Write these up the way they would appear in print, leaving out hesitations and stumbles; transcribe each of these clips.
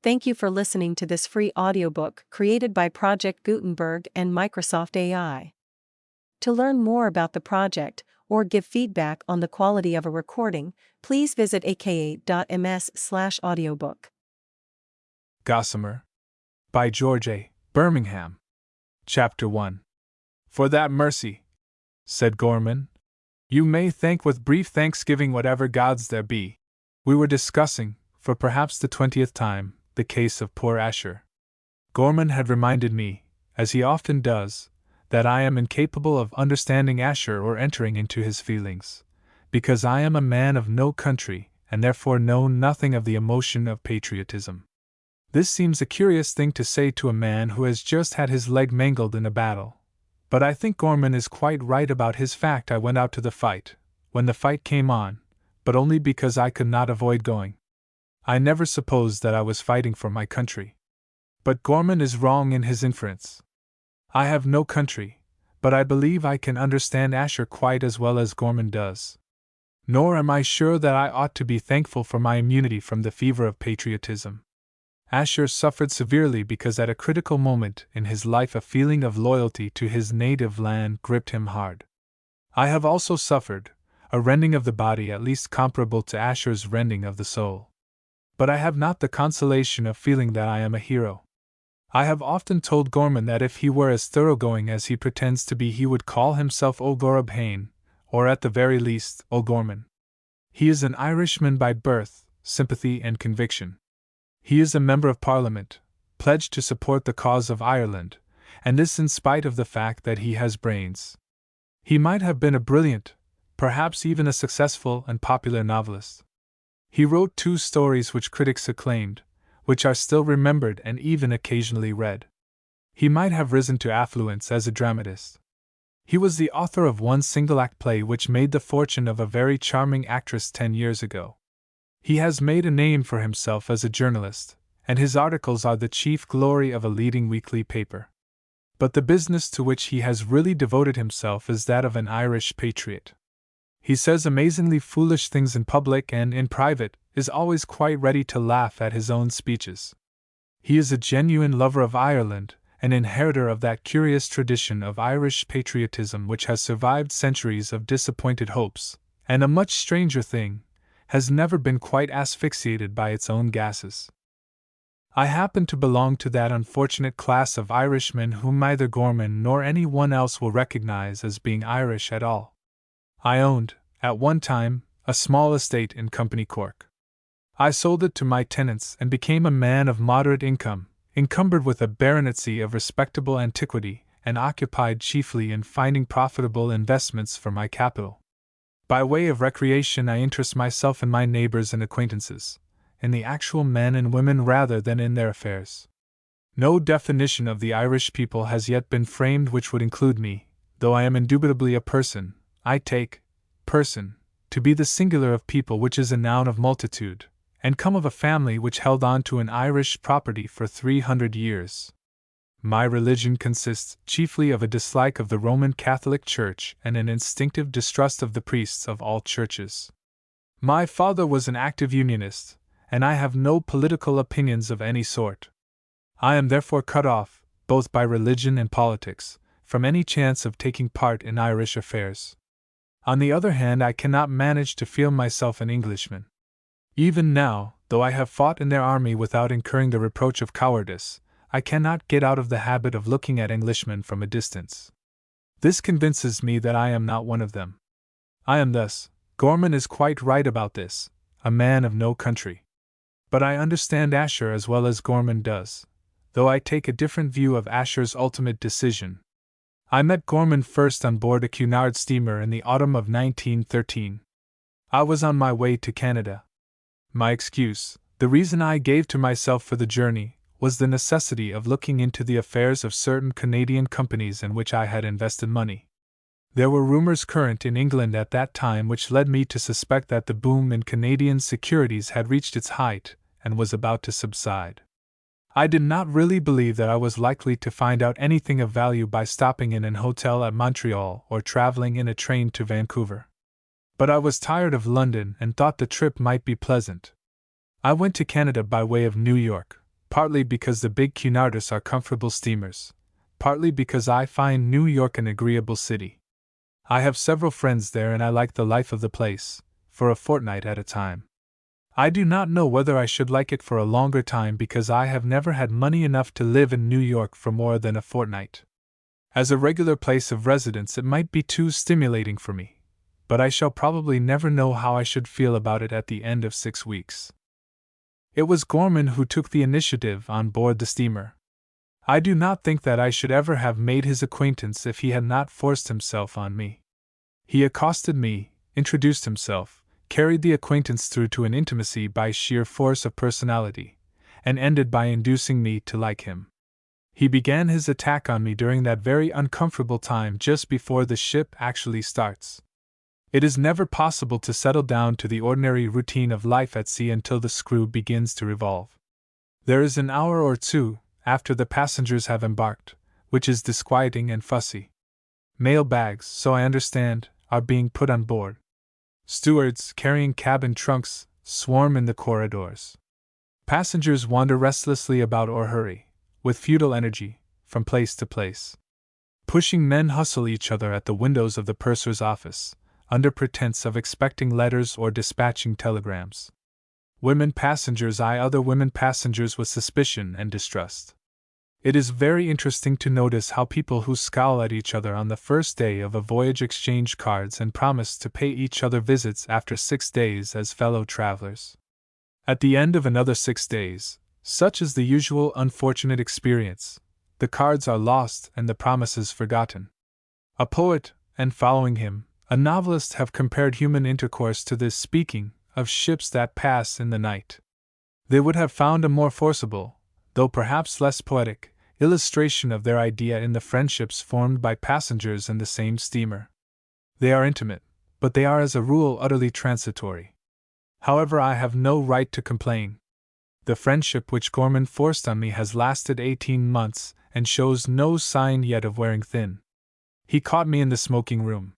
Thank you for listening to this free audiobook created by Project Gutenberg and Microsoft AI. To learn more about the project or give feedback on the quality of a recording, please visit aka.ms/audiobook. Gossamer. By George A. Birmingham. Chapter 1. For that mercy, said Gorman, you may thank with brief thanksgiving whatever gods there be. We were discussing, for perhaps the 20th time, the case of poor Asher. Gorman had reminded me, as he often does, that I am incapable of understanding Asher or entering into his feelings, because I am a man of no country and therefore know nothing of the emotion of patriotism. This seems a curious thing to say to a man who has just had his leg mangled in a battle, but I think Gorman is quite right about his fact. I went out to the fight, when the fight came on, but only because I could not avoid going. I never supposed that I was fighting for my country. But Gorman is wrong in his inference. I have no country, but I believe I can understand Asher quite as well as Gorman does. Nor am I sure that I ought to be thankful for my immunity from the fever of patriotism. Asher suffered severely because at a critical moment in his life a feeling of loyalty to his native land gripped him hard. I have also suffered, a rending of the body at least comparable to Asher's rending of the soul. But I have not the consolation of feeling that I am a hero. I have often told Gorman that if he were as thoroughgoing as he pretends to be, he would call himself O'Gorab Hain, or at the very least, O'Gorman. He is an Irishman by birth, sympathy, and conviction. He is a member of Parliament, pledged to support the cause of Ireland, and this in spite of the fact that he has brains. He might have been a brilliant, perhaps even a successful and popular novelist. He wrote 2 stories which critics acclaimed, which are still remembered and even occasionally read. He might have risen to affluence as a dramatist. He was the author of 1 single-act play which made the fortune of a very charming actress 10 years ago. He has made a name for himself as a journalist, and his articles are the chief glory of a leading weekly paper. But the business to which he has really devoted himself is that of an Irish patriot. He says amazingly foolish things in public and in private, is always quite ready to laugh at his own speeches. He is a genuine lover of Ireland, an inheritor of that curious tradition of Irish patriotism which has survived centuries of disappointed hopes, and a much stranger thing, has never been quite asphyxiated by its own gases. I happen to belong to that unfortunate class of Irishmen whom neither Gorman nor any one else will recognize as being Irish at all. I owned, at one time, a small estate in Company Cork. I sold it to my tenants and became a man of moderate income, encumbered with a baronetcy of respectable antiquity, and occupied chiefly in finding profitable investments for my capital. By way of recreation, I interest myself in my neighbors and acquaintances, in the actual men and women rather than in their affairs. No definition of the Irish people has yet been framed which would include me, though I am indubitably a person. I take person to be the singular of people which is a noun of multitude, and come of a family which held on to an Irish property for 300 years. My religion consists chiefly of a dislike of the Roman Catholic Church and an instinctive distrust of the priests of all churches. My father was an active Unionist, and I have no political opinions of any sort. I am therefore cut off, both by religion and politics, from any chance of taking part in Irish affairs. On the other hand, I cannot manage to feel myself an Englishman. Even now, though I have fought in their army without incurring the reproach of cowardice, I cannot get out of the habit of looking at Englishmen from a distance. This convinces me that I am not one of them. I am thus, Gorman is quite right about this, a man of no country. But I understand Asher as well as Gorman does, though I take a different view of Asher's ultimate decision. I met Gorman first on board a Cunard steamer in the autumn of 1913. I was on my way to Canada. My excuse, the reason I gave to myself for the journey, was the necessity of looking into the affairs of certain Canadian companies in which I had invested money. There were rumors current in England at that time which led me to suspect that the boom in Canadian securities had reached its height and was about to subside. I did not really believe that I was likely to find out anything of value by stopping in an hotel at Montreal or traveling in a train to Vancouver. But I was tired of London and thought the trip might be pleasant. I went to Canada by way of New York, partly because the big Cunarders are comfortable steamers, partly because I find New York an agreeable city. I have several friends there and I like the life of the place, for a fortnight at a time. I do not know whether I should like it for a longer time because I have never had money enough to live in New York for more than a fortnight. As a regular place of residence, it might be too stimulating for me, but I shall probably never know how I should feel about it at the end of 6 weeks. It was Gorman who took the initiative on board the steamer. I do not think that I should ever have made his acquaintance if he had not forced himself on me. He accosted me, introduced himself, carried the acquaintance through to an intimacy by sheer force of personality, and ended by inducing me to like him. He began his attack on me during that very uncomfortable time just before the ship actually starts. It is never possible to settle down to the ordinary routine of life at sea until the screw begins to revolve. There is an hour or two, after the passengers have embarked, which is disquieting and fussy. Mail bags, so I understand, are being put on board. Stewards, carrying cabin trunks, swarm in the corridors. Passengers wander restlessly about or hurry, with futile energy, from place to place. Pushing men hustle each other at the windows of the purser's office, under pretense of expecting letters or dispatching telegrams. Women passengers eye other women passengers with suspicion and distrust. It is very interesting to notice how people who scowl at each other on the first day of a voyage exchange cards and promise to pay each other visits after 6 days as fellow travelers. At the end of another 6 days, such is the usual unfortunate experience, the cards are lost and the promises forgotten. A poet, and following him, a novelist have compared human intercourse to this, speaking of ships that pass in the night. They would have found a more forcible, though perhaps less poetic, illustration of their idea in the friendships formed by passengers in the same steamer. They are intimate, but they are as a rule utterly transitory. However, I have no right to complain. The friendship which Gorman forced on me has lasted 18 months and shows no sign yet of wearing thin. He caught me in the smoking room.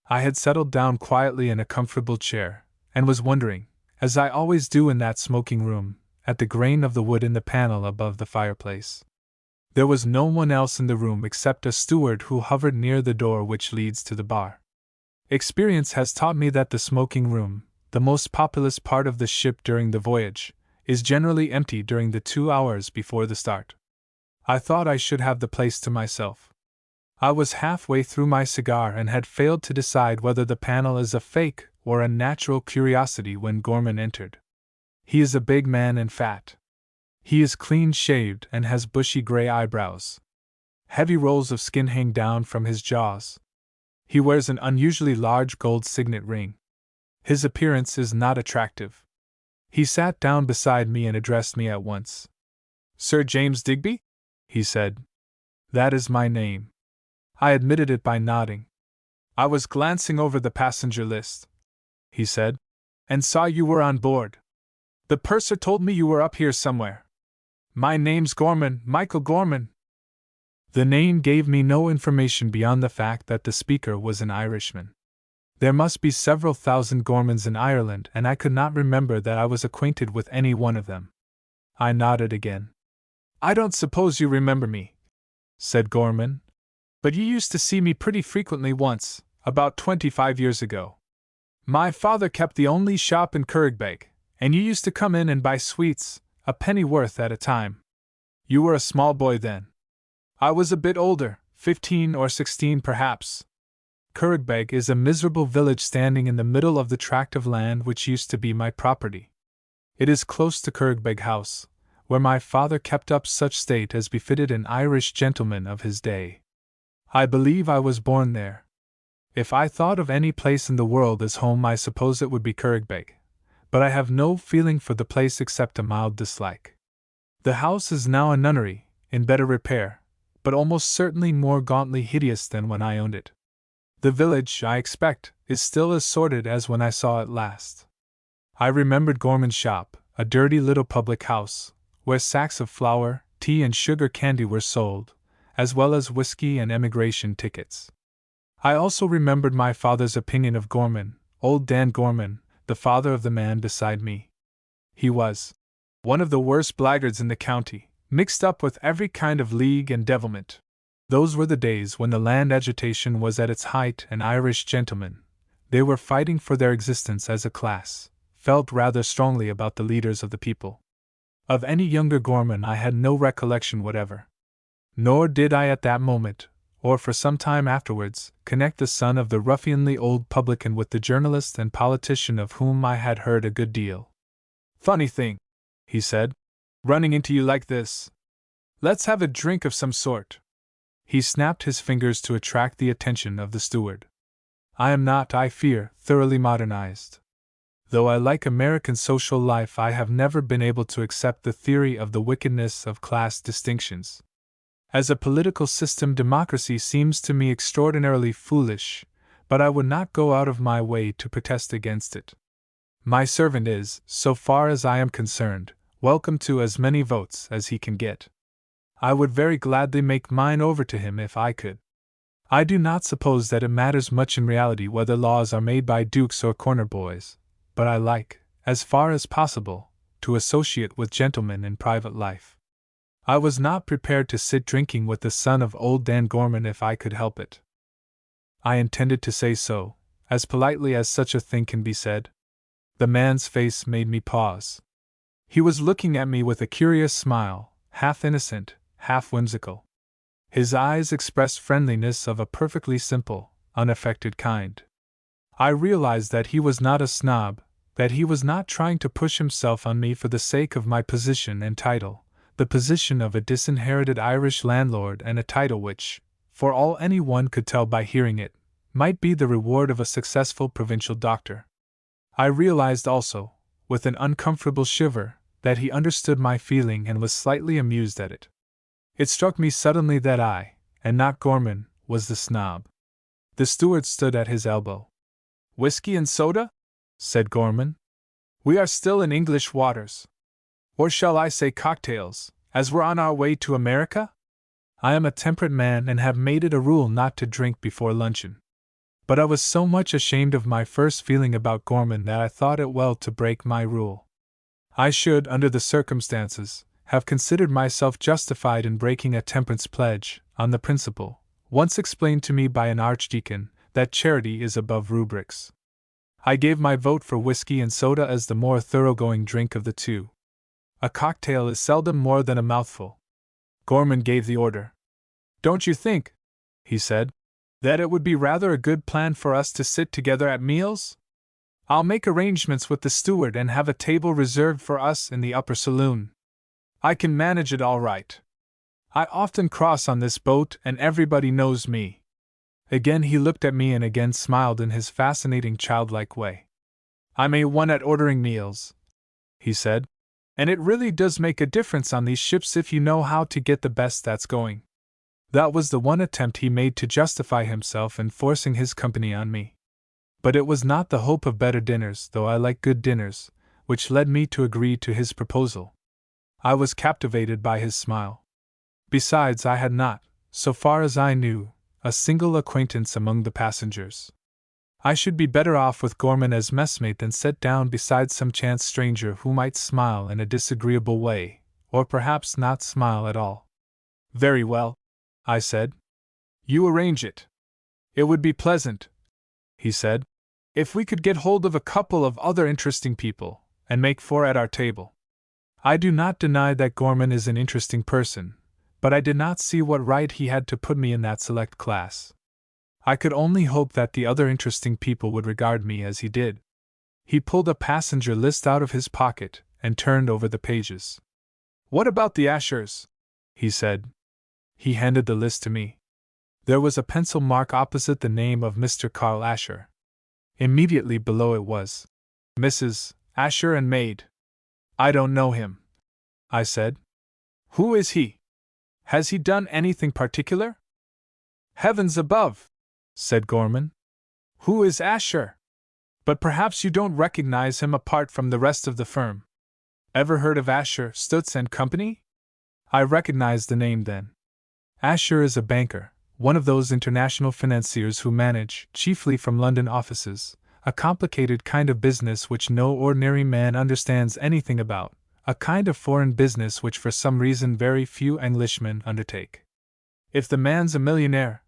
I had settled down quietly in a comfortable chair, and was wondering, as I always do in that smoking room, at the grain of the wood in the panel above the fireplace. There was no one else in the room except a steward who hovered near the door which leads to the bar. Experience has taught me that the smoking room, the most populous part of the ship during the voyage, is generally empty during the 2 hours before the start. I thought I should have the place to myself. I was halfway through my cigar and had failed to decide whether the panel is a fake or a natural curiosity when Gorman entered. He is a big man and fat. He is clean-shaved and has bushy gray eyebrows. Heavy rolls of skin hang down from his jaws. He wears an unusually large gold signet ring. His appearance is not attractive. He sat down beside me and addressed me at once. "Sir James Digby?" he said. "That is my name." I admitted it by nodding. "I was glancing over the passenger list," he said, "and saw you were on board. The purser told me you were up here somewhere. My name's Gorman, Michael Gorman." The name gave me no information beyond the fact that the speaker was an Irishman. There must be several thousand Gormans in Ireland, and I could not remember that I was acquainted with any one of them. I nodded again. "I don't suppose you remember me," said Gorman, "but you used to see me pretty frequently once, about 25 years ago. My father kept the only shop in Kirkbeg, and you used to come in and buy sweets, a pennyworth at a time. You were a small boy then. I was a bit older, 15 or 16 perhaps. Kirkbeg is a miserable village standing in the middle of the tract of land which used to be my property. It is close to Kirkbeg House, where my father kept up such state as befitted an Irish gentleman of his day. I believe I was born there. If I thought of any place in the world as home, I suppose it would be Kirkbeg, but I have no feeling for the place except a mild dislike. The house is now a nunnery, in better repair, but almost certainly more gauntly hideous than when I owned it. The village, I expect, is still as sordid as when I saw it last. I remembered Gorman's shop, a dirty little public house, where sacks of flour, tea and sugar candy were sold, as well as whiskey and emigration tickets. I also remembered my father's opinion of Gorman, old Dan Gorman, the father of the man beside me. He was One of the worst blackguards in the county, mixed up with every kind of league and devilment. Those were the days when the land agitation was at its height, and Irish gentlemen, they were fighting for their existence as a class, felt rather strongly about the leaders of the people. Of any younger Gorman I had no recollection whatever. Nor did I at that moment, or for some time afterwards, connect the son of the ruffianly old publican with the journalist and politician of whom I had heard a good deal. "Funny thing," he said, "running into you like this. Let's have a drink of some sort." He snapped his fingers to attract the attention of the steward. I am not, I fear, thoroughly modernized. Though I like American social life, I have never been able to accept the theory of the wickedness of class distinctions. As a political system, democracy seems to me extraordinarily foolish, but I would not go out of my way to protest against it. My servant is, so far as I am concerned, welcome to as many votes as he can get. I would very gladly make mine over to him if I could. I do not suppose that it matters much in reality whether laws are made by dukes or corner boys, but I like, as far as possible, to associate with gentlemen in private life. I was not prepared to sit drinking with the son of old Dan Gorman if I could help it. I intended to say so, as politely as such a thing can be said. The man's face made me pause. He was looking at me with a curious smile, half innocent, half whimsical. His eyes expressed friendliness of a perfectly simple, unaffected kind. I realized that he was not a snob, that he was not trying to push himself on me for the sake of my position and title, the position of a disinherited Irish landlord, and a title which, for all anyone could tell by hearing it, might be the reward of a successful provincial doctor. I realized also, with an uncomfortable shiver, that he understood my feeling and was slightly amused at it. It struck me suddenly that I, and not Gorman, was the snob. The steward stood at his elbow. "Whiskey and soda?" said Gorman. "We are still in English waters. Or shall I say cocktails, as we're on our way to America? I am a temperate man and have made it a rule not to drink before luncheon. But I was so much ashamed of my first feeling about Gorman that I thought it well to break my rule. I should, under the circumstances, have considered myself justified in breaking a temperance pledge, on the principle, once explained to me by an archdeacon, that charity is above rubrics. I gave my vote for whiskey and soda as the more thoroughgoing drink of the two. A cocktail is seldom more than a mouthful. Gorman gave the order. "Don't you think," he said, "that it would be rather a good plan for us to sit together at meals? I'll make arrangements with the steward and have a table reserved for us in the upper saloon. I can manage it all right. I often cross on this boat and everybody knows me." Again he looked at me and again smiled in his fascinating childlike way. "I'm A1 at ordering meals," he said, "and it really does make a difference on these ships if you know how to get the best that's going." That was the one attempt he made to justify himself in forcing his company on me. But it was not the hope of better dinners, though I like good dinners, which led me to agree to his proposal. I was captivated by his smile. Besides, I had not, so far as I knew, a single acquaintance among the passengers. I should be better off with Gorman as messmate than set down beside some chance stranger who might smile in a disagreeable way, or perhaps not smile at all. "Very well," I said. "You arrange it. It would be pleasant," he said, "if we could get hold of a couple of other interesting people, and make 4 at our table." I do not deny that Gorman is an interesting person, but I did not see what right he had to put me in that select class. I could only hope that the other interesting people would regard me as he did. He pulled a passenger list out of his pocket and turned over the pages. "What about the Ashers?" he said. He handed the list to me. There was a pencil mark opposite the name of Mr. Carl Asher. Immediately below it was, "Mrs. Asher and maid." "I don't know him," I said. "Who is he? Has he done anything particular?" "Heavens above!" said Gorman. "Who is Asher? But perhaps you don't recognize him apart from the rest of the firm. Ever heard of Asher, Stutz and Company?" I recognized the name then. Asher is a banker, one of those international financiers who manage, chiefly from London offices, a complicated kind of business which no ordinary man understands anything about, a kind of foreign business which for some reason very few Englishmen undertake. If the man's a millionaire,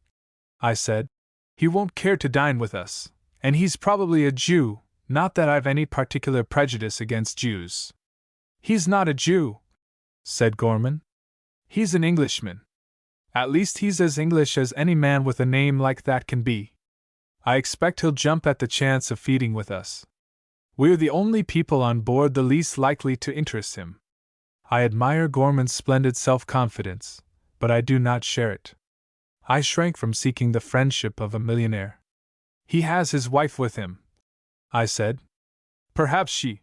I said, he won't care to dine with us, and he's probably a Jew, not that I've any particular prejudice against Jews. He's not a Jew, said Gorman. He's an Englishman. At least he's as English as any man with a name like that can be. I expect he'll jump at the chance of feeding with us. We're the only people on board the least likely to interest him. I admire Gorman's splendid self-confidence, but I do not share it. I shrank from seeking the friendship of a millionaire. He has his wife with him, I said. Perhaps she.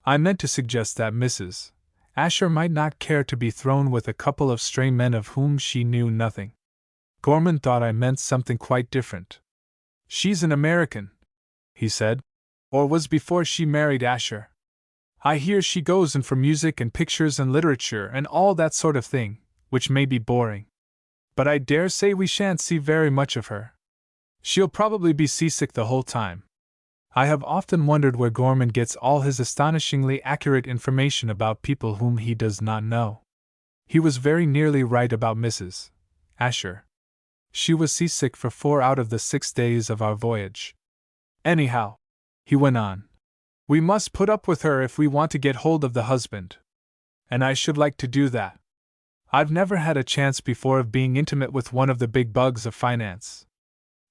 I meant to suggest that Mrs. Asher might not care to be thrown with a couple of stray men of whom she knew nothing. Gorman thought I meant something quite different. She's an American, he said, or was before she married Asher. I hear she goes in for music and pictures and literature and all that sort of thing, which may be boring. But I dare say we shan't see very much of her. She'll probably be seasick the whole time. I have often wondered where Gorman gets all his astonishingly accurate information about people whom he does not know. He was very nearly right about Mrs. Asher. She was seasick for 4 out of the 6 days of our voyage. Anyhow, he went on, we must put up with her if we want to get hold of the husband. And I should like to do that. I've never had a chance before of being intimate with one of the big bugs of finance.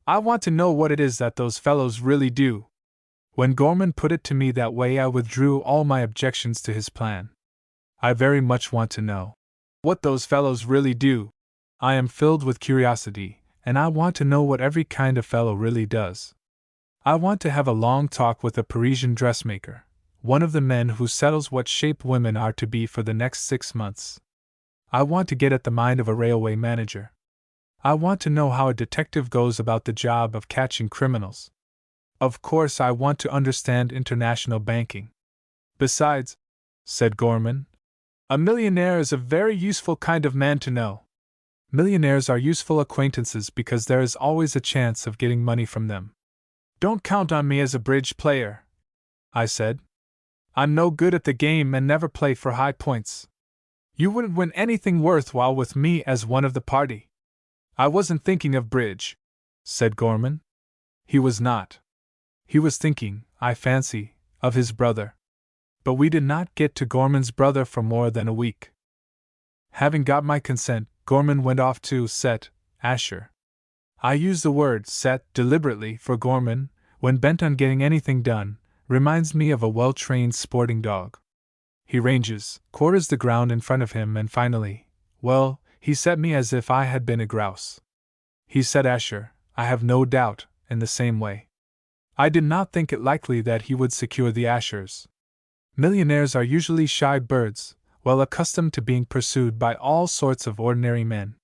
I want to know what it is that those fellows really do. When Gorman put it to me that way, I withdrew all my objections to his plan. I very much want to know what those fellows really do. I am filled with curiosity, and I want to know what every kind of fellow really does. I want to have a long talk with a Parisian dressmaker, one of the men who settles what shape women are to be for the next 6 months. I want to get at the mind of a railway manager. I want to know how a detective goes about the job of catching criminals. Of course, I want to understand international banking. Besides, said Gorman, a millionaire is a very useful kind of man to know. Millionaires are useful acquaintances because there is always a chance of getting money from them. Don't count on me as a bridge player, I said. I'm no good at the game and never play for high points. You wouldn't win anything worthwhile with me as one of the party. I wasn't thinking of bridge, said Gorman. He was not. He was thinking, I fancy, of his brother. But we did not get to Gorman's brother for more than a week. Having got my consent, Gorman went off to set Asher. I use the word set deliberately, for Gorman, when bent on getting anything done, reminds me of a well-trained sporting dog. He ranges, quarters the ground in front of him, and finally, well, he set me as if I had been a grouse. He set Asher, I have no doubt, in the same way. I did not think it likely that he would secure the Ashers. Millionaires are usually shy birds, well accustomed to being pursued by all sorts of ordinary men.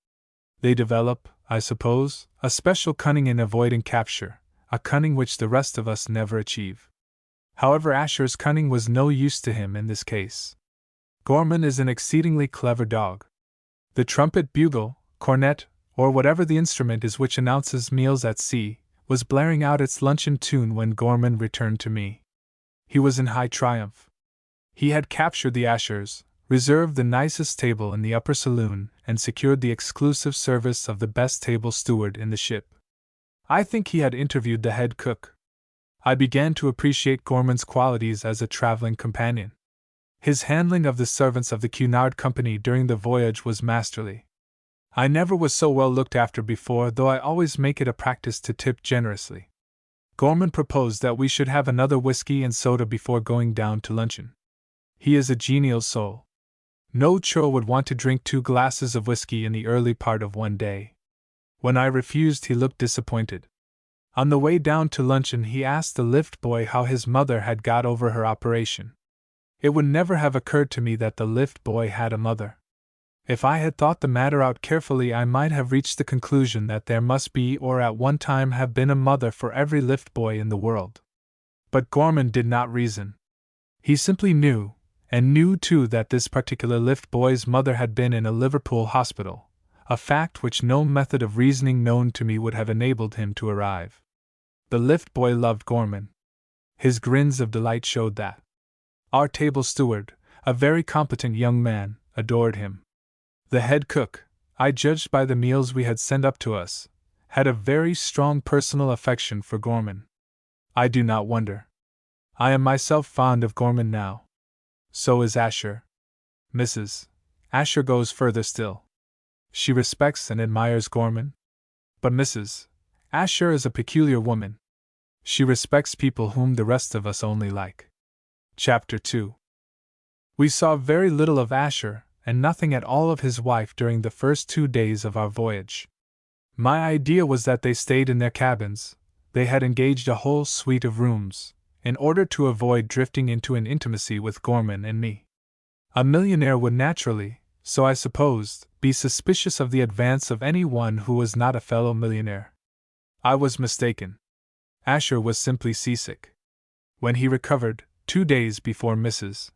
They develop, I suppose, a special cunning in avoiding capture, a cunning which the rest of us never achieve. However, Asher's cunning was no use to him in this case. Gorman is an exceedingly clever dog. The trumpet, bugle, cornet, or whatever the instrument is which announces meals at sea, was blaring out its luncheon tune when Gorman returned to me. He was in high triumph. He had captured the Ashers, reserved the nicest table in the upper saloon, and secured the exclusive service of the best table steward in the ship. I think he had interviewed the head cook. I began to appreciate Gorman's qualities as a traveling companion. His handling of the servants of the Cunard Company during the voyage was masterly. I never was so well looked after before, though I always make it a practice to tip generously. Gorman proposed that we should have another whiskey and soda before going down to luncheon. He is a genial soul. No churl would want to drink 2 glasses of whiskey in the early part of one day. When I refused, he looked disappointed. On the way down to luncheon, he asked the lift boy how his mother had got over her operation. It would never have occurred to me that the lift boy had a mother. If I had thought the matter out carefully, I might have reached the conclusion that there must be, or at one time have been, a mother for every lift boy in the world. But Gorman did not reason. He simply knew, and knew too, that this particular lift boy's mother had been in a Liverpool hospital, a fact which no method of reasoning known to me would have enabled him to arrive. The lift boy loved Gorman. His grins of delight showed that. Our table steward, a very competent young man, adored him. The head cook, I judged by the meals we had sent up to us, had a very strong personal affection for Gorman. I do not wonder. I am myself fond of Gorman now. So is Asher. Mrs. Asher goes further still. She respects and admires Gorman. But Mrs. Asher is a peculiar woman. She respects people whom the rest of us only like. Chapter 2. We saw very little of Asher, and nothing at all of his wife during the first 2 days of our voyage. My idea was that they stayed in their cabins. They had engaged a whole suite of rooms, in order to avoid drifting into an intimacy with Gorman and me. A millionaire would naturally, so I supposed, be suspicious of the advance of any one who was not a fellow millionaire. I was mistaken. Asher was simply seasick. When he recovered, 2 days before Mrs.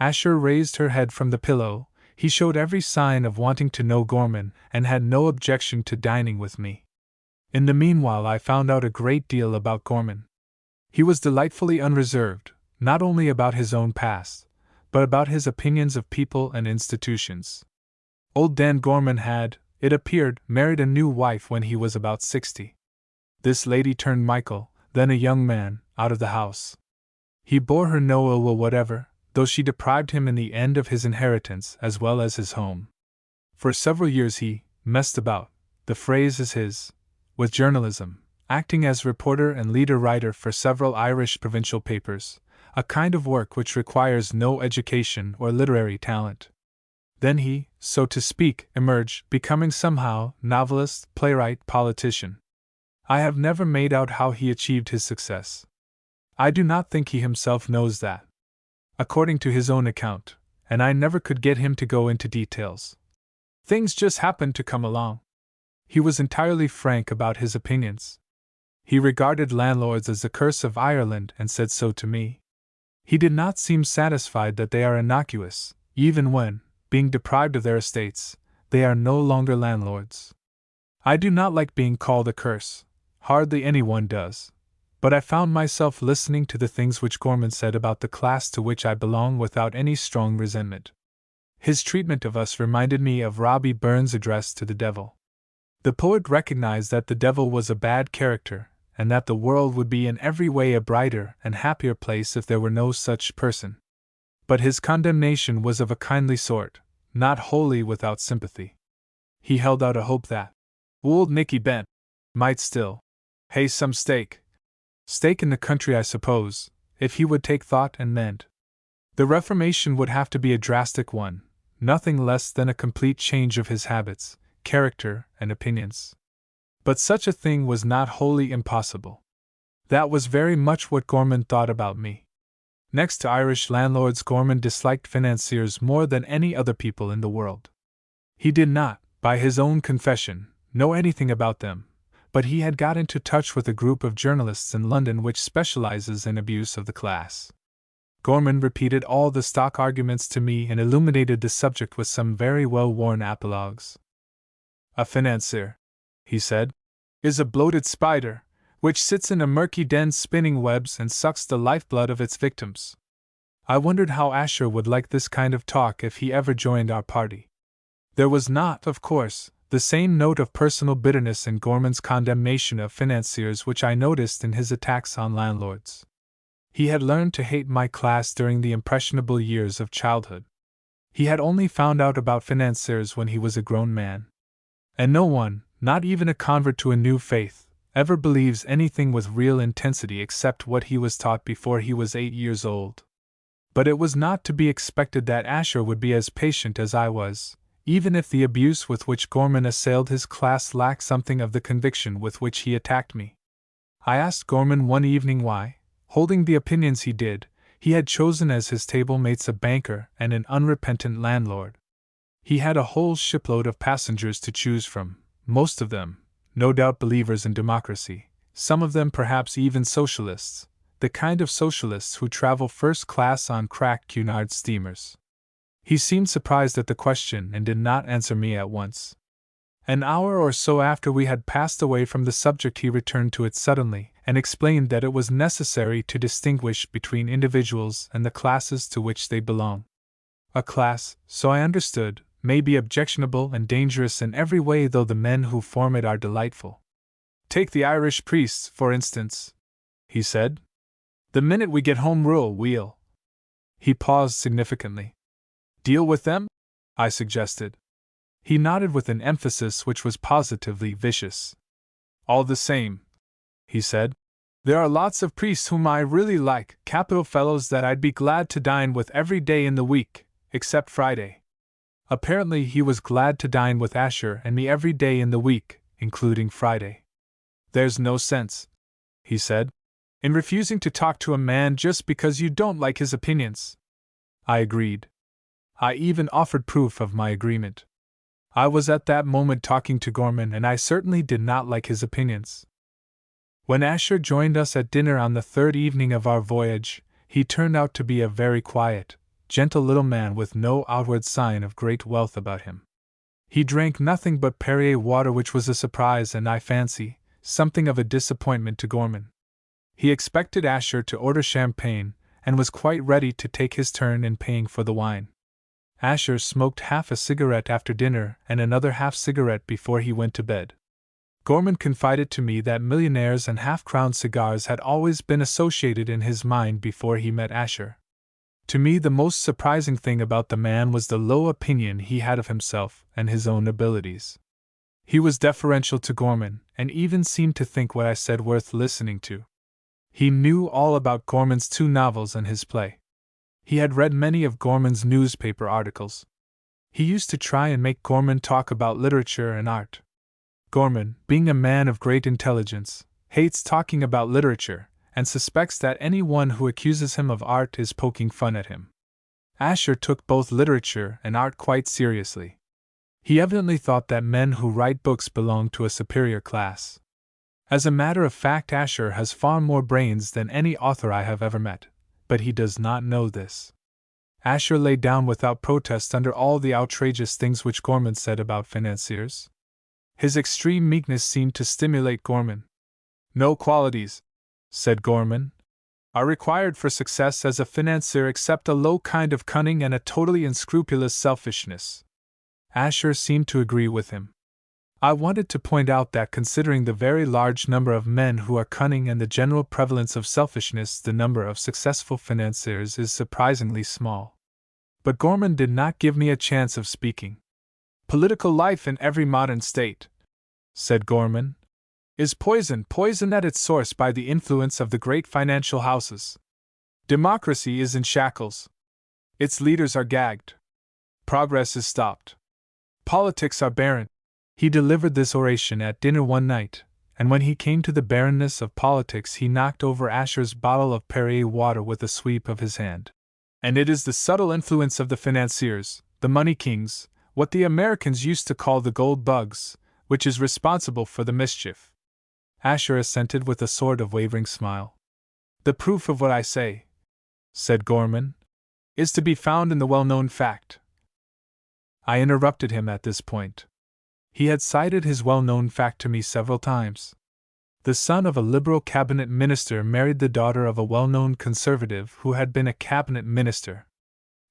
Asher raised her head from the pillow, he showed every sign of wanting to know Gorman and had no objection to dining with me. In the meanwhile, I found out a great deal about Gorman. He was delightfully unreserved, not only about his own past, but about his opinions of people and institutions. Old Dan Gorman had, it appeared, married a new wife when he was about 60. This lady turned Michael, then a young man, out of the house. He bore her no ill will whatever, though she deprived him in the end of his inheritance as well as his home. For several years he messed about, the phrase is his, with journalism, acting as reporter and leader writer for several Irish provincial papers, a kind of work which requires no education or literary talent. Then he, so to speak, emerged, becoming somehow novelist, playwright, politician. I have never made out how he achieved his success. I do not think he himself knows that. According to his own account, and I never could get him to go into details. Things just happened to come along. He was entirely frank about his opinions. He regarded landlords as the curse of Ireland and said so to me. He did not seem satisfied that they are innocuous, even when, being deprived of their estates, they are no longer landlords. I do not like being called a curse, hardly anyone does. But I found myself listening to the things which Gorman said about the class to which I belong without any strong resentment. His treatment of us reminded me of Robbie Burns' address to the devil. The poet recognized that the devil was a bad character, and that the world would be in every way a brighter and happier place if there were no such person. But his condemnation was of a kindly sort, not wholly without sympathy. He held out a hope that old Nicky Bent might still hay some stake in the country, I suppose, if he would take thought and mend. The reformation would have to be a drastic one, nothing less than a complete change of his habits, character, and opinions. But such a thing was not wholly impossible. That was very much what Gorman thought about me. Next to Irish landlords, Gorman disliked financiers more than any other people in the world. He did not, by his own confession, know anything about them, but he had got into touch with a group of journalists in London which specializes in abuse of the class. Gorman repeated all the stock arguments to me and illuminated the subject with some very well-worn apologues. A financier, he said, is a bloated spider, which sits in a murky den spinning webs and sucks the lifeblood of its victims. I wondered how Asher would like this kind of talk if he ever joined our party. There was not, of course, the same note of personal bitterness in Gorman's condemnation of financiers which I noticed in his attacks on landlords. He had learned to hate my class during the impressionable years of childhood. He had only found out about financiers when he was a grown man. And no one, not even a convert to a new faith, ever believes anything with real intensity except what he was taught before he was 8 years old. But it was not to be expected that Asher would be as patient as I was, even if the abuse with which Gorman assailed his class lacked something of the conviction with which he attacked me. I asked Gorman one evening why, holding the opinions he did, he had chosen as his table mates a banker and an unrepentant landlord. He had a whole shipload of passengers to choose from, most of them, no doubt believers in democracy, some of them perhaps even socialists, the kind of socialists who travel first class on cracked Cunard steamers. He seemed surprised at the question and did not answer me at once. An hour or so after we had passed away from the subject he returned to it suddenly and explained that it was necessary to distinguish between individuals and the classes to which they belong. A class, so I understood, may be objectionable and dangerous in every way, though the men who form it are delightful. Take the Irish priests, for instance, he said. The minute we get home rule, we'll. He paused significantly. Deal with them? I suggested. He nodded with an emphasis which was positively vicious. All the same, he said, there are lots of priests whom I really like, capital fellows that I'd be glad to dine with every day in the week, except Friday. Apparently he was glad to dine with Asher and me every day in the week, including Friday. There's no sense, he said, in refusing to talk to a man just because you don't like his opinions. I agreed. I even offered proof of my agreement. I was at that moment talking to Gorman, and I certainly did not like his opinions. When Asher joined us at dinner on the third evening of our voyage, he turned out to be a very quiet, gentle little man with no outward sign of great wealth about him. He drank nothing but Perrier water, which was a surprise and, I fancy, something of a disappointment to Gorman. He expected Asher to order champagne, and was quite ready to take his turn in paying for the wine. Asher smoked half a cigarette after dinner and another half cigarette before he went to bed. Gorman confided to me that millionaires and half-crown cigars had always been associated in his mind before he met Asher. To me, the most surprising thing about the man was the low opinion he had of himself and his own abilities. He was deferential to Gorman, and even seemed to think what I said worth listening to. He knew all about Gorman's 2 novels and his play. He had read many of Gorman's newspaper articles. He used to try and make Gorman talk about literature and art. Gorman, being a man of great intelligence, hates talking about literature, and suspects that anyone who accuses him of art is poking fun at him. Asher took both literature and art quite seriously. He evidently thought that men who write books belong to a superior class. As a matter of fact, Asher has far more brains than any author I have ever met, but he does not know this. Asher lay down without protest under all the outrageous things which Gorman said about financiers. His extreme meekness seemed to stimulate Gorman. No qualities, said Gorman, are required for success as a financier except a low kind of cunning and a totally unscrupulous selfishness. Asher seemed to agree with him. I wanted to point out that, considering the very large number of men who are cunning and the general prevalence of selfishness, the number of successful financiers is surprisingly small. But Gorman did not give me a chance of speaking. Political life in every modern state, said Gorman, is poisoned at its source by the influence of the great financial houses. Democracy is in shackles. Its leaders are gagged. Progress is stopped. Politics are barren. He delivered this oration at dinner one night, and when he came to the barrenness of politics he knocked over Asher's bottle of Perrier water with a sweep of his hand. And it is the subtle influence of the financiers, the money kings, what the Americans used to call the gold bugs, which is responsible for the mischief. Asher assented with a sort of wavering smile. The proof of what I say, said Gorman, is to be found in the well-known fact. I interrupted him at this point. He had cited his well-known fact to me several times. The son of a Liberal cabinet minister married the daughter of a well-known conservative who had been a cabinet minister.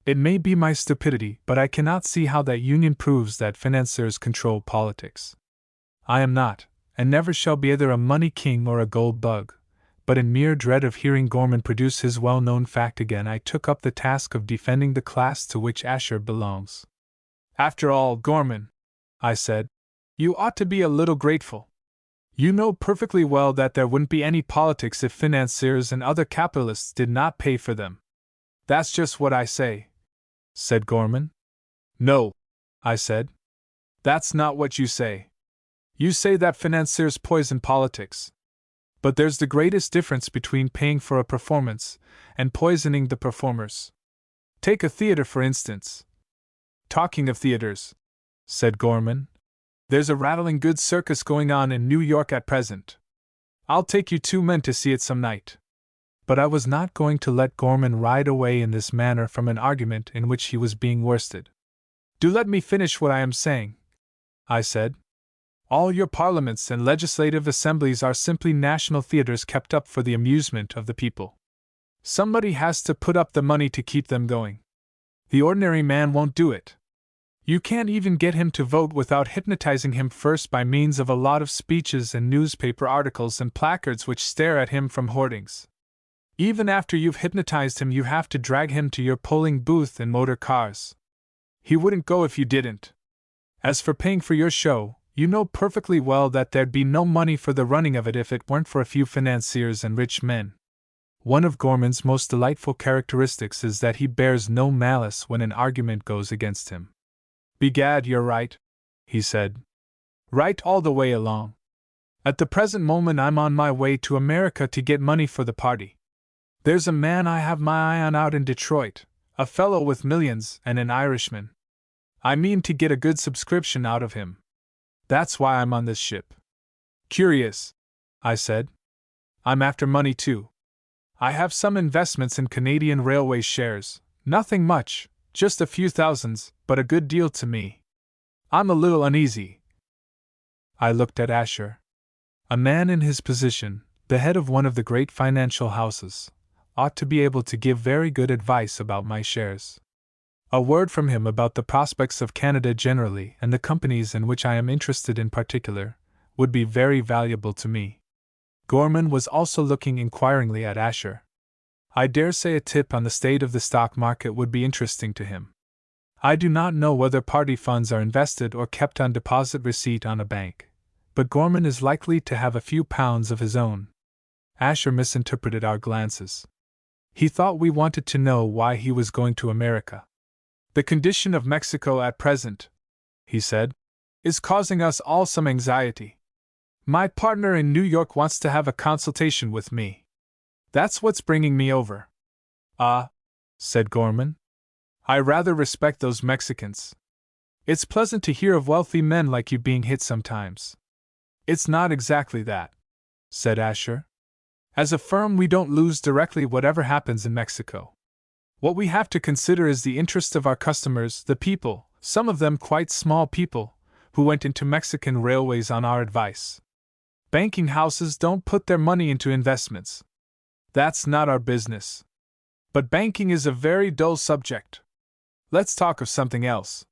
It may be my stupidity, but I cannot see how that union proves that financiers control politics. I am not, and never shall be, either a money king or a gold bug, but in mere dread of hearing Gorman produce his well-known fact again, I took up the task of defending the class to which Asher belongs. After all, Gorman, I said, you ought to be a little grateful. You know perfectly well that there wouldn't be any politics if financiers and other capitalists did not pay for them. That's just what I say, said Gorman. No, I said. That's not what you say. You say that financiers poison politics. But there's the greatest difference between paying for a performance and poisoning the performers. Take a theater, for instance. Talking of theaters, said Gorman, there's a rattling good circus going on in New York at present. I'll take you 2 men to see it some night. But I was not going to let Gorman ride away in this manner from an argument in which he was being worsted. Do let me finish what I am saying, I said. All your parliaments and legislative assemblies are simply national theaters kept up for the amusement of the people. Somebody has to put up the money to keep them going. The ordinary man won't do it. You can't even get him to vote without hypnotizing him first by means of a lot of speeches and newspaper articles and placards which stare at him from hoardings. Even after you've hypnotized him, you have to drag him to your polling booth in motor cars. He wouldn't go if you didn't. As for paying for your show, you know perfectly well that there'd be no money for the running of it if it weren't for a few financiers and rich men. One of Gorman's most delightful characteristics is that he bears no malice when an argument goes against him. "Begad, you're right," he said. "Right all the way along. At the present moment I'm on my way to America to get money for the party. There's a man I have my eye on out in Detroit, a fellow with millions and an Irishman. I mean to get a good subscription out of him. That's why I'm on this ship." "Curious," I said. "I'm after money too. I have some investments in Canadian Railway shares, nothing much, just a few thousands, but a good deal to me. I'm a little uneasy." I looked at Asher. A man in his position, the head of one of the great financial houses, ought to be able to give very good advice about my shares. A word from him about the prospects of Canada generally and the companies in which I am interested in particular would be very valuable to me. Gorman was also looking inquiringly at Asher. I dare say a tip on the state of the stock market would be interesting to him. I do not know whether party funds are invested or kept on deposit receipt on a bank, but Gorman is likely to have a few pounds of his own. Asher misinterpreted our glances. He thought we wanted to know why he was going to America. "The condition of Mexico at present," he said, "is causing us all some anxiety. My partner in New York wants to have a consultation with me. That's what's bringing me over." "Ah," said Gorman. "I rather respect those Mexicans. It's pleasant to hear of wealthy men like you being hit sometimes." "It's not exactly that," said Asher. "As a firm, we don't lose directly whatever happens in Mexico. What we have to consider is the interest of our customers, the people, some of them quite small people, who went into Mexican railways on our advice. Banking houses don't put their money into investments. That's not our business. But banking is a very dull subject. Let's talk of something else."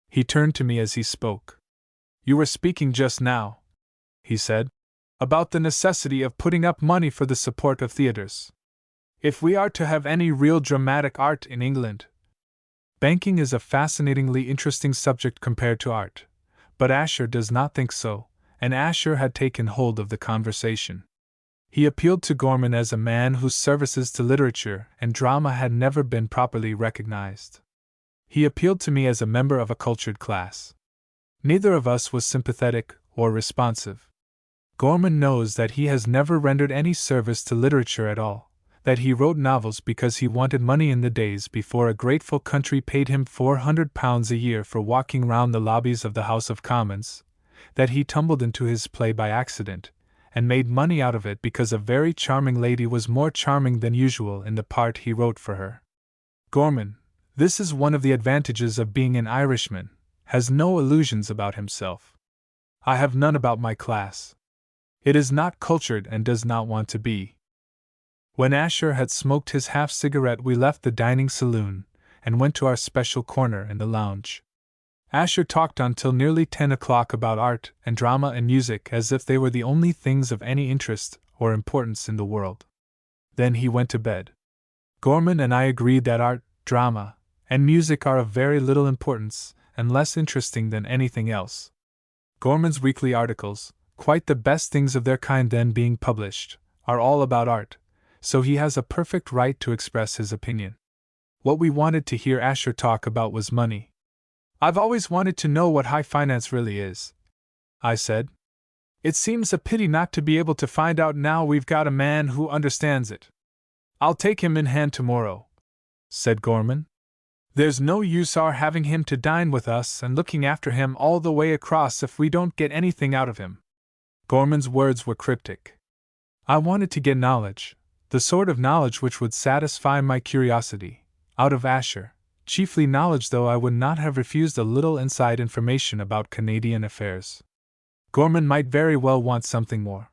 He turned to me as he spoke. "You were speaking just now," he said, "about the necessity of putting up money for the support of theaters. If we are to have any real dramatic art in England—" Banking is a fascinatingly interesting subject compared to art, but Asher does not think so, and Asher had taken hold of the conversation. He appealed to Gorman as a man whose services to literature and drama had never been properly recognized. He appealed to me as a member of a cultured class. Neither of us was sympathetic or responsive. Gorman knows that he has never rendered any service to literature at all, that he wrote novels because he wanted money in the days before a grateful country paid him £400 a year for walking round the lobbies of the House of Commons, that he tumbled into his play by accident, and made money out of it because a very charming lady was more charming than usual in the part he wrote for her. Gorman, this is one of the advantages of being an Irishman, has no illusions about himself. I have none about my class. It is not cultured and does not want to be. When Asher had smoked his half-cigarette, we left the dining saloon and went to our special corner in the lounge. Asher talked until nearly 10 o'clock about art and drama and music as if they were the only things of any interest or importance in the world. Then he went to bed. Gorman and I agreed that art, drama, and music are of very little importance and less interesting than anything else. Gorman's weekly articles, quite the best things of their kind then being published, are all about art, so he has a perfect right to express his opinion. What we wanted to hear Asher talk about was money. "I've always wanted to know what high finance really is," I said. "It seems a pity not to be able to find out now we've got a man who understands it." "I'll take him in hand tomorrow," said Gorman. "There's no use our having him to dine with us and looking after him all the way across if we don't get anything out of him." Gorman's words were cryptic. I wanted to get knowledge, the sort of knowledge which would satisfy my curiosity, out of Asher. Chiefly knowledge, though I would not have refused a little inside information about Canadian affairs. Gorman might very well want something more.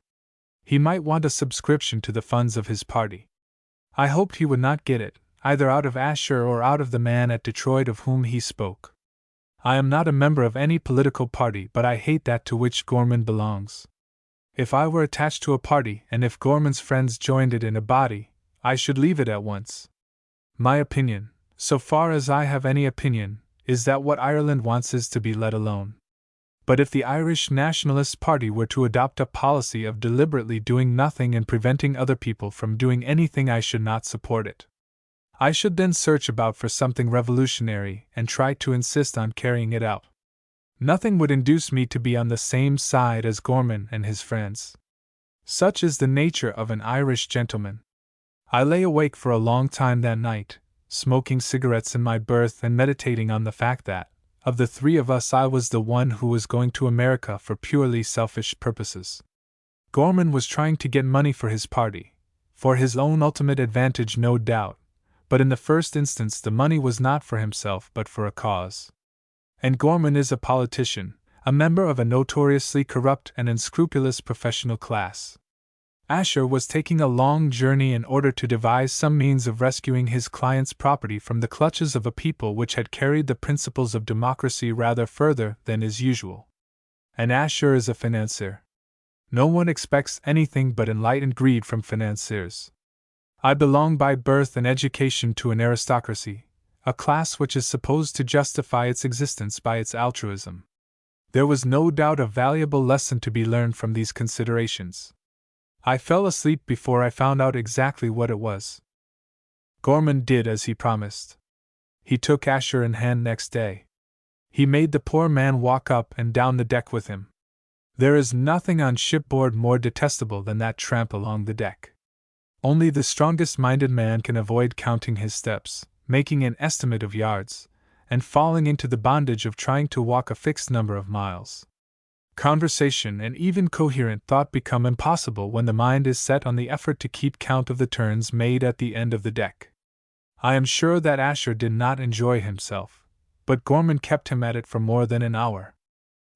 He might want a subscription to the funds of his party. I hoped he would not get it. either out of Asher or out of the man at Detroit of whom he spoke. I am not a member of any political party, but I hate that to which Gorman belongs. If I were attached to a party, and if Gorman's friends joined it in a body, I should leave it at once. My opinion, so far as I have any opinion, is that what Ireland wants is to be let alone. But if the Irish Nationalist Party were to adopt a policy of deliberately doing nothing and preventing other people from doing anything, I should not support it. I should then search about for something revolutionary and try to insist on carrying it out. Nothing would induce me to be on the same side as Gorman and his friends. Such is the nature of an Irish gentleman. I lay awake for a long time that night, smoking cigarettes in my berth and meditating on the fact that, of the three of us, I was the one who was going to America for purely selfish purposes. Gorman was trying to get money for his party, for his own ultimate advantage no doubt, but in the first instance the money was not for himself but for a cause. And Gorman is a politician, a member of a notoriously corrupt and unscrupulous professional class. Asher was taking a long journey in order to devise some means of rescuing his client's property from the clutches of a people which had carried the principles of democracy rather further than is usual. And Asher is a financier. No one expects anything but enlightened greed from financiers. I belong by birth and education to an aristocracy, a class which is supposed to justify its existence by its altruism. There was no doubt a valuable lesson to be learned from these considerations. I fell asleep before I found out exactly what it was. Gorman did as he promised. He took Asher in hand next day. He made the poor man walk up and down the deck with him. There is nothing on shipboard more detestable than that tramp along the deck. Only the strongest-minded man can avoid counting his steps, making an estimate of yards, and falling into the bondage of trying to walk a fixed number of miles. Conversation and even coherent thought become impossible when the mind is set on the effort to keep count of the turns made at the end of the deck. I am sure that Asher did not enjoy himself, but Gorman kept him at it for more than an hour.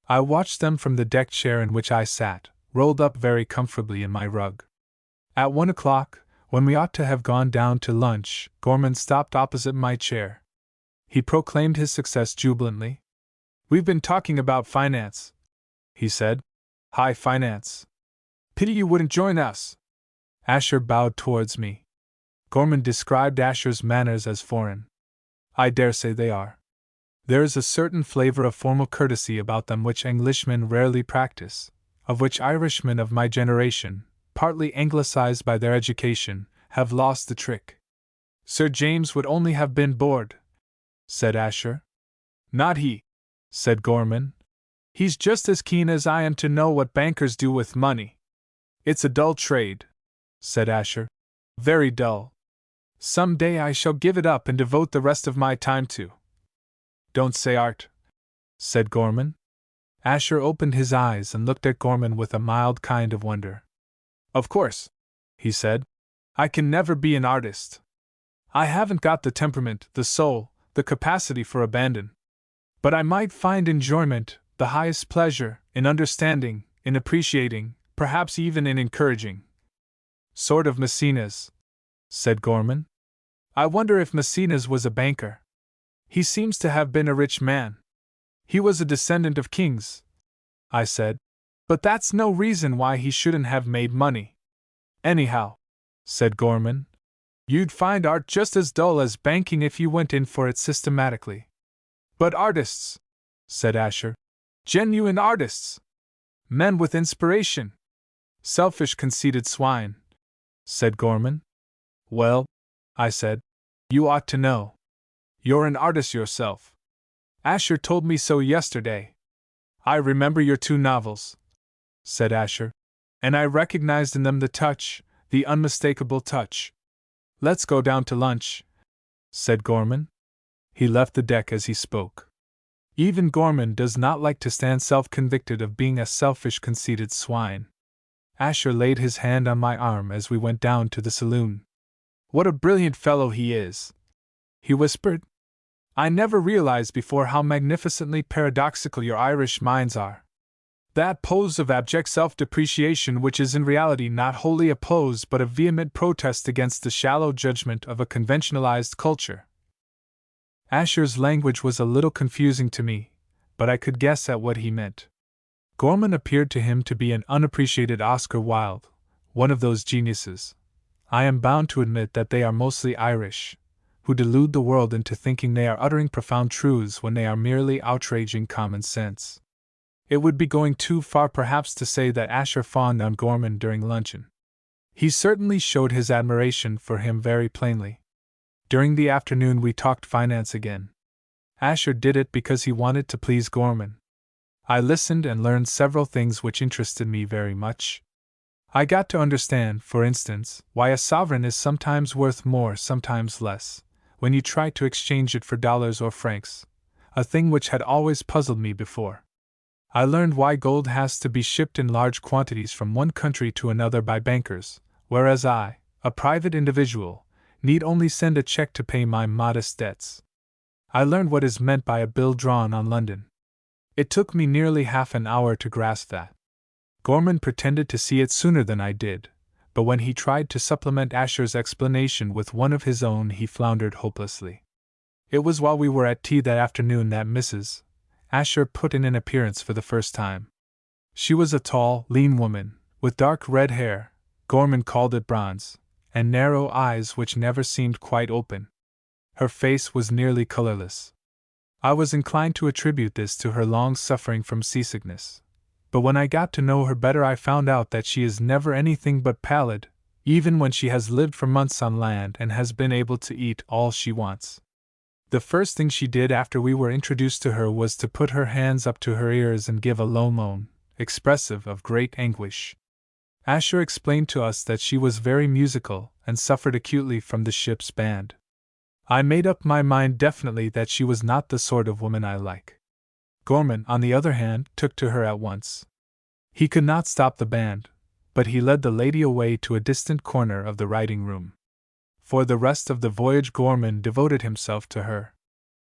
I watched them from the deck chair in which I sat, rolled up very comfortably in my rug. At 1 o'clock, when we ought to have gone down to lunch, Gorman stopped opposite my chair. He proclaimed his success jubilantly. "We've been talking about finance," he said. "High finance. Pity you wouldn't join us." Asher bowed towards me. Gorman described Asher's manners as foreign. I dare say they are. There is a certain flavor of formal courtesy about them which Englishmen rarely practice, of which Irishmen of my generation, partly anglicized by their education, have lost the trick. "Sir James would only have been bored," said Asher. "Not he," said Gorman. "He's just as keen as I am to know what bankers do with money." "It's a dull trade," said Asher. "Very dull. Some day I shall give it up and devote the rest of my time to—" "Don't say art," said Gorman. Asher opened his eyes and looked at Gorman with a mild kind of wonder. "Of course," he said, "I can never be an artist. I haven't got the temperament, the soul, the capacity for abandon. But I might find enjoyment, the highest pleasure, in understanding, in appreciating, perhaps even in encouraging." "Sort of Maecenas," said Gorman. "I wonder if Maecenas was a banker. He seems to have been a rich man." "He was a descendant of kings," I said. "But that's no reason why he shouldn't have made money." "Anyhow," said Gorman, "you'd find art just as dull as banking if you went in for it systematically." "But artists," said Asher. "Genuine artists. Men with inspiration." "Selfish, conceited swine," said Gorman. "Well," I said, "you ought to know. You're an artist yourself. Asher told me so yesterday." "I remember your 2 novels," said Asher, "and I recognized in them the touch, the unmistakable touch." "Let's go down to lunch," said Gorman. He left the deck as he spoke. Even Gorman does not like to stand self-convicted of being a selfish, conceited swine. Asher laid his hand on my arm as we went down to the saloon. "What a brilliant fellow he is," he whispered. "I never realized before how magnificently paradoxical your Irish minds are. That pose of abject self-depreciation which is in reality not wholly a pose but a vehement protest against the shallow judgment of a conventionalized culture. Asher's language was a little confusing to me, but I could guess at what he meant. Gorman appeared to him to be an unappreciated Oscar Wilde, one of those geniuses, I am bound to admit that they are mostly Irish, who delude the world into thinking they are uttering profound truths when they are merely outraging common sense. It would be going too far perhaps to say that Asher fawned on Gorman during luncheon. He certainly showed his admiration for him very plainly. During the afternoon we talked finance again. Asher did it because he wanted to please Gorman. I listened and learned several things which interested me very much. I got to understand, for instance, why a sovereign is sometimes worth more, sometimes less, when you try to exchange it for dollars or francs, a thing which had always puzzled me before. I learned why gold has to be shipped in large quantities from one country to another by bankers, whereas I, a private individual, need only send a check to pay my modest debts. I learned what is meant by a bill drawn on London. It took me nearly half an hour to grasp that. Gorman pretended to see it sooner than I did, but when he tried to supplement Asher's explanation with one of his own he floundered hopelessly. It was while we were at tea that afternoon that Mrs. Asher put in an appearance for the first time. She was a tall, lean woman, with dark red hair, Gorman called it bronze, and narrow eyes which never seemed quite open. Her face was nearly colorless. I was inclined to attribute this to her long suffering from seasickness, but when I got to know her better I found out that she is never anything but pallid, even when she has lived for months on land and has been able to eat all she wants. The first thing she did after we were introduced to her was to put her hands up to her ears and give a low moan, expressive of great anguish. Asher explained to us that she was very musical and suffered acutely from the ship's band. I made up my mind definitely that she was not the sort of woman I like. Gorman, on the other hand, took to her at once. He could not stop the band, but he led the lady away to a distant corner of the writing room. For the rest of the voyage Gorman devoted himself to her.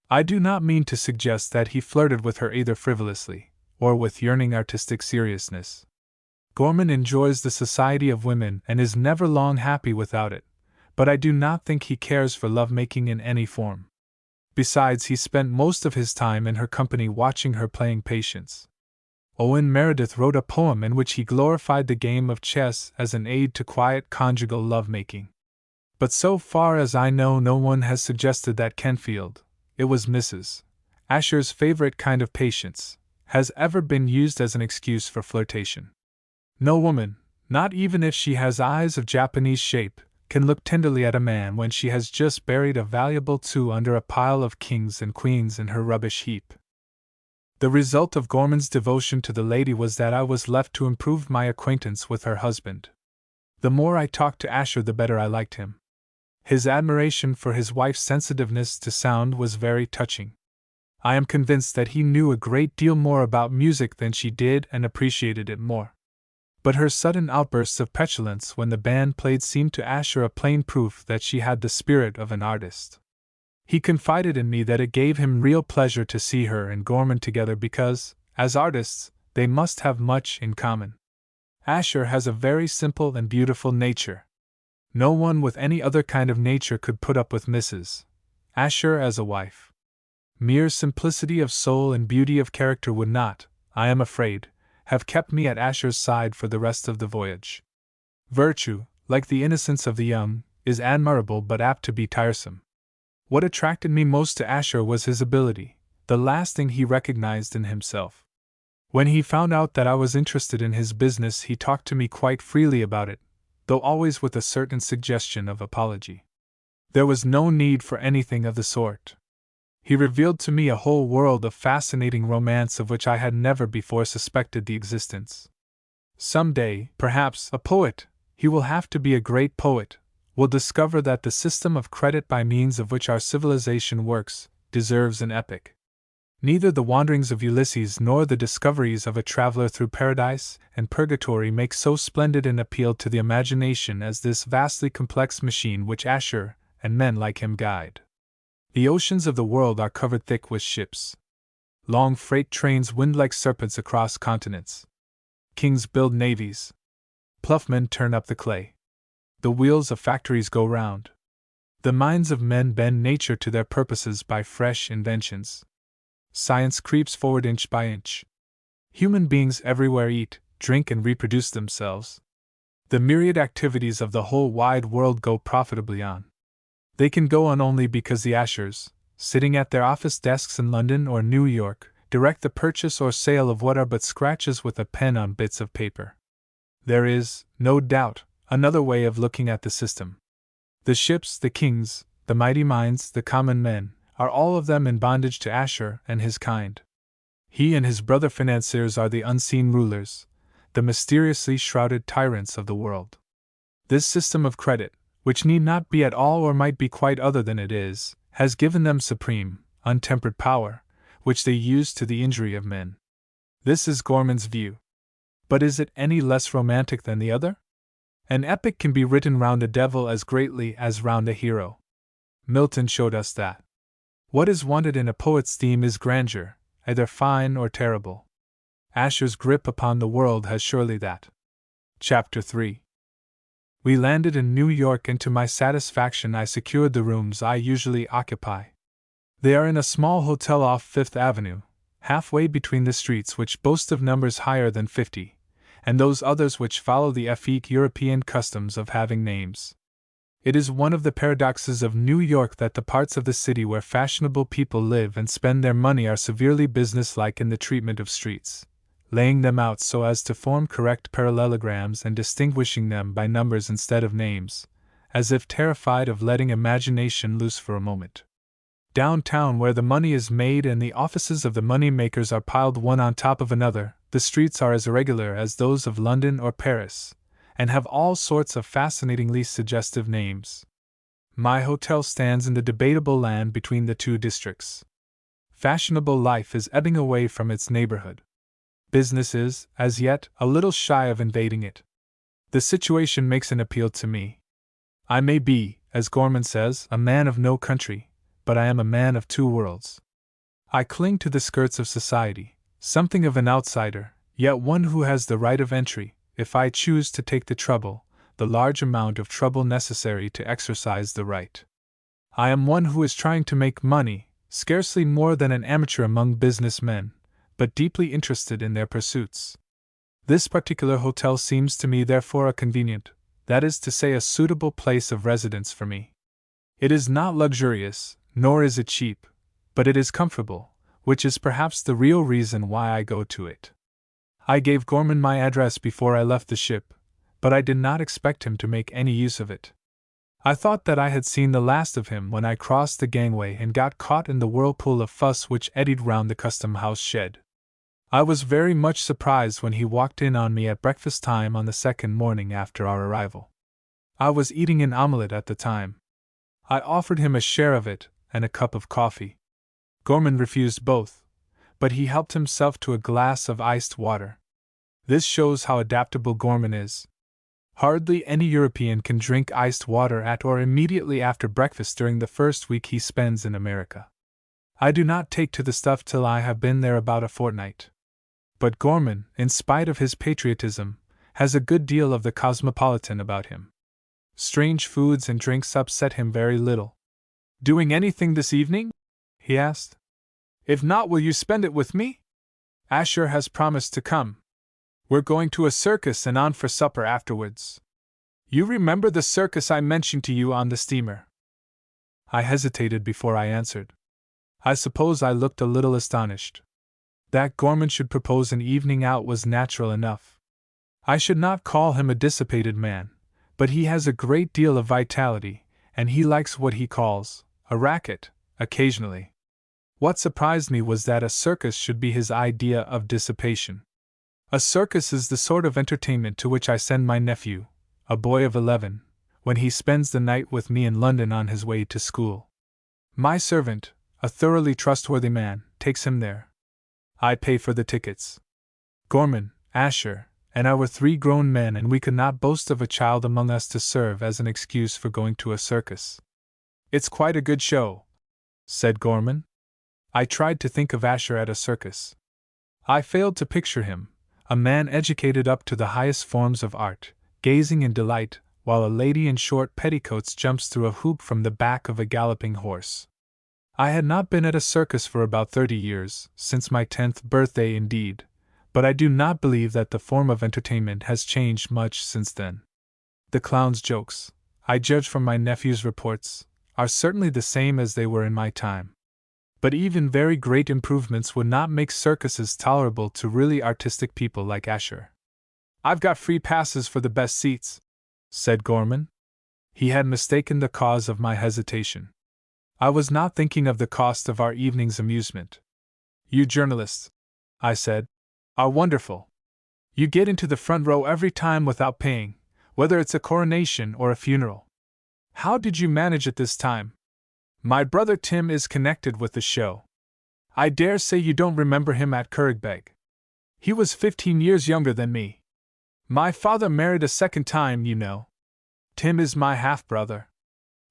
I do not mean to suggest that he flirted with her either frivolously, or with yearning artistic seriousness. Gorman enjoys the society of women and is never long happy without it, but I do not think he cares for love-making in any form. Besides, he spent most of his time in her company watching her playing Patience. Owen Meredith wrote a poem in which he glorified the game of chess as an aid to quiet conjugal love-making. But so far as I know, no one has suggested that Kenfield, it was Mrs. Asher's favorite kind of patience, has ever been used as an excuse for flirtation. No woman, not even if she has eyes of Japanese shape, can look tenderly at a man when she has just buried a valuable two under a pile of kings and queens in her rubbish heap. The result of Gorman's devotion to the lady was that I was left to improve my acquaintance with her husband. The more I talked to Asher, the better I liked him. His admiration for his wife's sensitiveness to sound was very touching. I am convinced that he knew a great deal more about music than she did and appreciated it more. But her sudden outbursts of petulance when the band played seemed to Asher a plain proof that she had the spirit of an artist. He confided in me that it gave him real pleasure to see her and Gorman together because, as artists, they must have much in common. Asher has a very simple and beautiful nature. No one with any other kind of nature could put up with Mrs. Asher as a wife. Mere simplicity of soul and beauty of character would not, I am afraid, have kept me at Asher's side for the rest of the voyage. Virtue, like the innocence of the young, is admirable but apt to be tiresome. What attracted me most to Asher was his ability, the last thing he recognized in himself. When he found out that I was interested in his business, he talked to me quite freely about it, though always with a certain suggestion of apology. There was no need for anything of the sort. He revealed to me a whole world of fascinating romance of which I had never before suspected the existence. Some day, perhaps, a poet, he will have to be a great poet, will discover that the system of credit by means of which our civilization works deserves an epic. Neither the wanderings of Ulysses nor the discoveries of a traveler through paradise and purgatory make so splendid an appeal to the imagination as this vastly complex machine which Asher and men like him guide. The oceans of the world are covered thick with ships. Long freight trains wind like serpents across continents. Kings build navies. Ploughmen turn up the clay. The wheels of factories go round. The minds of men bend nature to their purposes by fresh inventions. Science creeps forward inch by inch. Human beings everywhere eat, drink, and reproduce themselves. The myriad activities of the whole wide world go profitably on. They can go on only because the Ashers, sitting at their office desks in London or New York, direct the purchase or sale of what are but scratches with a pen on bits of paper. There is, no doubt, another way of looking at the system. The ships, the kings, the mighty minds, the common men, are all of them in bondage to Asher and his kind. He and his brother financiers are the unseen rulers, the mysteriously shrouded tyrants of the world. This system of credit, which need not be at all or might be quite other than it is, has given them supreme, untempered power, which they use to the injury of men. This is Gorman's view. But is it any less romantic than the other? An epic can be written round a devil as greatly as round a hero. Milton showed us that. What is wanted in a poet's theme is grandeur, either fine or terrible. Asher's grip upon the world has surely that. Chapter 3. We landed in New York, and to my satisfaction I secured the rooms I usually occupy. They are in a small hotel off Fifth Avenue, halfway between the streets which boast of numbers higher than 50, and those others which follow the effete European customs of having names. It is one of the paradoxes of New York that the parts of the city where fashionable people live and spend their money are severely businesslike in the treatment of streets, laying them out so as to form correct parallelograms and distinguishing them by numbers instead of names, as if terrified of letting imagination loose for a moment. Downtown, where the money is made and the offices of the money makers are piled one on top of another, the streets are as irregular as those of London or Paris, and have all sorts of fascinatingly suggestive names. My hotel stands in the debatable land between the two districts. Fashionable life is ebbing away from its neighborhood. Business is, as yet, a little shy of invading it. The situation makes an appeal to me. I may be, as Gorman says, a man of no country, but I am a man of two worlds. I cling to the skirts of society, something of an outsider, yet one who has the right of entry, if I choose to take the trouble, the large amount of trouble necessary to exercise the right. I am one who is trying to make money, scarcely more than an amateur among business men, but deeply interested in their pursuits. This particular hotel seems to me therefore a convenient, that is to say a suitable place of residence for me. It is not luxurious, nor is it cheap, but it is comfortable, which is perhaps the real reason why I go to it. I gave Gorman my address before I left the ship, but I did not expect him to make any use of it. I thought that I had seen the last of him when I crossed the gangway and got caught in the whirlpool of fuss which eddied round the custom-house shed. I was very much surprised when he walked in on me at breakfast time on the second morning after our arrival. I was eating an omelette at the time. I offered him a share of it and a cup of coffee. Gorman refused both, but he helped himself to a glass of iced water. This shows how adaptable Gorman is. Hardly any European can drink iced water at or immediately after breakfast during the first week he spends in America. I do not take to the stuff till I have been there about a fortnight. But Gorman, in spite of his patriotism, has a good deal of the cosmopolitan about him. Strange foods and drinks upset him very little. "Doing anything this evening?" he asked. "If not, will you spend it with me? Asher has promised to come. We're going to a circus and on for supper afterwards. You remember the circus I mentioned to you on the steamer?" I hesitated before I answered. I suppose I looked a little astonished. That Gorman should propose an evening out was natural enough. I should not call him a dissipated man, but he has a great deal of vitality, and he likes what he calls a racket, occasionally. What surprised me was that a circus should be his idea of dissipation. A circus is the sort of entertainment to which I send my nephew, a boy of 11, when he spends the night with me in London on his way to school. My servant, a thoroughly trustworthy man, takes him there. I pay for the tickets. Gorman, Asher, and I were 3 grown men, and we could not boast of a child among us to serve as an excuse for going to a circus. "It's quite a good show," said Gorman. I tried to think of Asher at a circus. I failed to picture him, a man educated up to the highest forms of art, gazing in delight, while a lady in short petticoats jumps through a hoop from the back of a galloping horse. I had not been at a circus for about 30 years, since my 10th birthday indeed, but I do not believe that the form of entertainment has changed much since then. The clown's jokes, I judge from my nephew's reports, are certainly the same as they were in my time. But even very great improvements would not make circuses tolerable to really artistic people like Asher. "I've got free passes for the best seats," said Gorman. He had mistaken the cause of my hesitation. I was not thinking of the cost of our evening's amusement. "You journalists," I said, "are wonderful. You get into the front row every time without paying, whether it's a coronation or a funeral. How did you manage it this time? My brother Tim is connected with the show. I dare say you don't remember him at Currigbeg. He was 15 years younger than me. My father married a second time, you know. Tim is my half-brother."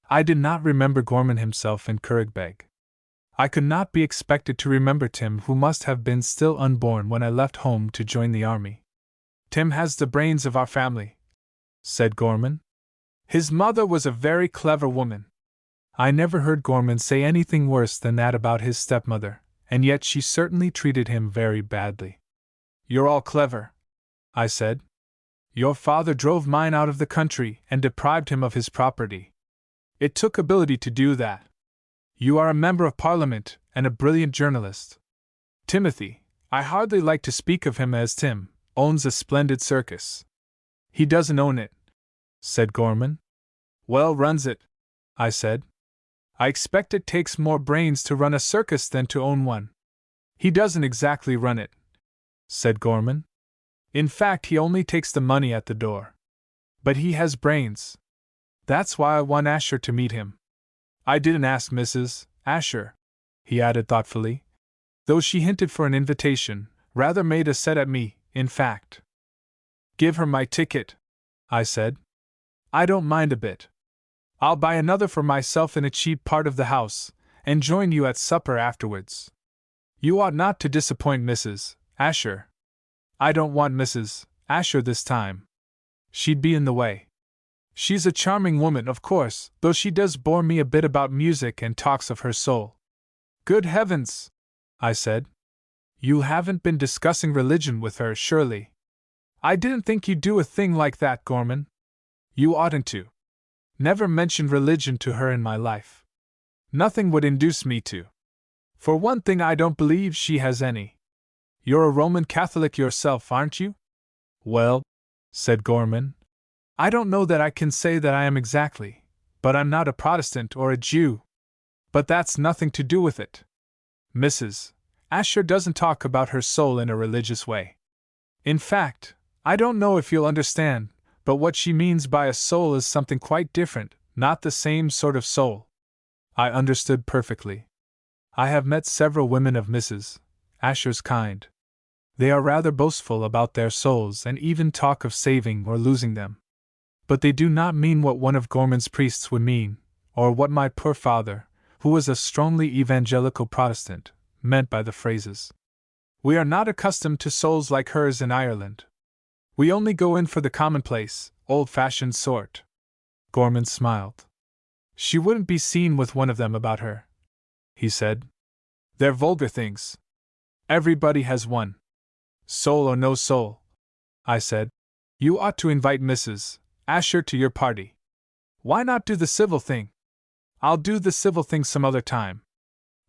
I did not remember Gorman himself in Currigbeg. I could not be expected to remember Tim, who must have been still unborn when I left home to join the army. "Tim has the brains of our family," said Gorman. "His mother was a very clever woman." I never heard Gorman say anything worse than that about his stepmother, and yet she certainly treated him very badly. "You're all clever," I said. "Your father drove mine out of the country and deprived him of his property. It took ability to do that. You are a member of Parliament and a brilliant journalist. Timothy, I hardly like to speak of him as Tim, owns a splendid circus." "He doesn't own it," said Gorman. "Well, runs it," I said. "I expect it takes more brains to run a circus than to own one." "He doesn't exactly run it," said Gorman. "In fact, he only takes the money at the door. But he has brains. That's why I want Asher to meet him. I didn't ask Mrs. Asher," he added thoughtfully, "though she hinted for an invitation, rather made a set at me, in fact." "Give her my ticket," I said. "I don't mind a bit. I'll buy another for myself in a cheap part of the house, and join you at supper afterwards. You ought not to disappoint Mrs. Asher." "I don't want Mrs. Asher this time. She'd be in the way. She's a charming woman, of course, though she does bore me a bit about music and talks of her soul." "Good heavens!" I said. "You haven't been discussing religion with her, surely?" "I didn't think you'd do a thing like that, Gorman. You oughtn't to. Never mentioned religion to her in my life. Nothing would induce me to. For one thing, I don't believe she has any. You're a Roman Catholic yourself, aren't you?" "Well," said Gorman, "I don't know that I can say that I am exactly, but I'm not a Protestant or a Jew. But that's nothing to do with it. Mrs. Asher doesn't talk about her soul in a religious way. In fact, I don't know if you'll understand, but what she means by a soul is something quite different, not the same sort of soul." I understood perfectly. I have met several women of Mrs. Asher's kind. They are rather boastful about their souls and even talk of saving or losing them. But they do not mean what one of Gorman's priests would mean, or what my poor father, who was a strongly evangelical Protestant, meant by the phrases. "We are not accustomed to souls like hers in Ireland. We only go in for the commonplace, old-fashioned sort." Gorman smiled. "She wouldn't be seen with one of them about her," he said. "They're vulgar things. Everybody has one. Soul or no soul," I said. "You ought to invite Mrs. Asher to your party. Why not do the civil thing?" "I'll do the civil thing some other time.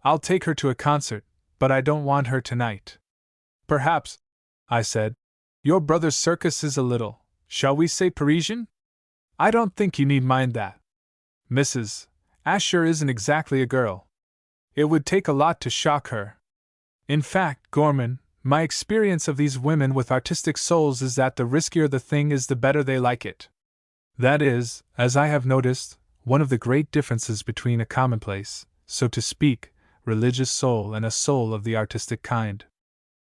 I'll take her to a concert, but I don't want her tonight." "Perhaps," I said, "your brother's circus is a little, shall we say, Parisian? I don't think you need mind that. Mrs. Asher isn't exactly a girl. It would take a lot to shock her. In fact, Gorman, my experience of these women with artistic souls is that the riskier the thing is, the better they like it. That is, as I have noticed, one of the great differences between a commonplace, so to speak, religious soul and a soul of the artistic kind.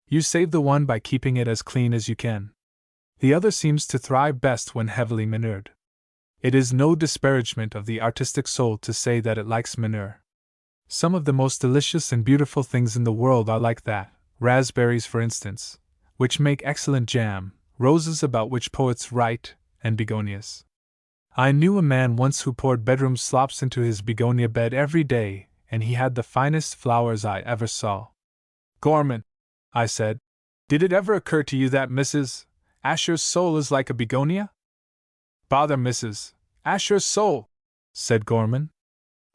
You save the one by keeping it as clean as you can. The other seems to thrive best when heavily manured. It is no disparagement of the artistic soul to say that it likes manure. Some of the most delicious and beautiful things in the world are like that, raspberries for instance. which make excellent jam, roses about which poets write, and begonias. I knew a man once who poured bedroom slops into his begonia bed every day, and he had the finest flowers I ever saw. Gorman, I said, did it ever occur to you that Mrs. Asher's soul is like a begonia? Bother Mrs. Asher's soul, said Gorman.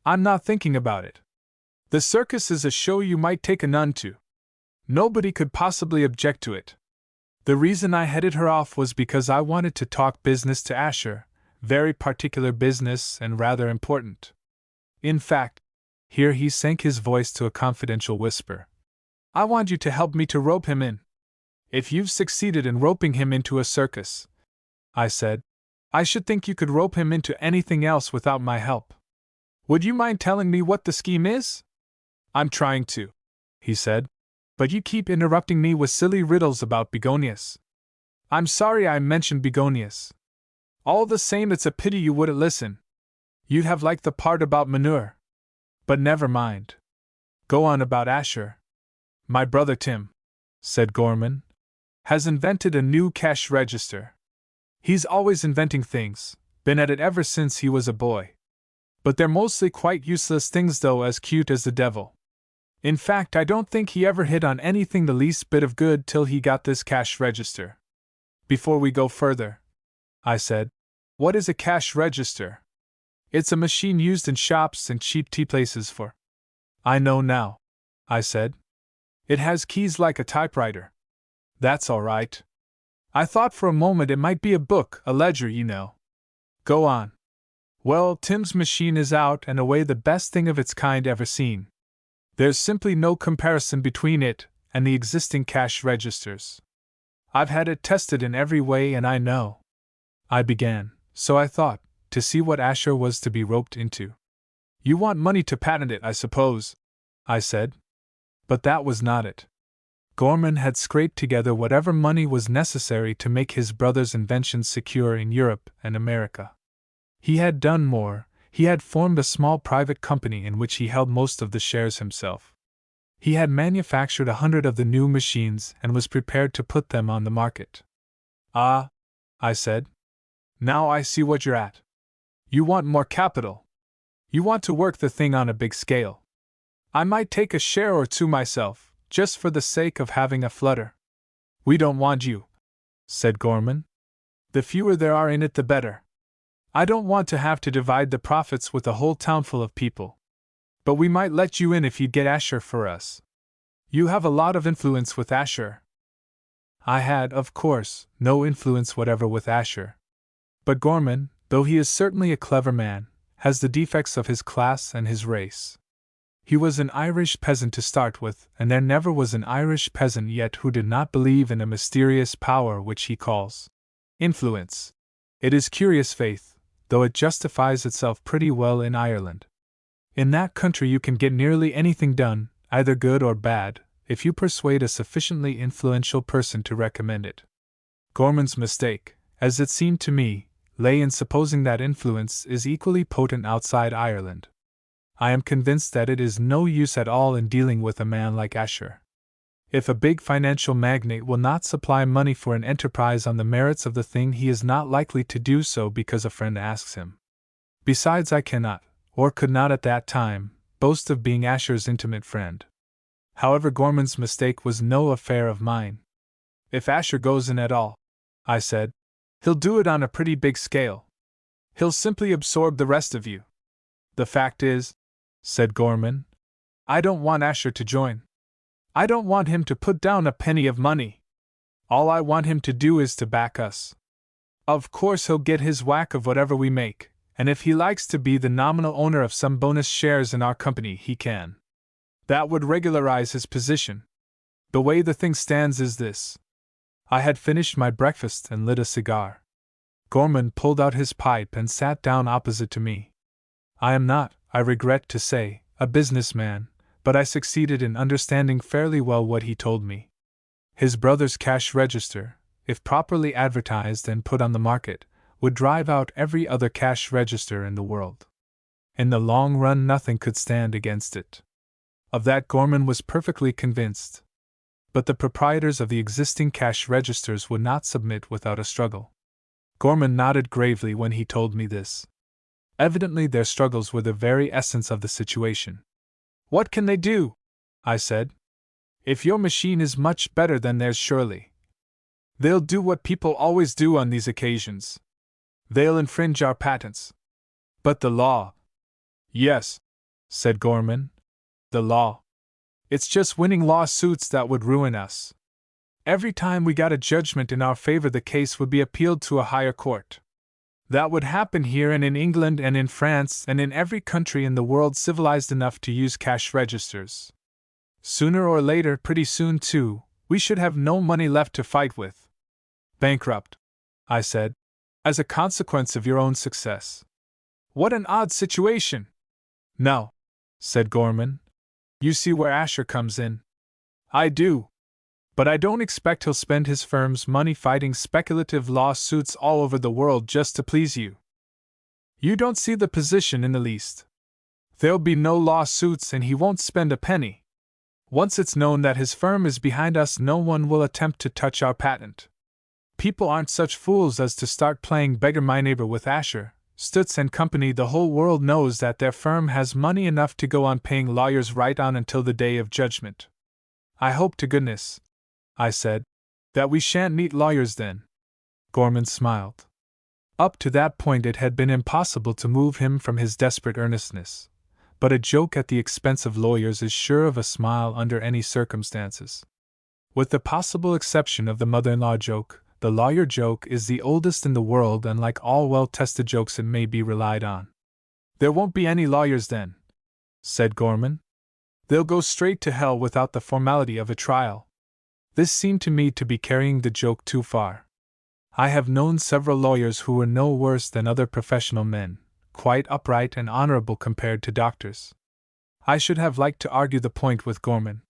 I'm not thinking about it. The circus is a show you might take a nun to. Nobody could possibly object to it. The reason I headed her off was because I wanted to talk business to Asher, very particular business and rather important. In fact, here he sank his voice to a confidential whisper, I want you to help me to rope him in. If you've succeeded in roping him into a circus, I said, I should think you could rope him into anything else without my help. Would you mind telling me what the scheme is? I'm trying to, he said, but you keep interrupting me with silly riddles about begonias. I'm sorry I mentioned begonias. All the same, it's a pity you wouldn't listen. You'd have liked the part about manure. But never mind. Go on about Asher. My brother Tim, said Gorman, has invented a new cash register. He's always inventing things, been at it ever since he was a boy. But they're mostly quite useless things, though as cute as the devil. In fact, I don't think he ever hit on anything the least bit of good till he got this cash register. Before we go further, I said, what is a cash register? It's a machine used in shops and cheap tea places for. I know now, I said. It has keys like a typewriter. That's all right. I thought for a moment it might be a book, a ledger, you know. Go on. Well, Tim's machine is out and away the best thing of its kind ever seen. There's simply no comparison between it and the existing cash registers. I've had it tested in every way and I know. I began, so I thought, to see what Asher was to be roped into. You want money to patent it, I suppose, I said. But that was not it. Gorman had scraped together whatever money was necessary to make his brother's inventions secure in Europe and America. He had done more. He had formed a small private company in which he held most of the shares himself. He had manufactured 100 of the new machines and was prepared to put them on the market. Ah, I said. Now I see what you're at. You want more capital. You want to work the thing on a big scale. I might take a share or two myself, just for the sake of having a flutter. We don't want you, said Gorman. The fewer there are in it, the better. I don't want to have to divide the profits with a whole townful of people. But we might let you in if you'd get Asher for us. You have a lot of influence with Asher. I had, of course, no influence whatever with Asher. But Gorman, though he is certainly a clever man, has the defects of his class and his race. He was an Irish peasant to start with, and there never was an Irish peasant yet who did not believe in a mysterious power which he calls influence. It is curious faith, though it justifies itself pretty well in Ireland. In that country you can get nearly anything done, either good or bad, if you persuade a sufficiently influential person to recommend it. Gorman's mistake, as it seemed to me, lay in supposing that influence is equally potent outside Ireland. I am convinced that it is no use at all in dealing with a man like Asher. If a big financial magnate will not supply money for an enterprise on the merits of the thing, he is not likely to do so because a friend asks him. Besides, I cannot, or could not at that time, boast of being Asher's intimate friend. However, Gorman's mistake was no affair of mine. If Asher goes in at all, I said, he'll do it on a pretty big scale. He'll simply absorb the rest of you. The fact is, said Gorman, I don't want Asher to join. I don't want him to put down a penny of money. All I want him to do is to back us. Of course he'll get his whack of whatever we make, and if he likes to be the nominal owner of some bonus shares in our company, he can. That would regularize his position. The way the thing stands is this. I had finished my breakfast and lit a cigar. Gorman pulled out his pipe and sat down opposite to me. I am not, I regret to say, a businessman, but I succeeded in understanding fairly well what he told me. His brother's cash register, if properly advertised and put on the market, would drive out every other cash register in the world. In the long run, nothing could stand against it. Of that Gorman was perfectly convinced. but the proprietors of the existing cash registers would not submit without a struggle. Gorman nodded gravely when he told me this. Evidently their struggles were the very essence of the situation. What can they do? I said. If your machine is much better than theirs, surely. They'll do what people always do on these occasions. They'll infringe our patents. But the law. Yes, said Gorman. The law. It's just winning lawsuits that would ruin us. Every time we got a judgment in our favor, the case would be appealed to a higher court. That would happen here and in England and in France and in every country in the world civilized enough to use cash registers. Sooner or later, pretty soon too, we should have no money left to fight with. Bankrupt, I said, as a consequence of your own success. What an odd situation! No, said Gorman. You see where Asher comes in. I do. But I don't expect he'll spend his firm's money fighting speculative lawsuits all over the world just to please you. You don't see the position in the least. There'll be no lawsuits and he won't spend a penny. Once it's known that his firm is behind us, no one will attempt to touch our patent. People aren't such fools as to start playing beggar my neighbor with Asher, Stutz and Company. The whole world knows that their firm has money enough to go on paying lawyers right on until the day of judgment. I hope to goodness, I said, that we shan't need lawyers then. Gorman smiled. Up to that point it had been impossible to move him from his desperate earnestness, but a joke at the expense of lawyers is sure of a smile under any circumstances. With the possible exception of the mother-in-law joke, the lawyer joke is the oldest in the world, and like all well-tested jokes it may be relied on. There won't be any lawyers then, said Gorman. They'll go straight to hell without the formality of a trial. This seemed to me to be carrying the joke too far. I have known several lawyers who were no worse than other professional men, quite upright and honorable compared to doctors. I should have liked to argue the point with Gorman,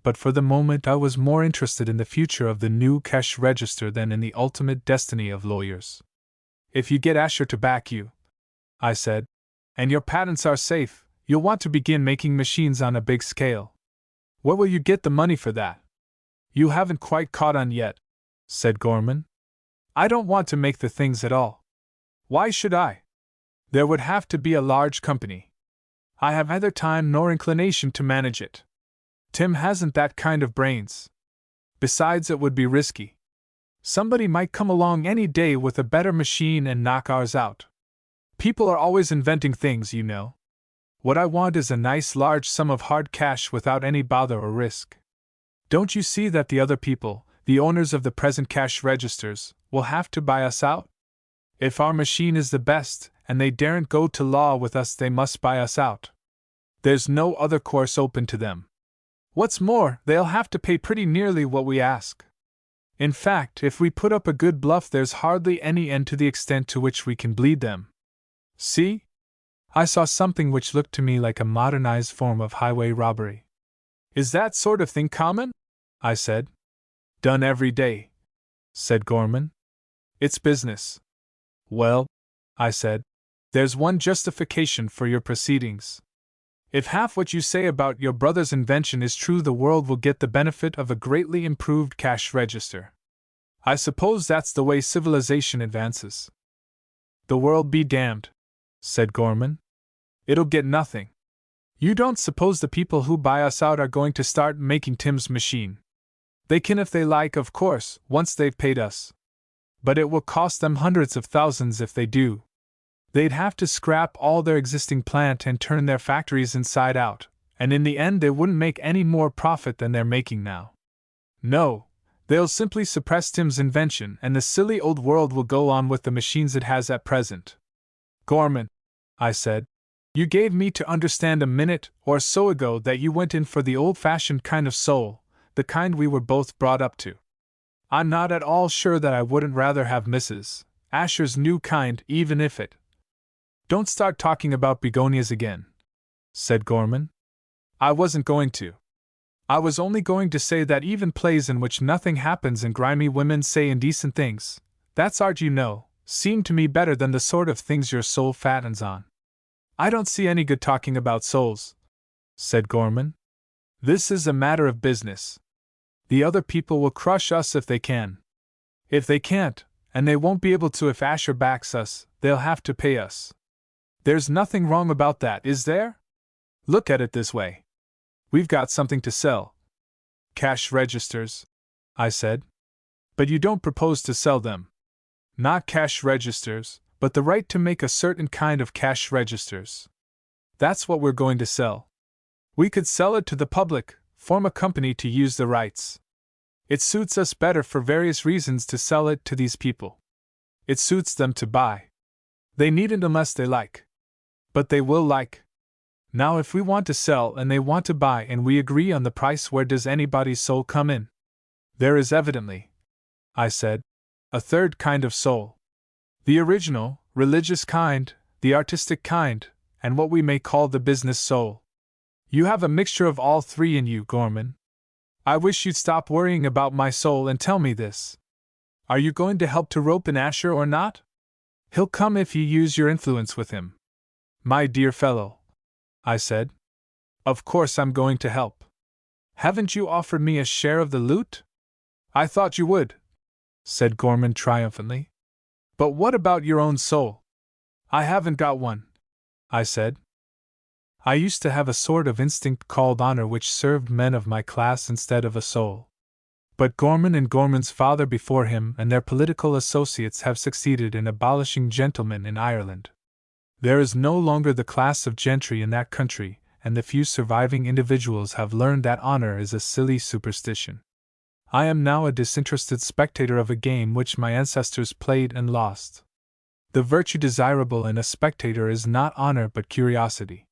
but for the moment I was more interested in the future of the new cash register than in the ultimate destiny of lawyers. If you get Asher to back you, I said, and your patents are safe, you'll want to begin making machines on a big scale. Where will you get the money for that? You haven't quite caught on yet, said Gorman. I don't want to make the things at all. Why should I? There would have to be a large company. I have neither time nor inclination to manage it. Tim hasn't that kind of brains. Besides, it would be risky. Somebody might come along any day with a better machine and knock ours out. People are always inventing things, you know. What I want is a nice large sum of hard cash without any bother or risk. Don't you see that the other people, the owners of the present cash registers, will have to buy us out? If our machine is the best, and they daren't go to law with us, they must buy us out. There's no other course open to them. What's more, they'll have to pay pretty nearly what we ask. In fact, if we put up a good bluff, there's hardly any end to the extent to which we can bleed them. See? I saw something which looked to me like a modernized form of highway robbery. Is that sort of thing common? I said. Done every day, said Gorman. It's business. Well, I said, there's one justification for your proceedings. If half what you say about your brother's invention is true, the world will get the benefit of a greatly improved cash register. I suppose that's the way civilization advances. The world be damned, said Gorman. It'll get nothing. You don't suppose the people who buy us out are going to start making Tim's machine? They can if they like, of course, once they've paid us. But it will cost them hundreds of thousands if they do. They'd have to scrap all their existing plant and turn their factories inside out, and in the end they wouldn't make any more profit than they're making now. No, they'll simply suppress Tim's invention, and the silly old world will go on with the machines it has at present. Gorman, I said, you gave me to understand a minute or so ago that you went in for the old-fashioned kind of soul, the kind we were both brought up to. I'm not at all sure that I wouldn't rather have Mrs. Asher's new kind, even if it— Don't start talking about begonias again, said Gorman. I wasn't going to. I was only going to say that even plays in which nothing happens and grimy women say indecent things, that's art, you know, seem to me better than the sort of things your soul fattens on. I don't see any good talking about souls, said Gorman. This is a matter of business. The other people will crush us if they can. If they can't, and they won't be able to if Asher backs us, they'll have to pay us. There's nothing wrong about that, is there? Look at it this way. We've got something to sell. Cash registers, I said. But you don't propose to sell them. Not cash registers, but the right to make a certain kind of cash registers. That's what we're going to sell. We could sell it to the public, form a company to use the rights. It suits us better for various reasons to sell it to these people. It suits them to buy. They needn't unless they like. But they will like. Now if we want to sell and they want to buy and we agree on the price, where does anybody's soul come in? There is evidently, I said, a third kind of soul. The original, religious kind, the artistic kind, and what we may call the business soul. You have a mixture of all three in you, Gorman. I wish you'd stop worrying about my soul and tell me this. Are you going to help to rope in Asher or not? He'll come if you use your influence with him. My dear fellow, I said. Of course I'm going to help. Haven't you offered me a share of the loot? I thought you would, said Gorman triumphantly. But what about your own soul? I haven't got one, I said. I used to have a sort of instinct called honor which served men of my class instead of a soul. But Gorman and Gorman's father before him and their political associates have succeeded in abolishing gentlemen in Ireland. There is no longer the class of gentry in that country, and the few surviving individuals have learned that honor is a silly superstition. I am now a disinterested spectator of a game which my ancestors played and lost. The virtue desirable in a spectator is not honor but curiosity.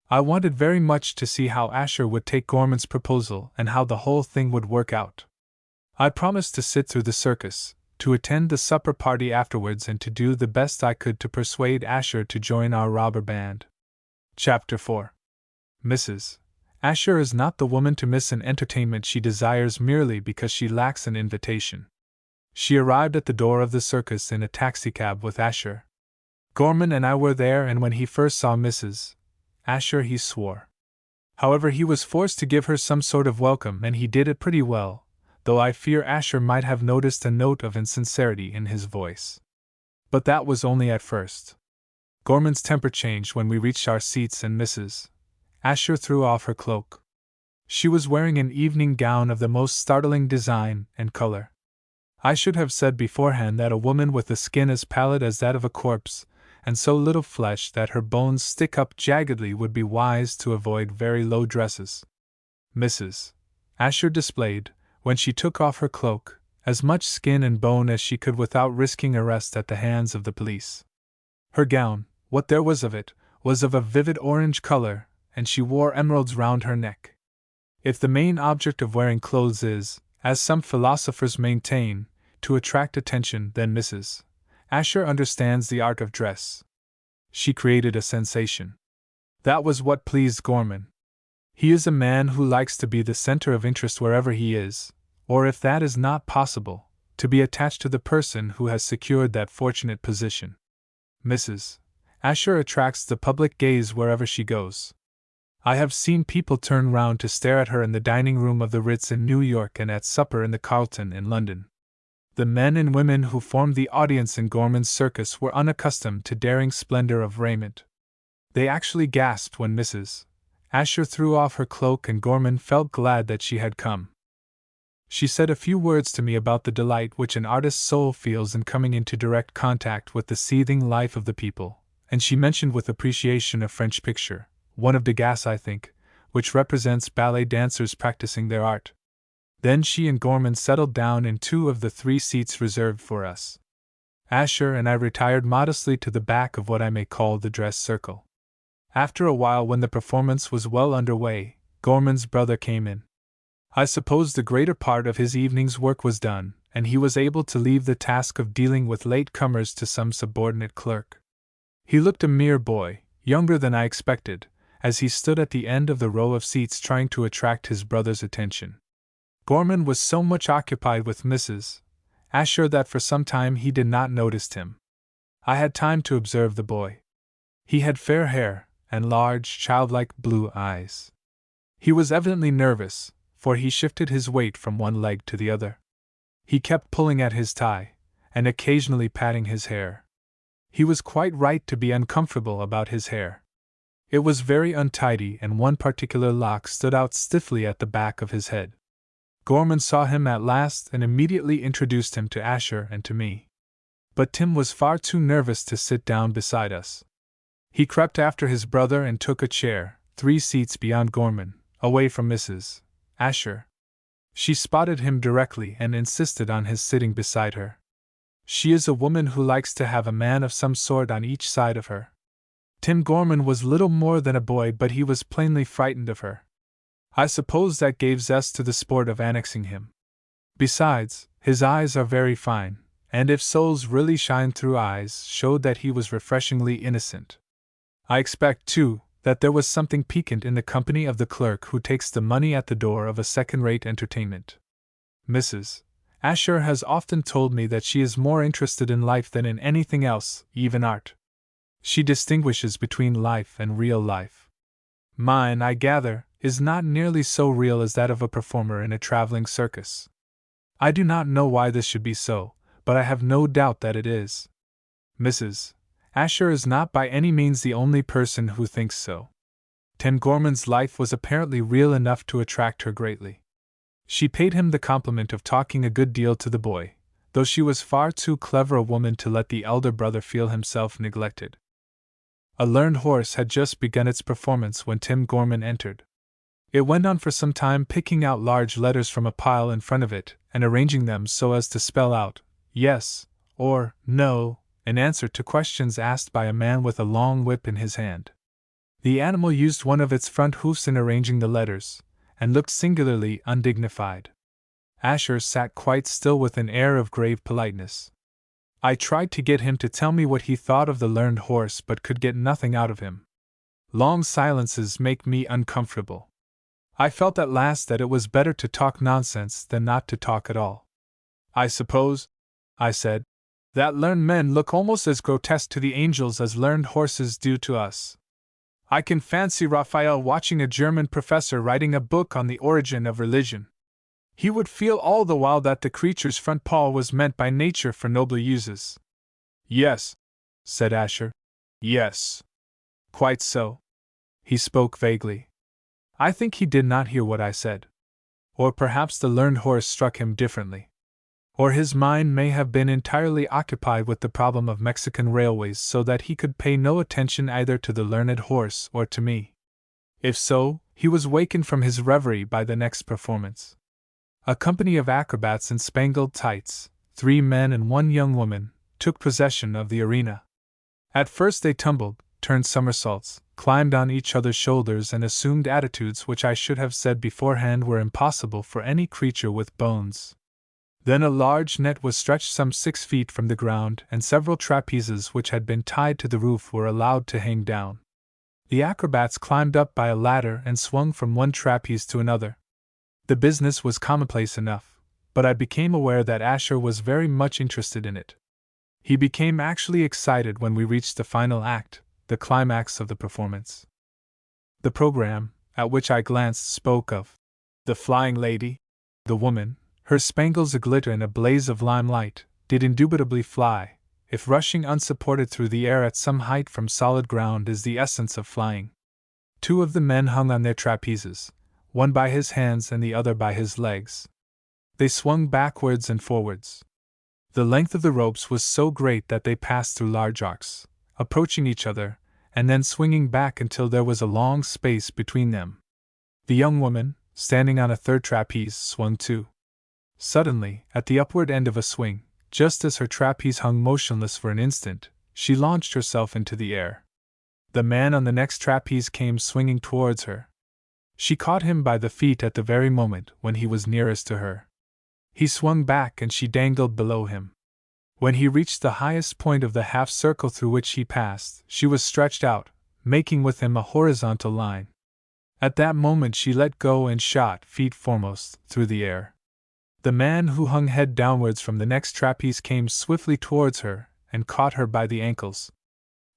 I wanted very much to see how Asher would take Gorman's proposal and how the whole thing would work out. I promised to sit through the circus, to attend the supper party afterwards, and to do the best I could to persuade Asher to join our robber band. Chapter 4. Mrs. Asher is not the woman to miss an entertainment she desires merely because she lacks an invitation. She arrived at the door of the circus in a taxicab with Asher. Gorman and I were there, and when he first saw Mrs. Asher he swore. However, he was forced to give her some sort of welcome, and he did it pretty well, though I fear Asher might have noticed a note of insincerity in his voice. But that was only at first. Gorman's temper changed when we reached our seats and Mrs. Asher threw off her cloak. She was wearing an evening gown of the most startling design and color. I should have said beforehand that a woman with a skin as pallid as that of a corpse, and so little flesh that her bones stick up jaggedly, would be wise to avoid very low dresses. Mrs. Asher displayed, when she took off her cloak, as much skin and bone as she could without risking arrest at the hands of the police. Her gown, what there was of it, was of a vivid orange color, and she wore emeralds round her neck. If the main object of wearing clothes is, as some philosophers maintain, to attract attention, then Mrs. Asher understands the art of dress. She created a sensation. That was what pleased Gorman. He is a man who likes to be the center of interest wherever he is, or if that is not possible, to be attached to the person who has secured that fortunate position. Mrs. Asher attracts the public gaze wherever she goes. I have seen people turn round to stare at her in the dining room of the Ritz in New York and at supper in the Carlton in London. The men and women who formed the audience in Gorman's circus were unaccustomed to daring splendor of raiment. They actually gasped when Mrs. Asher threw off her cloak, and Gorman felt glad that she had come. She said a few words to me about the delight which an artist's soul feels in coming into direct contact with the seething life of the people, and she mentioned with appreciation a French picture, one of Degas I think, which represents ballet dancers practicing their art. Then she and Gorman settled down in two of the 3 seats reserved for us. Asher and I retired modestly to the back of what I may call the dress circle. After a while, when the performance was well under way, Gorman's brother came in. I suppose the greater part of his evening's work was done, and he was able to leave the task of dealing with late comers to some subordinate clerk. He looked a mere boy, younger than I expected, as he stood at the end of the row of seats trying to attract his brother's attention. Gorman was so much occupied with Mrs. Asher that for some time he did not notice him. I had time to observe the boy. He had fair hair and large, childlike blue eyes. He was evidently nervous, for he shifted his weight from one leg to the other. He kept pulling at his tie, and occasionally patting his hair. He was quite right to be uncomfortable about his hair. It was very untidy, and one particular lock stood out stiffly at the back of his head. Gorman saw him at last and immediately introduced him to Asher and to me. But Tim was far too nervous to sit down beside us. He crept after his brother and took a chair, 3 seats beyond Gorman, away from Mrs. Asher. She spotted him directly and insisted on his sitting beside her. She is a woman who likes to have a man of some sort on each side of her. Tim Gorman was little more than a boy, but he was plainly frightened of her. I suppose that gave zest to the sport of annexing him. Besides, his eyes are very fine, and if souls really shine through eyes, showed that he was refreshingly innocent. I expect, too, that there was something piquant in the company of the clerk who takes the money at the door of a second-rate entertainment. Mrs. Asher has often told me that she is more interested in life than in anything else, even art. She distinguishes between life and real life. Mine, I gather, is not nearly so real as that of a performer in a traveling circus. I do not know why this should be so, but I have no doubt that it is. Mrs. Asher is not by any means the only person who thinks so. Tim Gorman's life was apparently real enough to attract her greatly. She paid him the compliment of talking a good deal to the boy, though she was far too clever a woman to let the elder brother feel himself neglected. A learned horse had just begun its performance when Tim Gorman entered. It went on for some time, picking out large letters from a pile in front of it and arranging them so as to spell out yes or no in answer to questions asked by a man with a long whip in his hand. The animal used one of its front hoofs in arranging the letters, and looked singularly undignified. Asher sat quite still with an air of grave politeness. I tried to get him to tell me what he thought of the learned horse, but could get nothing out of him. Long silences make me uncomfortable. I felt at last that it was better to talk nonsense than not to talk at all. I suppose, I said, that learned men look almost as grotesque to the angels as learned horses do to us. I can fancy Raphael watching a German professor writing a book on the origin of religion. He would feel all the while that the creature's front paw was meant by nature for nobler uses. Yes, said Asher. Yes. Quite so. He spoke vaguely. I think he did not hear what I said. Or perhaps the learned horse struck him differently. Or his mind may have been entirely occupied with the problem of Mexican railways so that he could pay no attention either to the learned horse or to me. If so, he was wakened from his reverie by the next performance. A company of acrobats in spangled tights, 3 men and 1 young woman, took possession of the arena. At first they tumbled, turned somersaults, climbed on each other's shoulders and assumed attitudes which I should have said beforehand were impossible for any creature with bones. Then a large net was stretched some 6 feet from the ground, and several trapezes which had been tied to the roof were allowed to hang down. The acrobats climbed up by a ladder and swung from one trapeze to another. The business was commonplace enough, but I became aware that Asher was very much interested in it. He became actually excited when we reached the final act, the climax of the performance. The program, at which I glanced, spoke of the flying lady. The woman, her spangles aglitter in a blaze of limelight, did indubitably fly, if rushing unsupported through the air at some height from solid ground is the essence of flying. 2 of the men hung on their trapezes, one by his hands and the other by his legs. They swung backwards and forwards. The length of the ropes was so great that they passed through large arcs, approaching each other, and then swinging back until there was a long space between them. The young woman, standing on a 3rd trapeze, swung too. Suddenly, at the upward end of a swing, just as her trapeze hung motionless for an instant, she launched herself into the air. The man on the next trapeze came swinging towards her. She caught him by the feet at the very moment when he was nearest to her. He swung back and she dangled below him. When he reached the highest point of the half-circle through which he passed, she was stretched out, making with him a horizontal line. At that moment she let go and shot, feet foremost, through the air. The man who hung head downwards from the next trapeze came swiftly towards her and caught her by the ankles.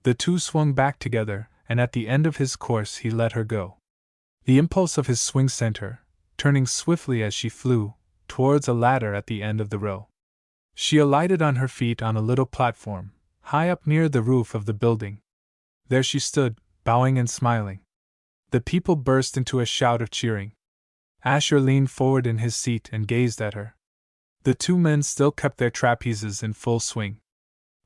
The 2 swung back together, and at the end of his course he let her go. The impulse of his swing sent her, turning swiftly as she flew towards a ladder at the end of the row. She alighted on her feet on a little platform, high up near the roof of the building. There she stood, bowing and smiling. The people burst into a shout of cheering. Asher leaned forward in his seat and gazed at her. The two men still kept their trapezes in full swing.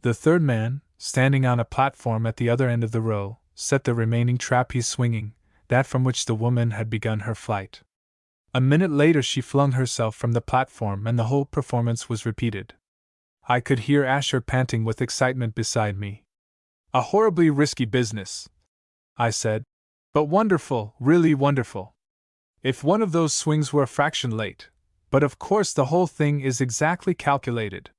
The third man, standing on a platform at the other end of the row, set the remaining trapeze swinging, that from which the woman had begun her flight. A minute later she flung herself from the platform and the whole performance was repeated. I could hear Asher panting with excitement beside me. "A horribly risky business," I said, "but wonderful, really wonderful. If one of those swings were a fraction late, but of course the whole thing is exactly calculated."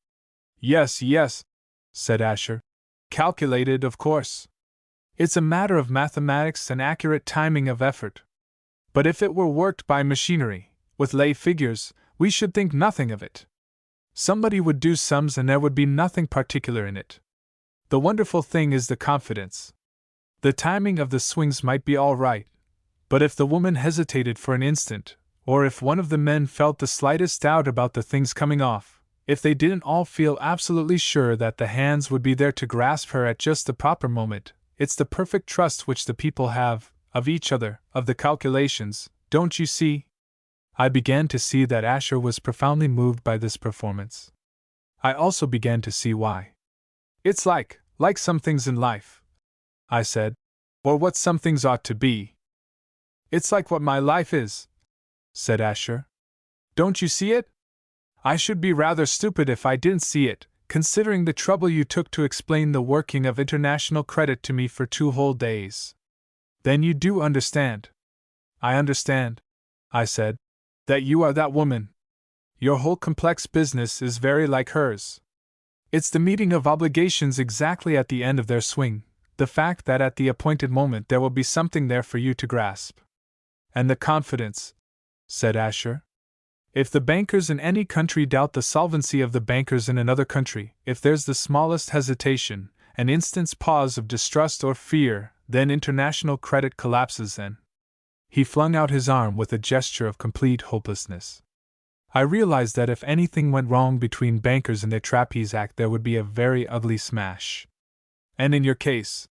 Yes, said Asher. "Calculated, of course. It's a matter of mathematics and accurate timing of effort. But if it were worked by machinery, with lay figures, we should think nothing of it. Somebody would do sums and there would be nothing particular in it. The wonderful thing is the confidence. The timing of the swings might be all right, but if the woman hesitated for an instant, or if one of the men felt the slightest doubt about the things coming off, if they didn't all feel absolutely sure that the hands would be there to grasp her at just the proper moment, it's the perfect trust which the people have, of each other, of the calculations, don't you see?" I began to see that Asher was profoundly moved by this performance. I also began to see why. "It's like some things in life," I said, "or what some things ought to be." "It's like what my life is," said Asher. "Don't you see it? I should be rather stupid if I didn't see it, considering the trouble you took to explain the working of international credit to me for 2 whole days. Then you do understand." "I understand," I said, "that you are that woman. Your whole complex business is very like hers. It's the meeting of obligations exactly at the end of their swing, the fact that at the appointed moment there will be something there for you to grasp." "And the confidence," said Asher. "If the bankers in any country doubt the solvency of the bankers in another country, if there's the smallest hesitation, an instant's pause of distrust or fear, then international credit collapses and—" He flung out his arm with a gesture of complete hopelessness. I realized that if anything went wrong between bankers in their trapeze act there would be a very ugly smash. "And in your case,"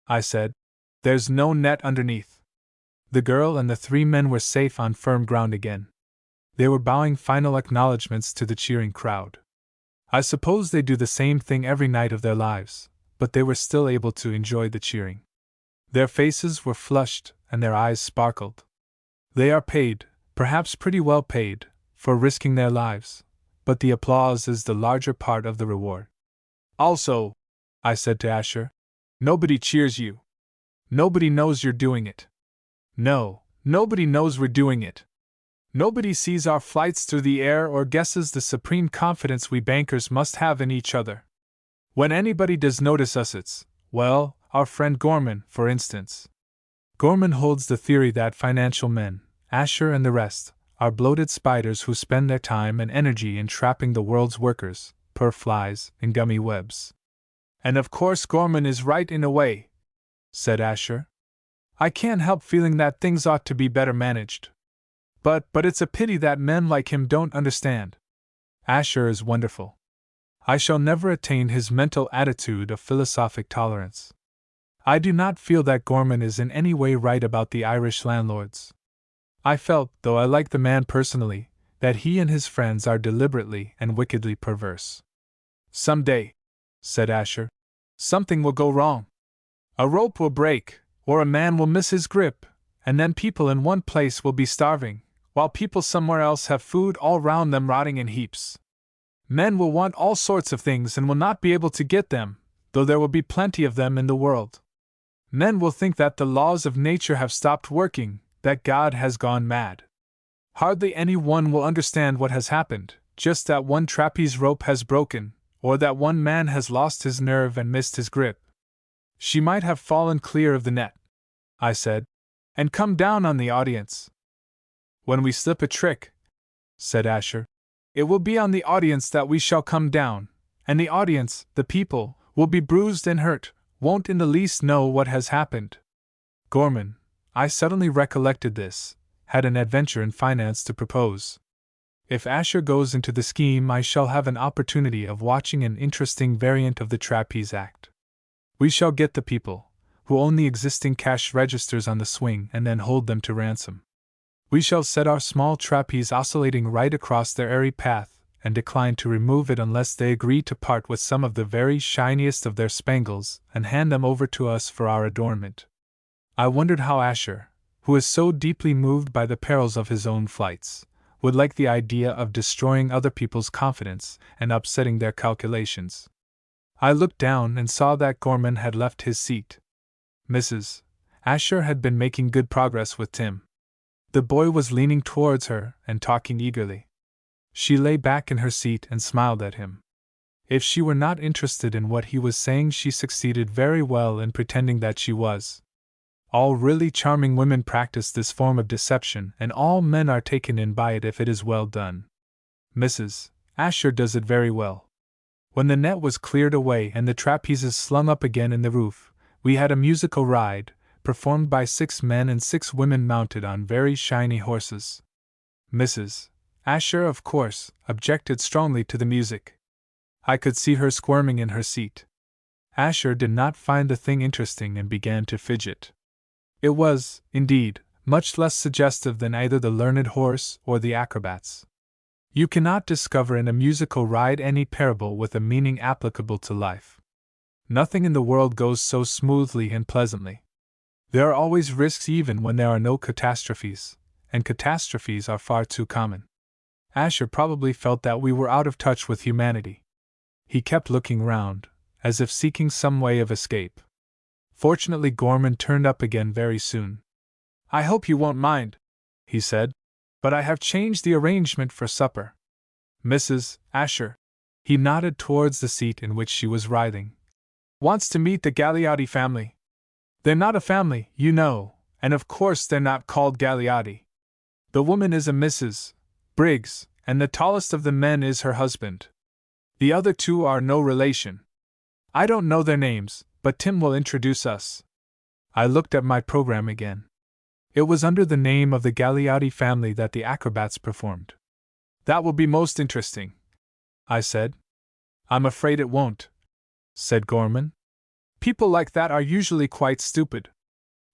I said, "there's no net underneath." The girl and the 3 men were safe on firm ground again. They were bowing final acknowledgments to the cheering crowd. I suppose they do the same thing every night of their lives, but they were still able to enjoy the cheering. Their faces were flushed and their eyes sparkled. They are paid, perhaps pretty well paid, for risking their lives, but the applause is the larger part of the reward. "Also," I said to Asher, "nobody cheers you. Nobody knows you're doing it. No, nobody knows we're doing it. Nobody sees our flights through the air or guesses the supreme confidence we bankers must have in each other. When anybody does notice us it's, well, our friend Gorman, for instance. Gorman holds the theory that financial men, Asher and the rest, are bloated spiders who spend their time and energy in trapping the world's workers, poor flies, in gummy webs. And of course Gorman is right in a way," said Asher. "I can't help feeling that things ought to be better managed. But it's a pity that men like him don't understand. Asher is wonderful. I shall never attain his mental attitude of philosophic tolerance. I do not feel that Gorman is in any way right about the Irish landlords. I felt, though I like the man personally, that he and his friends are deliberately and wickedly perverse." "Some day," said Asher, "something will go wrong. A rope will break, or a man will miss his grip, and then people in one place will be starving, while people somewhere else have food all round them rotting in heaps. Men will want all sorts of things and will not be able to get them, though there will be plenty of them in the world. Men will think that the laws of nature have stopped working, that God has gone mad. Hardly any one will understand what has happened, just that one trapeze rope has broken, or that one man has lost his nerve and missed his grip. She might have fallen clear of the net," I said, "and come down on the audience." "When we slip a trick," said Asher, "it will be on the audience that we shall come down, and the audience, the people, will be bruised and hurt, won't in the least know what has happened." Gorman, I suddenly recollected this, had an adventure in finance to propose. If Asher goes into the scheme, I shall have an opportunity of watching an interesting variant of the trapeze act. We shall get the people who own the existing cash registers on the swing and then hold them to ransom. We shall set our small trapeze oscillating right across their airy path and decline to remove it unless they agree to part with some of the very shiniest of their spangles and hand them over to us for our adornment. I wondered how Asher, who is so deeply moved by the perils of his own flights, would like the idea of destroying other people's confidence and upsetting their calculations. I looked down and saw that Gorman had left his seat. Mrs. Asher had been making good progress with Tim. The boy was leaning towards her and talking eagerly. She lay back in her seat and smiled at him. If she were not interested in what he was saying, she succeeded very well in pretending that she was. All really charming women practice this form of deception, and all men are taken in by it if it is well done. Mrs. Asher does it very well. When the net was cleared away and the trapezes slung up again in the roof, we had a musical ride, performed by 6 men and 6 women mounted on very shiny horses. Mrs. Asher, of course, objected strongly to the music. I could see her squirming in her seat. Asher did not find the thing interesting and began to fidget. It was, indeed, much less suggestive than either the learned horse or the acrobats. You cannot discover in a musical ride any parable with a meaning applicable to life. Nothing in the world goes so smoothly and pleasantly. There are always risks even when there are no catastrophes, and catastrophes are far too common. Asher probably felt that we were out of touch with humanity. He kept looking round, as if seeking some way of escape. Fortunately, Gorman turned up again very soon. "I hope you won't mind," he said, "but I have changed the arrangement for supper. Mrs. Asher," he nodded towards the seat in which she was writhing, "wants to meet the Gagliotti family. They're not a family, you know, and of course they're not called Gagliotti. The woman is a Mrs. Briggs, and the tallest of the men is her husband. The other 2 are no relation. I don't know their names, but Tim will introduce us." I looked at my program again. It was under the name of the Gagliotti family that the acrobats performed. "That will be most interesting," I said. "I'm afraid it won't," said Gorman. "People like that are usually quite stupid.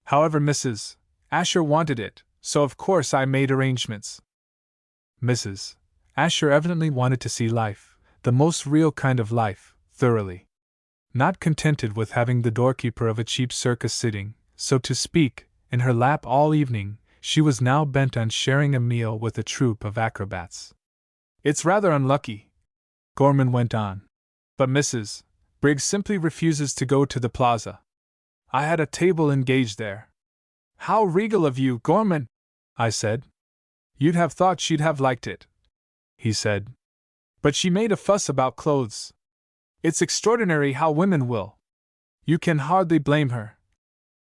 However, Mrs. Asher wanted it, so of course I made arrangements." Mrs. Asher evidently wanted to see life, the most real kind of life, thoroughly. Not contented with having the doorkeeper of a cheap circus sitting, so to speak, in her lap all evening, she was now bent on sharing a meal with a troupe of acrobats. "It's rather unlucky," Gorman went on, "but Mrs. Briggs simply refuses to go to the plaza. I had a table engaged there." "How regal of you, Gorman," I said. "You'd have thought she'd have liked it," he said. "But she made a fuss about clothes. It's extraordinary how women will." "You can hardly blame her,"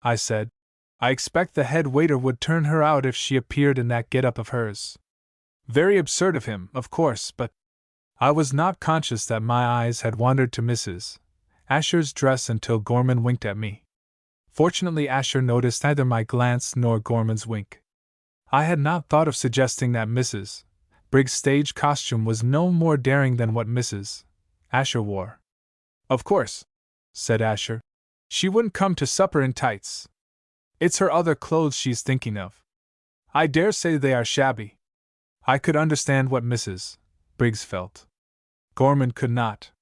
I said. "I expect the head waiter would turn her out if she appeared in that get-up of hers. Very absurd of him, of course, but—" I was not conscious that my eyes had wandered to Mrs. Asher's dress until Gorman winked at me. Fortunately, Asher noticed neither my glance nor Gorman's wink. I had not thought of suggesting that Mrs. Briggs' stage costume was no more daring than what Mrs. Asher wore. "Of course," said Asher, "she wouldn't come to supper in tights. It's her other clothes she's thinking of. I dare say they are shabby." I could understand what Mrs. Briggs felt. Gorman could not.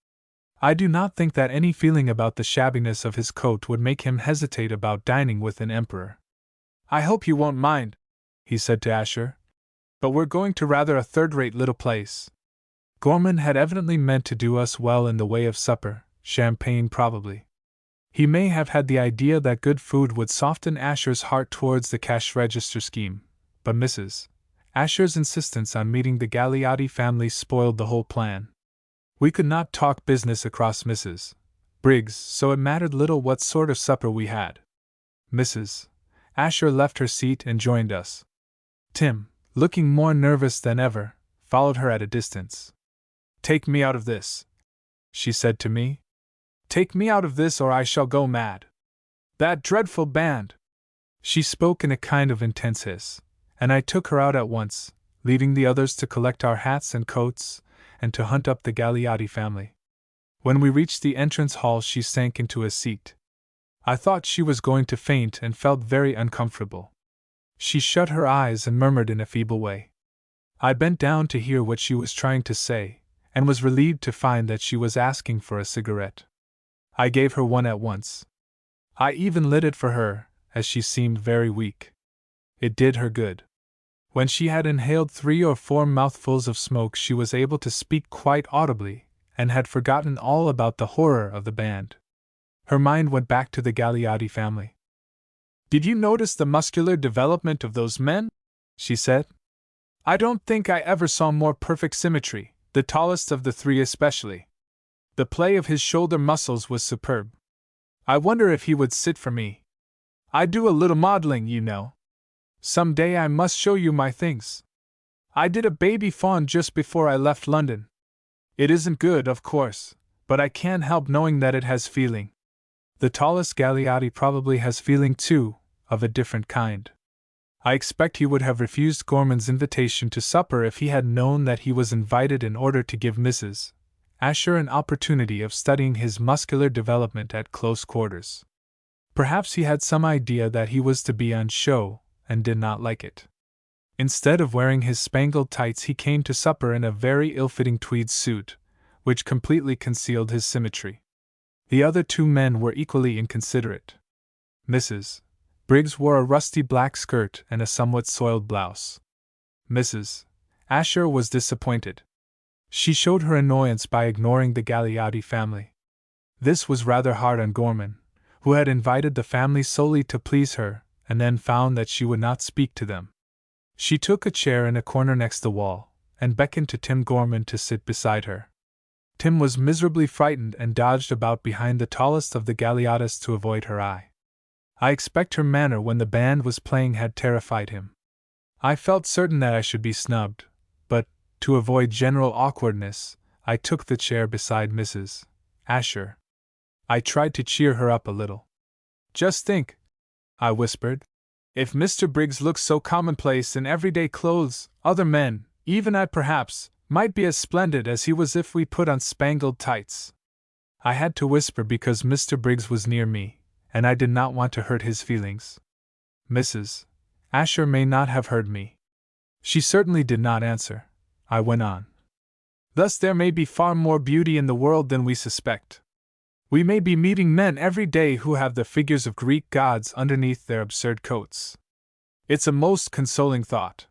I do not think that any feeling about the shabbiness of his coat would make him hesitate about dining with an emperor. "I hope you won't mind," he said to Asher, "but we're going to rather a third-rate little place." Gorman had evidently meant to do us well in the way of supper, champagne probably. He may have had the idea that good food would soften Asher's heart towards the cash register scheme, but Mrs. Asher's insistence on meeting the Gagliotti family spoiled the whole plan. We could not talk business across Mrs. Briggs, so it mattered little what sort of supper we had. Mrs. Asher left her seat and joined us. Tim, looking more nervous than ever, followed her at a distance. "Take me out of this," she said to me. "Take me out of this or I shall go mad. That dreadful band!" She spoke in a kind of intense hiss, and I took her out at once, leaving the others to collect our hats and coats, and to hunt up the Gagliotti family. When we reached the entrance hall, she sank into a seat. I thought she was going to faint and felt very uncomfortable. She shut her eyes and murmured in a feeble way. I bent down to hear what she was trying to say, and was relieved to find that she was asking for a cigarette. I gave her one at once. I even lit it for her, as she seemed very weak. It did her good. When she had inhaled 3 or 4 mouthfuls of smoke, she was able to speak quite audibly, and had forgotten all about the horror of the band. Her mind went back to the Gagliotti family. "Did you notice the muscular development of those men?" she said. "I don't think I ever saw more perfect symmetry, the tallest of the 3 especially. The play of his shoulder muscles was superb. I wonder if he would sit for me. I do a little modeling, you know. Some day I must show you my things. I did a baby fawn just before I left London. It isn't good, of course, but I can't help knowing that it has feeling. The tallest Gagliotti probably has feeling too, of a different kind. I expect he would have refused Gorman's invitation to supper if he had known that he was invited in order to give Mrs. Asher an opportunity of studying his muscular development at close quarters. Perhaps he had some idea that he was to be on show, and did not like it. Instead of wearing his spangled tights, he came to supper in a very ill-fitting tweed suit, which completely concealed his symmetry. The other 2 men were equally inconsiderate. Mrs. Briggs wore a rusty black skirt and a somewhat soiled blouse. Mrs. Asher was disappointed. She showed her annoyance by ignoring the Gagliotti family. This was rather hard on Gorman, who had invited the family solely to please her, and then found that she would not speak to them. She took a chair in a corner next the wall, and beckoned to Tim Gorman to sit beside her. Tim was miserably frightened and dodged about behind the tallest of the Gagliottis to avoid her eye. I expect her manner when the band was playing had terrified him. I felt certain that I should be snubbed, but, to avoid general awkwardness, I took the chair beside Mrs. Asher. I tried to cheer her up a little. "Just think," I whispered, "if Mr. Briggs looks so commonplace in everyday clothes, other men, even I perhaps, might be as splendid as he was if we put on spangled tights." I had to whisper because Mr. Briggs was near me, and I did not want to hurt his feelings. Mrs. Asher may not have heard me. She certainly did not answer. I went on. "Thus there may be far more beauty in the world than we suspect. We may be meeting men every day who have the figures of Greek gods underneath their absurd coats. It's a most consoling thought."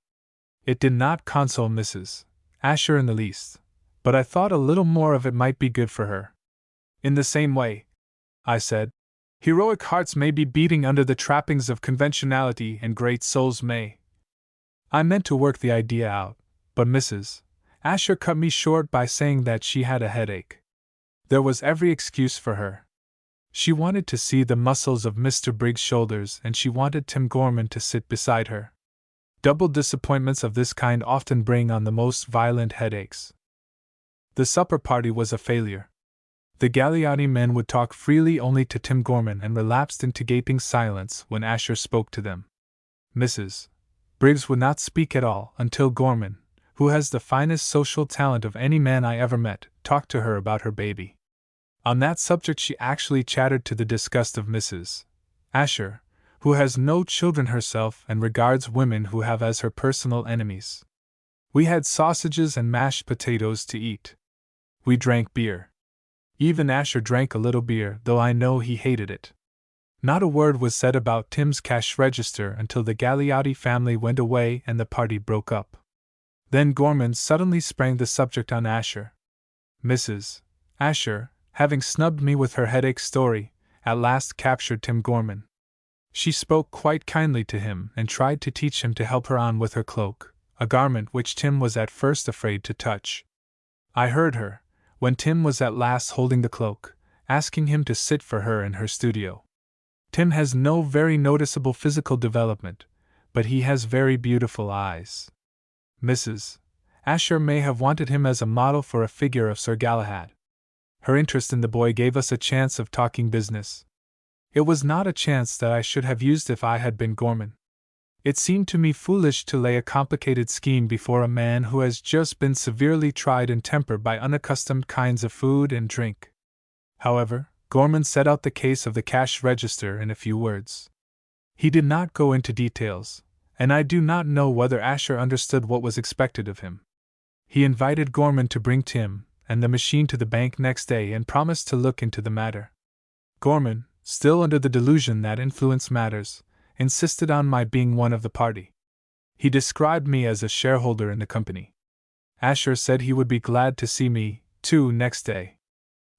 It did not console Mrs. Asher in the least, but I thought a little more of it might be good for her. "In the same way," I said, "heroic hearts may be beating under the trappings of conventionality, and great souls may—" I meant to work the idea out, but Mrs. Asher cut me short by saying that she had a headache. There was every excuse for her. She wanted to see the muscles of Mr. Briggs' shoulders, and she wanted Tim Gorman to sit beside her. Double disappointments of this kind often bring on the most violent headaches. The supper party was a failure. The Gagliotti men would talk freely only to Tim Gorman and relapsed into gaping silence when Asher spoke to them. Mrs. Briggs would not speak at all until Gorman, who has the finest social talent of any man I ever met, talked to her about her baby. On that subject she actually chattered to the disgust of Mrs. Asher, who has no children herself and regards women who have as her personal enemies. We had sausages and mashed potatoes to eat. We drank beer. Even Asher drank a little beer, though I know he hated it. Not a word was said about Tim's cash register until the Gagliotti family went away and the party broke up. Then Gorman suddenly sprang the subject on Asher. Mrs. Asher, having snubbed me with her headache story, at last captured Tim Gorman. She spoke quite kindly to him and tried to teach him to help her on with her cloak, a garment which Tim was at first afraid to touch. I heard her, when Tim was at last holding the cloak, asking him to sit for her in her studio. Tim has no very noticeable physical development, but he has very beautiful eyes. Mrs. Asher may have wanted him as a model for a figure of Sir Galahad. Her interest in the boy gave us a chance of talking business. It was not a chance that I should have used if I had been Gorman. It seemed to me foolish to lay a complicated scheme before a man who has just been severely tried in temper by unaccustomed kinds of food and drink. However, Gorman set out the case of the cash register in a few words. He did not go into details, and I do not know whether Asher understood what was expected of him. He invited Gorman to bring Tim and the machine to the bank next day and promised to look into the matter. Gorman, still under the delusion that influence matters, insisted on my being one of the party. He described me as a shareholder in the company. Asher said he would be glad to see me, too, next day.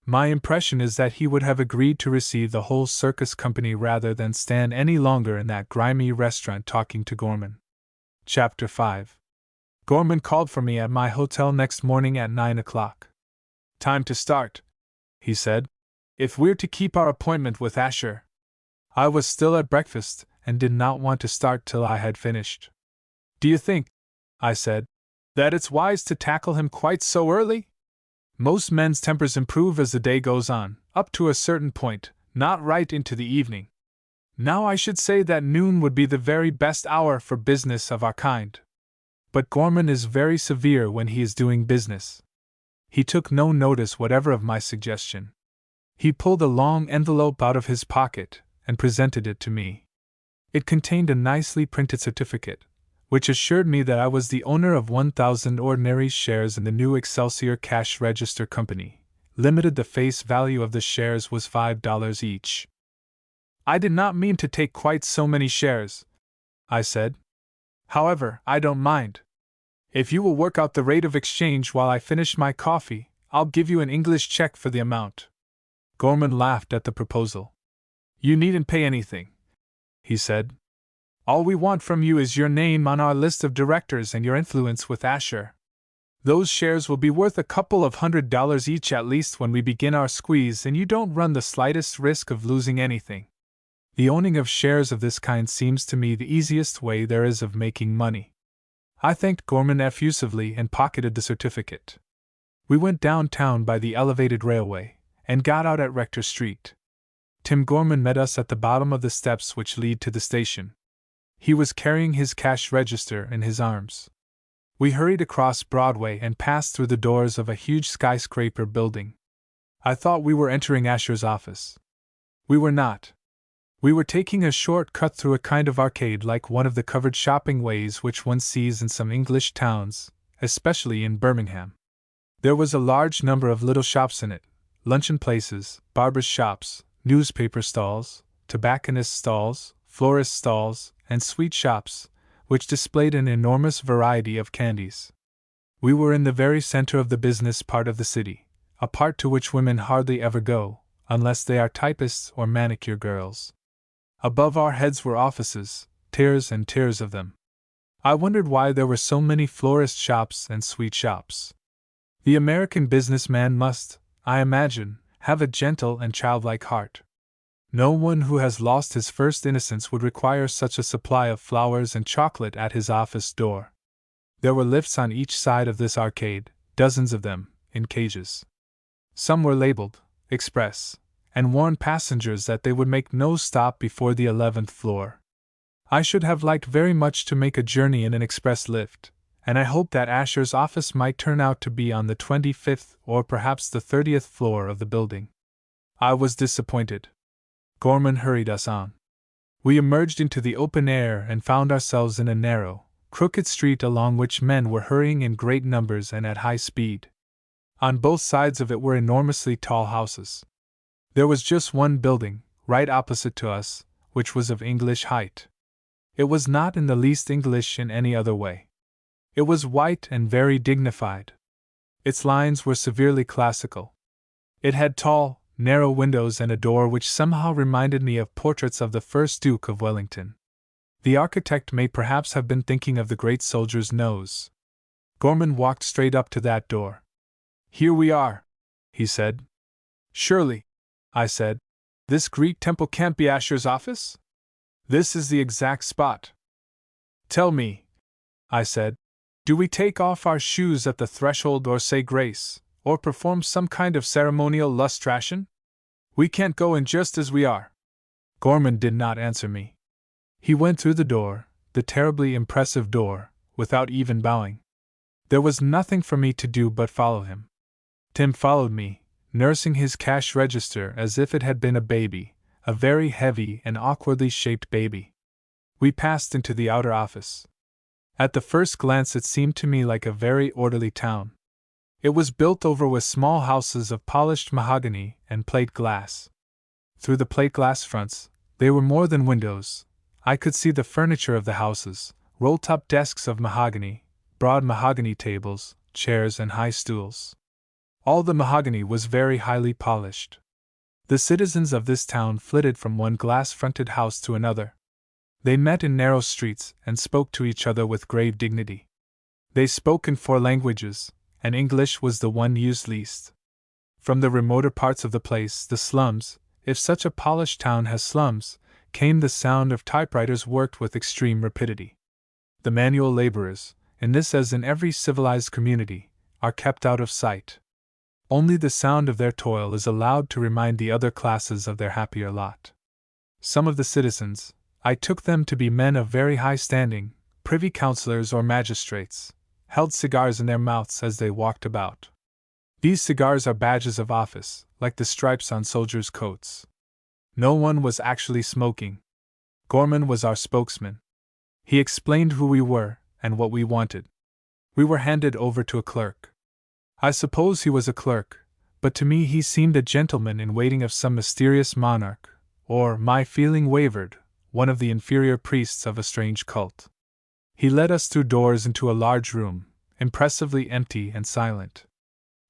My impression is that he would have agreed to receive the whole circus company rather than stand any longer in that grimy restaurant talking to Gorman. Chapter 5. Gorman called for me at my hotel next morning at 9 o'clock. "Time to start," he said, "if we're to keep our appointment with Asher." I was still at breakfast and did not want to start till I had finished. "Do you think," I said, "that it's wise to tackle him quite so early? Most men's tempers improve as the day goes on, up to a certain point, not right into the evening. Now I should say that noon would be the very best hour for business of our kind. But Gorman is very severe when he is doing business." He took no notice whatever of my suggestion. He pulled a long envelope out of his pocket and presented it to me. It contained a nicely printed certificate, which assured me that I was the owner of 1,000 ordinary shares in the new Excelsior Cash Register Company. Limited, the face value of the shares was $5 each. "I did not mean to take quite so many shares," I said. "However, I don't mind. If you will work out the rate of exchange while I finish my coffee, I'll give you an English check for the amount." Gorman laughed at the proposal. "You needn't pay anything," he said. "All we want from you is your name on our list of directors and your influence with Asher. Those shares will be worth a couple of $100 each at least when we begin our squeeze, and you don't run the slightest risk of losing anything. The owning of shares of this kind seems to me the easiest way there is of making money." I thanked Gorman effusively and pocketed the certificate. We went downtown by the elevated railway and got out at Rector Street. Tim Gorman met us at the bottom of the steps which lead to the station. He was carrying his cash register in his arms. We hurried across Broadway and passed through the doors of a huge skyscraper building. I thought we were entering Asher's office. We were not. We were taking a short cut through a kind of arcade like one of the covered shopping ways which one sees in some English towns, especially in Birmingham. There was a large number of little shops in it, luncheon places, barbers' shops, newspaper stalls, tobacconist stalls, florist stalls, and sweet shops, which displayed an enormous variety of candies. We were in the very center of the business part of the city, a part to which women hardly ever go, unless they are typists or manicure girls. Above our heads were offices, tiers and tiers of them. I wondered why there were so many florist shops and sweet shops. The American businessman must, I imagine, have a gentle and childlike heart. No one who has lost his first innocence would require such a supply of flowers and chocolate at his office door. There were lifts on each side of this arcade, dozens of them, in cages. Some were labeled Express, and warned passengers that they would make no stop before the 11th floor. I should have liked very much to make a journey in an express lift, and I hoped that Asher's office might turn out to be on the 25th or perhaps the 30th floor of the building. I was disappointed. Gorman hurried us on. We emerged into the open air and found ourselves in a narrow, crooked street along which men were hurrying in great numbers and at high speed. On both sides of it were enormously tall houses. There was just one building, right opposite to us, which was of English height. It was not in the least English in any other way. It was white and very dignified. Its lines were severely classical. It had tall, narrow windows and a door which somehow reminded me of portraits of the first Duke of Wellington. The architect may perhaps have been thinking of the great soldier's nose. Gorman walked straight up to that door. "Here we are," he said. "Surely," I said, "this Greek temple can't be Asher's office? This is the exact spot." "Tell me," I said, "do we take off our shoes at the threshold or say grace, or perform some kind of ceremonial lustration? We can't go in just as we are." Gorman did not answer me. He went through the door, the terribly impressive door, without even bowing. There was nothing for me to do but follow him. Tim followed me, nursing his cash register as if it had been a baby, a very heavy and awkwardly shaped baby. We passed into the outer office. At the first glance it seemed to me like a very orderly town. It was built over with small houses of polished mahogany and plate glass. Through the plate glass fronts, they were more than windows. I could see the furniture of the houses, roll-top desks of mahogany, broad mahogany tables, chairs and high stools. All the mahogany was very highly polished. The citizens of this town flitted from one glass-fronted house to another. They met in narrow streets and spoke to each other with grave dignity. They spoke in 4 languages, and English was the one used least. From the remoter parts of the place, the slums, if such a polished town has slums, came the sound of typewriters worked with extreme rapidity. The manual laborers, in this as in every civilized community, are kept out of sight. Only the sound of their toil is allowed to remind the other classes of their happier lot. Some of the citizens, I took them to be men of very high standing, privy councillors or magistrates, held cigars in their mouths as they walked about. These cigars are badges of office, like the stripes on soldiers' coats. No one was actually smoking. Gorman was our spokesman. He explained who we were and what we wanted. We were handed over to a clerk. I suppose he was a clerk, but to me he seemed a gentleman in waiting of some mysterious monarch, or, my feeling wavered, one of the inferior priests of a strange cult. He led us through doors into a large room, impressively empty and silent.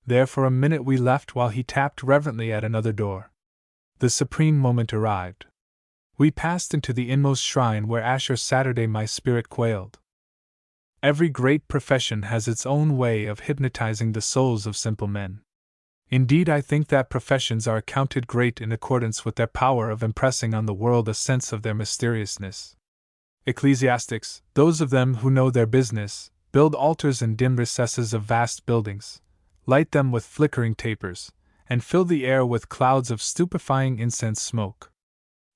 There for a minute we left while he tapped reverently at another door. The supreme moment arrived. We passed into the inmost shrine where Asher Saturday my spirit quailed. Every great profession has its own way of hypnotizing the souls of simple men. Indeed, I think that professions are accounted great in accordance with their power of impressing on the world a sense of their mysteriousness. Ecclesiastics, those of them who know their business, build altars in dim recesses of vast buildings, light them with flickering tapers, and fill the air with clouds of stupefying incense smoke.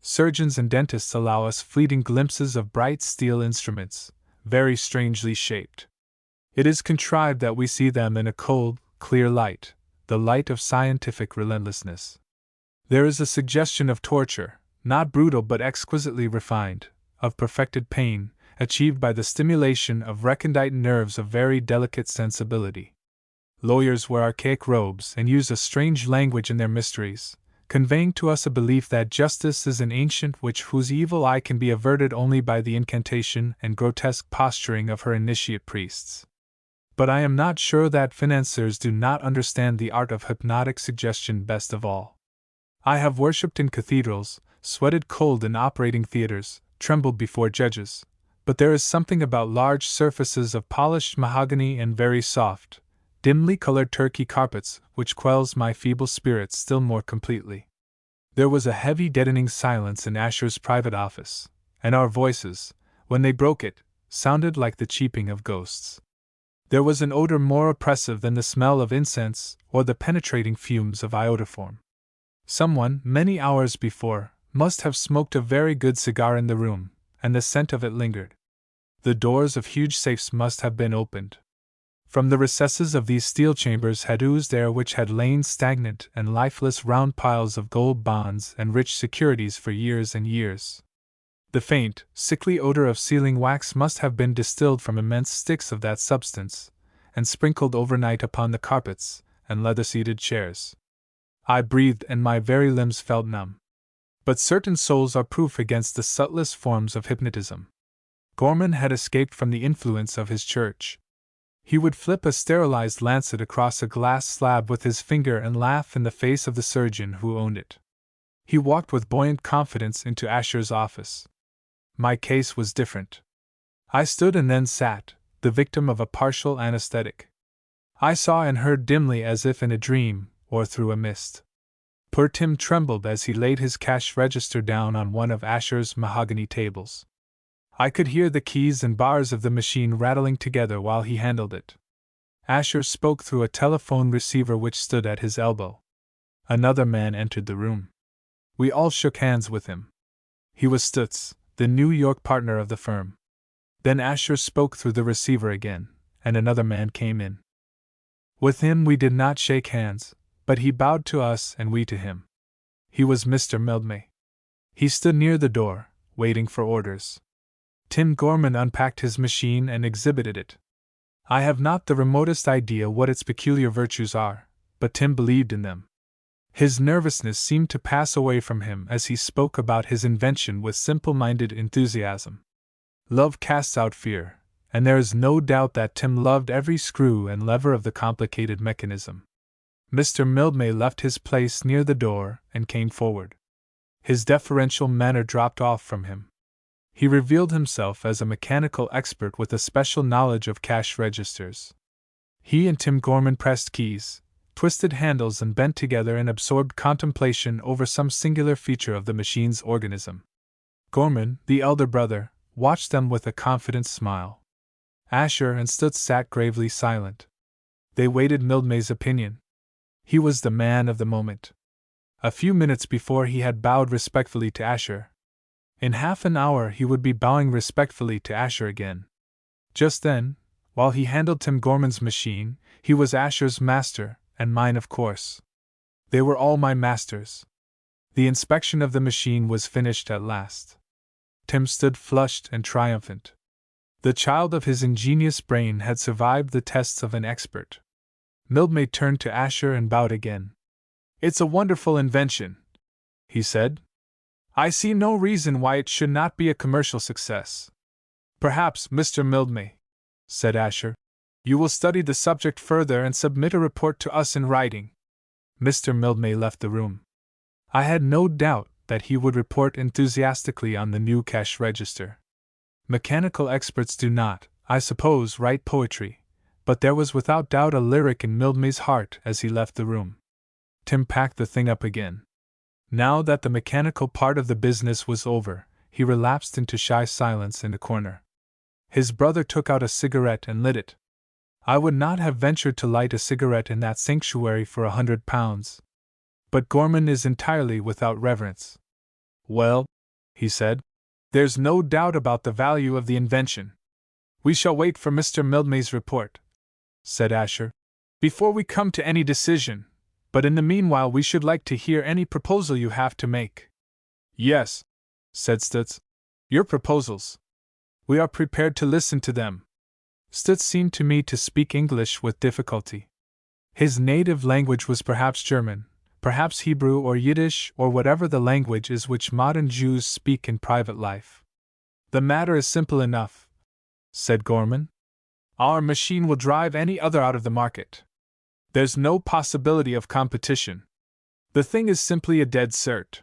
Surgeons and dentists allow us fleeting glimpses of bright steel instruments, very strangely shaped. It is contrived that we see them in a cold, clear light, the light of scientific relentlessness. There is a suggestion of torture, not brutal but exquisitely refined, of perfected pain, achieved by the stimulation of recondite nerves of very delicate sensibility. Lawyers wear archaic robes and use a strange language in their mysteries, conveying to us a belief that justice is an ancient witch whose evil eye can be averted only by the incantation and grotesque posturing of her initiate priests. But I am not sure that financiers do not understand the art of hypnotic suggestion best of all. I have worshipped in cathedrals, sweated cold in operating theaters, trembled before judges, but there is something about large surfaces of polished mahogany and very soft, dimly colored Turkey carpets which quells my feeble spirits still more completely. There was a heavy deadening silence in Asher's private office, and our voices, when they broke it, sounded like the cheeping of ghosts. There was an odor more oppressive than the smell of incense or the penetrating fumes of iodoform. Someone, many hours before, must have smoked a very good cigar in the room, and the scent of it lingered. The doors of huge safes must have been opened. From the recesses of these steel chambers had oozed air which had lain stagnant and lifeless round piles of gold bonds and rich securities for years and years. The faint, sickly odor of sealing wax must have been distilled from immense sticks of that substance, and sprinkled overnight upon the carpets and leather-seated chairs. I breathed and my very limbs felt numb. But certain souls are proof against the subtlest forms of hypnotism. Gorman had escaped from the influence of his church. He would flip a sterilized lancet across a glass slab with his finger and laugh in the face of the surgeon who owned it. He walked with buoyant confidence into Asher's office. My case was different. I stood and then sat, the victim of a partial anesthetic. I saw and heard dimly as if in a dream, or through a mist. Poor Tim trembled as he laid his cash register down on one of Asher's mahogany tables. I could hear the keys and bars of the machine rattling together while he handled it. Asher spoke through a telephone receiver which stood at his elbow. Another man entered the room. We all shook hands with him. He was Stutz, the New York partner of the firm. Then Asher spoke through the receiver again, and another man came in. With him we did not shake hands, but he bowed to us and we to him. He was Mr. Mildmay. He stood near the door, waiting for orders. Tim Gorman unpacked his machine and exhibited it. I have not the remotest idea what its peculiar virtues are, but Tim believed in them. His nervousness seemed to pass away from him as he spoke about his invention with simple-minded enthusiasm. Love casts out fear, and there is no doubt that Tim loved every screw and lever of the complicated mechanism. Mr. Mildmay left his place near the door and came forward. His deferential manner dropped off from him. He revealed himself as a mechanical expert with a special knowledge of cash registers. He and Tim Gorman pressed keys, twisted handles, and bent together in absorbed contemplation over some singular feature of the machine's organism. Gorman, the elder brother, watched them with a confident smile. Asher and Stutz sat gravely silent. They waited Mildmay's opinion. He was the man of the moment. A few minutes before he had bowed respectfully to Asher. In half an hour he would be bowing respectfully to Asher again. Just then, while he handled Tim Gorman's machine, he was Asher's master, and mine of course. They were all my masters. The inspection of the machine was finished at last. Tim stood flushed and triumphant. The child of his ingenious brain had survived the tests of an expert. Mildmay turned to Asher and bowed again. "It's a wonderful invention," he said. "I see no reason why it should not be a commercial success." "Perhaps, Mr. Mildmay," said Asher, "you will study the subject further and submit a report to us in writing." Mr. Mildmay left the room. I had no doubt that he would report enthusiastically on the new cash register. Mechanical experts do not, I suppose, write poetry, but there was without doubt a lyric in Mildmay's heart as he left the room. Tim packed the thing up again. Now that the mechanical part of the business was over, he relapsed into shy silence in a corner. His brother took out a cigarette and lit it. I would not have ventured to light a cigarette in that sanctuary for £100. But Gorman is entirely without reverence. "Well," he said, "there's no doubt about the value of the invention." "We shall wait for Mr. Mildmay's report," said Asher, "before we come to any decision, but in the meanwhile we should like to hear any proposal you have to make." "Yes," said Stutz, "your proposals. We are prepared to listen to them." Stutz seemed to me to speak English with difficulty. His native language was perhaps German, perhaps Hebrew or Yiddish or whatever the language is which modern Jews speak in private life. "The matter is simple enough," said Gorman. "Our machine will drive any other out of the market. There's no possibility of competition. The thing is simply a dead cert.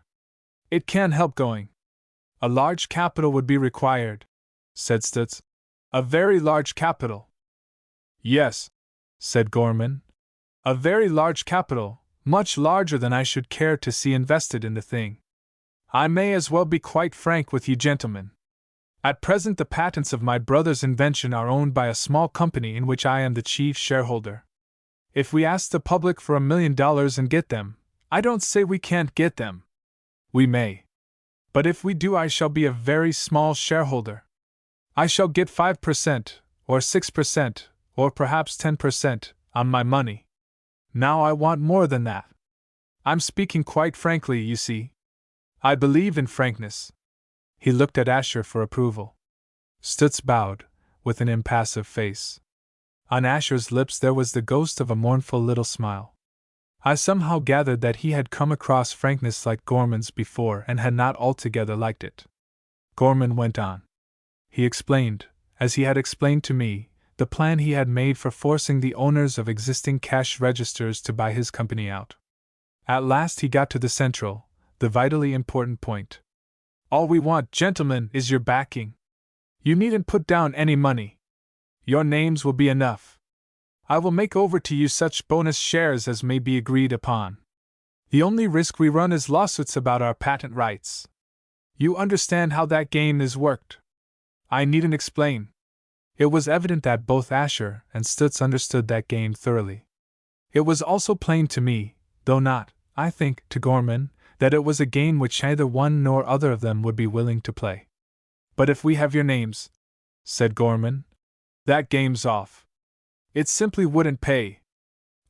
It can't help going. A large capital would be required," said Stutz. "A very large capital." "Yes," said Gorman. "A very large capital, much larger than I should care to see invested in the thing. I may as well be quite frank with you gentlemen. At present the patents of my brother's invention are owned by a small company in which I am the chief shareholder. If we ask the public for $1 million and get them, I don't say we can't get them. We may. But if we do, I shall be a very small shareholder. I shall get 5%, or 6%, or perhaps 10% on my money. Now I want more than that. I'm speaking quite frankly, you see. I believe in frankness." He looked at Asher for approval. Stutz bowed, with an impassive face. On Asher's lips there was the ghost of a mournful little smile. I somehow gathered that he had come across frankness like Gorman's before and had not altogether liked it. Gorman went on. He explained, as he had explained to me, the plan he had made for forcing the owners of existing cash registers to buy his company out. At last he got to the central, the vitally important point. "All we want, gentlemen, is your backing. You needn't put down any money. Your names will be enough. I will make over to you such bonus shares as may be agreed upon. The only risk we run is lawsuits about our patent rights. You understand how that game is worked. I needn't explain." It was evident that both Asher and Stutz understood that game thoroughly. It was also plain to me, though not, I think, to Gorman, that it was a game which neither one nor other of them would be willing to play. "But if we have your names," said Gorman. "That game's off. It simply wouldn't pay.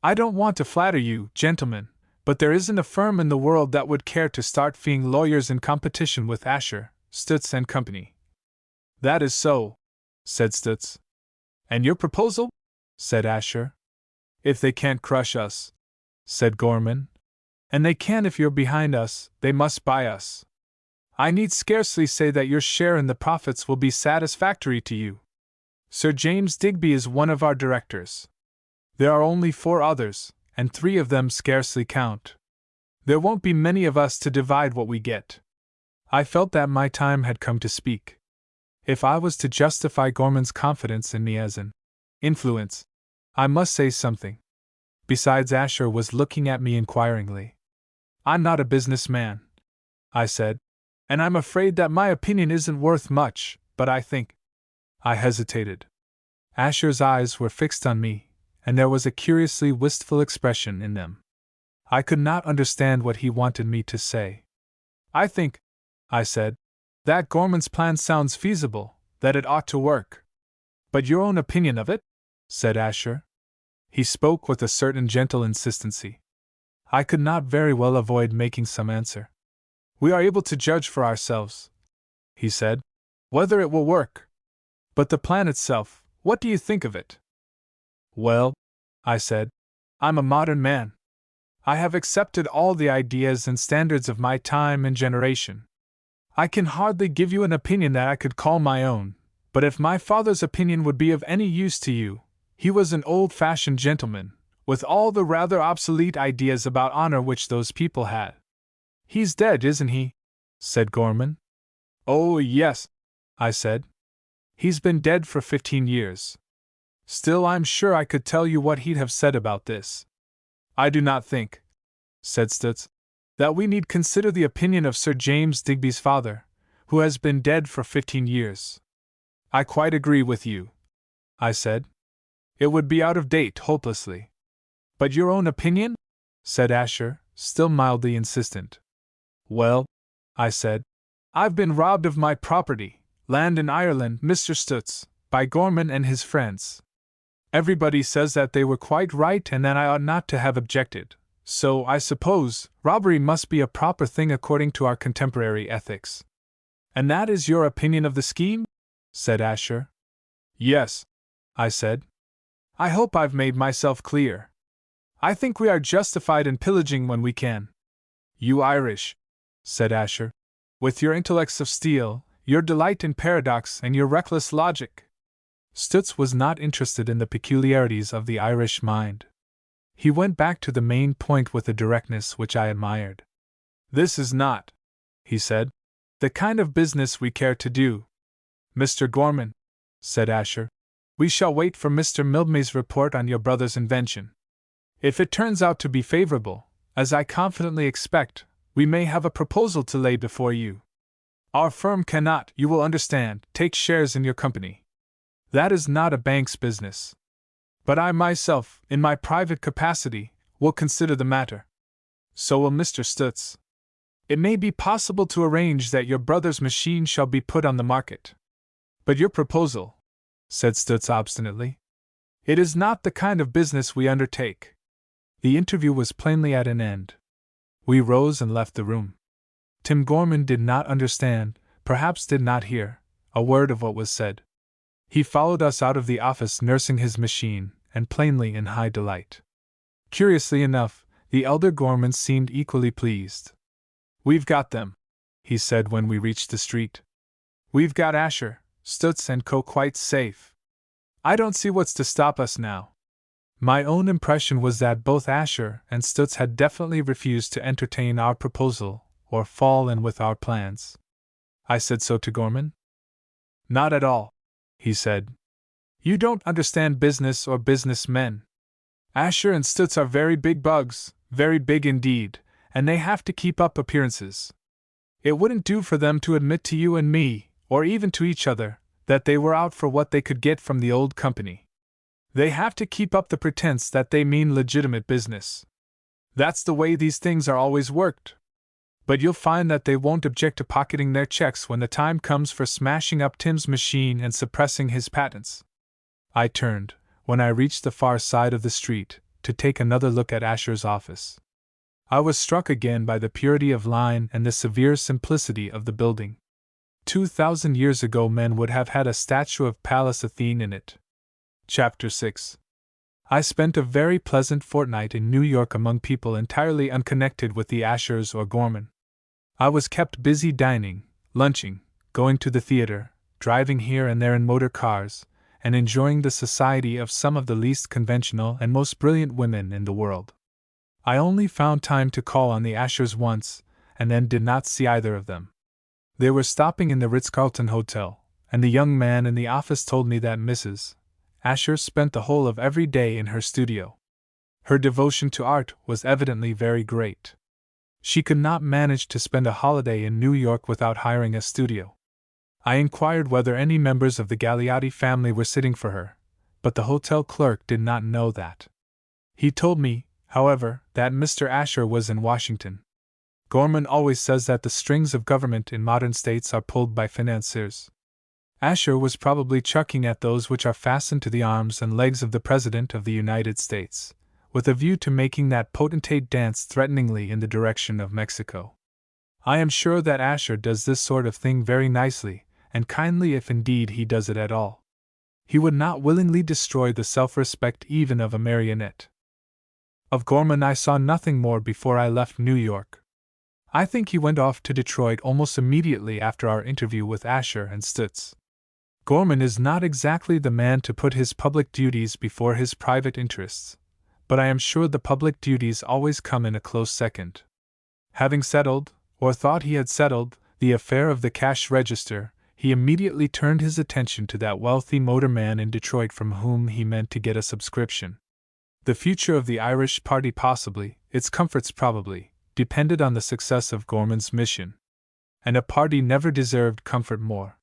I don't want to flatter you, gentlemen, but there isn't a firm in the world that would care to start feeing lawyers in competition with Asher, Stutz and Company." "That is so," said Stutz. "And your proposal?" said Asher. "If they can't crush us," said Gorman. "And they can if you're behind us, they must buy us. I need scarcely say that your share in the profits will be satisfactory to you. Sir James Digby is one of our directors. There are only 4 others, and 3 of them scarcely count. There won't be many of us to divide what we get." I felt that my time had come to speak. If I was to justify Gorman's confidence in me as an influence, I must say something. Besides, Asher was looking at me inquiringly. "I'm not a businessman," I said, "and I'm afraid that my opinion isn't worth much, but I think—" I hesitated. Asher's eyes were fixed on me, and there was a curiously wistful expression in them. I could not understand what he wanted me to say. "I think," I said, "that Gorman's plan sounds feasible, that it ought to work." "But your own opinion of it?" said Asher. He spoke with a certain gentle insistency. I could not very well avoid making some answer. "We are able to judge for ourselves," he said, "whether it will work. But the plan itself, what do you think of it?" "Well," I said, "I'm a modern man. I have accepted all the ideas and standards of my time and generation. I can hardly give you an opinion that I could call my own, but if my father's opinion would be of any use to you, he was an old-fashioned gentleman, with all the rather obsolete ideas about honor which those people had." "He's dead, isn't he?" said Gorman. "Oh, yes," I said. "He's been dead for 15 years. Still, I'm sure I could tell you what he'd have said about this." "I do not think," said Stutz, "that we need consider the opinion of Sir James Digby's father, who has been dead for 15 years. "I quite agree with you," I said. "It would be out of date hopelessly." "But your own opinion?" said Asher, still mildly insistent. "Well," I said, "I've been robbed of my property, land in Ireland, Mr. Stutz, by Gorman and his friends. Everybody says that they were quite right and that I ought not to have objected, so I suppose robbery must be a proper thing according to our contemporary ethics." "And that is your opinion of the scheme?" said Asher. "Yes," I said. "I hope I've made myself clear. I think we are justified in pillaging when we can." "You Irish," said Asher, "with your intellects of steel, your delight in paradox, and your reckless logic." Stutz was not interested in the peculiarities of the Irish mind. He went back to the main point with a directness which I admired. "This is not," he said, "the kind of business we care to do. Mr. Gorman," said Asher, "we shall wait for Mr. Mildmay's report on your brother's invention. If it turns out to be favorable, as I confidently expect, we may have a proposal to lay before you. Our firm cannot, you will understand, take shares in your company. That is not a bank's business. But I myself, in my private capacity, will consider the matter. So will Mr. Stutz. It may be possible to arrange that your brother's machine shall be put on the market." "But your proposal," said Stutz obstinately. "It is not the kind of business we undertake." The interview was plainly at an end. We rose and left the room. Tim Gorman did not understand, perhaps did not hear, a word of what was said. He followed us out of the office nursing his machine, and plainly in high delight. Curiously enough, the elder Gorman seemed equally pleased. "We've got them," he said when we reached the street. "We've got Asher, Stutz and Co. quite safe. I don't see what's to stop us now." My own impression was that both Asher and Stutz had definitely refused to entertain our proposal, or fall in with our plans. I said so to Gorman. "Not at all," he said. "You don't understand business or business men. Asher and Stutz are very big bugs, very big indeed, and they have to keep up appearances. It wouldn't do for them to admit to you and me, or even to each other, that they were out for what they could get from the old company. They have to keep up the pretense that they mean legitimate business. That's the way these things are always worked. But you'll find that they won't object to pocketing their checks when the time comes for smashing up Tim's machine and suppressing his patents. I turned, when I reached the far side of the street, to take another look at Asher's office. I was struck again by the purity of line and the severe simplicity of the building. 2,000 years ago men would have had a statue of Pallas Athene in it. Chapter 6. I spent a very pleasant fortnight in New York among people entirely unconnected with the Ashers or Gorman. I was kept busy dining, lunching, going to the theater, driving here and there in motor cars, and enjoying the society of some of the least conventional and most brilliant women in the world. I only found time to call on the Ashers once, and then did not see either of them. They were stopping in the Ritz-Carlton Hotel, and the young man in the office told me that Mrs. Asher spent the whole of every day in her studio. Her devotion to art was evidently very great. She could not manage to spend a holiday in New York without hiring a studio. I inquired whether any members of the Gagliotti family were sitting for her, but the hotel clerk did not know that. He told me, however, that Mr. Asher was in Washington. Gorman always says that the strings of government in modern states are pulled by financiers. Asher was probably chucking at those which are fastened to the arms and legs of the President of the United States, with a view to making that potentate dance threateningly in the direction of Mexico. I am sure that Asher does this sort of thing very nicely and kindly if indeed he does it at all. He would not willingly destroy the self-respect even of a marionette. Of Gorman I saw nothing more before I left New York. I think he went off to Detroit almost immediately after our interview with Asher and Stutz. Gorman is not exactly the man to put his public duties before his private interests, but I am sure the public duties always come in a close second. Having settled, or thought he had settled, the affair of the cash register, he immediately turned his attention to that wealthy motorman in Detroit from whom he meant to get a subscription. The future of the Irish party possibly, its comforts probably, depended on the success of Gorman's mission. And a party never deserved comfort more.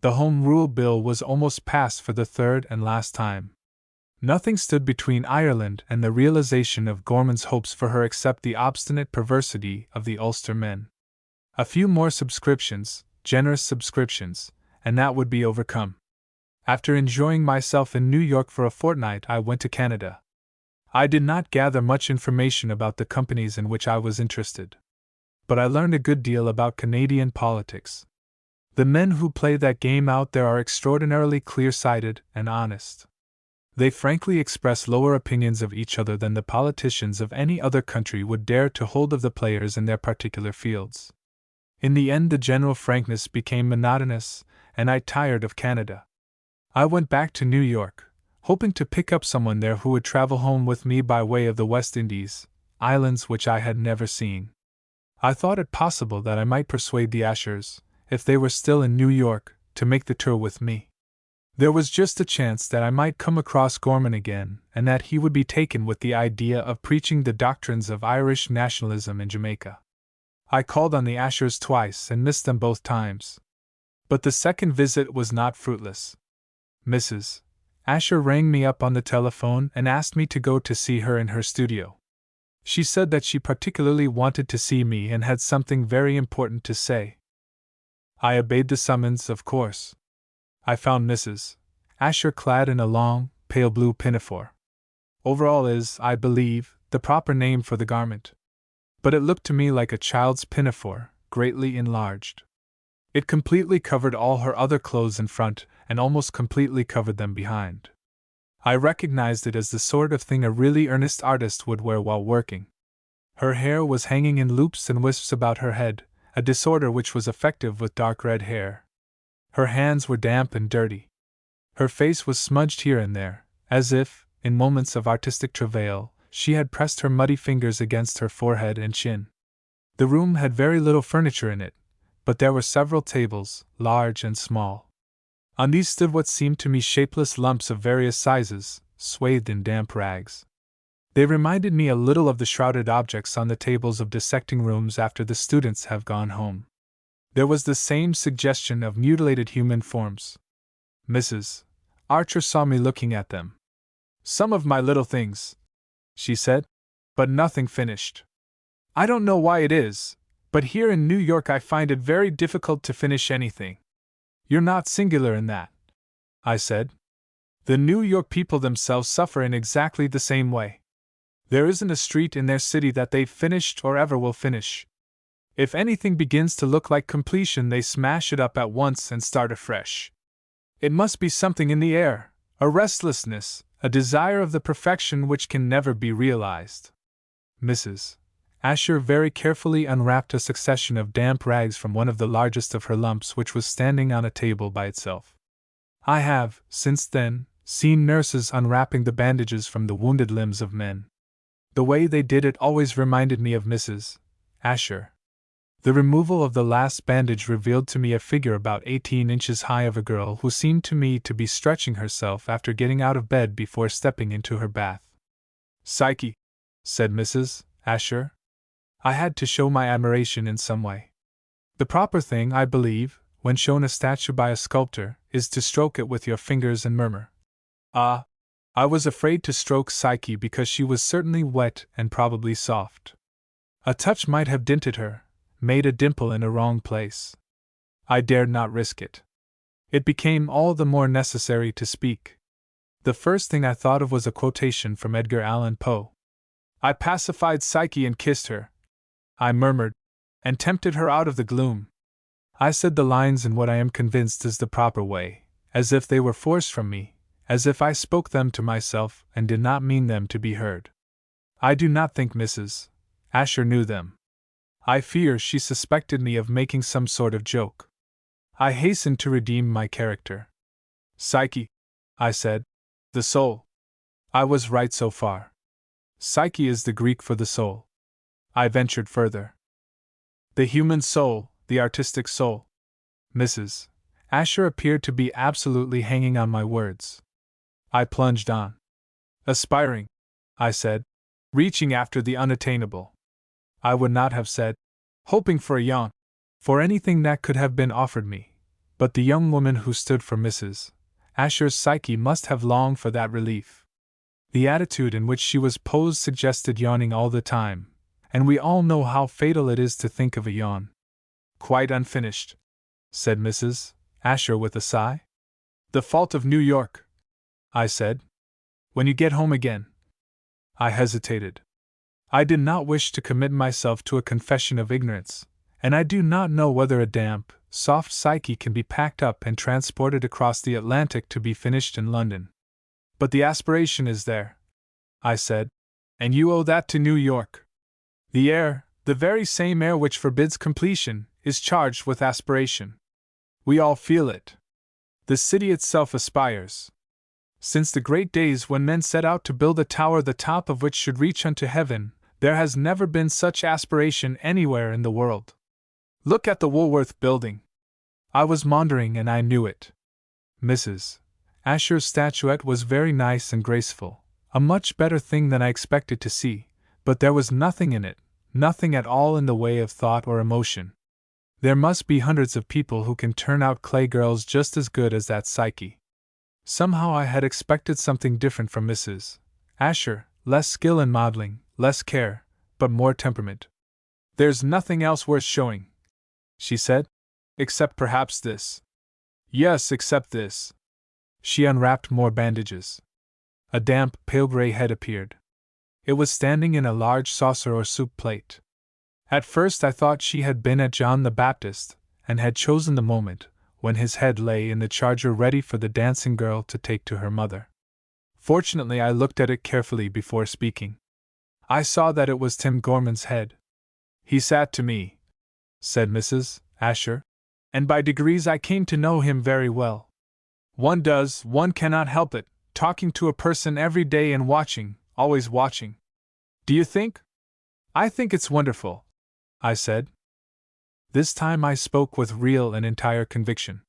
The Home Rule Bill was almost passed for the third and last time. Nothing stood between Ireland and the realization of Gorman's hopes for her except the obstinate perversity of the Ulster men. A few more subscriptions, generous subscriptions, and that would be overcome. After enjoying myself in New York for a fortnight, I went to Canada. I did not gather much information about the companies in which I was interested, but I learned a good deal about Canadian politics. The men who play that game out there are extraordinarily clear-sighted and honest. They frankly express lower opinions of each other than the politicians of any other country would dare to hold of the players in their particular fields. In the end, the general frankness became monotonous, and I tired of Canada. I went back to New York, hoping to pick up someone there who would travel home with me by way of the West Indies, islands which I had never seen. I thought it possible that I might persuade the Ashers, if they were still in New York, to make the tour with me. There was just a chance that I might come across Gorman again, and that he would be taken with the idea of preaching the doctrines of Irish nationalism in Jamaica. I called on the Ashers twice and missed them both times. But the second visit was not fruitless. Mrs. Asher rang me up on the telephone and asked me to go to see her in her studio. She said that she particularly wanted to see me and had something very important to say. I obeyed the summons, of course. I found Mrs. Asher clad in a long, pale blue pinafore. Overall is, I believe, the proper name for the garment. But it looked to me like a child's pinafore, greatly enlarged. It completely covered all her other clothes in front, and almost completely covered them behind. I recognized it as the sort of thing a really earnest artist would wear while working. Her hair was hanging in loops and wisps about her head, a disorder which was effective with dark red hair. Her hands were damp and dirty. Her face was smudged here and there, as if, in moments of artistic travail, she had pressed her muddy fingers against her forehead and chin. The room had very little furniture in it, but there were several tables, large and small. On these stood what seemed to me shapeless lumps of various sizes, swathed in damp rags. They reminded me a little of the shrouded objects on the tables of dissecting rooms after the students have gone home. There was the same suggestion of mutilated human forms. Mrs. Archer saw me looking at them. "Some of my little things," she said, "but nothing finished. I don't know why it is, But here in New York I find it very difficult to finish anything. You're not singular in that, I said. The New York people themselves suffer in exactly the same way. There isn't a street in their city that they've finished or ever will finish. If anything begins to look like completion, they smash it up at once and start afresh. It must be something in the air, a restlessness, a desire of the perfection which can never be realized. Mrs. Asher very carefully unwrapped a succession of damp rags from one of the largest of her lumps which was standing on a table by itself. I have, since then, seen nurses unwrapping the bandages from the wounded limbs of men. The way they did it always reminded me of Mrs. Asher. The removal of the last bandage revealed to me a figure about 18 inches high of a girl who seemed to me to be stretching herself after getting out of bed before stepping into her bath. "Psyche," said Mrs. Asher. I had to show my admiration in some way. The proper thing, I believe, when shown a statue by a sculptor, is to stroke it with your fingers and murmur, "Ah!" I was afraid to stroke Psyche because she was certainly wet and probably soft. A touch might have dinted her, made a dimple in a wrong place. I dared not risk it. It became all the more necessary to speak. The first thing I thought of was a quotation from Edgar Allan Poe. "I pacified Psyche and kissed her," I murmured, "and tempted her out of the gloom." I said the lines in what I am convinced is the proper way, as if they were forced from me, as if I spoke them to myself and did not mean them to be heard. I do not think Mrs. Asher knew them. I fear she suspected me of making some sort of joke. I hastened to redeem my character. "Psyche," I said, "the soul." I was right so far. Psyche is the Greek for the soul. I ventured further. The human soul, the artistic soul. Mrs. Asher appeared to be absolutely hanging on my words. I plunged on. "Aspiring," I said, "reaching after the unattainable." I would not have said, "hoping for a yawn," for anything that could have been offered me, but the young woman who stood for Mrs. Asher's Psyche must have longed for that relief. The attitude in which she was posed suggested yawning all the time, and we all know how fatal it is to think of a yawn. "Quite unfinished," said Mrs. Asher with a sigh. "The fault of New York," I said. "When you get home again." I hesitated. I did not wish to commit myself to a confession of ignorance, and I do not know whether a damp, soft Psyche can be packed up and transported across the Atlantic to be finished in London. "But the aspiration is there," I said, "and you owe that to New York. The air, the very same air which forbids completion, is charged with aspiration. We all feel it. The city itself aspires. Since the great days when men set out to build a tower the top of which should reach unto heaven, there has never been such aspiration anywhere in the world. Look at the Woolworth building." I was maundering and I knew it. Mrs. Asher's statuette was very nice and graceful, a much better thing than I expected to see, but there was nothing in it, nothing at all in the way of thought or emotion. There must be hundreds of people who can turn out clay girls just as good as that Psyche. Somehow I had expected something different from Mrs. Asher, less skill in modeling, less care, but more temperament. "There's nothing else worth showing," she said, "except perhaps this." "Yes, except this." She unwrapped more bandages. A damp, pale gray head appeared. It was standing in a large saucer or soup plate. At first I thought she had been at John the Baptist, and had chosen the moment when his head lay in the charger ready for the dancing girl to take to her mother. Fortunately I looked at it carefully before speaking. I saw that it was Tim Gorman's head. "He sat to me," said Mrs. Asher, "and by degrees I came to know him very well. One cannot help it, talking to a person every day and watching, always watching. Do you think? I think it's wonderful," I said. This time I spoke with real and entire conviction.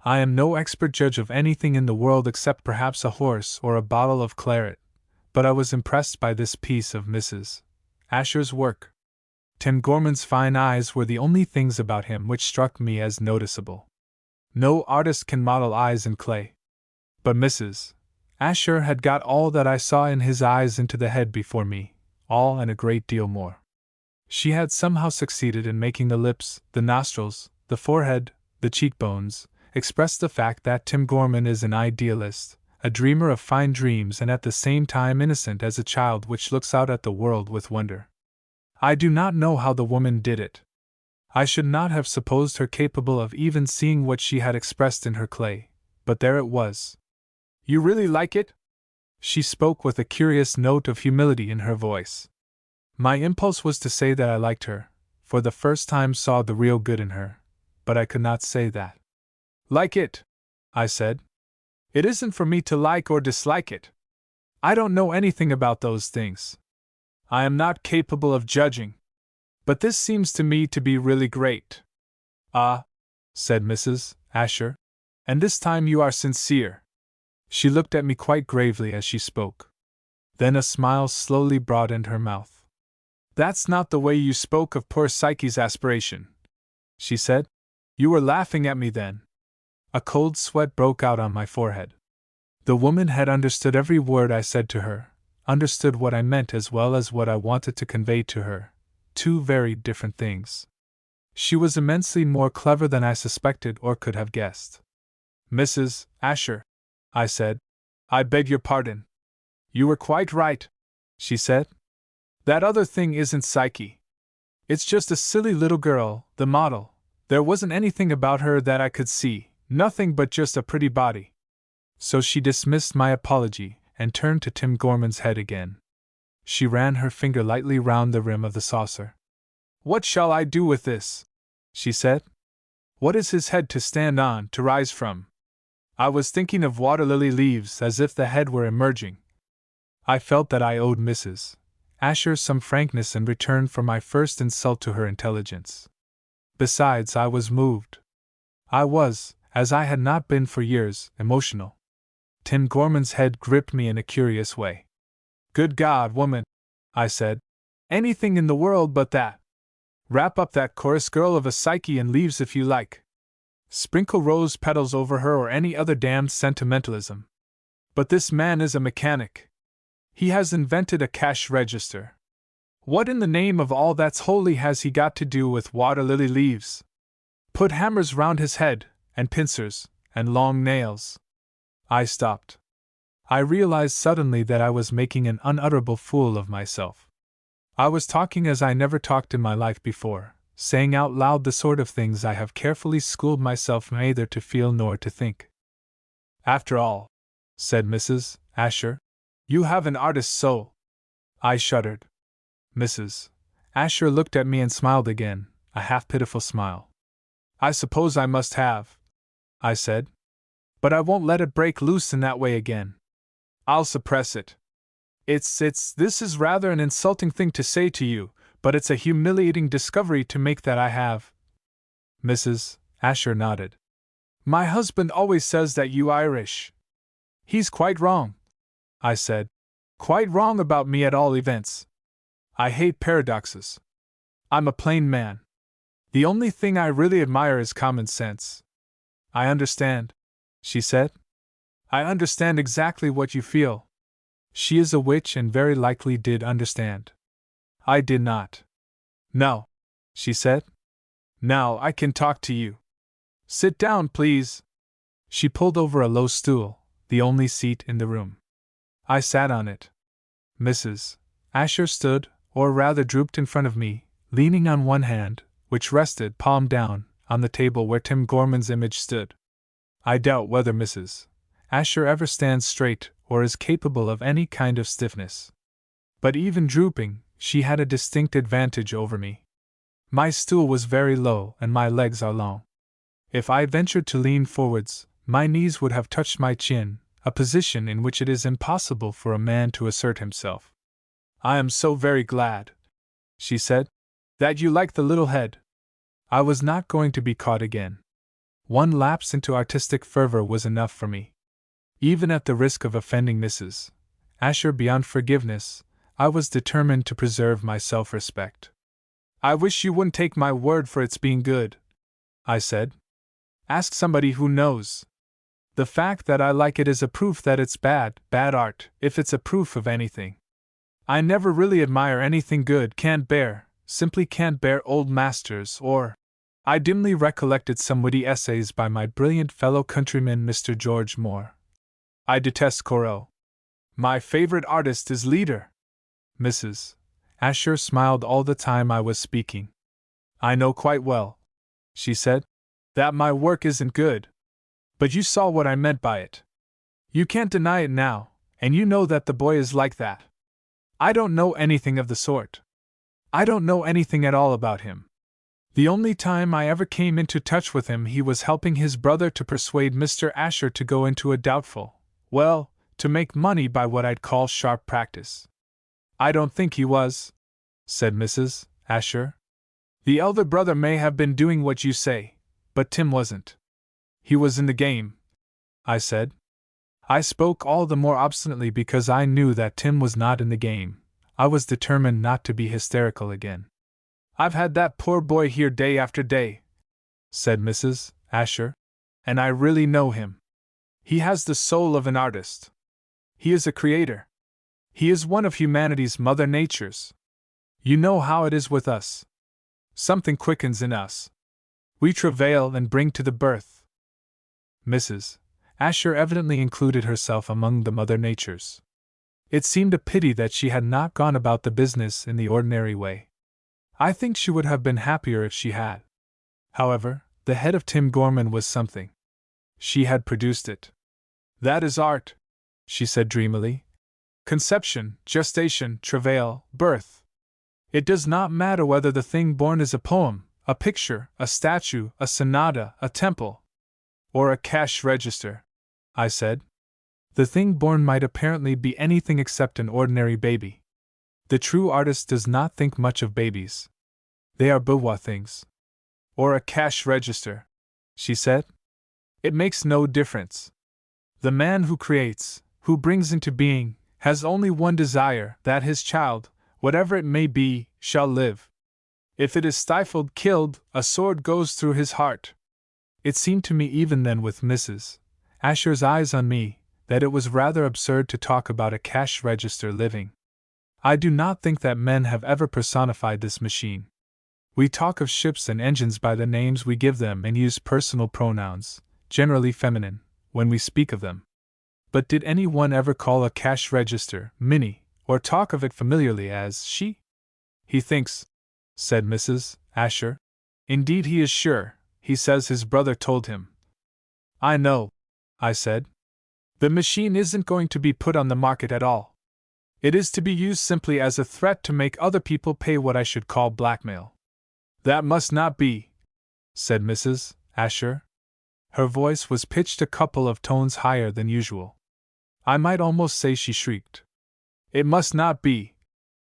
I am no expert judge of anything in the world except perhaps a horse or a bottle of claret, but I was impressed by this piece of Mrs. Asher's work. Tim Gorman's fine eyes were the only things about him which struck me as noticeable. No artist can model eyes in clay. But Mrs. Asher had got all that I saw in his eyes into the head before me, all and a great deal more. She had somehow succeeded in making the lips, the nostrils, the forehead, the cheekbones, express the fact that Tim Gorman is an idealist, a dreamer of fine dreams and at the same time innocent as a child which looks out at the world with wonder. I do not know how the woman did it. I should not have supposed her capable of even seeing what she had expressed in her clay, but there it was. You really like it? She spoke with a curious note of humility in her voice. My impulse was to say that I liked her, for the first time saw the real good in her, but I could not say that. Like it, I said. It isn't for me to like or dislike it. I don't know anything about those things. I am not capable of judging. But this seems to me to be really great. Ah, said Mrs. Asher, and this time you are sincere. She looked at me quite gravely as she spoke. Then a smile slowly broadened her mouth. That's not the way you spoke of poor Psyche's aspiration, she said. You were laughing at me then. A cold sweat broke out on my forehead. The woman had understood every word I said to her, understood what I meant as well as what I wanted to convey to her. Two very different things. She was immensely more clever than I suspected or could have guessed. Mrs. Asher, I said, I beg your pardon. You were quite right, she said. That other thing isn't Psyche. It's just a silly little girl, the model. There wasn't anything about her that I could see, nothing but just a pretty body. So she dismissed my apology and turned to Tim Gorman's head again. She ran her finger lightly round the rim of the saucer. What shall I do with this? She said. What is his head to stand on, to rise from? I was thinking of water lily leaves as if the head were emerging. I felt that I owed Mrs. Asher some frankness in return for my first insult to her intelligence. Besides, I was moved. I was, as I had not been for years, emotional. Tim Gorman's head gripped me in a curious way. Good God, woman, I said. Anything in the world but that. Wrap up that chorus girl of a Psyche in leaves if you like. Sprinkle rose petals over her or any other damned sentimentalism. But this man is a mechanic. He has invented a cash register. What in the name of all that's holy has he got to do with water lily leaves? Put hammers round his head, and pincers, and long nails. I stopped. I realized suddenly that I was making an unutterable fool of myself. I was talking as I never talked in my life before, saying out loud the sort of things I have carefully schooled myself neither to feel nor to think. After all, said Mrs. Asher, you have an artist's soul. I shuddered. Mrs. Asher looked at me and smiled again, a half-pitiful smile. I suppose I must have, I said. But I won't let it break loose in that way again. I'll suppress it. This is rather an insulting thing to say to you, but it's a humiliating discovery to make that I have. Mrs. Asher nodded. My husband always says that you Irish. He's quite wrong, I said. Quite wrong about me at all events. I hate paradoxes. I'm a plain man. The only thing I really admire is common sense. I understand, she said. I understand exactly what you feel. She is a witch and very likely did understand. I did not. No, she said. Now I can talk to you. Sit down, please. She pulled over a low stool, the only seat in the room. I sat on it. Mrs. Asher stood, or rather drooped in front of me, leaning on one hand, which rested, palm down, on the table where Tim Gorman's image stood. I doubt whether Mrs. Asher ever stands straight or is capable of any kind of stiffness. But even drooping, she had a distinct advantage over me. My stool was very low and my legs are long. If I ventured to lean forwards, my knees would have touched my chin, a position in which it is impossible for a man to assert himself. I am so very glad, she said, that you like the little head. I was not going to be caught again. One lapse into artistic fervor was enough for me. Even at the risk of offending Mrs. Asher beyond forgiveness, I was determined to preserve my self-respect. I wish you wouldn't take my word for its being good, I said. Ask somebody who knows. The fact that I like it is a proof that it's bad art, if it's a proof of anything. I never really admire anything good, can't bear, simply can't bear old masters, or I dimly recollected some witty essays by my brilliant fellow countryman Mr. George Moore. I detest Corot. My favorite artist is Leader. Mrs. Asher smiled all the time I was speaking. I know quite well, she said, that my work isn't good. But you saw what I meant by it. You can't deny it now, and you know that the boy is like that. I don't know anything of the sort. I don't know anything at all about him. The only time I ever came into touch with him, he was helping his brother to persuade Mr. Asher to go into a doubtful, well, to make money by what I'd call sharp practice. I don't think he was, said Mrs. Asher. The elder brother may have been doing what you say, but Tim wasn't. He was in the game, I said. I spoke all the more obstinately because I knew that Tim was not in the game. I was determined not to be hysterical again. I've had that poor boy here day after day, said Mrs. Asher, and I really know him. He has the soul of an artist. He is a creator. He is one of humanity's mother natures. You know how it is with us. Something quickens in us. We travail and bring to the birth. Mrs. Asher evidently included herself among the mother natures. It seemed a pity that she had not gone about the business in the ordinary way. I think she would have been happier if she had. However, the head of Tim Gorman was something. She had produced it. That is art, she said dreamily. Conception, gestation, travail, birth. It does not matter whether the thing born is a poem, a picture, a statue, a sonata, a temple, or a cash register, I said. The thing born might apparently be anything except an ordinary baby. The true artist does not think much of babies. They are bourgeois things. Or a cash register, she said. It makes no difference. The man who creates, who brings into being, has only one desire, that his child, whatever it may be, shall live. If it is stifled, killed, a sword goes through his heart. It seemed to me even then, with Mrs. Asher's eyes on me, that it was rather absurd to talk about a cash register living. I do not think that men have ever personified this machine. We talk of ships and engines by the names we give them and use personal pronouns, generally feminine, when we speak of them. But did anyone ever call a cash register Minnie, or talk of it familiarly as she? He thinks, said Mrs. Asher. Indeed he is sure, he says his brother told him. I know, I said. The machine isn't going to be put on the market at all. It is to be used simply as a threat to make other people pay what I should call blackmail. That must not be, said Mrs. Asher. Her voice was pitched a couple of tones higher than usual. I might almost say she shrieked. It must not be,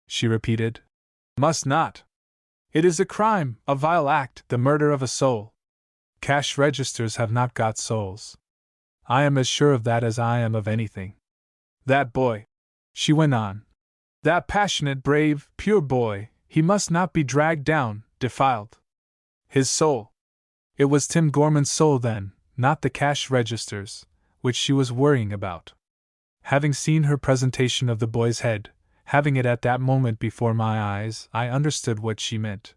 she repeated. Must not. It is a crime, a vile act, the murder of a soul. Cash registers have not got souls. I am as sure of that as I am of anything. That boy, she went on. That passionate, brave, pure boy, he must not be dragged down, defiled. His soul. It was Tim Gorman's soul then, not the cash registers, which she was worrying about. Having seen her presentation of the boy's head, having it at that moment before my eyes, I understood what she meant.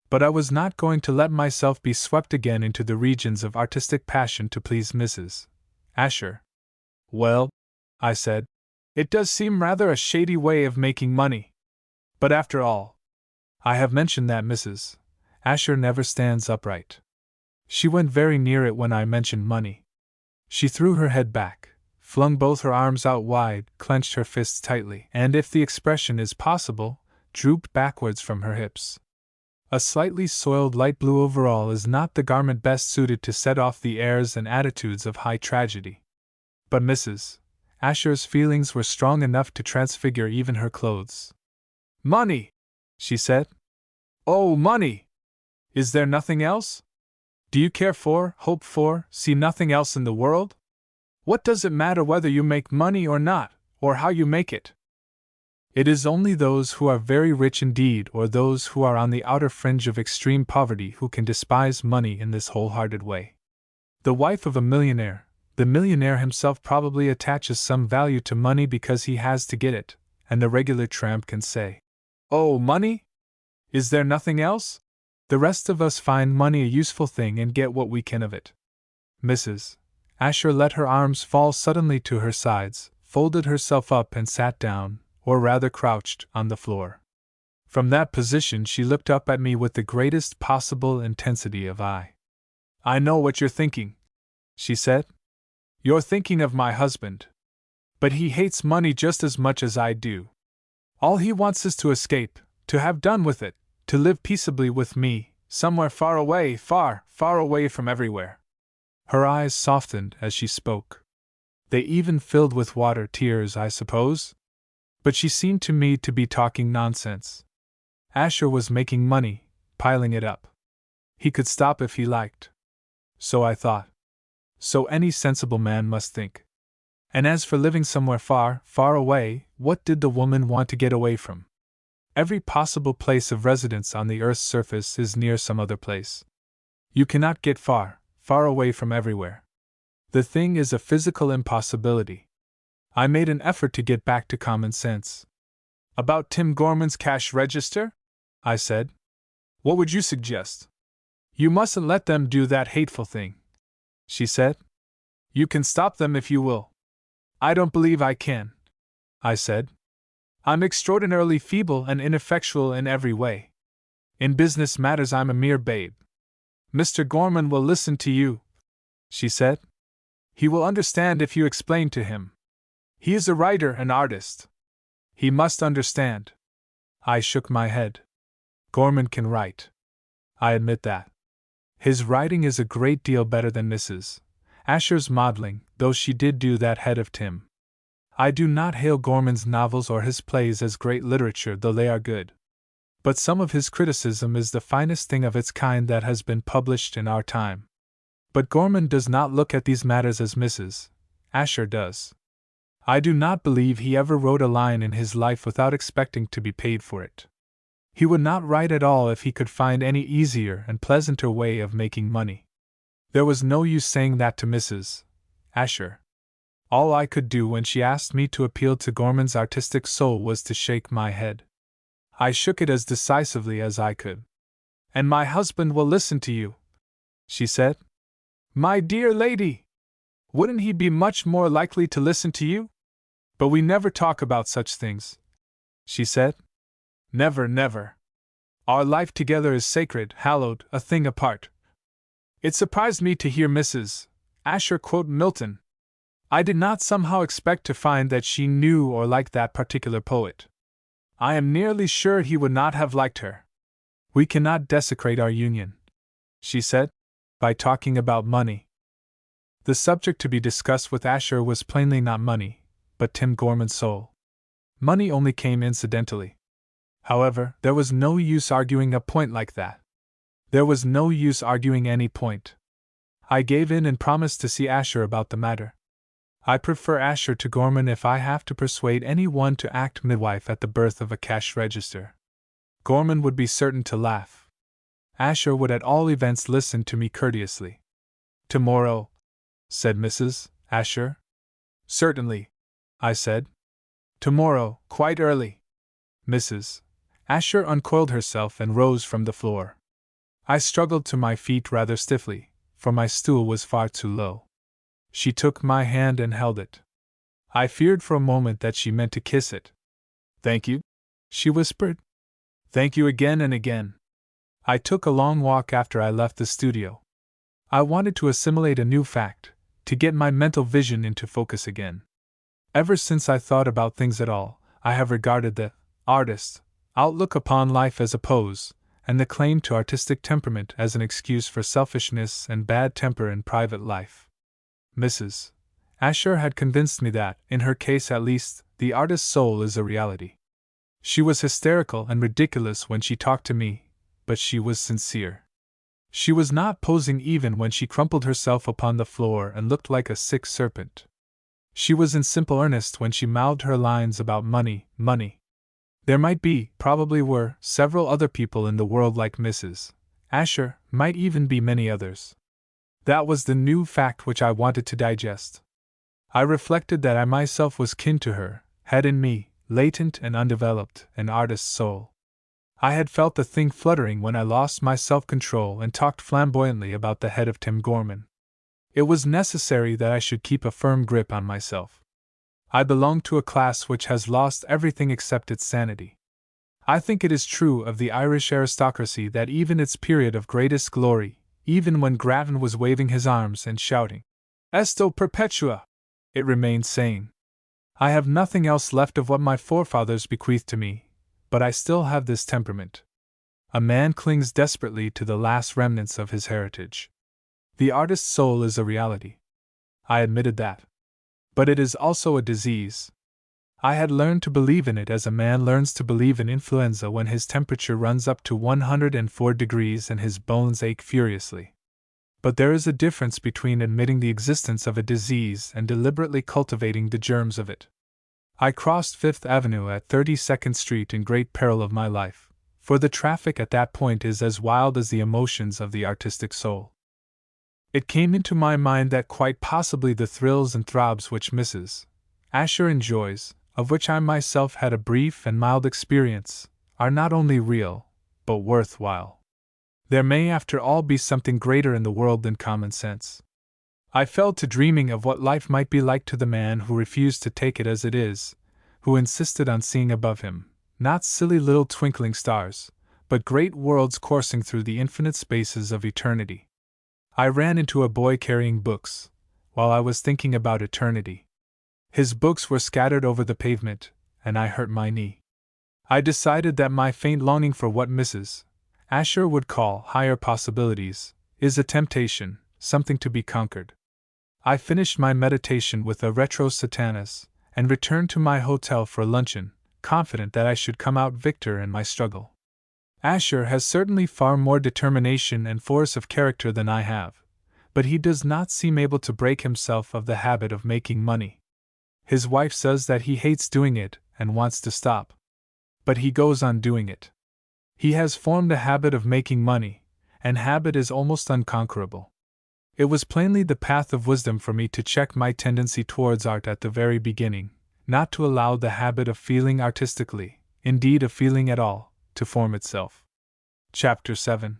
But I was not going to let myself be swept again into the regions of artistic passion to please Mrs. Asher. Well, I said, it does seem rather a shady way of making money. But after all, I have mentioned that Mrs. Asher never stands upright. She went very near it when I mentioned money. She threw her head back, flung both her arms out wide, clenched her fists tightly, and if the expression is possible, drooped backwards from her hips. A slightly soiled light blue overall is not the garment best suited to set off the airs and attitudes of high tragedy. But Mrs. Asher's feelings were strong enough to transfigure even her clothes. Money, she said. Oh, money! Is there nothing else? Do you care for, hope for, see nothing else in the world? What does it matter whether you make money or not, or how you make it? It is only those who are very rich indeed, or those who are on the outer fringe of extreme poverty, who can despise money in this wholehearted way. The wife of a millionaire, the millionaire himself probably attaches some value to money because he has to get it, and the regular tramp can say, "Oh, money? Is there nothing else? The rest of us find money a useful thing and get what we can of it. Mrs. Asher let her arms fall suddenly to her sides, folded herself up and sat down, or rather crouched, on the floor. From that position she looked up at me with the greatest possible intensity of eye. I know what you're thinking, she said. You're thinking of my husband. But he hates money just as much as I do. All he wants is to escape, to have done with it, to live peaceably with me, somewhere far away, far, far away from everywhere. Her eyes softened as she spoke. They even filled with water, tears, I suppose? But she seemed to me to be talking nonsense. Asher was making money, piling it up. He could stop if he liked. So I thought. So any sensible man must think. And as for living somewhere far, far away, what did the woman want to get away from? Every possible place of residence on the earth's surface is near some other place. You cannot get far, far away from everywhere. The thing is a physical impossibility. I made an effort to get back to common sense. About Tim Gorman's cash register? I said. What would you suggest? You mustn't let them do that hateful thing, she said. You can stop them if you will. I don't believe I can, I said. I'm extraordinarily feeble and ineffectual in every way. In business matters I'm a mere babe. Mr. Gorman will listen to you, she said. He will understand if you explain to him. He is a writer, an artist. He must understand. I shook my head. Gorman can write. I admit that. His writing is a great deal better than Mrs. Asher's modeling, though she did do that head of Tim. I do not hail Gorman's novels or his plays as great literature, though they are good. But some of his criticism is the finest thing of its kind that has been published in our time. But Gorman does not look at these matters as Mrs. Asher does. I do not believe he ever wrote a line in his life without expecting to be paid for it. He would not write at all if he could find any easier and pleasanter way of making money. There was no use saying that to Mrs. Asher. All I could do when she asked me to appeal to Gorman's artistic soul was to shake my head. I shook it as decisively as I could. And my husband will listen to you, she said. My dear lady! Wouldn't he be much more likely to listen to you? But we never talk about such things, she said. Never, never. Our life together is sacred, hallowed, a thing apart. It surprised me to hear Mrs. Asher quote Milton. I did not somehow expect to find that she knew or liked that particular poet. I am nearly sure he would not have liked her. We cannot desecrate our union, she said, by talking about money. The subject to be discussed with Asher was plainly not money, but Tim Gorman's soul. Money only came incidentally. However, there was no use arguing a point like that. There was no use arguing any point. I gave in and promised to see Asher about the matter. I prefer Asher to Gorman if I have to persuade anyone to act midwife at the birth of a cash register. Gorman would be certain to laugh. Asher would at all events listen to me courteously. Tomorrow, said Mrs. Asher. Certainly, I said. Tomorrow, quite early. Mrs. Asher uncoiled herself and rose from the floor. I struggled to my feet rather stiffly, for my stool was far too low. She took my hand and held it. I feared for a moment that she meant to kiss it. Thank you, she whispered. Thank you again and again. I took a long walk after I left the studio. I wanted to assimilate a new fact, to get my mental vision into focus again. Ever since I thought about things at all, I have regarded the artist's outlook upon life as a pose, and the claim to artistic temperament as an excuse for selfishness and bad temper in private life. Mrs. Asher had convinced me that, in her case at least, the artist's soul is a reality. She was hysterical and ridiculous when she talked to me, but she was sincere. She was not posing even when she crumpled herself upon the floor and looked like a sick serpent. She was in simple earnest when she mouthed her lines about money, money. There might be, probably were, several other people in the world like Mrs. Asher, might even be many others. That was the new fact which I wanted to digest. I reflected that I myself was kin to her, had in me, latent and undeveloped, an artist's soul. I had felt the thing fluttering when I lost my self-control and talked flamboyantly about the head of Tim Gorman. It was necessary that I should keep a firm grip on myself. I belong to a class which has lost everything except its sanity. I think it is true of the Irish aristocracy that even its period of greatest glory, even when Grattan was waving his arms and shouting, Esto perpetua, it remained sane. I have nothing else left of what my forefathers bequeathed to me, but I still have this temperament. A man clings desperately to the last remnants of his heritage. The artist's soul is a reality. I admitted that. But it is also a disease. I had learned to believe in it as a man learns to believe in influenza when his temperature runs up to 104 degrees and his bones ache furiously. But there is a difference between admitting the existence of a disease and deliberately cultivating the germs of it. I crossed Fifth Avenue at 32nd Street in great peril of my life, for the traffic at that point is as wild as the emotions of the artistic soul. It came into my mind that quite possibly the thrills and throbs which Mrs. Asher enjoys, of which I myself had a brief and mild experience, are not only real, but worthwhile. There may after all be something greater in the world than common sense. I fell to dreaming of what life might be like to the man who refused to take it as it is, who insisted on seeing above him, not silly little twinkling stars, but great worlds coursing through the infinite spaces of eternity. I ran into a boy carrying books, while I was thinking about eternity. His books were scattered over the pavement, and I hurt my knee. I decided that my faint longing for what Mrs. Asher would call higher possibilities is a temptation, something to be conquered. I finished my meditation with a retro satanas, and returned to my hotel for luncheon, confident that I should come out victor in my struggle. Asher has certainly far more determination and force of character than I have, but he does not seem able to break himself of the habit of making money. His wife says that he hates doing it and wants to stop. But he goes on doing it. He has formed a habit of making money, and habit is almost unconquerable. It was plainly the path of wisdom for me to check my tendency towards art at the very beginning, not to allow the habit of feeling artistically, indeed of feeling at all, to form itself. Chapter 7.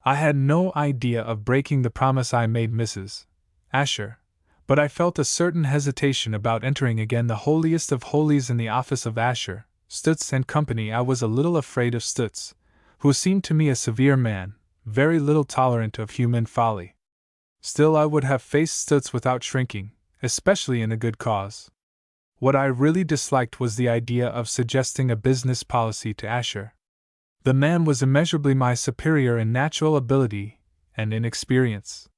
I had no idea of breaking the promise I made Mrs. Asher, but I felt a certain hesitation about entering again the holiest of holies in the office of Asher, Stutz and Company. I was a little afraid of Stutz, who seemed to me a severe man, very little tolerant of human folly. Still, I would have faced Stutz without shrinking, especially in a good cause. What I really disliked was the idea of suggesting a business policy to Asher. The man was immeasurably my superior in natural ability and in experience.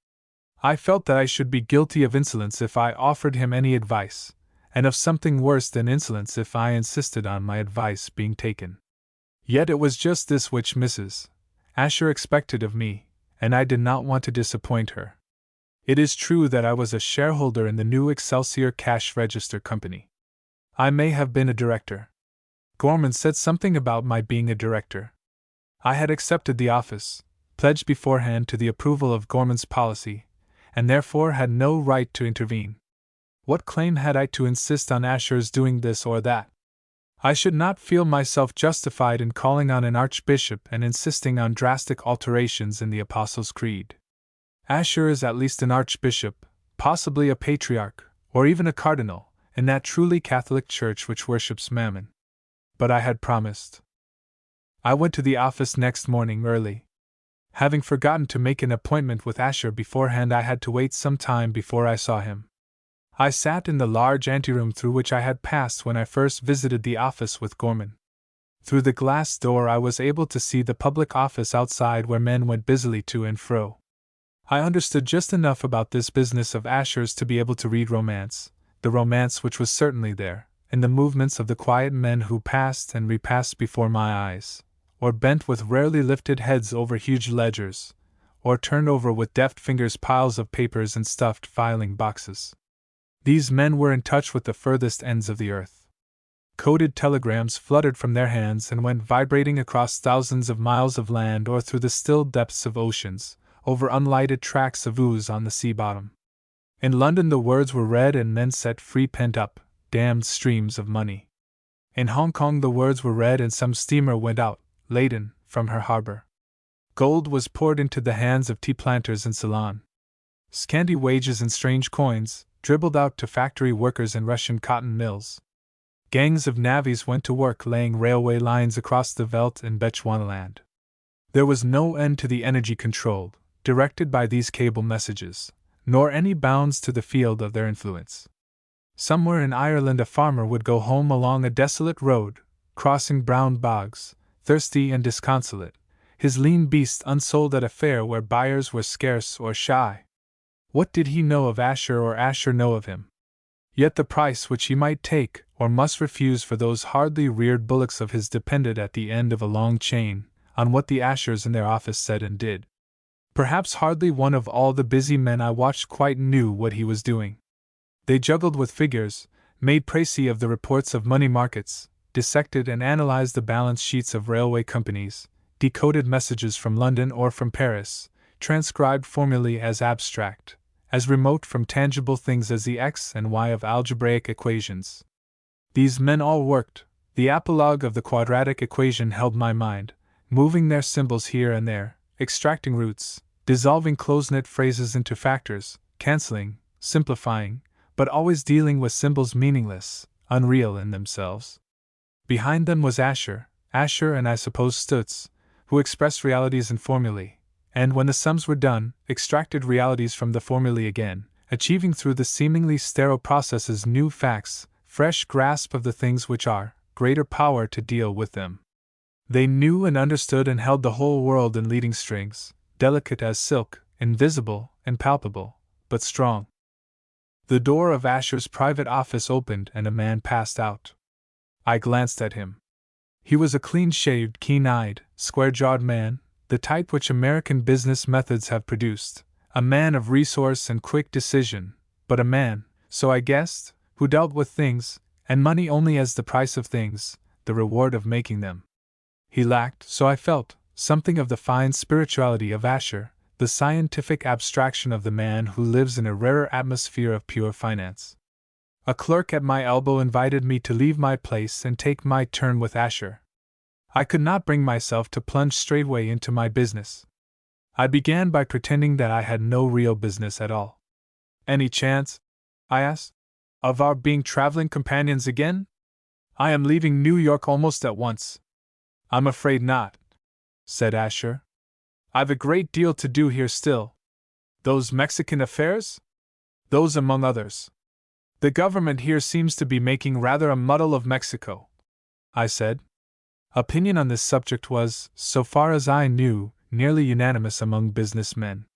I felt that I should be guilty of insolence if I offered him any advice, and of something worse than insolence if I insisted on my advice being taken. Yet it was just this which Mrs. Asher expected of me, and I did not want to disappoint her. It is true that I was a shareholder in the new Excelsior Cash Register Company. I may have been a director. Gorman said something about my being a director. I had accepted the office, pledged beforehand to the approval of Gorman's policy, and therefore had no right to intervene. What claim had I to insist on Asher's doing this or that? I should not feel myself justified in calling on an archbishop and insisting on drastic alterations in the Apostles' Creed. Asher is at least an archbishop, possibly a patriarch, or even a cardinal, in that truly Catholic church which worships Mammon. But I had promised. I went to the office next morning early. Having forgotten to make an appointment with Asher beforehand, I had to wait some time before I saw him. I sat in the large anteroom through which I had passed when I first visited the office with Gorman. Through the glass door I was able to see the public office outside where men went busily to and fro. I understood just enough about this business of Asher's to be able to read romance, the romance which was certainly there, in the movements of the quiet men who passed and repassed before my eyes, or bent with rarely lifted heads over huge ledgers, or turned over with deft fingers piles of papers and stuffed filing boxes. These men were in touch with the furthest ends of the earth. Coded telegrams fluttered from their hands and went vibrating across thousands of miles of land or through the still depths of oceans, over unlighted tracts of ooze on the sea bottom. In London the words were read and men set free pent-up, damned streams of money. In Hong Kong the words were read and some steamer went out, laden, from her harbor. Gold was poured into the hands of tea planters in Ceylon. Scanty wages and strange coins dribbled out to factory workers in Russian cotton mills. Gangs of navvies went to work laying railway lines across the veldt in Bechuanaland. There was no end to the energy controlled, directed by these cable messages, nor any bounds to the field of their influence. Somewhere in Ireland a farmer would go home along a desolate road, crossing brown bogs, thirsty and disconsolate, his lean beast unsold at a fair where buyers were scarce or shy. What did he know of Asher or Asher know of him? Yet the price which he might take or must refuse for those hardly reared bullocks of his depended at the end of a long chain on what the Ashers in their office said and did. Perhaps hardly one of all the busy men I watched quite knew what he was doing. They juggled with figures, made précis of the reports of money markets, dissected and analyzed the balance sheets of railway companies, decoded messages from London or from Paris, transcribed formulae as abstract, as remote from tangible things as the x and y of algebraic equations. These men all worked. The apologue of the quadratic equation held my mind, moving their symbols here and there, extracting roots, dissolving close-knit phrases into factors, cancelling, simplifying, but always dealing with symbols meaningless, unreal in themselves. Behind them was Asher and I suppose Stutz, who expressed realities in formulae, and when the sums were done, extracted realities from the formulae again, achieving through the seemingly sterile processes new facts, fresh grasp of the things which are, greater power to deal with them. They knew and understood and held the whole world in leading strings, delicate as silk, invisible and palpable, but strong. The door of Asher's private office opened and a man passed out. I glanced at him. He was a clean-shaved, keen-eyed, square-jawed man, the type which American business methods have produced, a man of resource and quick decision, but a man, so I guessed, who dealt with things, and money only as the price of things, the reward of making them. He lacked, so I felt, something of the fine spirituality of Asher, the scientific abstraction of the man who lives in a rarer atmosphere of pure finance. A clerk at my elbow invited me to leave my place and take my turn with Asher. I could not bring myself to plunge straightway into my business. I began by pretending that I had no real business at all. Any chance, I asked, of our being traveling companions again? I am leaving New York almost at once. I'm afraid not, said Asher. I've a great deal to do here still. Those Mexican affairs? Those among others. The government here seems to be making rather a muddle of Mexico, I said. Opinion on this subject was, so far as I knew, nearly unanimous among businessmen.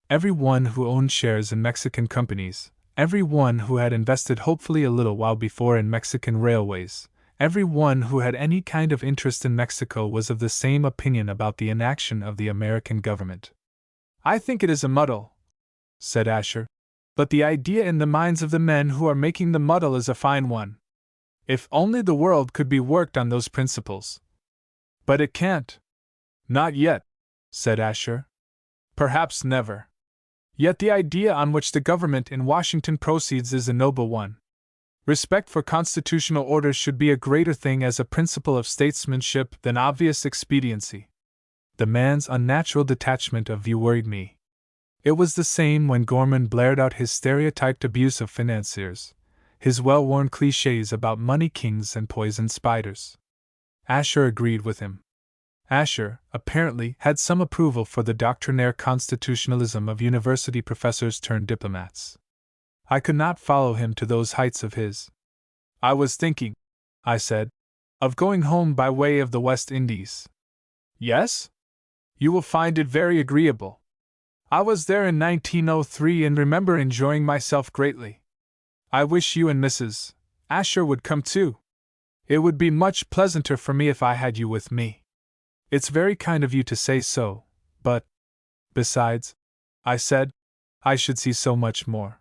Every one who owned shares in Mexican companies, every one who had invested hopefully a little while before in Mexican railways, every one who had any kind of interest in Mexico was of the same opinion about the inaction of the American government. I think it is a muddle, said Asher, but the idea in the minds of the men who are making the muddle is a fine one. If only the world could be worked on those principles. But it can't. Not yet, said Asher. Perhaps never. Yet the idea on which the government in Washington proceeds is a noble one. Respect for constitutional orders should be a greater thing as a principle of statesmanship than obvious expediency. The man's unnatural detachment of view worried me. It was the same when Gorman blared out his stereotyped abuse of financiers, his well-worn clichés about money kings and poison spiders. Asher agreed with him. Asher, apparently, had some approval for the doctrinaire constitutionalism of university professors turned diplomats. I could not follow him to those heights of his. I was thinking, I said, of going home by way of the West Indies. Yes? You will find it very agreeable. I was there in 1903 and remember enjoying myself greatly. I wish you and Mrs. Asher would come too. It would be much pleasanter for me if I had you with me. It's very kind of you to say so, but, besides, I said, I should see so much more.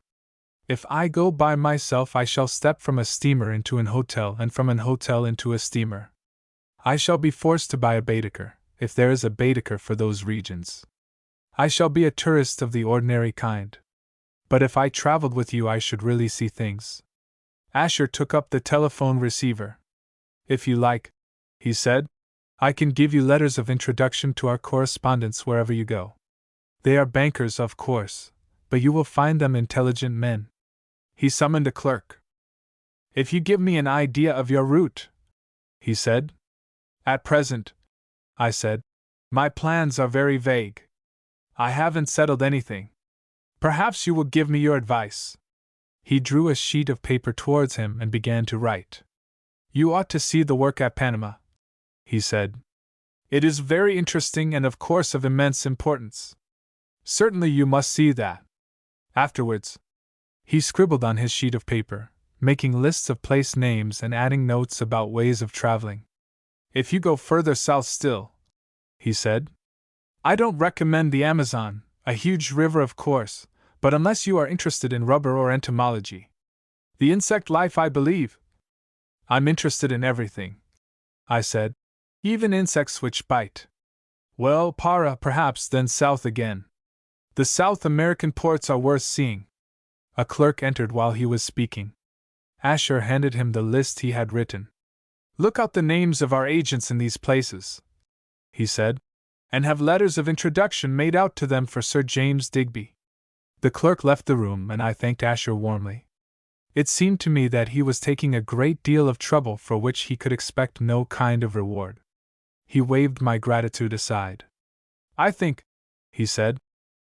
If I go by myself, I shall step from a steamer into an hotel and from an hotel into a steamer. I shall be forced to buy a Baedeker, if there is a Baedeker for those regions. I shall be a tourist of the ordinary kind. But if I traveled with you, I should really see things. Asher took up the telephone receiver. If you like, he said, I can give you letters of introduction to our correspondents wherever you go. They are bankers, of course, but you will find them intelligent men. He summoned a clerk. If you give me an idea of your route, he said. At present, I said, my plans are very vague. I haven't settled anything. Perhaps you will give me your advice. He drew a sheet of paper towards him and began to write. You ought to see the work at Panama, he said. It is very interesting and of course of immense importance. Certainly you must see that. Afterwards, he scribbled on his sheet of paper, making lists of place names and adding notes about ways of traveling. If you go further south still, he said, I don't recommend the Amazon, a huge river of course, but unless you are interested in rubber or entomology. The insect life, I believe. I'm interested in everything, I said, even insects which bite. Well, perhaps then south again. The South American ports are worth seeing. A clerk entered while he was speaking. Asher handed him the list he had written. Look out the names of our agents in these places, he said, and have letters of introduction made out to them for Sir James Digby. The clerk left the room and I thanked Asher warmly. It seemed to me that he was taking a great deal of trouble for which he could expect no kind of reward. He waved my gratitude aside. I think, he said,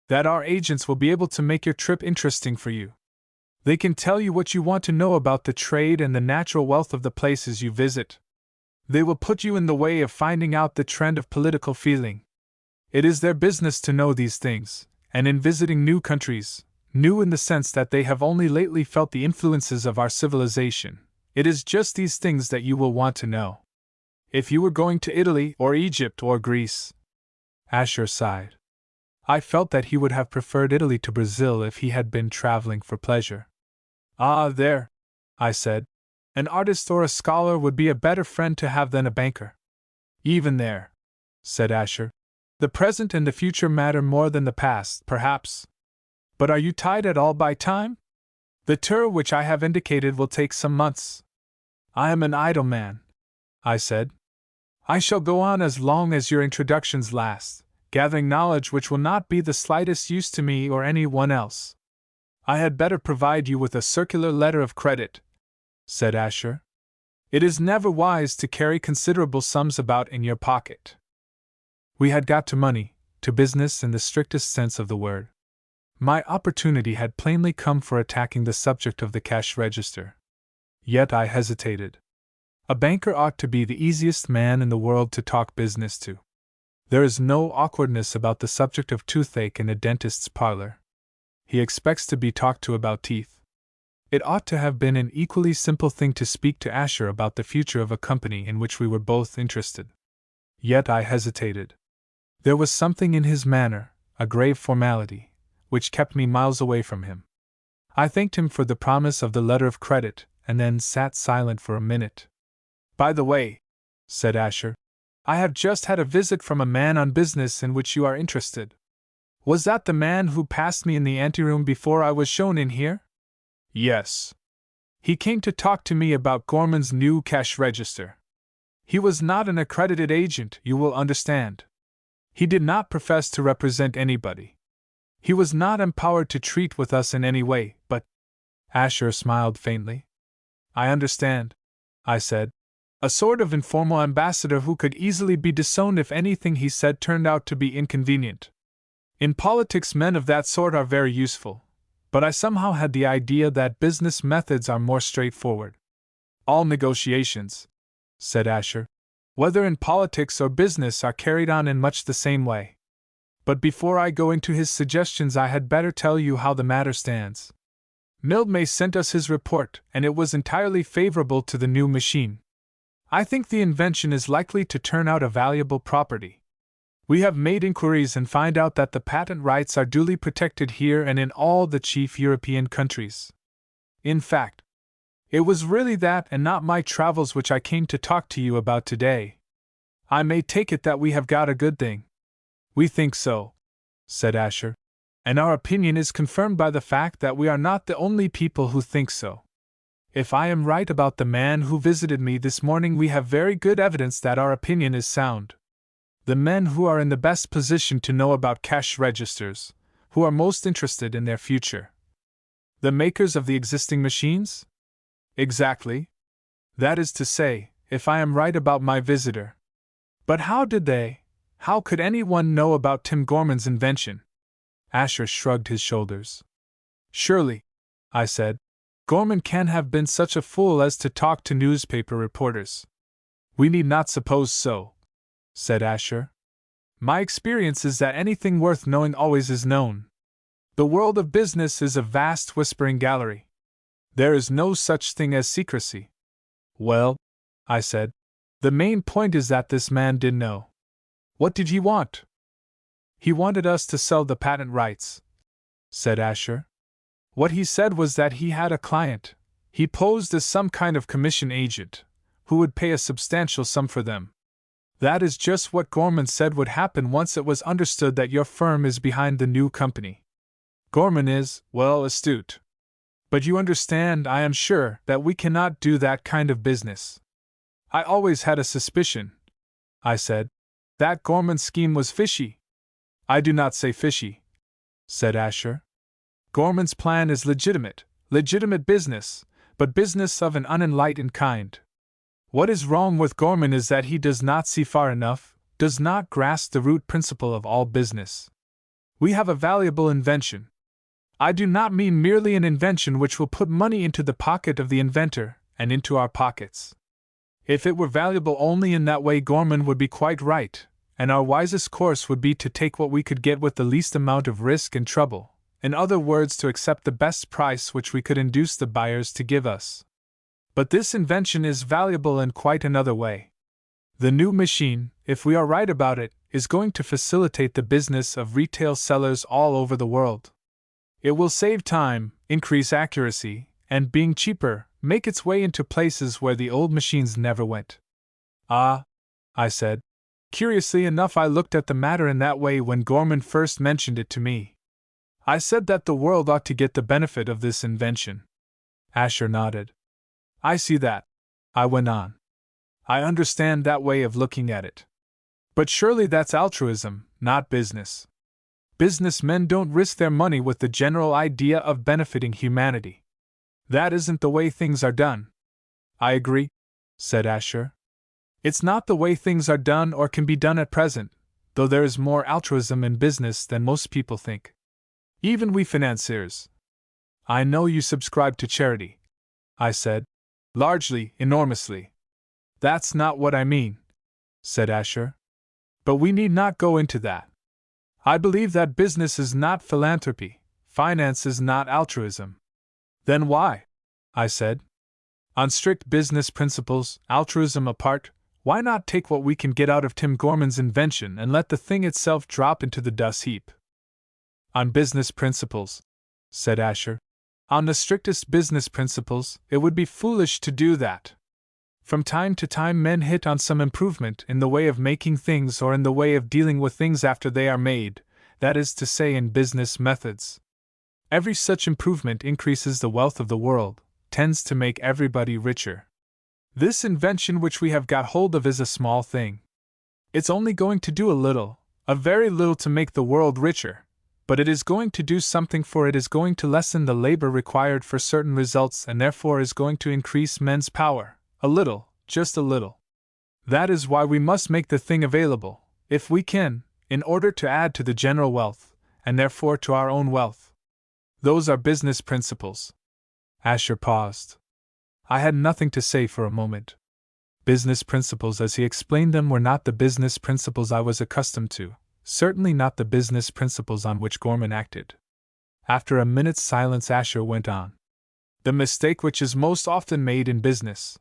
that our agents will be able to make your trip interesting for you. They can tell you what you want to know about the trade and the natural wealth of the places you visit. They will put you in the way of finding out the trend of political feeling. It is their business to know these things, and in visiting new countries, new in the sense that they have only lately felt the influences of our civilization, it is just these things that you will want to know. If you were going to Italy or Egypt or Greece. Asher sighed. I felt that he would have preferred Italy to Brazil if he had been traveling for pleasure. Ah, there, I said, an artist or a scholar would be a better friend to have than a banker. Even there, said Asher, the present and the future matter more than the past, perhaps. But are you tied at all by time? The tour which I have indicated will take some months. I am an idle man, I said. I shall go on as long as your introductions last, gathering knowledge which will not be the slightest use to me or any one else. I had better provide you with a circular letter of credit, said Asher. It is never wise to carry considerable sums about in your pocket. We had got to money, to business in the strictest sense of the word. My opportunity had plainly come for attacking the subject of the cash register. Yet I hesitated. A banker ought to be the easiest man in the world to talk business to. There is no awkwardness about the subject of toothache in a dentist's parlor. He expects to be talked to about teeth. It ought to have been an equally simple thing to speak to Asher about the future of a company in which we were both interested. Yet I hesitated. There was something in his manner, a grave formality, which kept me miles away from him. I thanked him for the promise of the letter of credit, and then sat silent for a minute. By the way, said Asher, I have just had a visit from a man on business in which you are interested. Was that the man who passed me in the anteroom before I was shown in here? Yes. He came to talk to me about Gorman's new cash register. He was not an accredited agent, you will understand. He did not profess to represent anybody. He was not empowered to treat with us in any way, but… Asher smiled faintly. I understand, I said. A sort of informal ambassador who could easily be disowned if anything he said turned out to be inconvenient. In politics, men of that sort are very useful, but I somehow had the idea that business methods are more straightforward. All negotiations, said Asher, whether in politics or business, are carried on in much the same way. But before I go into his suggestions, I had better tell you how the matter stands. Mildmay sent us his report, and it was entirely favorable to the new machine. I think the invention is likely to turn out a valuable property. We have made inquiries and find out that the patent rights are duly protected here and in all the chief European countries. In fact, it was really that and not my travels which I came to talk to you about today. I may take it that we have got a good thing. We think so, said Asher, and our opinion is confirmed by the fact that we are not the only people who think so. If I am right about the man who visited me this morning, we have very good evidence that our opinion is sound. The men who are in the best position to know about cash registers, who are most interested in their future. The makers of the existing machines? Exactly. That is to say, if I am right about my visitor. But how could anyone know about Tim Gorman's invention? Asher shrugged his shoulders. Surely, I said, Gorman can't have been such a fool as to talk to newspaper reporters. We need not suppose so, said Asher. My experience is that anything worth knowing always is known. The world of business is a vast whispering gallery. There is no such thing as secrecy. Well, I said, the main point is that this man did know. What did he want? He wanted us to sell the patent rights, said Asher. What he said was that he had a client. He posed as some kind of commission agent, who would pay a substantial sum for them. That is just what Gorman said would happen once it was understood that your firm is behind the new company. Gorman is, well, astute. But you understand, I am sure, that we cannot do that kind of business. I always had a suspicion, I said, that Gorman's scheme was fishy. I do not say fishy, said Asher. Gorman's plan is legitimate business, but business of an unenlightened kind. What is wrong with Gorman is that he does not see far enough, does not grasp the root principle of all business. We have a valuable invention. I do not mean merely an invention which will put money into the pocket of the inventor and into our pockets. If it were valuable only in that way, Gorman would be quite right, and our wisest course would be to take what we could get with the least amount of risk and trouble. In other words, to accept the best price which we could induce the buyers to give us. But this invention is valuable in quite another way. The new machine, if we are right about it, is going to facilitate the business of retail sellers all over the world. It will save time, increase accuracy, and being cheaper, make its way into places where the old machines never went. Ah, I said. Curiously enough, I looked at the matter in that way when Gorman first mentioned it to me. I said that the world ought to get the benefit of this invention. Asher nodded. I see that, I went on. I understand that way of looking at it. But surely that's altruism, not business. Businessmen don't risk their money with the general idea of benefiting humanity. That isn't the way things are done. I agree, said Asher. It's not the way things are done or can be done at present, though there is more altruism in business than most people think. Even we financiers. I know you subscribe to charity, I said. Largely, enormously. That's not what I mean, said Asher. But we need not go into that. I believe that business is not philanthropy, finance is not altruism. Then why? I said. On strict business principles, altruism apart, why not take what we can get out of Tim Gorman's invention and let the thing itself drop into the dust heap? On business principles, said Asher. On the strictest business principles, it would be foolish to do that. From time to time men hit on some improvement in the way of making things or in the way of dealing with things after they are made, that is to say, in business methods. Every such improvement increases the wealth of the world, tends to make everybody richer. This invention which we have got hold of is a small thing. It's only going to do a little, a very little to make the world richer. But it is going to do something, for it is going to lessen the labor required for certain results and therefore is going to increase men's power, a little, just a little. That is why we must make the thing available, if we can, in order to add to the general wealth, and therefore to our own wealth. Those are business principles. Asher paused. I had nothing to say for a moment. Business principles as he explained them were not the business principles I was accustomed to. Certainly not the business principles on which Gorman acted. After a minute's silence, Asher went on. The mistake which is most often made in business,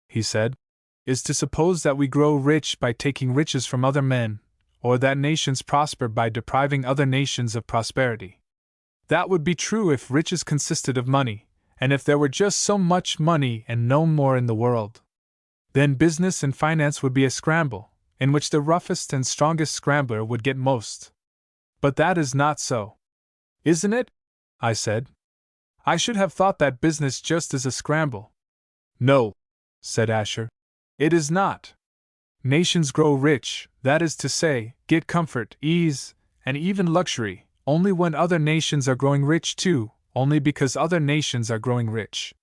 he said, is to suppose that we grow rich by taking riches from other men, or that nations prosper by depriving other nations of prosperity. That would be true if riches consisted of money, and if there were just so much money and no more in the world. Then business and finance would be a scramble, in which the roughest and strongest scrambler would get most. But that is not so. Isn't it? I said. I should have thought that business just as a scramble. No, said Asher. It is not. Nations grow rich, that is to say, get comfort, ease, and even luxury, only when other nations are growing rich too, only because other nations are growing rich.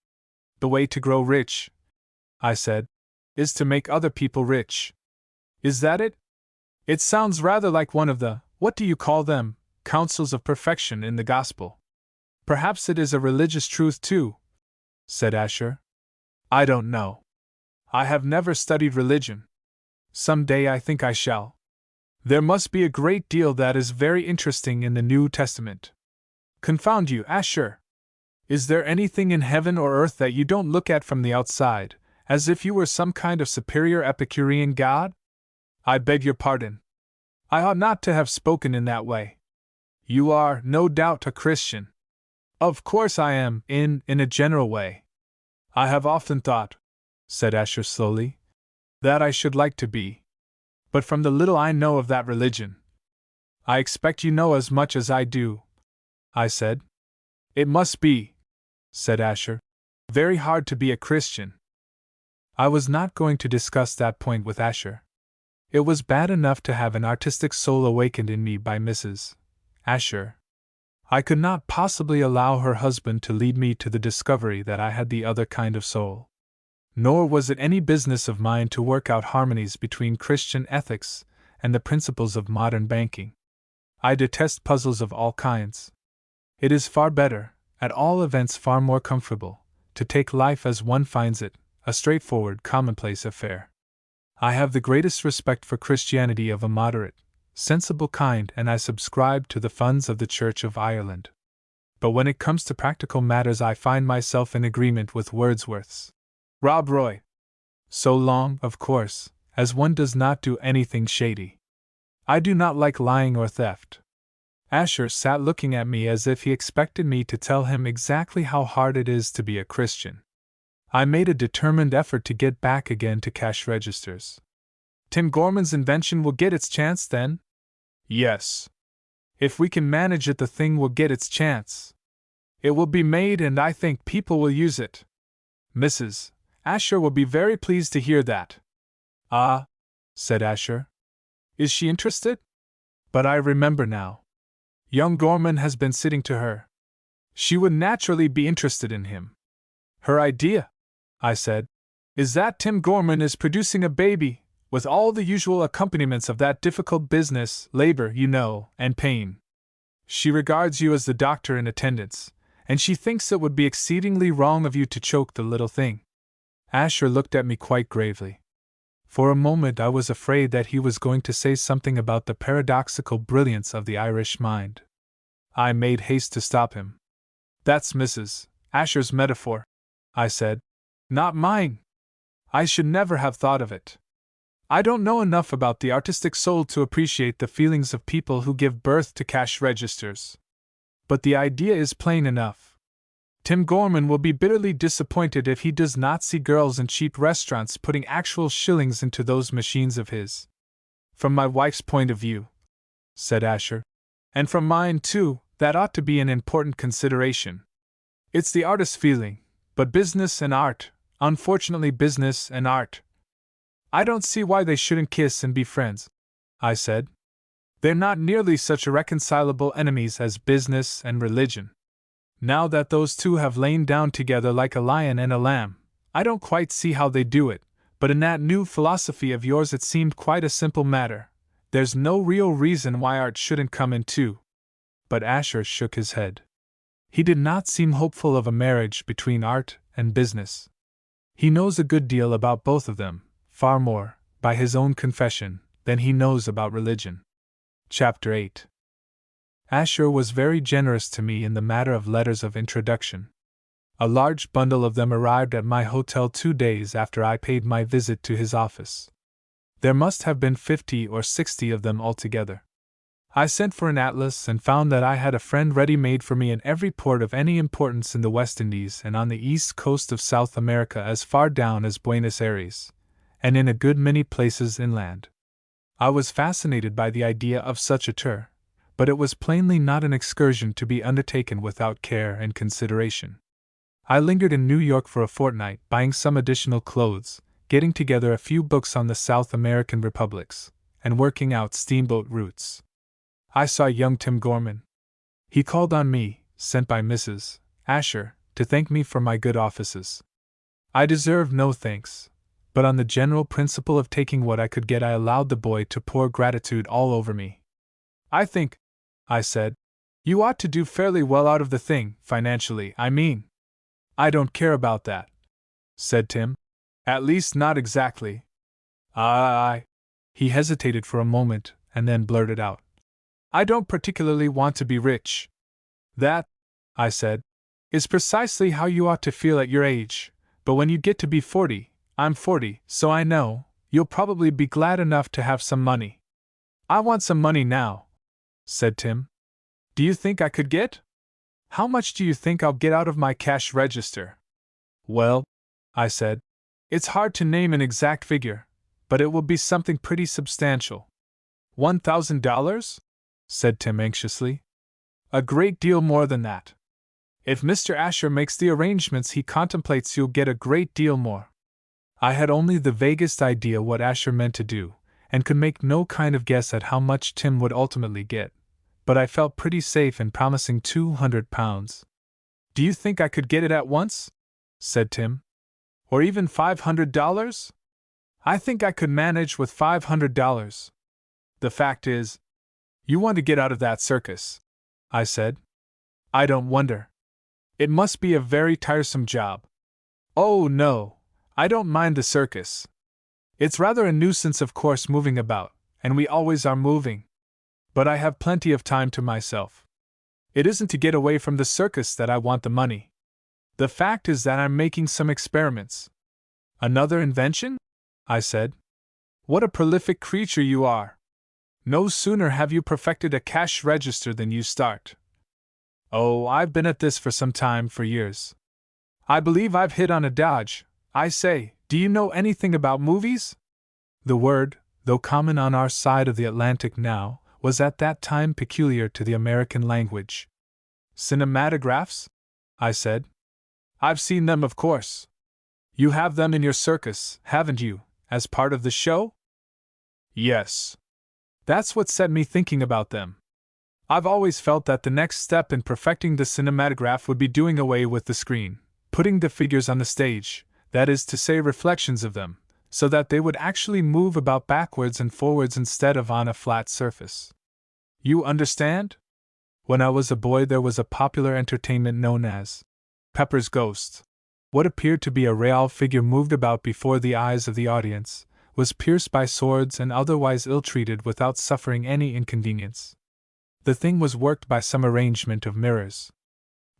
The way to grow rich, I said, is to make other people rich. Is that it? It sounds rather like one of the, what do you call them, counsels of perfection in the gospel. Perhaps it is a religious truth too, said Asher. I don't know. I have never studied religion. Some day I think I shall. There must be a great deal that is very interesting in the New Testament. Confound you, Asher! Is there anything in heaven or earth that you don't look at from the outside, as if you were some kind of superior Epicurean god? I beg your pardon. I ought not to have spoken in that way. You are, no doubt, a Christian. Of course I am, in a general way. I have often thought, said Asher slowly, that I should like to be. But from the little I know of that religion, I expect you know as much as I do, I said. It must be, said Asher, very hard to be a Christian. I was not going to discuss that point with Asher. It was bad enough to have an artistic soul awakened in me by Mrs. Asher. I could not possibly allow her husband to lead me to the discovery that I had the other kind of soul. Nor was it any business of mine to work out harmonies between Christian ethics and the principles of modern banking. I detest puzzles of all kinds. It is far better, at all events far more comfortable, to take life as one finds it, a straightforward, commonplace affair. I have the greatest respect for Christianity of a moderate, sensible kind, and I subscribe to the funds of the Church of Ireland. But when it comes to practical matters I find myself in agreement with Wordsworth's Rob Roy. So long, of course, as one does not do anything shady. I do not like lying or theft. Asher sat looking at me as if he expected me to tell him exactly how hard it is to be a Christian. I made a determined effort to get back again to cash registers. Tim Gorman's invention will get its chance then? Yes. If we can manage it, the thing will get its chance. It will be made, and I think people will use it. Mrs. Asher will be very pleased to hear that. Ah, said Asher. Is she interested? But I remember now. Young Gorman has been sitting to her. She would naturally be interested in him. Her idea, I said, is that Tim Gorman is producing a baby, with all the usual accompaniments of that difficult business, labor, you know, and pain. She regards you as the doctor in attendance, and she thinks it would be exceedingly wrong of you to choke the little thing. Asher looked at me quite gravely. For a moment I was afraid that he was going to say something about the paradoxical brilliance of the Irish mind. I made haste to stop him. That's Mrs. Asher's metaphor, I said, not mine. I should never have thought of it. I don't know enough about the artistic soul to appreciate the feelings of people who give birth to cash registers. But the idea is plain enough. Tim Gorman will be bitterly disappointed if he does not see girls in cheap restaurants putting actual shillings into those machines of his. From my wife's point of view, said Asher, and from mine too, that ought to be an important consideration. It's the artist's feeling, but business and art, unfortunately business and art. I don't see why they shouldn't kiss and be friends, I said. They're not nearly such irreconcilable enemies as business and religion. Now that those two have lain down together like a lion and a lamb, I don't quite see how they do it, but in that new philosophy of yours it seemed quite a simple matter. There's no real reason why art shouldn't come in too. But Asher shook his head. He did not seem hopeful of a marriage between art and business. He knows a good deal about both of them, far more, by his own confession, than he knows about religion. Chapter 8. Asher was very generous to me in the matter of letters of introduction. A large bundle of them arrived at my hotel 2 days after I paid my visit to his office. There must have been 50 or 60 of them altogether. I sent for an atlas and found that I had a friend ready-made for me in every port of any importance in the West Indies and on the east coast of South America as far down as Buenos Aires, and in a good many places inland. I was fascinated by the idea of such a tour, but it was plainly not an excursion to be undertaken without care and consideration. I lingered in New York for a fortnight, buying some additional clothes, getting together a few books on the South American republics, and working out steamboat routes. I saw young Tim Gorman. He called on me, sent by Mrs. Asher, to thank me for my good offices. I deserved no thanks, but on the general principle of taking what I could get, I allowed the boy to pour gratitude all over me. I think, I said, you ought to do fairly well out of the thing, financially, I mean. I don't care about that, said Tim. At least not exactly. He hesitated for a moment and then blurted out. I don't particularly want to be rich. That, I said, is precisely how you ought to feel at your age, but when you get to be 40, I'm 40, so I know, you'll probably be glad enough to have some money. I want some money now, said Tim. Do you think I could get? How much do you think I'll get out of my cash register? Well, I said, it's hard to name an exact figure, but it will be something pretty substantial. $1,000? Said Tim anxiously. A great deal more than that. If Mr. Asher makes the arrangements he contemplates, you'll get a great deal more. I had only the vaguest idea what Asher meant to do, and could make no kind of guess at how much Tim would ultimately get, but I felt pretty safe in promising £200. Do you think I could get it at once? Said Tim. Or even $500? I think I could manage with $500. The fact is, you want to get out of that circus, I said. I don't wonder. It must be a very tiresome job. Oh, no, I don't mind the circus. It's rather a nuisance, of course, moving about, and we always are moving. But I have plenty of time to myself. It isn't to get away from the circus that I want the money. The fact is that I'm making some experiments. Another invention? I said. What a prolific creature you are. No sooner have you perfected a cash register than you start. Oh, I've been at this for some time, for years. I believe I've hit on a dodge. I say, do you know anything about movies? The word, though common on our side of the Atlantic now, was at that time peculiar to the American language. Cinematographs? I said. I've seen them, of course. You have them in your circus, haven't you, as part of the show? Yes. That's what set me thinking about them. I've always felt that the next step in perfecting the cinematograph would be doing away with the screen, putting the figures on the stage, that is to say, reflections of them, so that they would actually move about backwards and forwards instead of on a flat surface. You understand? When I was a boy, there was a popular entertainment known as Pepper's Ghost. What appeared to be a real figure moved about before the eyes of the audience, was pierced by swords and otherwise ill-treated without suffering any inconvenience. The thing was worked by some arrangement of mirrors.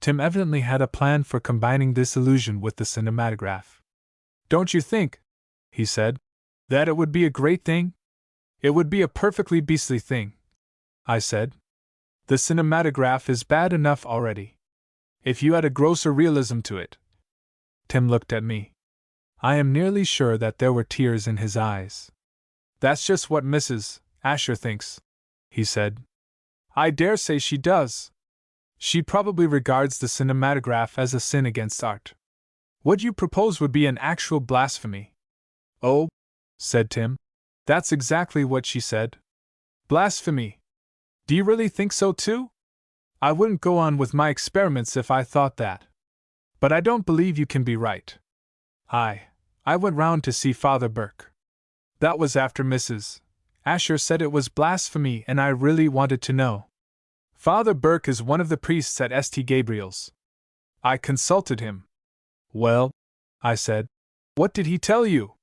Tim evidently had a plan for combining this illusion with the cinematograph. Don't you think, he said, that it would be a great thing? It would be a perfectly beastly thing, I said. The cinematograph is bad enough already. If you add a grosser realism to it. Tim looked at me. I am nearly sure that there were tears in his eyes. That's just what Mrs. Asher thinks, he said. I dare say she does. She probably regards the cinematograph as a sin against art. What you propose would be an actual blasphemy. Oh, said Tim, that's exactly what she said. Blasphemy. Do you really think so too? I wouldn't go on with my experiments if I thought that. But I don't believe you can be right. I went round to see Father Burke. That was after Mrs. Asher said it was blasphemy, and I really wanted to know. Father Burke is one of the priests at St. Gabriel's. I consulted him. Well, I said, what did he tell you?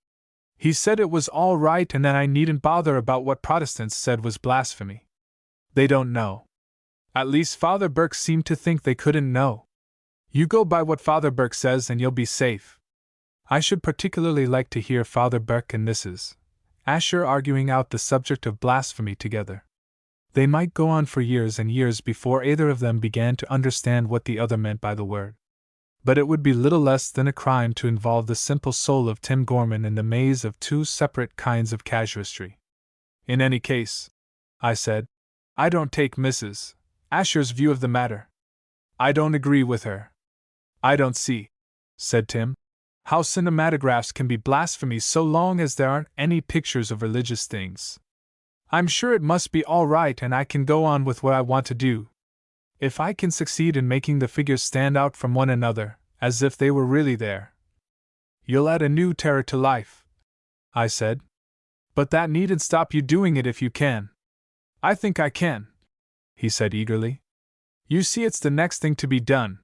He said it was all right and that I needn't bother about what Protestants said was blasphemy. They don't know. At least Father Burke seemed to think they couldn't know. You go by what Father Burke says and you'll be safe. I should particularly like to hear Father Burke and Mrs. Asher arguing out the subject of blasphemy together. They might go on for years and years before either of them began to understand what the other meant by the word. But it would be little less than a crime to involve the simple soul of Tim Gorman in the maze of two separate kinds of casuistry. In any case, I said, I don't take Mrs. Asher's view of the matter. I don't agree with her. I don't see, said Tim, how cinematographs can be blasphemy so long as there aren't any pictures of religious things. I'm sure it must be all right and I can go on with what I want to do. If I can succeed in making the figures stand out from one another, as if they were really there. You'll add a new terror to life, I said. But that needn't stop you doing it if you can. I think I can, he said eagerly. You see, it's the next thing to be done.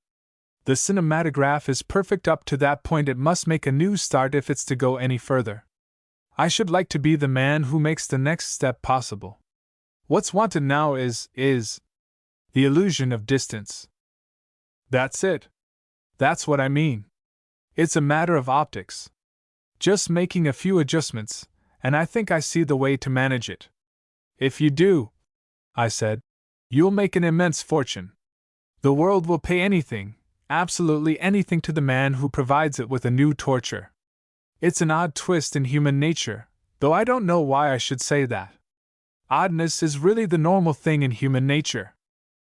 The cinematograph is perfect up to that point. It must make a new start if it's to go any further. I should like to be the man who makes the next step possible. What's wanted now is the illusion of distance. That's it. That's what I mean. It's a matter of optics. Just making a few adjustments, and I think I see the way to manage it. If you do, I said, you'll make an immense fortune. The world will pay anything, absolutely anything, to the man who provides it with a new torture. It's an odd twist in human nature, though I don't know why I should say that. Oddness is really the normal thing in human nature.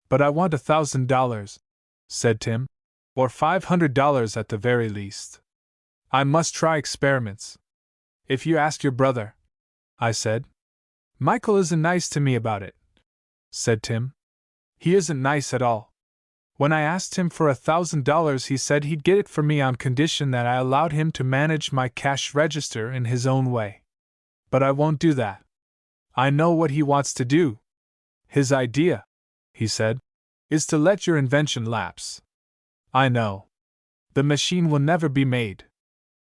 But I want $1,000, said Tim, or $500 at the very least. I must try experiments. If you ask your brother, I said. Michael isn't nice to me about it, said Tim. He isn't nice at all. When I asked him for $1,000, he said he'd get it for me on condition that I allowed him to manage my cash register in his own way. But I won't do that. I know what he wants to do. His idea, he said, is to let your invention lapse. I know. The machine will never be made.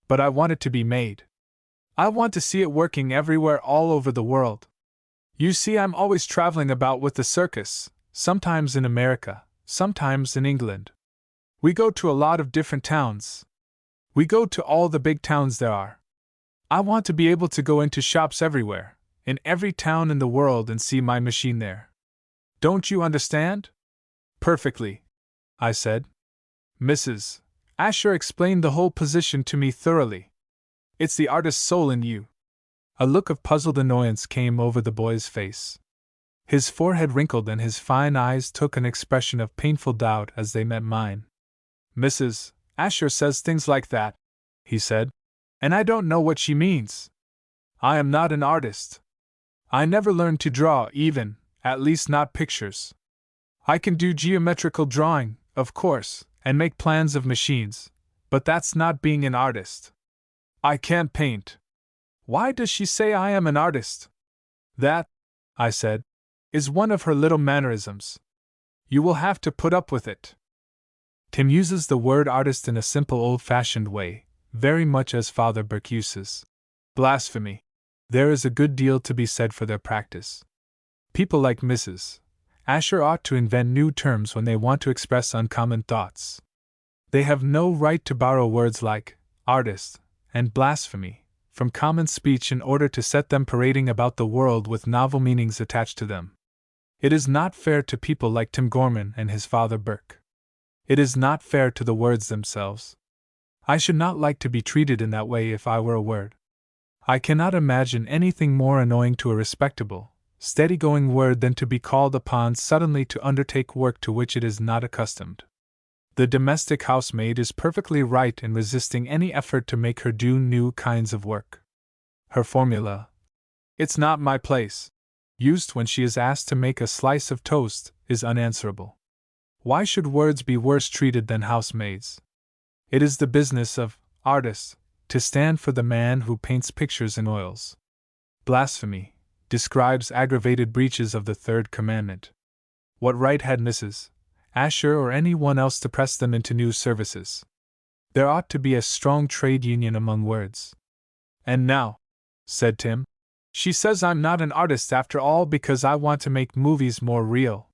But I want it to be made. I want to see it working everywhere all over the world. You see, I'm always traveling about with the circus, sometimes in America, sometimes in England. We go to a lot of different towns. We go to all the big towns there are. I want to be able to go into shops everywhere, in every town in the world, and see my machine there. Don't you understand? Perfectly, I said. Mrs. Asher explained the whole position to me thoroughly. It's the artist's soul in you. A look of puzzled annoyance came over the boy's face. His forehead wrinkled and his fine eyes took an expression of painful doubt as they met mine. Mrs. Asher says things like that, he said, and I don't know what she means. I am not an artist. I never learned to draw even, at least not pictures. I can do geometrical drawing, of course, and make plans of machines, but that's not being an artist. I can't paint. Why does she say I am an artist? That, I said, is one of her little mannerisms. You will have to put up with it. Tim uses the word artist in a simple old-fashioned way, very much as Father Burke uses. Blasphemy. There is a good deal to be said for their practice. People like Mrs. Asher ought to invent new terms when they want to express uncommon thoughts. They have no right to borrow words like artist and blasphemy from common speech in order to set them parading about the world with novel meanings attached to them. It is not fair to people like Tim Gorman and his father Burke. It is not fair to the words themselves. I should not like to be treated in that way if I were a word. I cannot imagine anything more annoying to a respectable, steady-going word than to be called upon suddenly to undertake work to which it is not accustomed. The domestic housemaid is perfectly right in resisting any effort to make her do new kinds of work. Her formula, "It's not my place," used when she is asked to make a slice of toast, is unanswerable. Why should words be worse treated than housemaids? It is the business of artists to stand for the man who paints pictures in oils. Blasphemy describes aggravated breaches of the third commandment. What right had Mrs. Asher or anyone else to press them into new services? There ought to be a strong trade union among words. And now, said Tim, she says I'm not an artist after all because I want to make movies more real.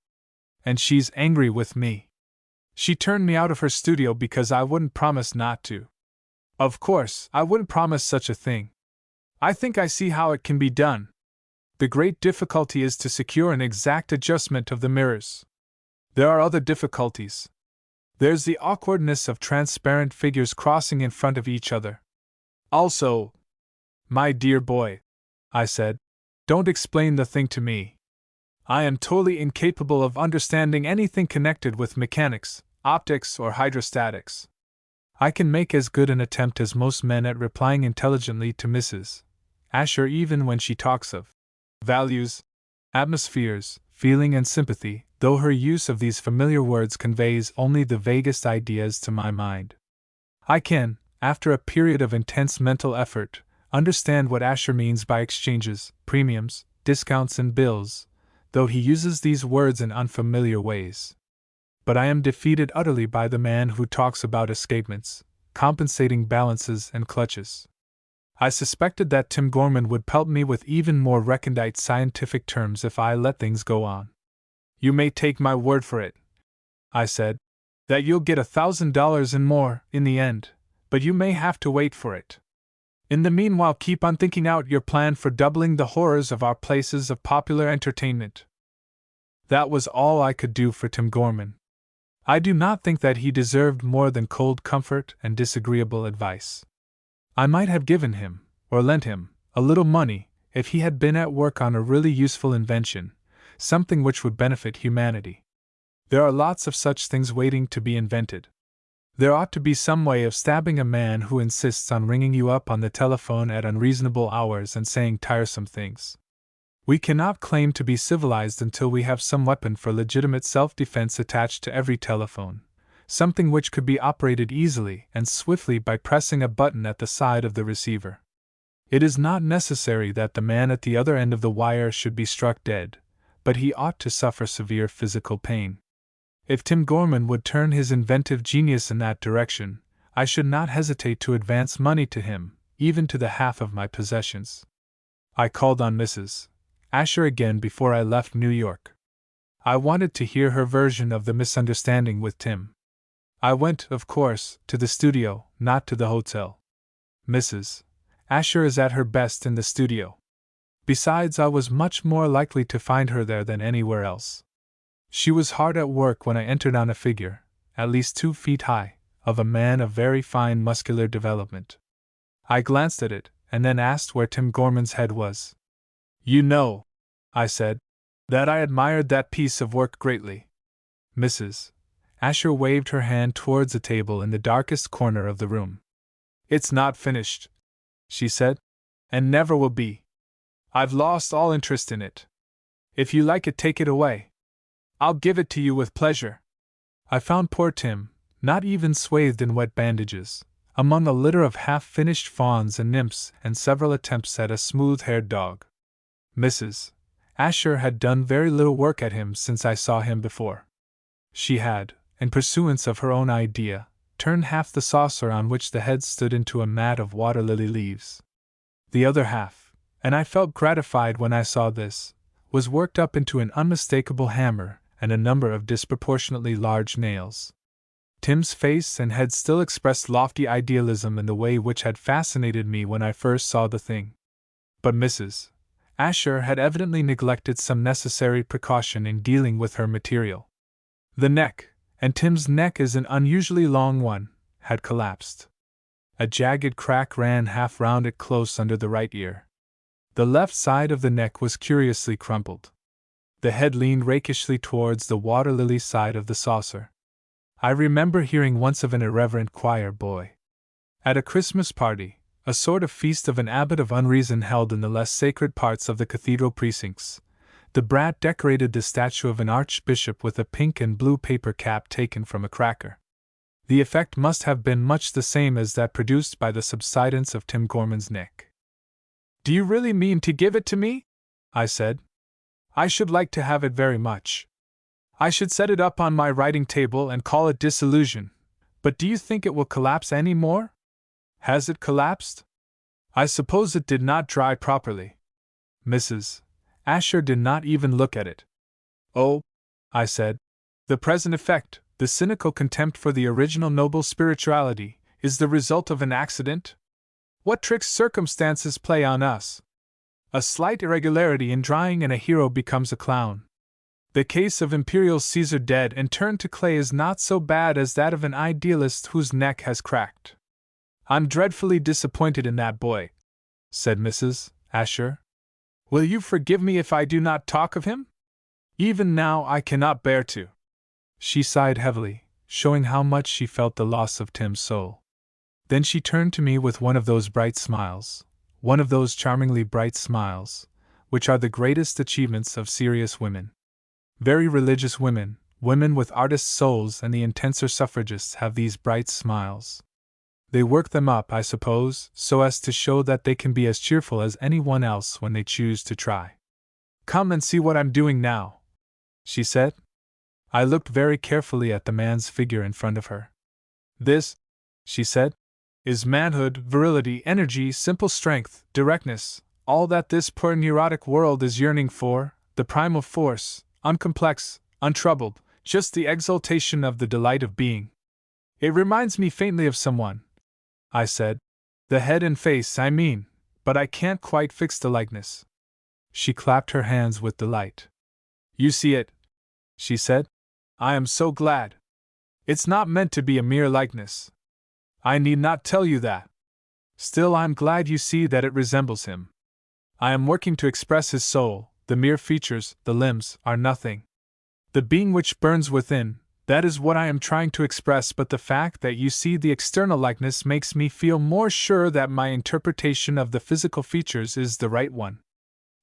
And she's angry with me. She turned me out of her studio because I wouldn't promise not to. Of course, I wouldn't promise such a thing. I think I see how it can be done. The great difficulty is to secure an exact adjustment of the mirrors. There are other difficulties. There's the awkwardness of transparent figures crossing in front of each other. Also, my dear boy, I said, don't explain the thing to me. I am totally incapable of understanding anything connected with mechanics, optics, or hydrostatics. I can make as good an attempt as most men at replying intelligently to Mrs. Asher even when she talks of values, atmospheres, feeling, and sympathy, though her use of these familiar words conveys only the vaguest ideas to my mind. I can, after a period of intense mental effort, understand what Asher means by exchanges, premiums, discounts, and bills, though he uses these words in unfamiliar ways. But I am defeated utterly by the man who talks about escapements, compensating balances, and clutches. I suspected that Tim Gorman would pelt me with even more recondite scientific terms if I let things go on. You may take my word for it, I said, that you'll get $1,000 and more in the end, but you may have to wait for it. In the meanwhile, keep on thinking out your plan for doubling the horrors of our places of popular entertainment. That was all I could do for Tim Gorman. I do not think that he deserved more than cold comfort and disagreeable advice. I might have given him, or lent him, a little money if he had been at work on a really useful invention, something which would benefit humanity. There are lots of such things waiting to be invented. There ought to be some way of stabbing a man who insists on ringing you up on the telephone at unreasonable hours and saying tiresome things. We cannot claim to be civilized until we have some weapon for legitimate self-defense attached to every telephone, something which could be operated easily and swiftly by pressing a button at the side of the receiver. It is not necessary that the man at the other end of the wire should be struck dead, but he ought to suffer severe physical pain. If Tim Gorman would turn his inventive genius in that direction, I should not hesitate to advance money to him, even to the half of my possessions. I called on Mrs. Asher again before I left New York. I wanted to hear her version of the misunderstanding with Tim. I went, of course, to the studio, not to the hotel. Mrs. Asher is at her best in the studio. Besides, I was much more likely to find her there than anywhere else. She was hard at work when I entered on a figure, at least 2 feet high, of a man of very fine muscular development. I glanced at it, and then asked where Tim Gorman's head was. You know, I said, that I admired that piece of work greatly. Mrs. Asher waved her hand towards a table in the darkest corner of the room. It's not finished, she said, and never will be. I've lost all interest in it. If you like it, take it away. I'll give it to you with pleasure. I found poor Tim, not even swathed in wet bandages, among a litter of half-finished fawns and nymphs and several attempts at a smooth-haired dog. Mrs. Asher had done very little work at him since I saw him before. She had, in pursuance of her own idea, turned half the saucer on which the head stood into a mat of water-lily leaves. The other half, and I felt gratified when I saw this, was worked up into an unmistakable hammer and a number of disproportionately large nails. Tim's face and head still expressed lofty idealism in the way which had fascinated me when I first saw the thing. But Mrs. Asher had evidently neglected some necessary precaution in dealing with her material. The neck, and Tim's neck is an unusually long one, had collapsed. A jagged crack ran half round it close under the right ear. The left side of the neck was curiously crumpled. The head leaned rakishly towards the water-lily side of the saucer. I remember hearing once of an irreverent choir boy. At a Christmas party, a sort of feast of an abbot of unreason held in the less sacred parts of the cathedral precincts, the brat decorated the statue of an archbishop with a pink and blue paper cap taken from a cracker. The effect must have been much the same as that produced by the subsidence of Tim Gorman's neck. Do you really mean to give it to me? I said. I should like to have it very much. I should set it up on my writing table and call it Disillusion, but do you think it will collapse any more? Has it collapsed? I suppose it did not dry properly. Mrs. Asher did not even look at it. Oh, I said, the present effect, the cynical contempt for the original noble spirituality, is the result of an accident? What tricks circumstances play on us! A slight irregularity in drying and a hero becomes a clown. The case of Imperial Caesar dead and turned to clay is not so bad as that of an idealist whose neck has cracked. I'm dreadfully disappointed in that boy, said Mrs. Asher. Will you forgive me if I do not talk of him? Even now I cannot bear to. She sighed heavily, showing how much she felt the loss of Tim's soul. Then she turned to me with one of those bright smiles, one of those charmingly bright smiles, which are the greatest achievements of serious women. Very religious women, women with artist souls, and the intenser suffragists have these bright smiles. They work them up, I suppose, so as to show that they can be as cheerful as anyone else when they choose to try. Come and see what I'm doing now, she said. I looked very carefully at the man's figure in front of her. This, she said, is manhood, virility, energy, simple strength, directness, all that this poor neurotic world is yearning for, the primal force, uncomplex, untroubled, just the exaltation of the delight of being. It reminds me faintly of someone, I said. The head and face, I mean, but I can't quite fix the likeness. She clapped her hands with delight. You see it, she said. I am so glad. It's not meant to be a mere likeness. I need not tell you that. Still, I'm glad you see that it resembles him. I am working to express his soul. The mere features, the limbs, are nothing. The being which burns within, that is what I am trying to express, but the fact that you see the external likeness makes me feel more sure that my interpretation of the physical features is the right one.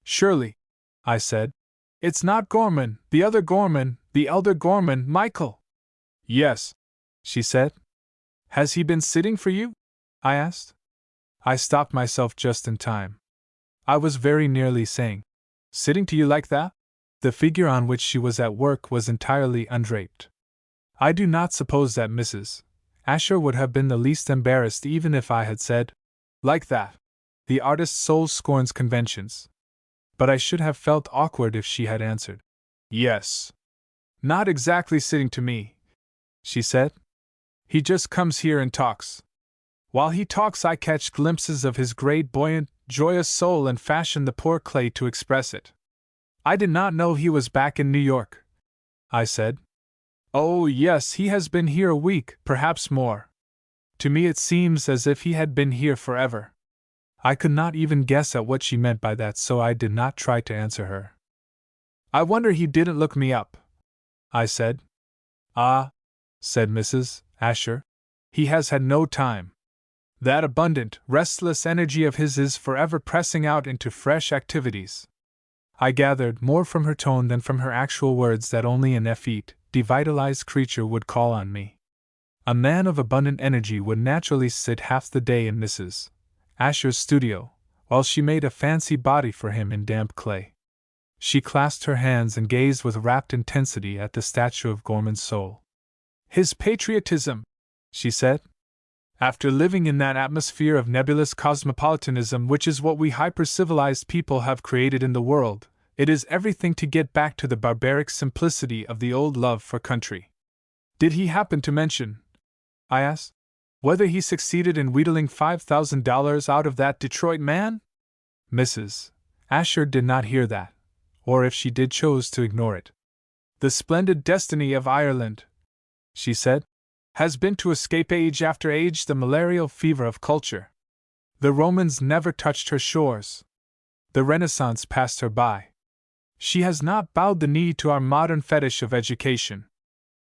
Surely, I said, it's not Gorman, the other Gorman, the elder Gorman, Michael. Yes, she said. Has he been sitting for you? I asked. I stopped myself just in time. I was very nearly saying, sitting to you like that? The figure on which she was at work was entirely undraped. I do not suppose that Mrs. Asher would have been the least embarrassed even if I had said, like that. The artist's soul scorns conventions. But I should have felt awkward if she had answered, yes. Not exactly sitting to me, she said. He just comes here and talks. While he talks, I catch glimpses of his great, buoyant, joyous soul and fashion the poor clay to express it. I did not know he was back in New York, I said. Oh, yes, he has been here a week, perhaps more. To me it seems as if he had been here forever. I could not even guess at what she meant by that, so I did not try to answer her. I wonder he didn't look me up, I said. Ah, said Mrs. Asher, he has had no time. That abundant, restless energy of his is forever pressing out into fresh activities. I gathered more from her tone than from her actual words that only an effete, devitalized creature would call on me. A man of abundant energy would naturally sit half the day in Mrs. Asher's studio, while she made a fancy body for him in damp clay. She clasped her hands and gazed with rapt intensity at the statue of Gorman's soul. His patriotism, she said. After living in that atmosphere of nebulous cosmopolitanism which is what we hyper-civilized people have created in the world, it is everything to get back to the barbaric simplicity of the old love for country. Did he happen to mention, I asked, whether he succeeded in wheedling $5,000 out of that Detroit man? Mrs. Asher did not hear that, or if she did chose to ignore it. The splendid destiny of Ireland, she said, has been to escape age after age the malarial fever of culture. The Romans never touched her shores. The Renaissance passed her by. She has not bowed the knee to our modern fetish of education.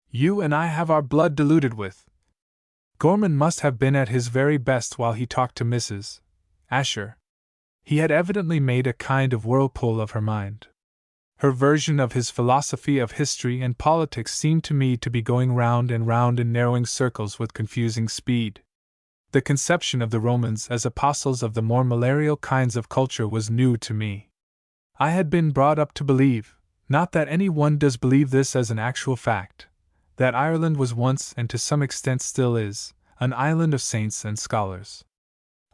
You and I have our blood diluted with. Gorman must have been at his very best while he talked to Mrs. Asher. He had evidently made a kind of whirlpool of her mind. Her version of his philosophy of history and politics seemed to me to be going round and round in narrowing circles with confusing speed. The conception of the Romans as apostles of the more malarial kinds of culture was new to me. I had been brought up to believe, not that any one does believe this as an actual fact, that Ireland was once, and to some extent still is, an island of saints and scholars.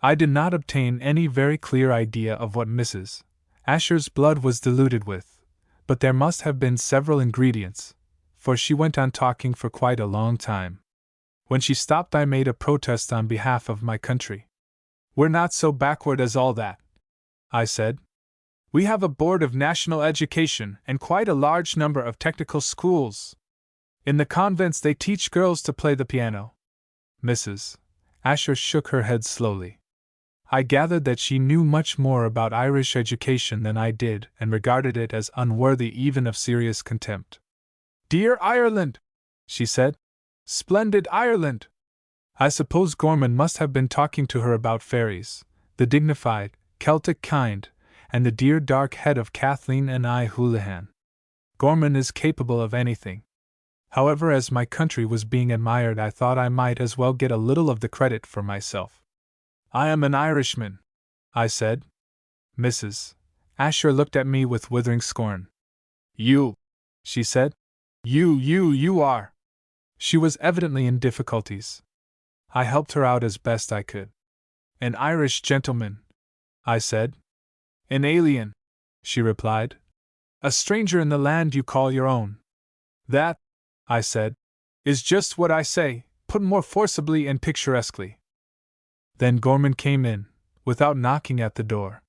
I did not obtain any very clear idea of what Mrs. Asher's blood was diluted with, but there must have been several ingredients, for she went on talking for quite a long time. When she stopped, I made a protest on behalf of my country. We're not so backward as all that, I said. We have a board of national education and quite a large number of technical schools. In the convents they teach girls to play the piano. Mrs. Asher shook her head slowly. I gathered that she knew much more about Irish education than I did and regarded it as unworthy even of serious contempt. "Dear Ireland!" she said. "Splendid Ireland!" I suppose Gorman must have been talking to her about fairies, the dignified, Celtic kind, and the dear dark head of Kathleen and I. Houlihan. Gorman is capable of anything. However, as my country was being admired, I thought I might as well get a little of the credit for myself. "I am an Irishman," I said. Mrs. Asher looked at me with withering scorn. "You," she said. You are." She was evidently in difficulties. I helped her out as best I could. "An Irish gentleman," I said. "An alien," she replied. "A stranger in the land you call your own." "That," I said, "is just what I say, put more forcibly and picturesquely." Then Gorman came in, without knocking at the door.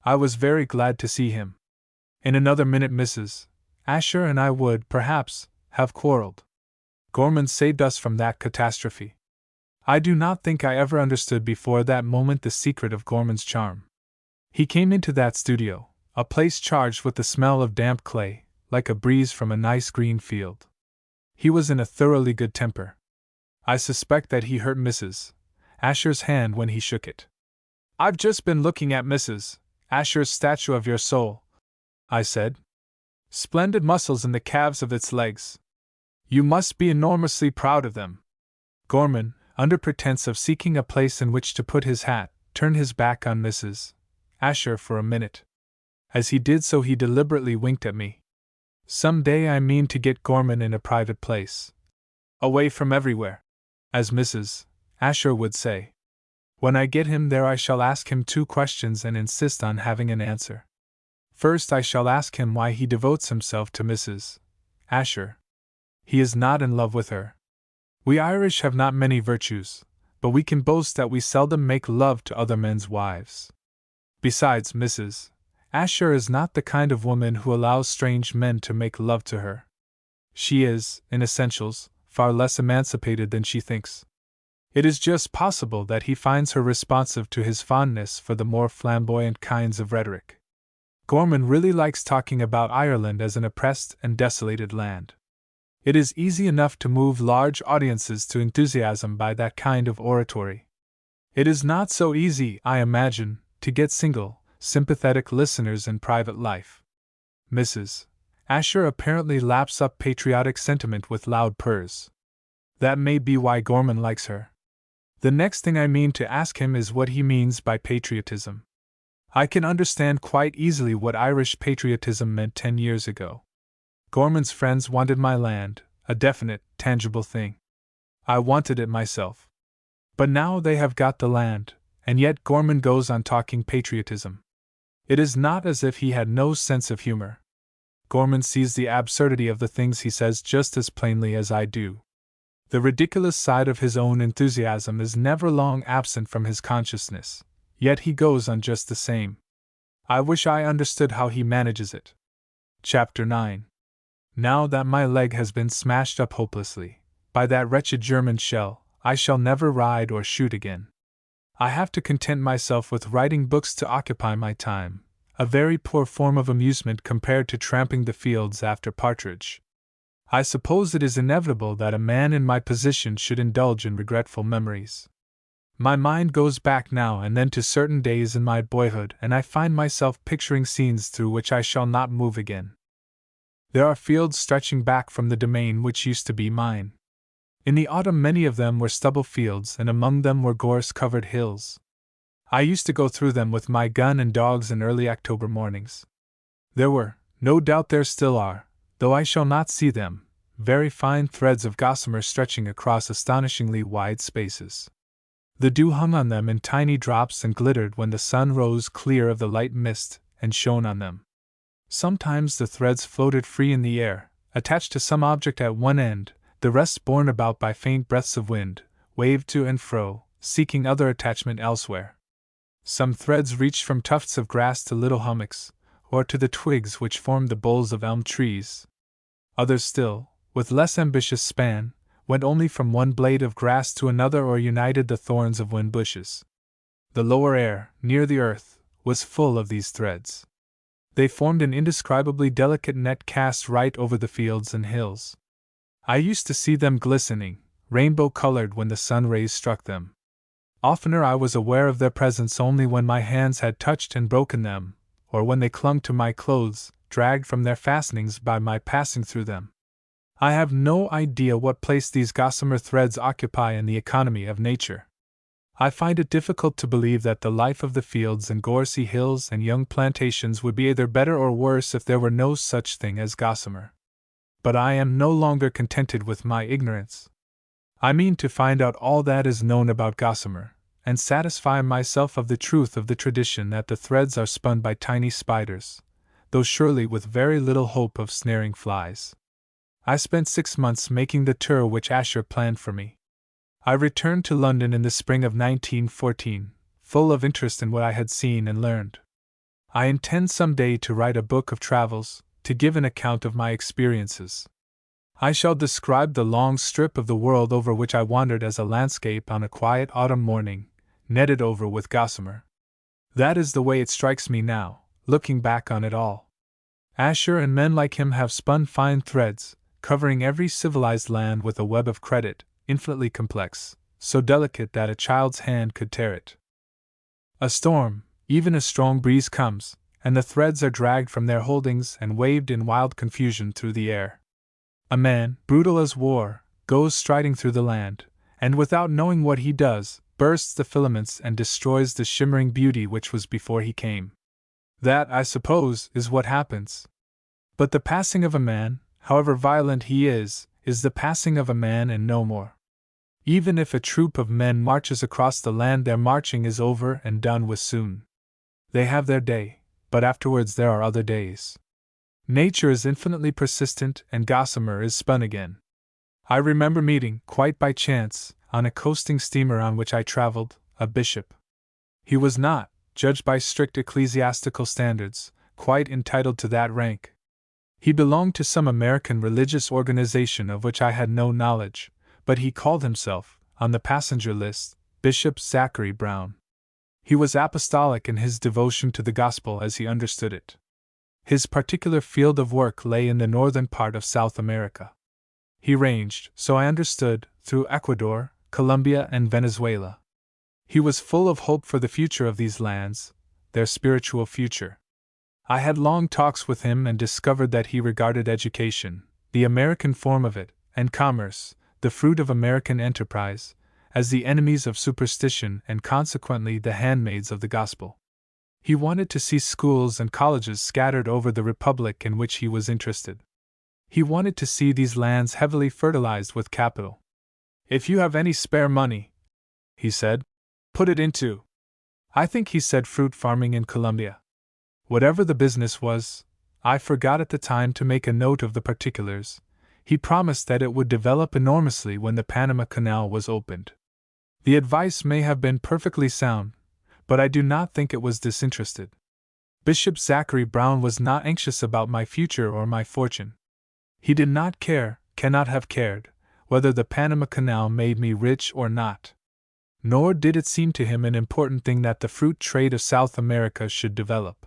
I was very glad to see him. In another minute Mrs. Asher and I would, perhaps, have quarreled. Gorman saved us from that catastrophe. I do not think I ever understood before that moment the secret of Gorman's charm. He came into that studio, a place charged with the smell of damp clay, like a breeze from a nice green field. He was in a thoroughly good temper. I suspect that he hurt Mrs. Asher's hand when he shook it. "I've just been looking at Mrs. Asher's statue of your soul," I said. "Splendid muscles in the calves of its legs. You must be enormously proud of them." Gorman, under pretense of seeking a place in which to put his hat, turned his back on Mrs. Asher for a minute. As he did so, he deliberately winked at me. Some day I mean to get Gorman in a private place. Away from everywhere, as Mrs. Asher would say. When I get him there, I shall ask him 2 questions and insist on having an answer. First, I shall ask him why he devotes himself to Mrs. Asher. He is not in love with her. We Irish have not many virtues, but we can boast that we seldom make love to other men's wives. Besides, Mrs. Asher is not the kind of woman who allows strange men to make love to her. She is, in essentials, far less emancipated than she thinks. It is just possible that he finds her responsive to his fondness for the more flamboyant kinds of rhetoric. Gorman really likes talking about Ireland as an oppressed and desolated land. It is easy enough to move large audiences to enthusiasm by that kind of oratory. It is not so easy, I imagine, to get single, sympathetic listeners in private life. Mrs. Asher apparently laps up patriotic sentiment with loud purrs. That may be why Gorman likes her. The next thing I mean to ask him is what he means by patriotism. I can understand quite easily what Irish patriotism meant 10 years ago. Gorman's friends wanted my land, a definite, tangible thing. I wanted it myself. But now they have got the land, and yet Gorman goes on talking patriotism. It is not as if he had no sense of humor. Gorman sees the absurdity of the things he says just as plainly as I do. The ridiculous side of his own enthusiasm is never long absent from his consciousness, yet he goes on just the same. I wish I understood how he manages it. Chapter 9. Now that my leg has been smashed up hopelessly, by that wretched German shell, I shall never ride or shoot again. I have to content myself with writing books to occupy my time, a very poor form of amusement compared to tramping the fields after partridge. I suppose it is inevitable that a man in my position should indulge in regretful memories. My mind goes back now and then to certain days in my boyhood, and I find myself picturing scenes through which I shall not move again. There are fields stretching back from the domain which used to be mine. In the autumn many of them were stubble fields, and among them were gorse-covered hills. I used to go through them with my gun and dogs in early October mornings. There were, no doubt there still are, though I shall not see them, very fine threads of gossamer stretching across astonishingly wide spaces. The dew hung on them in tiny drops and glittered when the sun rose clear of the light mist and shone on them. Sometimes the threads floated free in the air, attached to some object at one end, the rest borne about by faint breaths of wind, waved to and fro, seeking other attachment elsewhere. Some threads reached from tufts of grass to little hummocks, or to the twigs which formed the boles of elm trees. Others still, with less ambitious span, went only from one blade of grass to another or united the thorns of wind bushes. The lower air, near the earth, was full of these threads. They formed an indescribably delicate net cast right over the fields and hills. I used to see them glistening, rainbow-colored when the sun rays struck them. Oftener I was aware of their presence only when my hands had touched and broken them, or when they clung to my clothes, dragged from their fastenings by my passing through them. I have no idea what place these gossamer threads occupy in the economy of nature. I find it difficult to believe that the life of the fields and grassy hills and young plantations would be either better or worse if there were no such thing as gossamer. But I am no longer contented with my ignorance. I mean to find out all that is known about gossamer, and satisfy myself of the truth of the tradition that the threads are spun by tiny spiders, though surely with very little hope of snaring flies. I spent 6 months making the tour which Asher planned for me. I returned to London in the spring of 1914, full of interest in what I had seen and learned. I intend some day to write a book of travels, to give an account of my experiences. I shall describe the long strip of the world over which I wandered as a landscape on a quiet autumn morning, netted over with gossamer. That is the way it strikes me now, looking back on it all. Asher and men like him have spun fine threads, covering every civilized land with a web of credit, infinitely complex, so delicate that a child's hand could tear it. A storm, even a strong breeze comes, and the threads are dragged from their holdings and waved in wild confusion through the air. A man, brutal as war, goes striding through the land, and without knowing what he does, bursts the filaments and destroys the shimmering beauty which was before he came. That, I suppose, is what happens. But the passing of a man, however violent he is the passing of a man and no more. Even if a troop of men marches across the land, their marching is over and done with soon. They have their day, but afterwards there are other days. Nature is infinitely persistent, and gossamer is spun again. I remember meeting, quite by chance, on a coasting steamer on which I traveled, a bishop. He was not, judged by strict ecclesiastical standards, quite entitled to that rank. He belonged to some American religious organization of which I had no knowledge, but he called himself, on the passenger list, Bishop Zachary Brown. He was apostolic in his devotion to the gospel as he understood it. His particular field of work lay in the northern part of South America. He ranged, so I understood, through Ecuador, Colombia, and Venezuela. He was full of hope for the future of these lands, their spiritual future. I had long talks with him and discovered that he regarded education, the American form of it, and commerce, the fruit of American enterprise, as the enemies of superstition and consequently the handmaids of the gospel. He wanted to see schools and colleges scattered over the republic in which he was interested. He wanted to see these lands heavily fertilized with capital. "If you have any spare money," he said, "put it into," I think he said, fruit farming in Colombia. Whatever the business was, I forgot at the time to make a note of the particulars. He promised that it would develop enormously when the Panama Canal was opened. The advice may have been perfectly sound, but I do not think it was disinterested. Bishop Zachary Brown was not anxious about my future or my fortune. He did not care, cannot have cared, whether the Panama Canal made me rich or not. Nor did it seem to him an important thing that the fruit trade of South America should develop.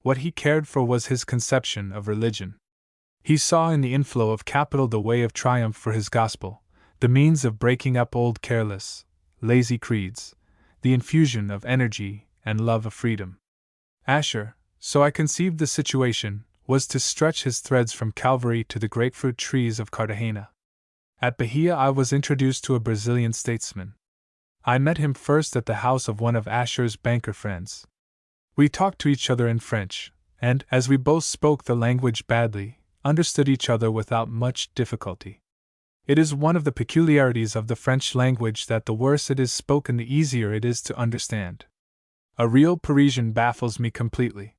What he cared for was his conception of religion. He saw in the inflow of capital the way of triumph for his gospel, the means of breaking up old careless, lazy creeds, the infusion of energy and love of freedom. Asher, so I conceived the situation, was to stretch his threads from Calvary to the grapefruit trees of Cartagena. At Bahia I was introduced to a Brazilian statesman. I met him first at the house of one of Asher's banker friends. We talked to each other in French, and, as we both spoke the language badly, understood each other without much difficulty. It is one of the peculiarities of the French language that the worse it is spoken the easier it is to understand. A real Parisian baffles me completely.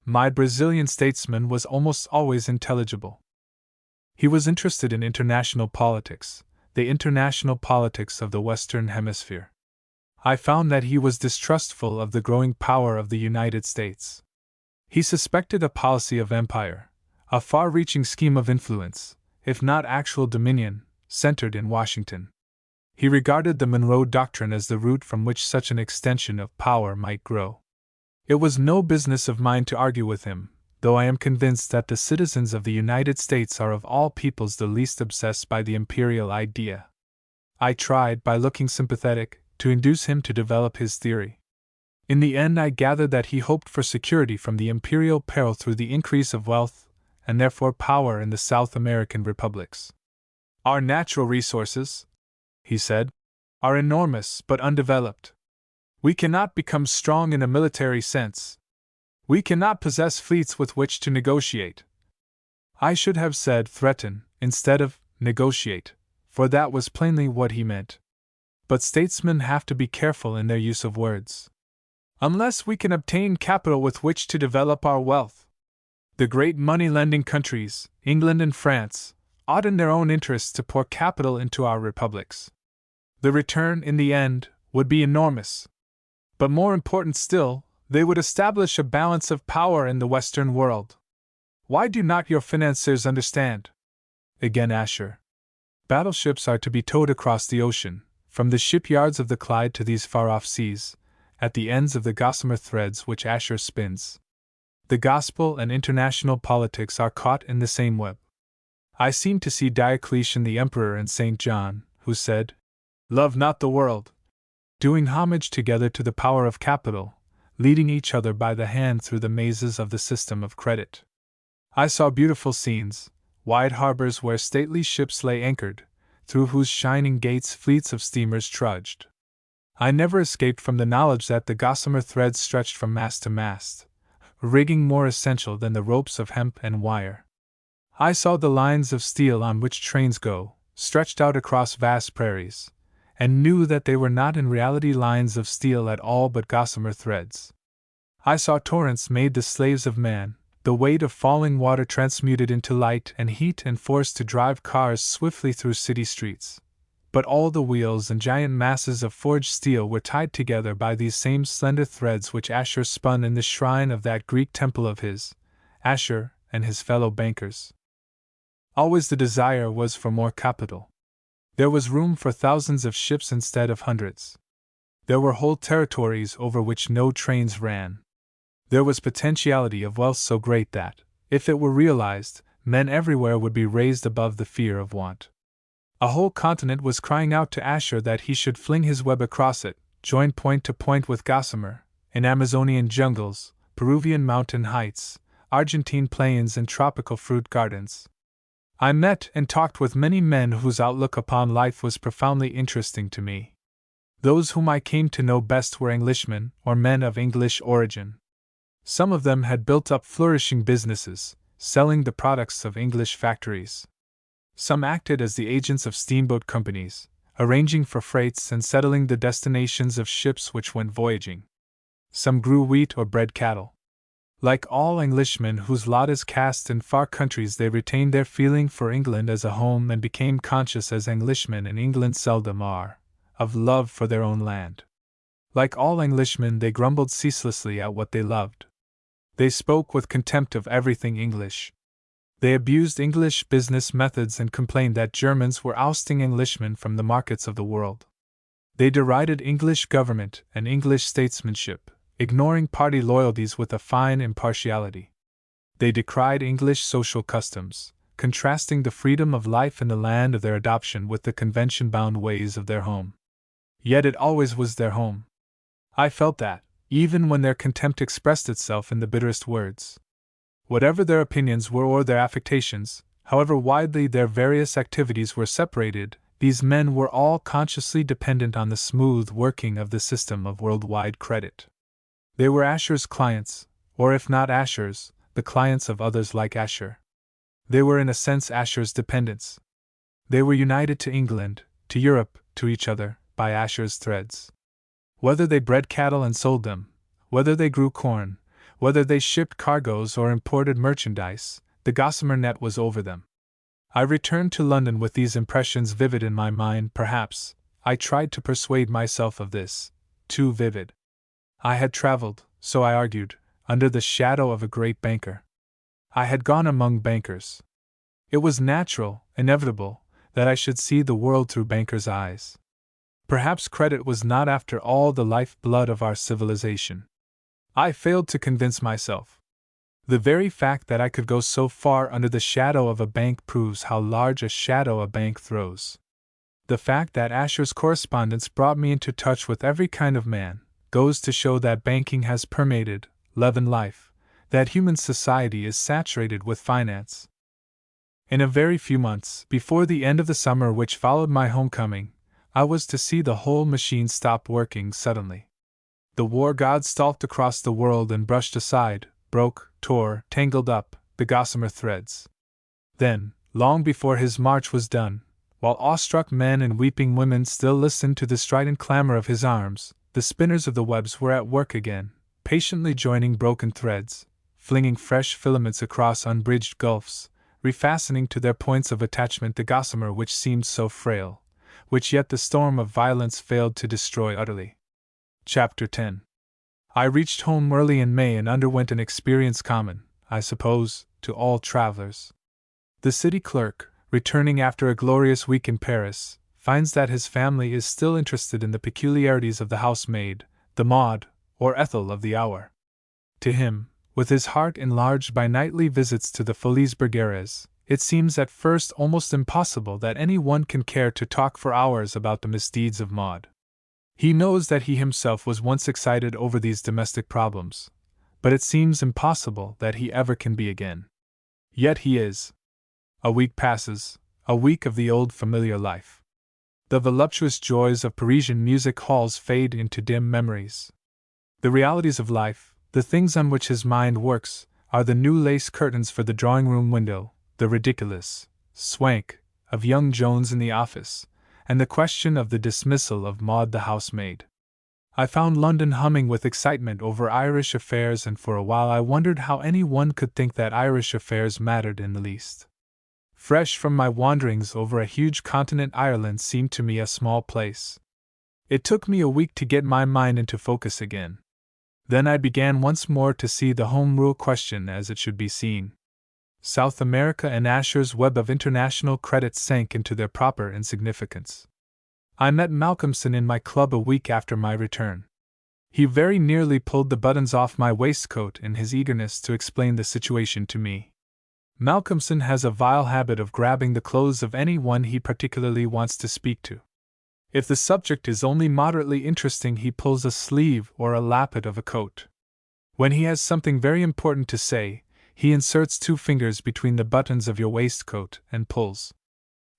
My Brazilian statesman was almost always intelligible. He was interested in international politics, the international politics of the Western Hemisphere. I found that he was distrustful of the growing power of the United States. He suspected a policy of empire, a far-reaching scheme of influence, if not actual dominion, centered in Washington. He regarded the Monroe Doctrine as the root from which such an extension of power might grow. It was no business of mine to argue with him, though I am convinced that the citizens of the United States are of all peoples the least obsessed by the imperial idea. I tried, by looking sympathetic, to induce him to develop his theory. In the end, I gathered that he hoped for security from the imperial peril through the increase of wealth, and therefore power in the South American republics. Our natural resources, he said, are enormous but undeveloped. We cannot become strong in a military sense. We cannot possess fleets with which to negotiate. I should have said threaten, instead of negotiate, for that was plainly what he meant. But statesmen have to be careful in their use of words. Unless we can obtain capital with which to develop our wealth, the great money-lending countries, England and France, ought in their own interests to pour capital into our republics. The return, in the end, would be enormous. But more important still, they would establish a balance of power in the Western world. Why do not your financiers understand? Again Asher. Battleships are to be towed across the ocean, from the shipyards of the Clyde to these far-off seas, at the ends of the gossamer threads which Asher spins. The gospel and international politics are caught in the same web. I seem to see Diocletian the Emperor and St. John, who said, "Love not the world," doing homage together to the power of capital, leading each other by the hand through the mazes of the system of credit. I saw beautiful scenes, wide harbors where stately ships lay anchored, through whose shining gates fleets of steamers trudged. I never escaped from the knowledge that the gossamer threads stretched from mast to mast, a rigging more essential than the ropes of hemp and wire. I saw the lines of steel on which trains go, stretched out across vast prairies, and knew that they were not in reality lines of steel at all but gossamer threads. I saw torrents made the slaves of man, the weight of falling water transmuted into light and heat and forced to drive cars swiftly through city streets. But all the wheels and giant masses of forged steel were tied together by these same slender threads which Asher spun in the shrine of that Greek temple of his, Asher and his fellow bankers. Always the desire was for more capital. There was room for thousands of ships instead of hundreds. There were whole territories over which no trains ran. There was potentiality of wealth so great that, if it were realized, men everywhere would be raised above the fear of want. A whole continent was crying out to Asher that he should fling his web across it, join point to point with Gossamer, in Amazonian jungles, Peruvian mountain heights, Argentine plains and tropical fruit gardens. I met and talked with many men whose outlook upon life was profoundly interesting to me. Those whom I came to know best were Englishmen or men of English origin. Some of them had built up flourishing businesses, selling the products of English factories. Some acted as the agents of steamboat companies, arranging for freights and settling the destinations of ships which went voyaging. Some grew wheat or bred cattle. Like all Englishmen whose lot is cast in far countries, they retained their feeling for England as a home and became conscious, as Englishmen in England seldom are, of love for their own land. Like all Englishmen, they grumbled ceaselessly at what they loved. They spoke with contempt of everything English. They abused English business methods and complained that Germans were ousting Englishmen from the markets of the world. They derided English government and English statesmanship, ignoring party loyalties with a fine impartiality. They decried English social customs, contrasting the freedom of life in the land of their adoption with the convention-bound ways of their home. Yet it always was their home. I felt that, even when their contempt expressed itself in the bitterest words. Whatever their opinions were or their affectations, however widely their various activities were separated, these men were all consciously dependent on the smooth working of the system of worldwide credit. They were Asher's clients, or if not Asher's, the clients of others like Asher. They were in a sense Asher's dependents. They were united to England, to Europe, to each other, by Asher's threads. Whether they bred cattle and sold them, whether they grew corn, whether they shipped cargoes or imported merchandise, the gossamer net was over them. I returned to London with these impressions vivid in my mind. Perhaps I tried to persuade myself of this, too vivid. I had traveled, so I argued, under the shadow of a great banker. I had gone among bankers. It was natural, inevitable, that I should see the world through bankers' eyes. Perhaps credit was not after all the lifeblood of our civilization. I failed to convince myself. The very fact that I could go so far under the shadow of a bank proves how large a shadow a bank throws. The fact that Asher's correspondence brought me into touch with every kind of man goes to show that banking has permeated, leavened life, that human society is saturated with finance. In a very few months, before the end of the summer which followed my homecoming, I was to see the whole machine stop working suddenly. The war god stalked across the world and brushed aside, broke, tore, tangled up, the gossamer threads. Then, long before his march was done, while awestruck men and weeping women still listened to the strident clamor of his arms, the spinners of the webs were at work again, patiently joining broken threads, flinging fresh filaments across unbridged gulfs, refastening to their points of attachment the gossamer which seemed so frail, which yet the storm of violence failed to destroy utterly. Chapter 10. I reached home early in May and underwent an experience common, I suppose, to all travelers. The city clerk, returning after a glorious week in Paris, finds that his family is still interested in the peculiarities of the housemaid, the Maud, or Ethel of the hour. To him, with his heart enlarged by nightly visits to the Folies Bergères, it seems at first almost impossible that any one can care to talk for hours about the misdeeds of Maud. He knows that he himself was once excited over these domestic problems, but it seems impossible that he ever can be again. Yet he is. A week passes, a week of the old familiar life. The voluptuous joys of Parisian music halls fade into dim memories. The realities of life, the things on which his mind works, are the new lace curtains for the drawing-room window, the ridiculous swank of young Jones in the office, and the question of the dismissal of Maud the housemaid. I found London humming with excitement over Irish affairs, and for a while I wondered how any one could think that Irish affairs mattered in the least. Fresh from my wanderings over a huge continent, Ireland seemed to me a small place. It took me a week to get my mind into focus again. Then I began once more to see the Home Rule question as it should be seen. South America and Asher's web of international credit sank into their proper insignificance. I met Malcolmson in my club a week after my return. He very nearly pulled the buttons off my waistcoat in his eagerness to explain the situation to me. Malcolmson has a vile habit of grabbing the clothes of any one he particularly wants to speak to. If the subject is only moderately interesting, he pulls a sleeve or a lappet of a coat. When he has something very important to say, he inserts 2 fingers between the buttons of your waistcoat and pulls.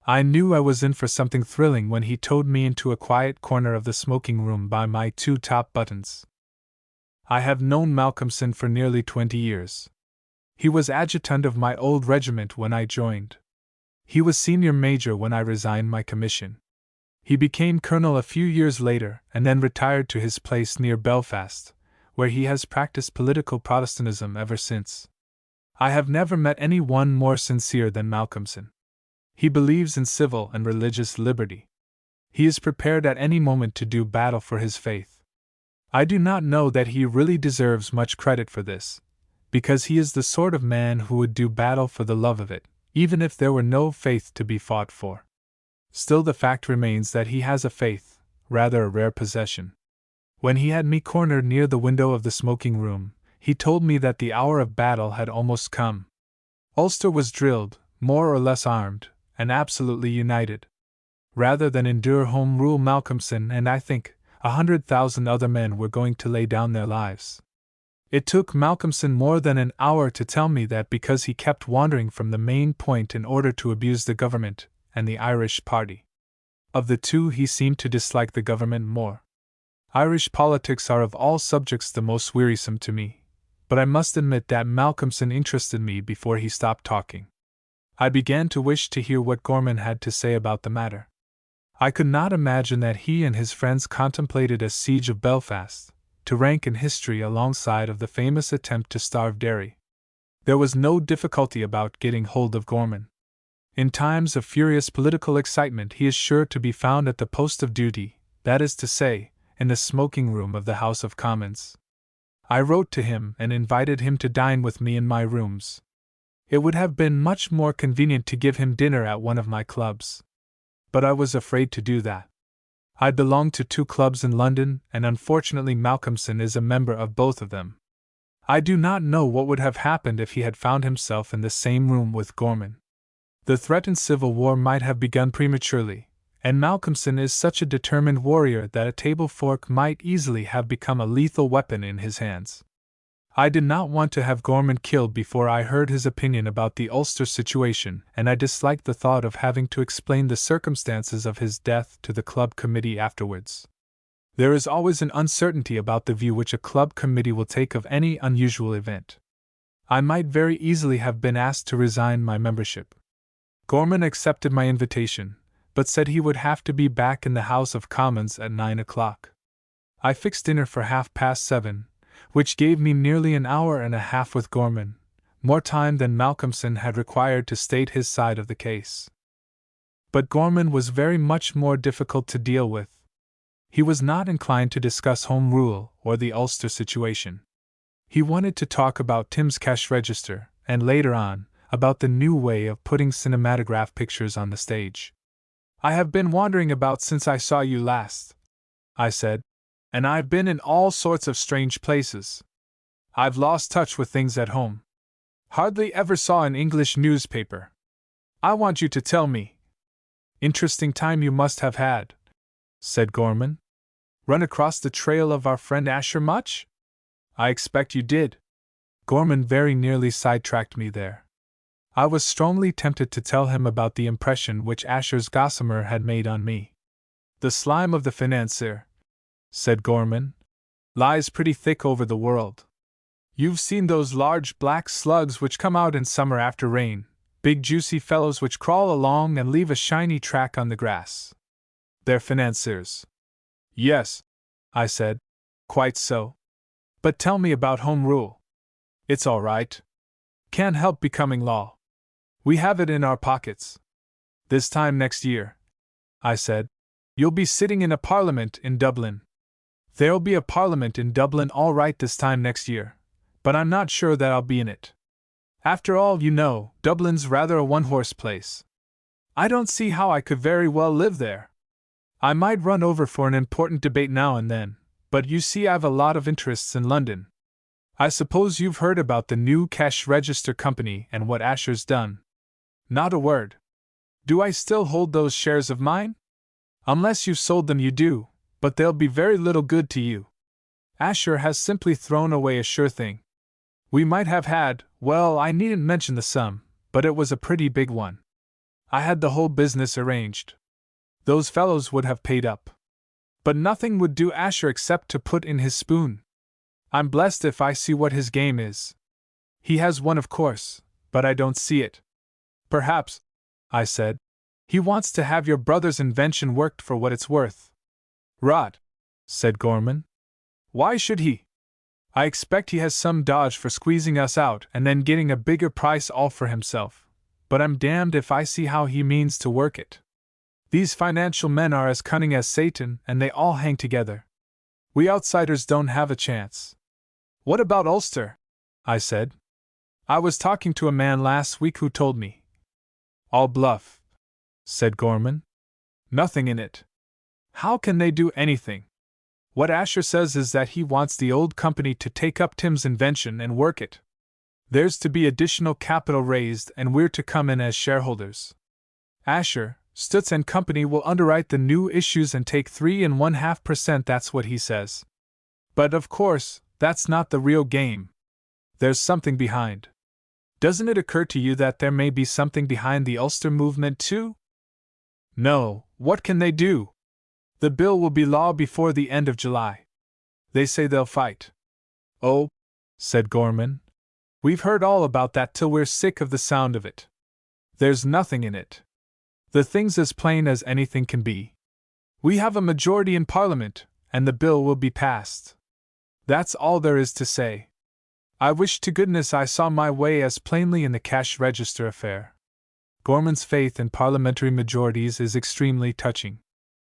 I knew I was in for something thrilling when he towed me into a quiet corner of the smoking room by my 2 top buttons. I have known Malcolmson for nearly 20 years. He was adjutant of my old regiment when I joined. He was senior major when I resigned my commission. He became colonel a few years later and then retired to his place near Belfast, where he has practiced political Protestantism ever since. I have never met any one more sincere than Malcolmson. He believes in civil and religious liberty. He is prepared at any moment to do battle for his faith. I do not know that he really deserves much credit for this, because he is the sort of man who would do battle for the love of it, even if there were no faith to be fought for. Still, the fact remains that he has a faith, rather a rare possession. When he had me cornered near the window of the smoking room, he told me that the hour of battle had almost come. Ulster was drilled, more or less armed, and absolutely united. Rather than endure Home Rule, Malcolmson and I think 100,000 other men were going to lay down their lives. It took Malcolmson more than an hour to tell me that because he kept wandering from the main point in order to abuse the government and the Irish party. Of the 2, he seemed to dislike the government more. Irish politics are of all subjects the most wearisome to me, but I must admit that Malcolmson interested me before he stopped talking. I began to wish to hear what Gorman had to say about the matter. I could not imagine that he and his friends contemplated a siege of Belfast, to rank in history alongside of the famous attempt to starve Derry. There was no difficulty about getting hold of Gorman. In times of furious political excitement he is sure to be found at the post of duty, that is to say, in the smoking room of the House of Commons. I wrote to him and invited him to dine with me in my rooms. It would have been much more convenient to give him dinner at one of my clubs. But I was afraid to do that. I belong to 2 clubs in London, and unfortunately Malcolmson is a member of both of them. I do not know what would have happened if he had found himself in the same room with Gorman. The threatened civil war might have begun prematurely, and Malcolmson is such a determined warrior that a table fork might easily have become a lethal weapon in his hands. I did not want to have Gorman killed before I heard his opinion about the Ulster situation, and I disliked the thought of having to explain the circumstances of his death to the club committee afterwards. There is always an uncertainty about the view which a club committee will take of any unusual event. I might very easily have been asked to resign my membership. Gorman accepted my invitation, but said he would have to be back in the House of Commons at 9 o'clock. I fixed dinner for 7:30, which gave me nearly an hour and a half with Gorman, more time than Malcolmson had required to state his side of the case. But Gorman was very much more difficult to deal with. He was not inclined to discuss Home Rule or the Ulster situation. He wanted to talk about Tim's cash register, and later on, about the new way of putting cinematograph pictures on the stage. "I have been wandering about since I saw you last," I said, "and I've been in all sorts of strange places. I've lost touch with things at home. Hardly ever saw an English newspaper. I want you to tell me." "Interesting time you must have had," said Gorman. "Run across the trail of our friend Asher much? I expect you did." Gorman very nearly sidetracked me there. I was strongly tempted to tell him about the impression which Asher's Gossamer had made on me. "The slime of the financier," said Gorman, "lies pretty thick over the world. You've seen those large black slugs which come out in summer after rain, big juicy fellows which crawl along and leave a shiny track on the grass. They're financiers." "Yes," I said, "quite so. But tell me about Home Rule." "It's all right. Can't help becoming law. We have it in our pockets. This time next year," I said, "you'll be sitting in a parliament in Dublin." "There'll be a parliament in Dublin all right this time next year, but I'm not sure that I'll be in it. After all, you know, Dublin's rather a one-horse place. I don't see how I could very well live there. I might run over for an important debate now and then, but you see I've a lot of interests in London. I suppose you've heard about the new cash register company and what Asher's done." "Not a word. Do I still hold those shares of mine?" "Unless you've sold them you do, but they'll be very little good to you. Asher has simply thrown away a sure thing. We might have had, well, I needn't mention the sum, but it was a pretty big one. I had the whole business arranged. Those fellows would have paid up. But nothing would do Asher except to put in his spoon. I'm blessed if I see what his game is. He has one, of course, but I don't see it." "Perhaps," I said, "he wants to have your brother's invention worked for what it's worth." "Rot," said Gorman. "Why should he? I expect he has some dodge for squeezing us out and then getting a bigger price all for himself, but I'm damned if I see how he means to work it. These financial men are as cunning as Satan, and they all hang together. We outsiders don't have a chance." "What about Ulster?" I said. "I was talking to a man last week who told me." "All bluff," said Gorman. "Nothing in it. How can they do anything? What Asher says is that he wants the old company to take up Tim's invention and work it. There's to be additional capital raised and we're to come in as shareholders. Asher, Stutz and Company will underwrite the new issues and take 3.5%, that's what he says. But of course, that's not the real game. There's something behind. Doesn't it occur to you that there may be something behind the Ulster movement too?" "No, what can they do? The bill will be law before the end of July. They say they'll fight." "Oh," said Gorman, "we've heard all about that till we're sick of the sound of it. There's nothing in it. The thing's as plain as anything can be. We have a majority in Parliament, and the bill will be passed. That's all there is to say. I wish to goodness I saw my way as plainly in the cash register affair." Gorman's faith in parliamentary majorities is extremely touching.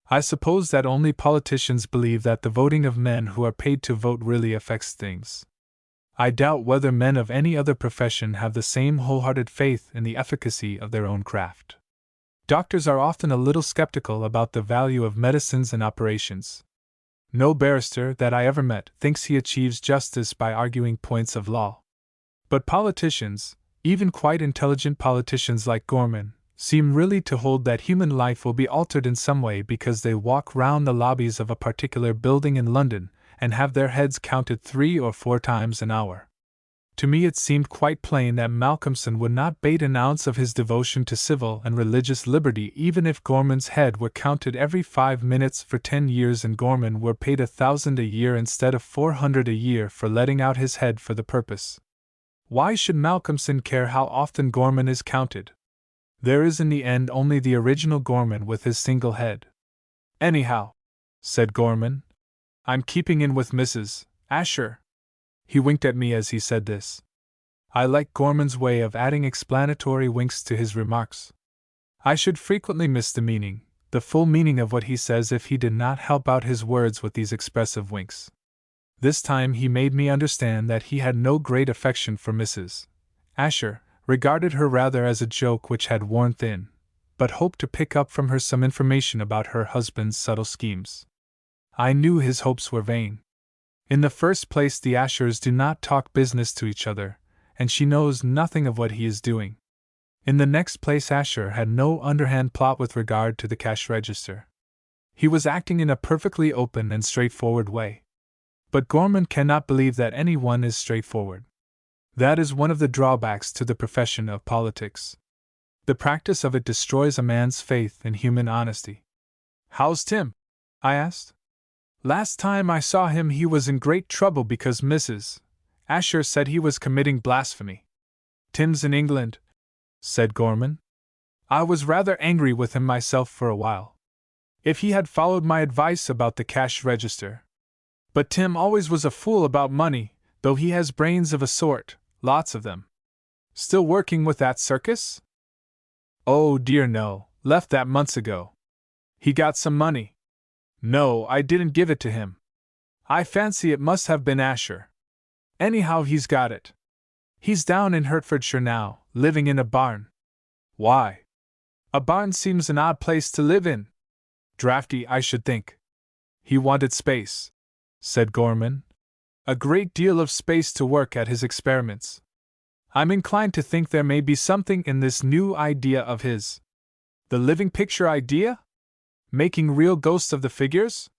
I suppose that only politicians believe that the voting of men who are paid to vote really affects things. I doubt whether men of any other profession have the same wholehearted faith in the efficacy of their own craft. Doctors are often a little skeptical about the value of medicines and operations. No barrister that I ever met thinks he achieves justice by arguing points of law. But politicians, even quite intelligent politicians like Gorman, seem really to hold that human life will be altered in some way because they walk round the lobbies of a particular building in London and have their heads counted 3 or 4 times an hour. To me it seemed quite plain that Malcolmson would not bate an ounce of his devotion to civil and religious liberty even if Gorman's head were counted every 5 minutes for 10 years and Gorman were paid 1,000 a year instead of 400 a year for letting out his head for the purpose. Why should Malcolmson care how often Gorman is counted? There is in the end only the original Gorman with his single head. Anyhow, said Gorman, I'm keeping in with Mrs. Asher. He winked at me as he said this. I like Gorman's way of adding explanatory winks to his remarks. I should frequently miss the meaning, the full meaning of what he says if he did not help out his words with these expressive winks. This time he made me understand that he had no great affection for Mrs. Asher, regarded her rather as a joke which had worn thin, but hoped to pick up from her some information about her husband's subtle schemes. I knew his hopes were vain. In the first place, the Ashers do not talk business to each other, and she knows nothing of what he is doing. In the next place, Asher had no underhand plot with regard to the cash register. He was acting in a perfectly open and straightforward way. But Gorman cannot believe that anyone is straightforward. That is one of the drawbacks to the profession of politics. The practice of it destroys a man's faith in human honesty. How's Tim? I asked. Last time I saw him he was in great trouble because Mrs. Asher said he was committing blasphemy. Tim's in England, said Gorman. I was rather angry with him myself for a while. If he had followed my advice about the cash register. But Tim always was a fool about money, though he has brains of a sort, lots of them. Still working with that circus? Oh dear no, left that months ago. He got some money. No, I didn't give it to him. I fancy it must have been Asher. Anyhow, he's got it. He's down in Hertfordshire now, living in a barn. Why? A barn seems an odd place to live in. Drafty, I should think. He wanted space, said Gorman. A great deal of space to work at his experiments. I'm inclined to think there may be something in this new idea of his. The living picture idea? Making real ghosts of the figures?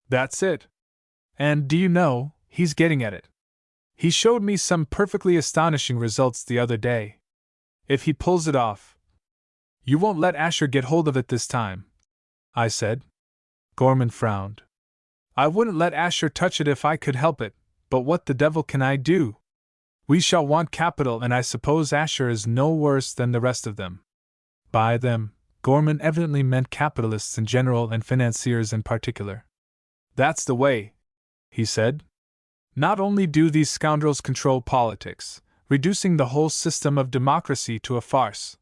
That's it. And do you know, he's getting at it. He showed me some perfectly astonishing results the other day. If he pulls it off. You won't let Asher get hold of it this time, I said. Gorman frowned. I wouldn't let Asher touch it if I could help it, but what the devil can I do? We shall want capital, and I suppose Asher is no worse than the rest of them. By them, Gorman evidently meant capitalists in general and financiers in particular. That's the way, he said. Not only do these scoundrels control politics, reducing the whole system of democracy to a farce.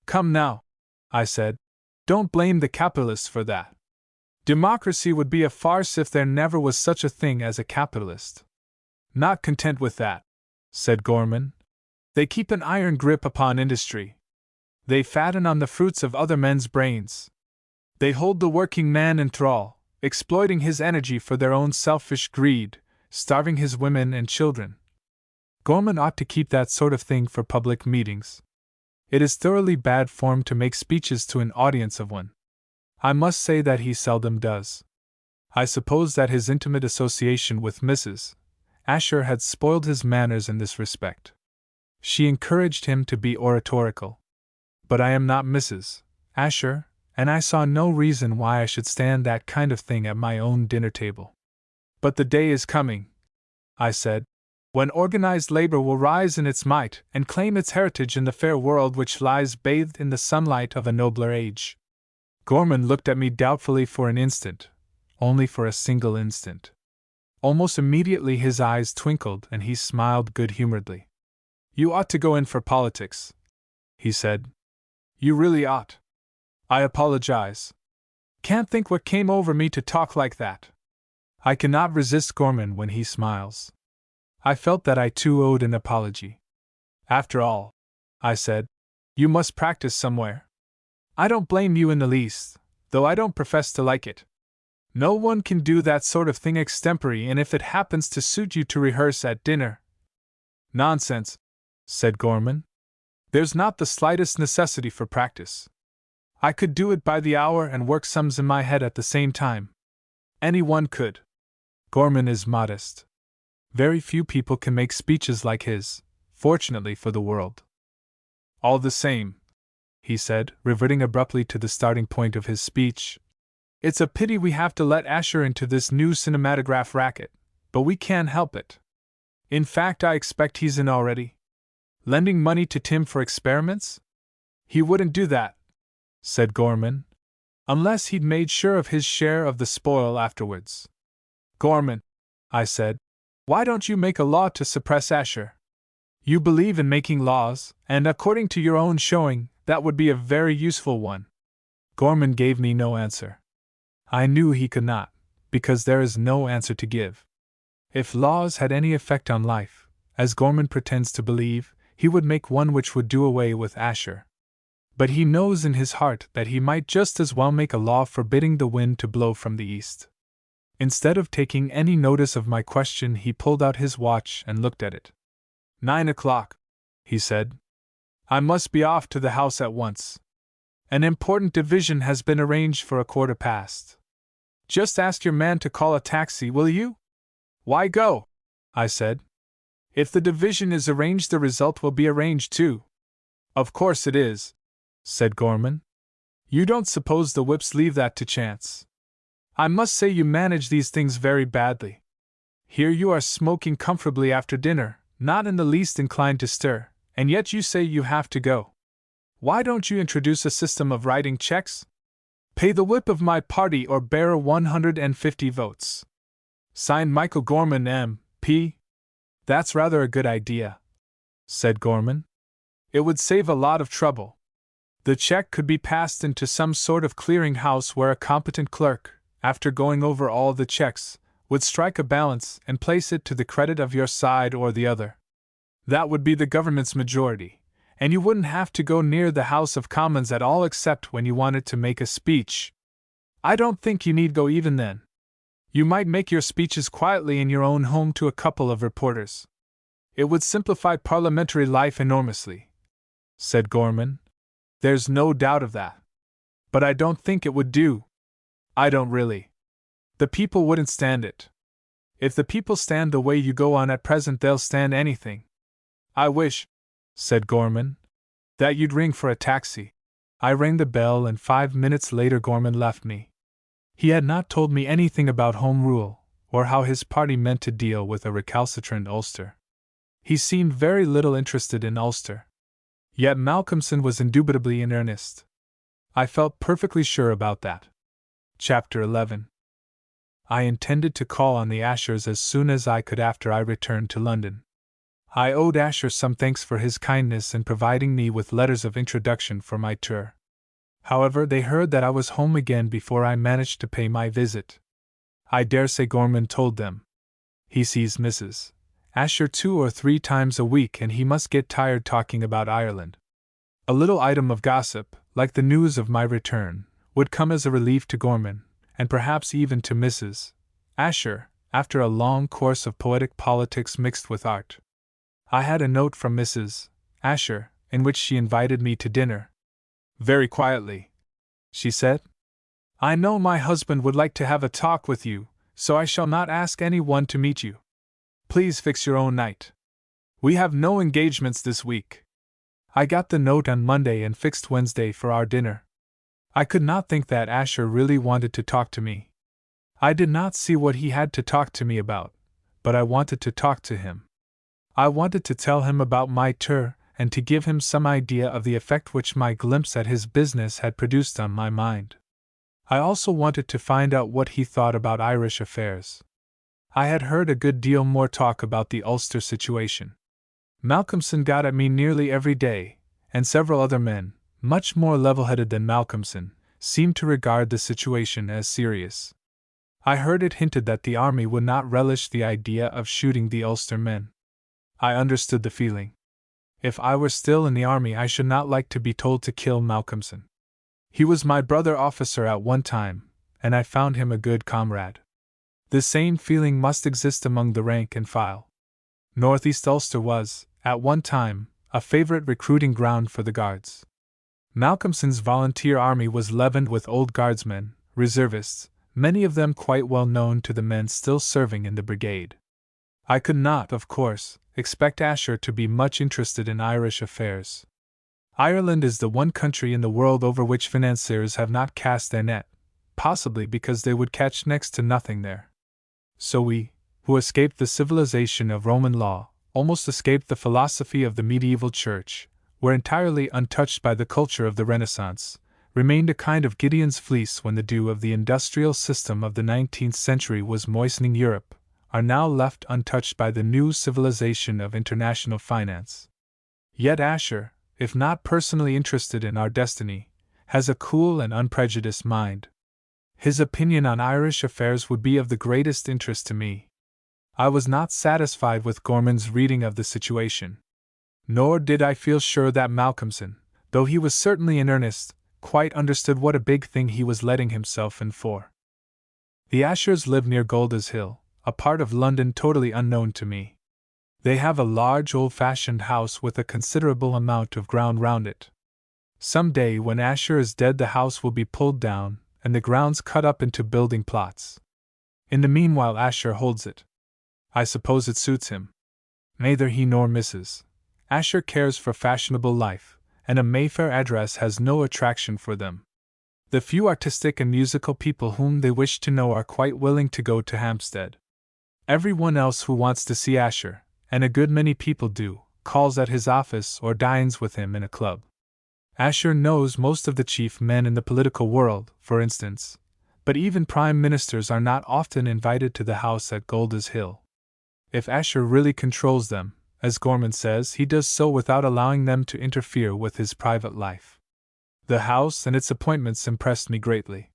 Come now, I said, don't blame the capitalists for that. Democracy would be a farce if there never was such a thing as a capitalist. Not content with that, said Gorman, they keep an iron grip upon industry. They fatten on the fruits of other men's brains. They hold the working man in thrall, exploiting his energy for their own selfish greed, starving his women and children. Gorman ought to keep that sort of thing for public meetings. It is thoroughly bad form to make speeches to an audience of one. I must say that he seldom does. I suppose that his intimate association with Mrs. Asher had spoiled his manners in this respect. She encouraged him to be oratorical. But I am not Mrs. Asher, and I saw no reason why I should stand that kind of thing at my own dinner table. But the day is coming, I said, when organized labor will rise in its might and claim its heritage in the fair world which lies bathed in the sunlight of a nobler age. Gorman looked at me doubtfully for an instant, only for a single instant. Almost immediately his eyes twinkled and he smiled good-humoredly. You ought to go in for politics, he said. You really ought. I apologize. Can't think what came over me to talk like that. I cannot resist Gorman when he smiles. I felt that I too owed an apology. After all, I said, you must practice somewhere. I don't blame you in the least, though I don't profess to like it. No one can do that sort of thing extempore, and if it happens to suit you to rehearse at dinner. Nonsense, said Gorman. There's not the slightest necessity for practice. I could do it by the hour and work sums in my head at the same time. Anyone could. Gorman is modest. Very few people can make speeches like his, fortunately for the world. All the same, he said, reverting abruptly to the starting point of his speech, it's a pity we have to let Asher into this new cinematograph racket, but we can't help it. In fact, I expect he's in already. Lending money to Tim for experiments? He wouldn't do that, said Gorman, unless he'd made sure of his share of the spoil afterwards. Gorman, I said, why don't you make a law to suppress Asher? You believe in making laws, and according to your own showing, that would be a very useful one. Gorman gave me no answer. I knew he could not, because there is no answer to give. If laws had any effect on life, as Gorman pretends to believe, he would make one which would do away with Asher. But he knows in his heart that he might just as well make a law forbidding the wind to blow from the east. Instead of taking any notice of my question, he pulled out his watch and looked at it. 9 o'clock, he said. I must be off to the house at once. An important division has been arranged for 1:15. Just ask your man to call a taxi, will you? Why go? I said. If the division is arranged, the result will be arranged too. Of course it is, said Gorman. You don't suppose the whips leave that to chance? I must say you manage these things very badly. Here you are smoking comfortably after dinner, not in the least inclined to stir, and yet you say you have to go. Why don't you introduce a system of writing checks? Pay the whip of my party or bear 150 votes. Signed Michael Gorman, M.P. That's rather a good idea, said Gorman. It would save a lot of trouble. The check could be passed into some sort of clearing house where a competent clerk, after going over all the checks, would strike a balance and place it to the credit of your side or the other. That would be the government's majority, and you wouldn't have to go near the House of Commons at all except when you wanted to make a speech. I don't think you need go even then. You might make your speeches quietly in your own home to a couple of reporters. It would simplify parliamentary life enormously, said Gorman. There's no doubt of that. But I don't think it would do. I don't really. The people wouldn't stand it. If the people stand the way you go on at present, they'll stand anything. I wish, said Gorman, that you'd ring for a taxi. I rang the bell, and 5 minutes later Gorman left me. He had not told me anything about Home Rule, or how his party meant to deal with a recalcitrant Ulster. He seemed very little interested in Ulster. Yet Malcolmson was indubitably in earnest. I felt perfectly sure about that. Chapter 11. I intended to call on the Ashers as soon as I could after I returned to London. I owed Asher some thanks for his kindness in providing me with letters of introduction for my tour. However, they heard that I was home again before I managed to pay my visit. I dare say Gorman told them. He sees Mrs. Asher 2 or 3 times a week, and he must get tired talking about Ireland. A little item of gossip, like the news of my return, would come as a relief to Gorman, and perhaps even to Mrs. Asher, after a long course of poetic politics mixed with art. I had a note from Mrs. Asher, in which she invited me to dinner. Very quietly, she said, I know my husband would like to have a talk with you, so I shall not ask anyone to meet you. Please fix your own night. We have no engagements this week. I got the note on Monday and fixed Wednesday for our dinner. I could not think that Asher really wanted to talk to me. I did not see what he had to talk to me about, but I wanted to talk to him. I wanted to tell him about my tour, and to give him some idea of the effect which my glimpse at his business had produced on my mind. I also wanted to find out what he thought about Irish affairs. I had heard a good deal more talk about the Ulster situation. Malcolmson got at me nearly every day, and several other men, much more level-headed than Malcolmson, seemed to regard the situation as serious. I heard it hinted that the army would not relish the idea of shooting the Ulster men. I understood the feeling. If I were still in the army, I should not like to be told to kill Malcolmson. He was my brother officer at one time, and I found him a good comrade. The same feeling must exist among the rank and file. Northeast Ulster was, at one time, a favorite recruiting ground for the Guards. Malcolmson's volunteer army was leavened with old Guardsmen, reservists, many of them quite well known to the men still serving in the brigade. I could not, of course, expect Asher to be much interested in Irish affairs. Ireland is the one country in the world over which financiers have not cast their net, possibly because they would catch next to nothing there. So we, who escaped the civilization of Roman law, almost escaped the philosophy of the medieval church, were entirely untouched by the culture of the Renaissance, remained a kind of Gideon's fleece when the dew of the industrial system of the 19th century was moistening Europe, are now left untouched by the new civilization of international finance. Yet Asher, if not personally interested in our destiny, has a cool and unprejudiced mind. His opinion on Irish affairs would be of the greatest interest to me. I was not satisfied with Gorman's reading of the situation. Nor did I feel sure that Malcolmson, though he was certainly in earnest, quite understood what a big thing he was letting himself in for. The Ashers live near Golders Hill, a part of London totally unknown to me. They have a large old-fashioned house with a considerable amount of ground round it. Some day when Asher is dead the house will be pulled down, and the grounds cut up into building plots. In the meanwhile Asher holds it. I suppose it suits him. Neither he nor Mrs. Asher cares for fashionable life, and a Mayfair address has no attraction for them. The few artistic and musical people whom they wish to know are quite willing to go to Hampstead. Everyone else who wants to see Asher, and a good many people do, calls at his office or dines with him in a club. Asher knows most of the chief men in the political world, for instance, but even prime ministers are not often invited to the house at Golders Hill. If Asher really controls them, as Gorman says, he does so without allowing them to interfere with his private life. The house and its appointments impressed me greatly.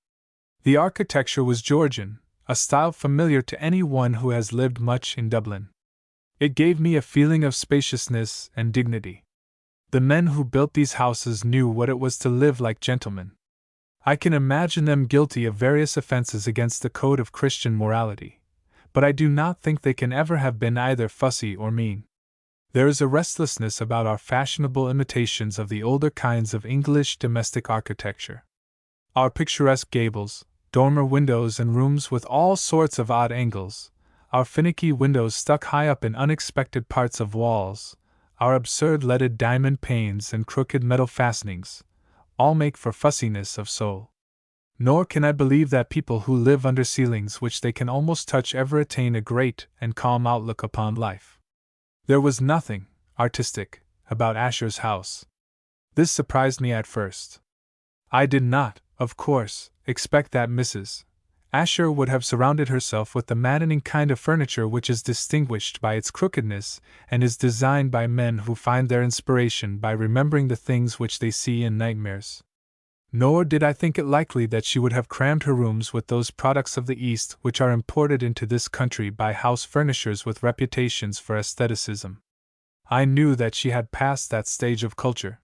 The architecture was Georgian, a style familiar to any one who has lived much in Dublin. It gave me a feeling of spaciousness and dignity. The men who built these houses knew what it was to live like gentlemen. I can imagine them guilty of various offenses against the code of Christian morality, but I do not think they can ever have been either fussy or mean. There is a restlessness about our fashionable imitations of the older kinds of English domestic architecture. Our picturesque gables, dormer windows and rooms with all sorts of odd angles, our finicky windows stuck high up in unexpected parts of walls, our absurd leaded diamond panes and crooked metal fastenings, all make for fussiness of soul. Nor can I believe that people who live under ceilings which they can almost touch ever attain a great and calm outlook upon life. There was nothing artistic about Asher's house. This surprised me at first. I did not, of course, expect that Mrs. Asher would have surrounded herself with the maddening kind of furniture which is distinguished by its crookedness and is designed by men who find their inspiration by remembering the things which they see in nightmares. Nor did I think it likely that she would have crammed her rooms with those products of the East which are imported into this country by house furnishers with reputations for aestheticism. I knew that she had passed that stage of culture.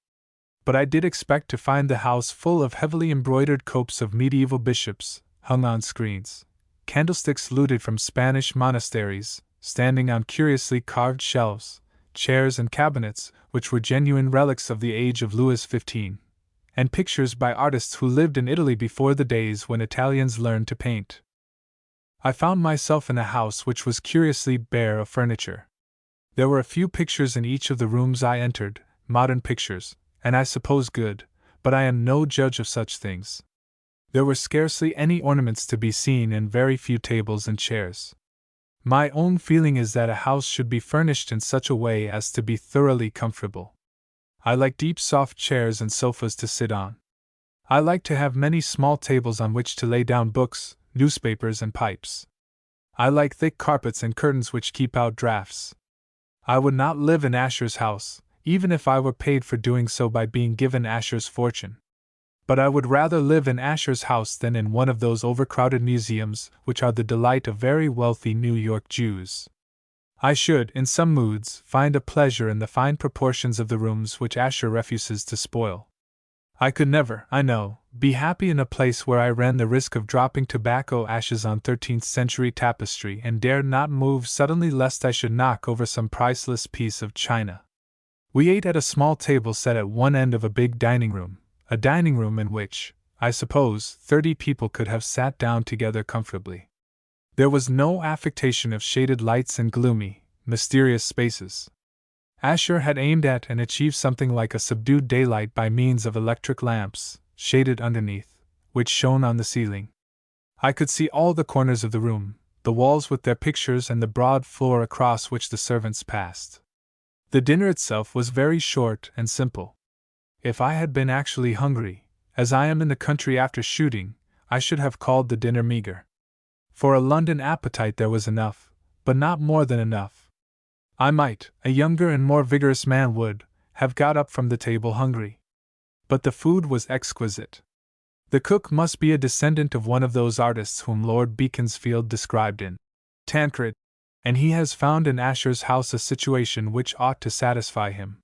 But I did expect to find the house full of heavily embroidered copes of medieval bishops, hung on screens, candlesticks looted from Spanish monasteries, standing on curiously carved shelves, chairs and cabinets which were genuine relics of the age of Louis XV, and pictures by artists who lived in Italy before the days when Italians learned to paint. I found myself in a house which was curiously bare of furniture. There were a few pictures in each of the rooms I entered, modern pictures, and I suppose good, but I am no judge of such things. There were scarcely any ornaments to be seen and very few tables and chairs. My own feeling is that a house should be furnished in such a way as to be thoroughly comfortable. I like deep soft chairs and sofas to sit on. I like to have many small tables on which to lay down books, newspapers and pipes. I like thick carpets and curtains which keep out drafts. I would not live in Asher's house, even if I were paid for doing so by being given Asher's fortune. But I would rather live in Asher's house than in one of those overcrowded museums which are the delight of very wealthy New York Jews. I should, in some moods, find a pleasure in the fine proportions of the rooms which Asher refuses to spoil. I could never, I know, be happy in a place where I ran the risk of dropping tobacco ashes on 13th century tapestry and dared not move suddenly lest I should knock over some priceless piece of china. We ate at a small table set at one end of a big dining room, a dining room in which, I suppose, 30 people could have sat down together comfortably. There was no affectation of shaded lights and gloomy, mysterious spaces. Asher had aimed at and achieved something like a subdued daylight by means of electric lamps, shaded underneath, which shone on the ceiling. I could see all the corners of the room, the walls with their pictures and the broad floor across which the servants passed. The dinner itself was very short and simple. If I had been actually hungry, as I am in the country after shooting, I should have called the dinner meager. For a London appetite there was enough, but not more than enough. I might, a younger and more vigorous man would, have got up from the table hungry. But the food was exquisite. The cook must be a descendant of one of those artists whom Lord Beaconsfield described in Tancred, and he has found in Asher's house a situation which ought to satisfy him.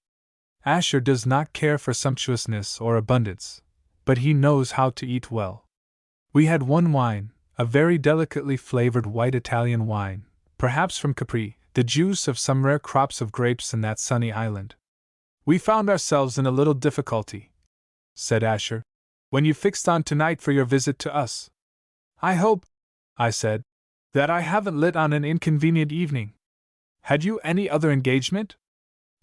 Asher does not care for sumptuousness or abundance, but he knows how to eat well. We had one wine, a very delicately flavored white Italian wine, perhaps from Capri, the juice of some rare crops of grapes in that sunny island. We found ourselves in a little difficulty, said Asher, when you fixed on tonight for your visit to us. I hope, I said, that I haven't lit on an inconvenient evening. Had you any other engagement?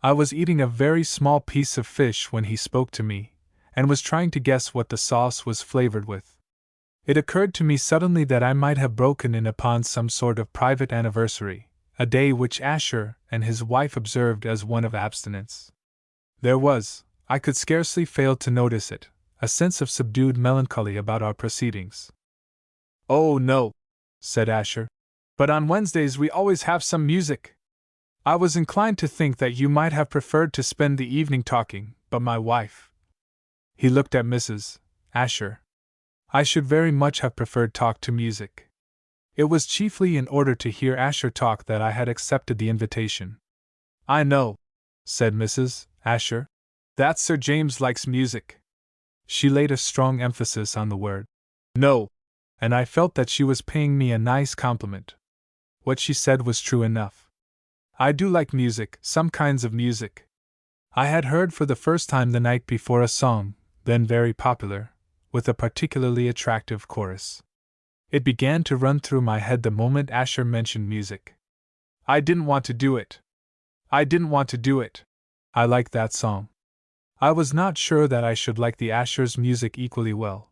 I was eating a very small piece of fish when he spoke to me, and was trying to guess what the sauce was flavored with. It occurred to me suddenly that I might have broken in upon some sort of private anniversary, a day which Asher and his wife observed as one of abstinence. There was, I could scarcely fail to notice it, a sense of subdued melancholy about our proceedings. Oh no, said Asher, but on Wednesdays we always have some music. I was inclined to think that you might have preferred to spend the evening talking, but my wife. He looked at Mrs. Asher. I should very much have preferred talk to music. It was chiefly in order to hear Asher talk that I had accepted the invitation. I know, said Mrs. Asher, that Sir James likes music. She laid a strong emphasis on the word no, and I felt that she was paying me a nice compliment. What she said was true enough. I do like music, some kinds of music. I had heard for the first time the night before a song, then very popular, with a particularly attractive chorus. It began to run through my head the moment Asher mentioned music. I didn't want to do it. I didn't want to do it. I liked that song. I was not sure that I should like the Asher's music equally well.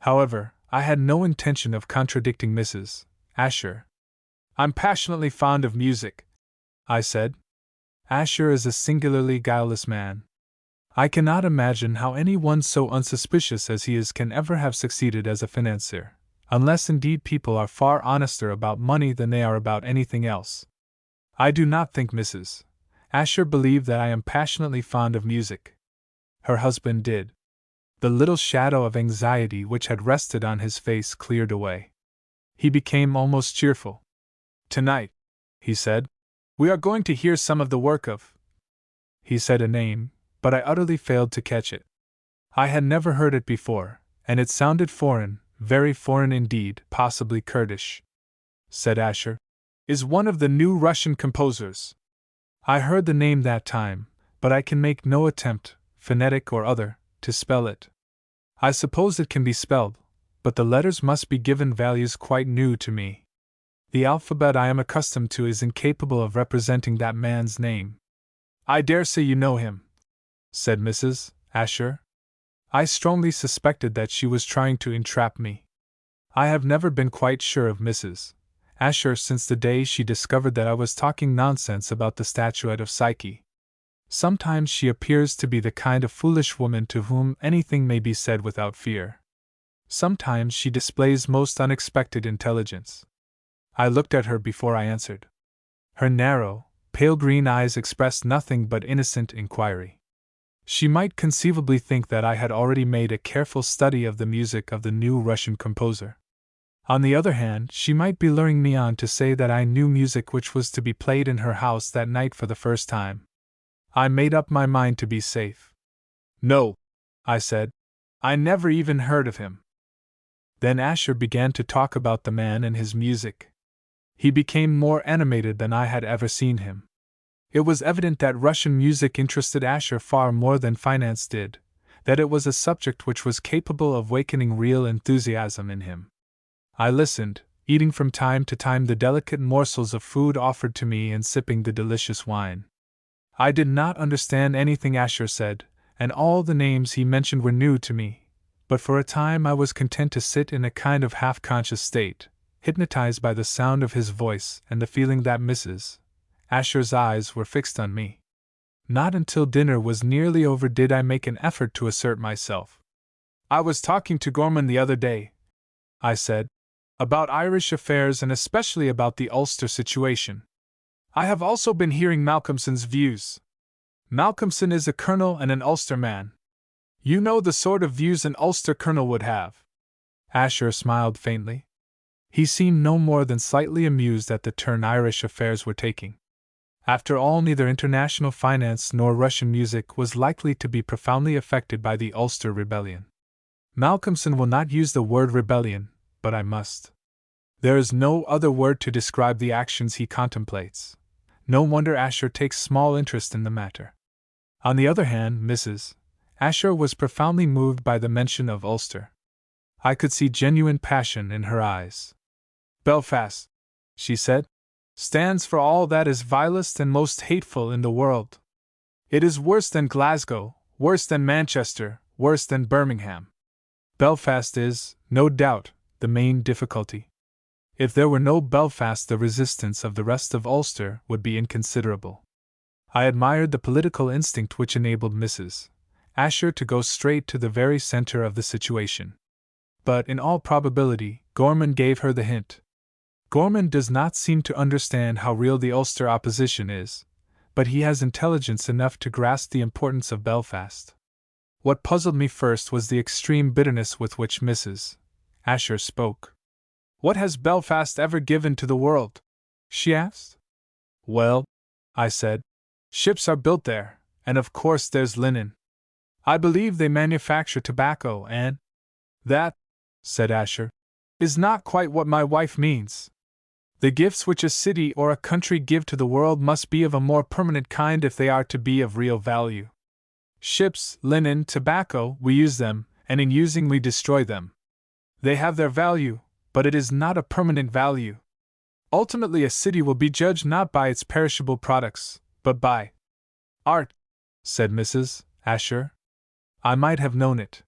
However, I had no intention of contradicting Mrs. Asher. I'm passionately fond of music, I said. Asher is a singularly guileless man. I cannot imagine how any one so unsuspicious as he is can ever have succeeded as a financier, unless indeed people are far honester about money than they are about anything else. I do not think Mrs. Asher believed that I am passionately fond of music. Her husband did. The little shadow of anxiety which had rested on his face cleared away. He became almost cheerful. Tonight, he said, we are going to hear some of the work of. He said a name, but I utterly failed to catch it. I had never heard it before, and it sounded foreign, very foreign indeed, possibly Kurdish. Said Asher, is one of the new Russian composers. I heard the name that time, but I can make no attempt, phonetic or other, to spell it. I suppose it can be spelled, but the letters must be given values quite new to me. The alphabet I am accustomed to is incapable of representing that man's name. I dare say you know him, said Mrs. Asher. I strongly suspected that she was trying to entrap me. I have never been quite sure of Mrs. Asher since the day she discovered that I was talking nonsense about the statuette of Psyche. Sometimes she appears to be the kind of foolish woman to whom anything may be said without fear. Sometimes she displays most unexpected intelligence. I looked at her before I answered. Her narrow, pale green eyes expressed nothing but innocent inquiry. She might conceivably think that I had already made a careful study of the music of the new Russian composer. On the other hand, she might be luring me on to say that I knew music which was to be played in her house that night for the first time. I made up my mind to be safe. No, I said, I never even heard of him. Then Asher began to talk about the man and his music. He became more animated than I had ever seen him. It was evident that Russian music interested Asher far more than finance did, that it was a subject which was capable of awakening real enthusiasm in him. I listened, eating from time to time the delicate morsels of food offered to me and sipping the delicious wine. I did not understand anything Asher said, and all the names he mentioned were new to me, but for a time I was content to sit in a kind of half-conscious state, hypnotized by the sound of his voice and the feeling that Mrs. Asher's eyes were fixed on me. Not until dinner was nearly over did I make an effort to assert myself. I was talking to Gorman the other day, I said, about Irish affairs and especially about the Ulster situation. I have also been hearing Malcolmson's views. Malcolmson is a colonel and an Ulster man. You know the sort of views an Ulster colonel would have. Asher smiled faintly. He seemed no more than slightly amused at the turn Irish affairs were taking. After all, neither international finance nor Russian music was likely to be profoundly affected by the Ulster rebellion. Malcolmson will not use the word rebellion, but I must. There is no other word to describe the actions he contemplates. No wonder Asher takes small interest in the matter. On the other hand, Mrs. Asher was profoundly moved by the mention of Ulster. I could see genuine passion in her eyes. Belfast, she said, stands for all that is vilest and most hateful in the world. It is worse than Glasgow, worse than Manchester, worse than Birmingham. Belfast is, no doubt, the main difficulty. If there were no Belfast, the resistance of the rest of Ulster would be inconsiderable. I admired the political instinct which enabled Mrs. Asher to go straight to the very center of the situation. But in all probability, Gorman gave her the hint. Gorman does not seem to understand how real the Ulster opposition is, but he has intelligence enough to grasp the importance of Belfast. What puzzled me first was the extreme bitterness with which Mrs. Asher spoke. What has Belfast ever given to the world? She asked. Well, I said, ships are built there, and of course there's linen. I believe they manufacture tobacco and… That, said Asher, is not quite what my wife means. The gifts which a city or a country give to the world must be of a more permanent kind if they are to be of real value. Ships, linen, tobacco, we use them, and in using we destroy them. They have their value, but it is not a permanent value. Ultimately, a city will be judged not by its perishable products, but by art, said Mrs. Asher. I might have known it.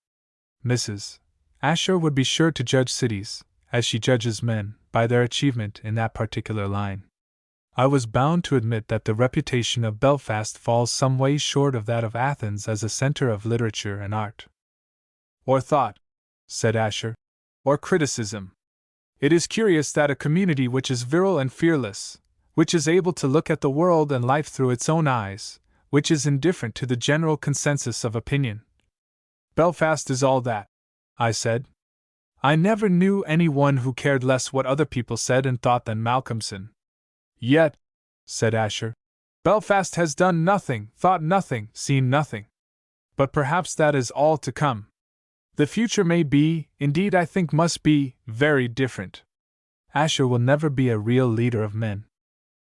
Mrs. Asher would be sure to judge cities, as she judges men, by their achievement in that particular line. I was bound to admit that the reputation of Belfast falls some way short of that of Athens as a center of literature and art. Or thought, said Asher, or criticism. It is curious that a community which is virile and fearless, which is able to look at the world and life through its own eyes, which is indifferent to the general consensus of opinion. Belfast is all that, I said. I never knew anyone who cared less what other people said and thought than Malcolmson. Yet, said Asher, Belfast has done nothing, thought nothing, seen nothing. But perhaps that is all to come. The future may be, indeed I think must be, very different. Asher will never be a real leader of men.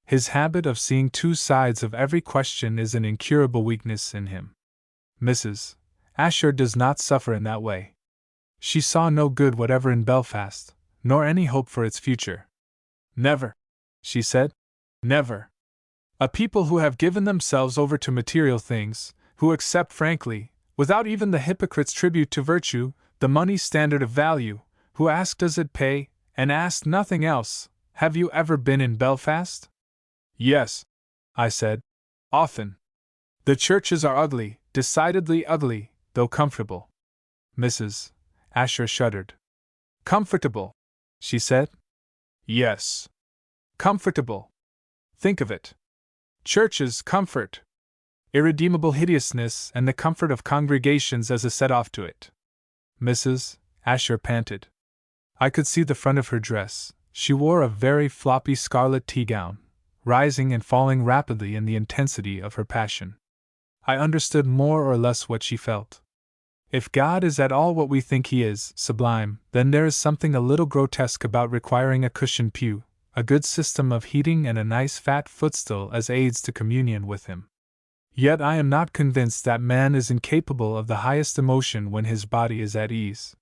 His habit of seeing two sides of every question is an incurable weakness in him. Mrs. Asher does not suffer in that way. She saw no good whatever in Belfast, nor any hope for its future. Never, she said, never. A people who have given themselves over to material things, who accept frankly, without even the hypocrite's tribute to virtue, the money standard of value, who ask does it pay, and ask nothing else. Have you ever been in Belfast? Yes, I said, often. The churches are ugly, decidedly ugly, though comfortable. Mrs. Asher shuddered. Comfortable, she said. Yes. Comfortable. Think of it. Churches, comfort. Irredeemable hideousness and the comfort of congregations as a set-off to it. Mrs. Asher panted. I could see the front of her dress. She wore a very floppy scarlet tea-gown, rising and falling rapidly in the intensity of her passion. I understood more or less what she felt. If God is at all what we think He is, sublime, then there is something a little grotesque about requiring a cushioned pew, a good system of heating, and a nice fat footstool as aids to communion with Him. Yet I am not convinced that man is incapable of the highest emotion when his body is at ease.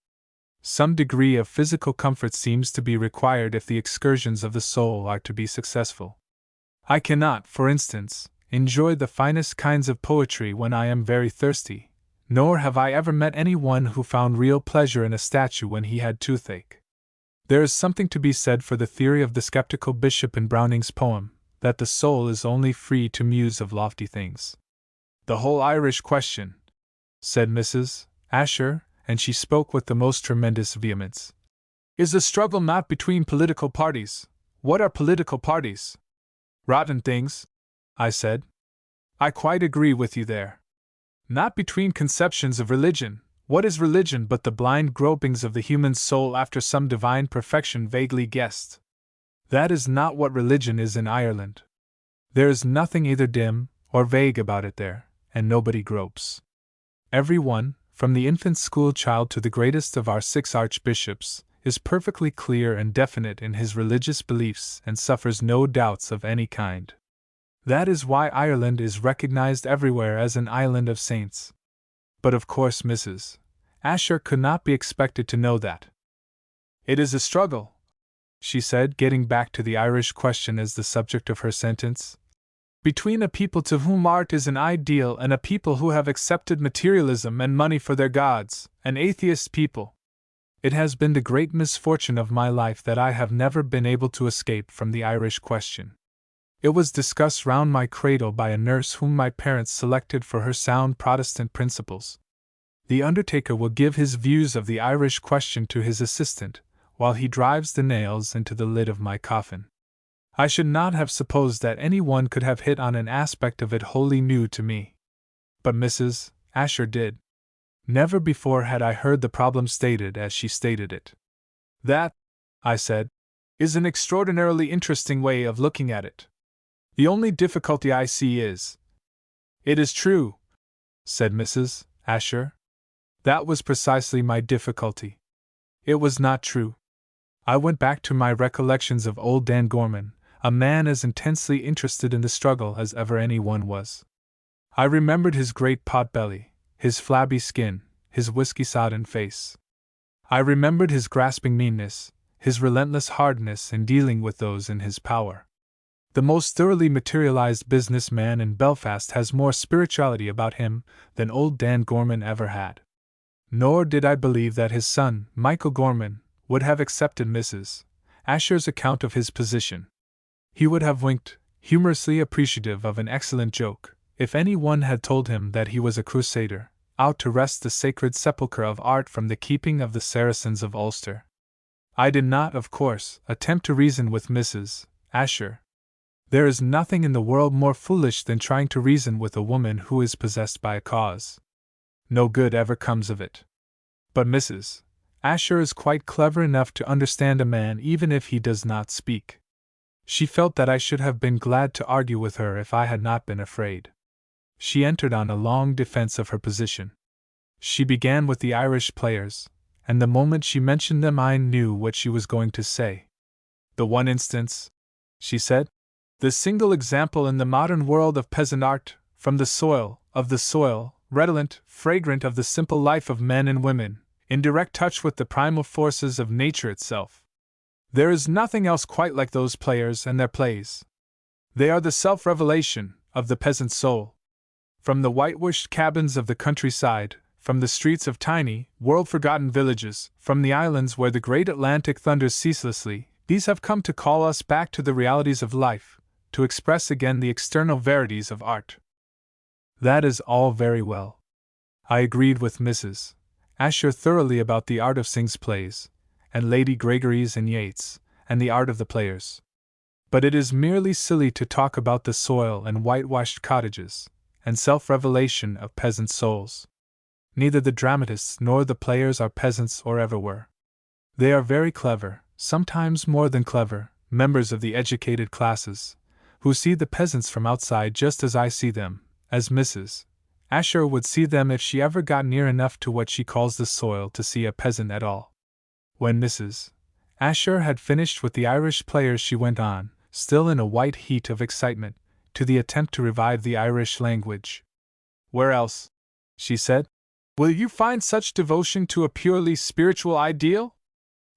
Some degree of physical comfort seems to be required if the excursions of the soul are to be successful. I cannot, for instance, enjoy the finest kinds of poetry when I am very thirsty, nor have I ever met any one who found real pleasure in a statue when he had toothache. There is something to be said for the theory of the skeptical bishop in Browning's poem, that the soul is only free to muse of lofty things. The whole Irish question, said Mrs. Asher, and she spoke with the most tremendous vehemence, is a struggle not between political parties. What are political parties? Rotten things, I said. I quite agree with you there. Not between conceptions of religion. What is religion but the blind gropings of the human soul after some divine perfection vaguely guessed? That is not what religion is in Ireland. There is nothing either dim or vague about it there, and nobody gropes. Every one, from the infant school child to the greatest of our 6 archbishops, is perfectly clear and definite in his religious beliefs and suffers no doubts of any kind. That is why Ireland is recognized everywhere as an island of saints. But of course Mrs. Asher could not be expected to know that. It is a struggle, she said, getting back to the Irish question as the subject of her sentence, between a people to whom art is an ideal and a people who have accepted materialism and money for their gods, an atheist people. It has been the great misfortune of my life that I have never been able to escape from the Irish question. It was discussed round my cradle by a nurse whom my parents selected for her sound Protestant principles. The undertaker will give his views of the Irish question to his assistant, while he drives the nails into the lid of my coffin. I should not have supposed that any one could have hit on an aspect of it wholly new to me. But Mrs. Asher did. Never before had I heard the problem stated as she stated it. That, I said, is an extraordinarily interesting way of looking at it. The only difficulty I see is... It is true, said Mrs. Asher. That was precisely my difficulty. It was not true. I went back to my recollections of old Dan Gorman, a man as intensely interested in the struggle as ever any one was. I remembered his great pot-belly, his flabby skin, his whiskey-sodden face. I remembered his grasping meanness, his relentless hardness in dealing with those in his power. The most thoroughly materialized businessman in Belfast has more spirituality about him than old Dan Gorman ever had. Nor did I believe that his son, Michael Gorman, would have accepted Mrs. Asher's account of his position. He would have winked, humorously appreciative of an excellent joke, if any one had told him that he was a crusader, out to wrest the sacred sepulchre of art from the keeping of the Saracens of Ulster. I did not, of course, attempt to reason with Mrs. Asher. There is nothing in the world more foolish than trying to reason with a woman who is possessed by a cause. No good ever comes of it. But Mrs. Asher is quite clever enough to understand a man even if he does not speak. She felt that I should have been glad to argue with her if I had not been afraid. She entered on a long defense of her position. She began with the Irish players, and the moment she mentioned them I knew what she was going to say. The one instance, she said, the single example in the modern world of peasant art, from the soil, redolent, fragrant of the simple life of men and women, in direct touch with the primal forces of nature itself. There is nothing else quite like those players and their plays. They are the self-revelation of the peasant soul. From the whitewashed cabins of the countryside, from the streets of tiny, world-forgotten villages, from the islands where the great Atlantic thunders ceaselessly, these have come to call us back to the realities of life, to express again the external verities of art. That is all very well. I agreed with Mrs. Asher thoroughly about the art of Synge's plays, and Lady Gregory's and Yeats, and the art of the players. But it is merely silly to talk about the soil and whitewashed cottages, and self-revelation of peasant souls. Neither the dramatists nor the players are peasants or ever were. They are very clever, sometimes more than clever, members of the educated classes, who see the peasants from outside just as I see them, as Mrs. Asher would see them if she ever got near enough to what she calls the soil to see a peasant at all. When Mrs. Asher had finished with the Irish players, she went on, still in a white heat of excitement, to the attempt to revive the Irish language. Where else, she said, will you find such devotion to a purely spiritual ideal?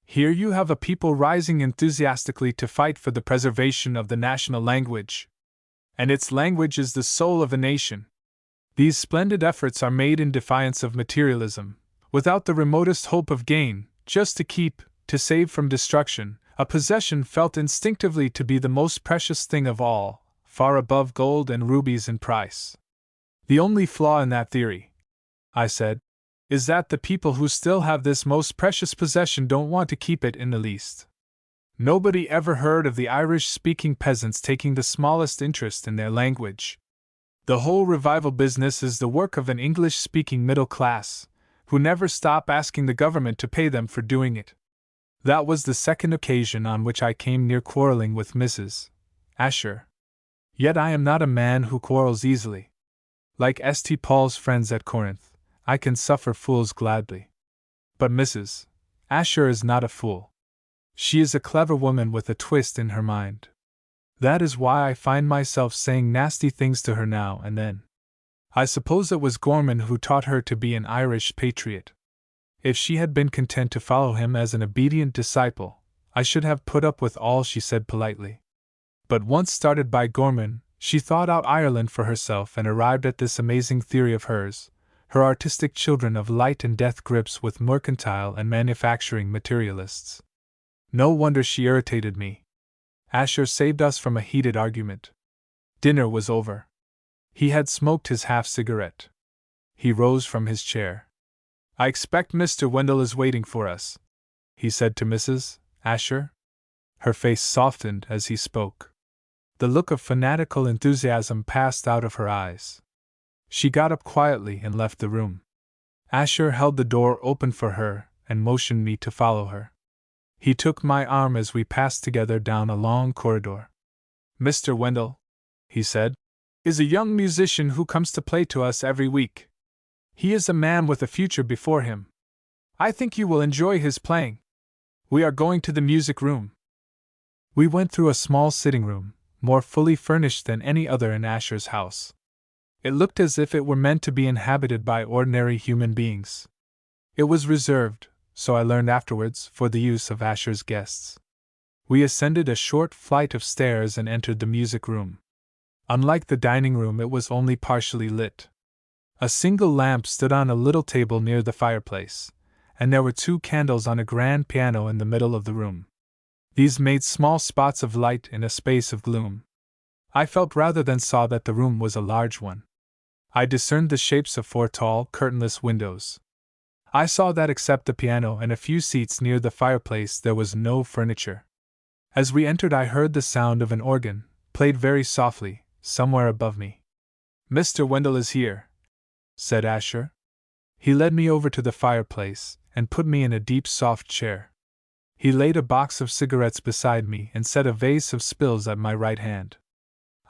Here you have a people rising enthusiastically to fight for the preservation of the national language. And its language is the soul of a nation. These splendid efforts are made in defiance of materialism, without the remotest hope of gain, just to keep, to save from destruction, a possession felt instinctively to be the most precious thing of all, far above gold and rubies in price. The only flaw in that theory, I said, is that the people who still have this most precious possession don't want to keep it in the least. Nobody ever heard of the Irish-speaking peasants taking the smallest interest in their language. The whole revival business is the work of an English-speaking middle class, who never stop asking the government to pay them for doing it. That was the second occasion on which I came near quarreling with Mrs. Asher. Yet I am not a man who quarrels easily. Like St. Paul's friends at Corinth, I can suffer fools gladly. But Mrs. Asher is not a fool. She is a clever woman with a twist in her mind. That is why I find myself saying nasty things to her now and then. I suppose it was Gorman who taught her to be an Irish patriot. If she had been content to follow him as an obedient disciple, I should have put up with all she said politely. But once started by Gorman, she thought out Ireland for herself and arrived at this amazing theory of hers. Her artistic children of light and death grips with mercantile and manufacturing materialists. No wonder she irritated me. Asher saved us from a heated argument. Dinner was over. He had smoked his half-cigarette. He rose from his chair. I expect Mr. Wendell is waiting for us, he said to Mrs. Asher. Her face softened as he spoke. The look of fanatical enthusiasm passed out of her eyes. She got up quietly and left the room. Asher held the door open for her and motioned me to follow her. He took my arm as we passed together down a long corridor. Mr. Wendell, he said, is a young musician who comes to play to us every week. He is a man with a future before him. I think you will enjoy his playing. We are going to the music room. We went through a small sitting room, more fully furnished than any other in Asher's house. It looked as if it were meant to be inhabited by ordinary human beings. It was reserved, so I learned afterwards, for the use of Asher's guests. We ascended a short flight of stairs and entered the music room. Unlike the dining room, it was only partially lit. A single lamp stood on a little table near the fireplace, and there were 2 candles on a grand piano in the middle of the room. These made small spots of light in a space of gloom. I felt rather than saw that the room was a large one. I discerned the shapes of 4 tall, curtainless windows. I saw that except the piano and a few seats near the fireplace there was no furniture. As we entered I heard the sound of an organ, played very softly, somewhere above me. Mr. Wendell is here, said Asher. He led me over to the fireplace and put me in a deep soft chair. He laid a box of cigarettes beside me and set a vase of spills at my right hand.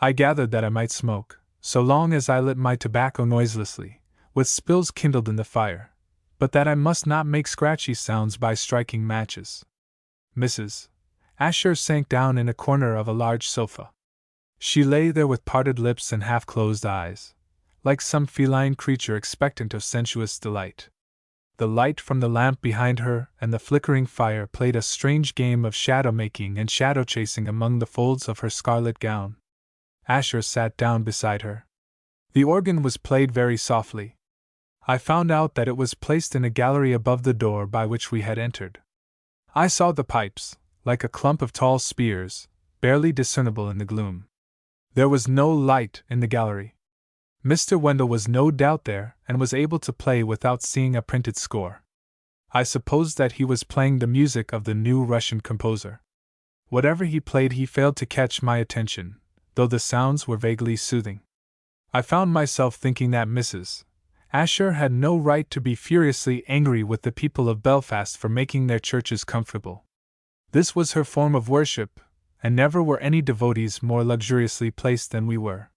I gathered that I might smoke, so long as I lit my tobacco noiselessly, with spills kindled in the fire, but that I must not make scratchy sounds by striking matches. Mrs. Asher sank down in a corner of a large sofa. She lay there with parted lips and half-closed eyes, like some feline creature expectant of sensuous delight. The light from the lamp behind her and the flickering fire played a strange game of shadow-making and shadow-chasing among the folds of her scarlet gown. Asher sat down beside her. The organ was played very softly. I found out that it was placed in a gallery above the door by which we had entered. I saw the pipes, like a clump of tall spears, barely discernible in the gloom. There was no light in the gallery. Mr. Wendell was no doubt there and was able to play without seeing a printed score. I supposed that he was playing the music of the new Russian composer. Whatever he played he failed to catch my attention, though the sounds were vaguely soothing. I found myself thinking that Mrs. Asher had no right to be furiously angry with the people of Belfast for making their churches comfortable. This was her form of worship, and never were any devotees more luxuriously placed than we were.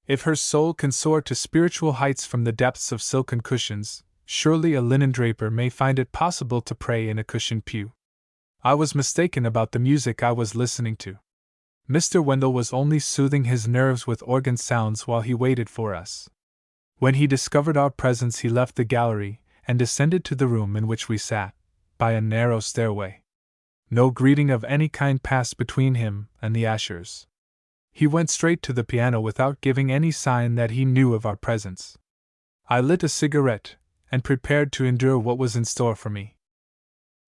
If her soul can soar to spiritual heights from the depths of silken cushions, surely a linen draper may find it possible to pray in a cushioned pew. I was mistaken about the music I was listening to. Mr. Wendell was only soothing his nerves with organ sounds while he waited for us. When he discovered our presence, he left the gallery and descended to the room in which we sat, by a narrow stairway. No greeting of any kind passed between him and the ushers. He went straight to the piano without giving any sign that he knew of our presence. I lit a cigarette and prepared to endure what was in store for me.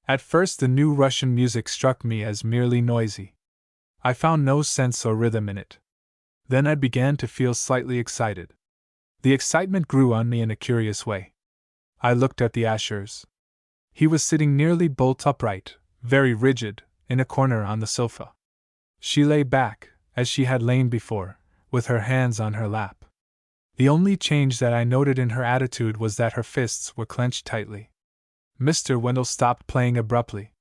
At first, the new Russian music struck me as merely noisy. I found no sense or rhythm in it. Then I began to feel slightly excited. The excitement grew on me in a curious way. I looked at the ushers. He was sitting nearly bolt upright, very rigid, in a corner on the sofa. She lay back, as she had lain before, with her hands on her lap. The only change that I noted in her attitude was that her fists were clenched tightly. Mr. Wendell stopped playing abruptly.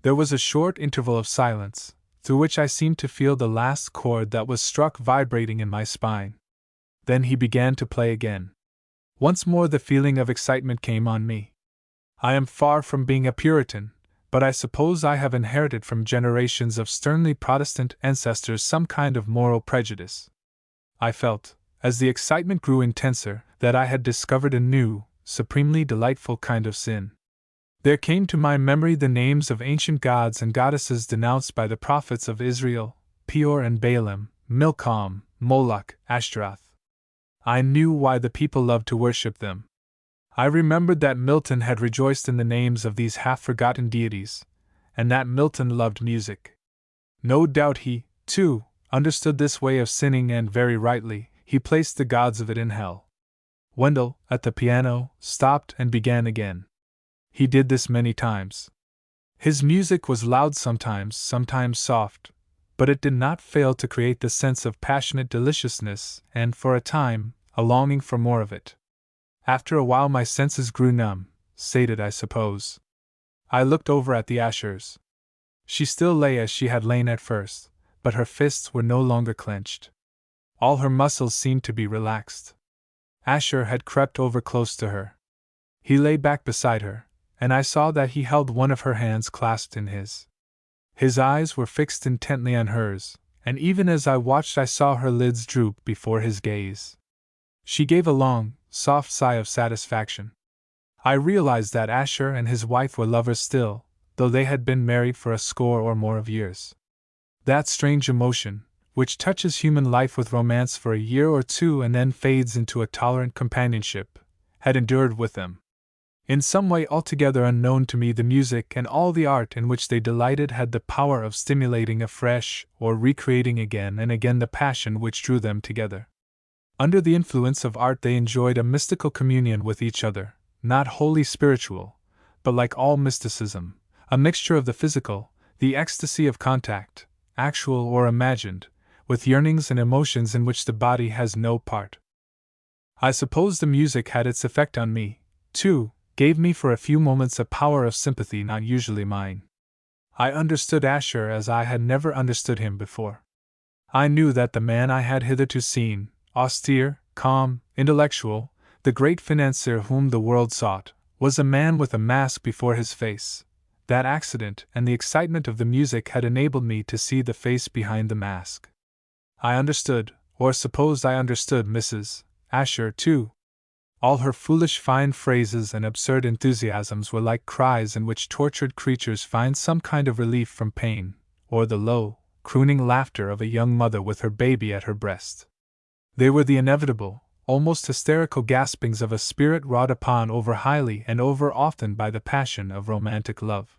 There was a short interval of silence, through which I seemed to feel the last chord that was struck vibrating in my spine. Then he began to play again. Once more the feeling of excitement came on me. I am far from being a Puritan, but I suppose I have inherited from generations of sternly Protestant ancestors some kind of moral prejudice. I felt, as the excitement grew intenser, that I had discovered a new, supremely delightful kind of sin. There came to my memory the names of ancient gods and goddesses denounced by the prophets of Israel: Peor and Baalim, Milcom, Moloch, Ashtaroth. I knew why the people loved to worship them. I remembered that Milton had rejoiced in the names of these half-forgotten deities, and that Milton loved music. No doubt he, too, understood this way of sinning, and very rightly, he placed the gods of it in hell. Wendell, at the piano, stopped and began again. He did this many times. His music was loud sometimes soft, but it did not fail to create the sense of passionate deliciousness and, for a time, a longing for more of it. After a while my senses grew numb, sated I suppose. I looked over at the ushers. She still lay as she had lain at first, but her fists were no longer clenched. All her muscles seemed to be relaxed. Asher had crept over close to her. He lay back beside her, and I saw that he held one of her hands clasped in his. His eyes were fixed intently on hers, and even as I watched I saw her lids droop before his gaze. She gave a long, soft sigh of satisfaction. I realized that Asher and his wife were lovers still, though they had been married for a score or more of years. That strange emotion, which touches human life with romance for a year or two and then fades into a tolerant companionship, had endured with them. In some way altogether unknown to me, the music and all the art in which they delighted had the power of stimulating afresh or recreating again and again the passion which drew them together. Under the influence of art they enjoyed a mystical communion with each other, not wholly spiritual, but like all mysticism, a mixture of the physical, the ecstasy of contact, actual or imagined, with yearnings and emotions in which the body has no part. I suppose the music had its effect on me, too, gave me for a few moments a power of sympathy not usually mine. I understood Asher as I had never understood him before. I knew that the man I had hitherto seen, austere, calm, intellectual, the great financier whom the world sought, was a man with a mask before his face. That accident and the excitement of the music had enabled me to see the face behind the mask. I understood, or supposed I understood, Mrs. Asher, too. All her foolish fine phrases and absurd enthusiasms were like cries in which tortured creatures find some kind of relief from pain, or the low, crooning laughter of a young mother with her baby at her breast. They were the inevitable, almost hysterical gaspings of a spirit wrought upon over highly and over often by the passion of romantic love.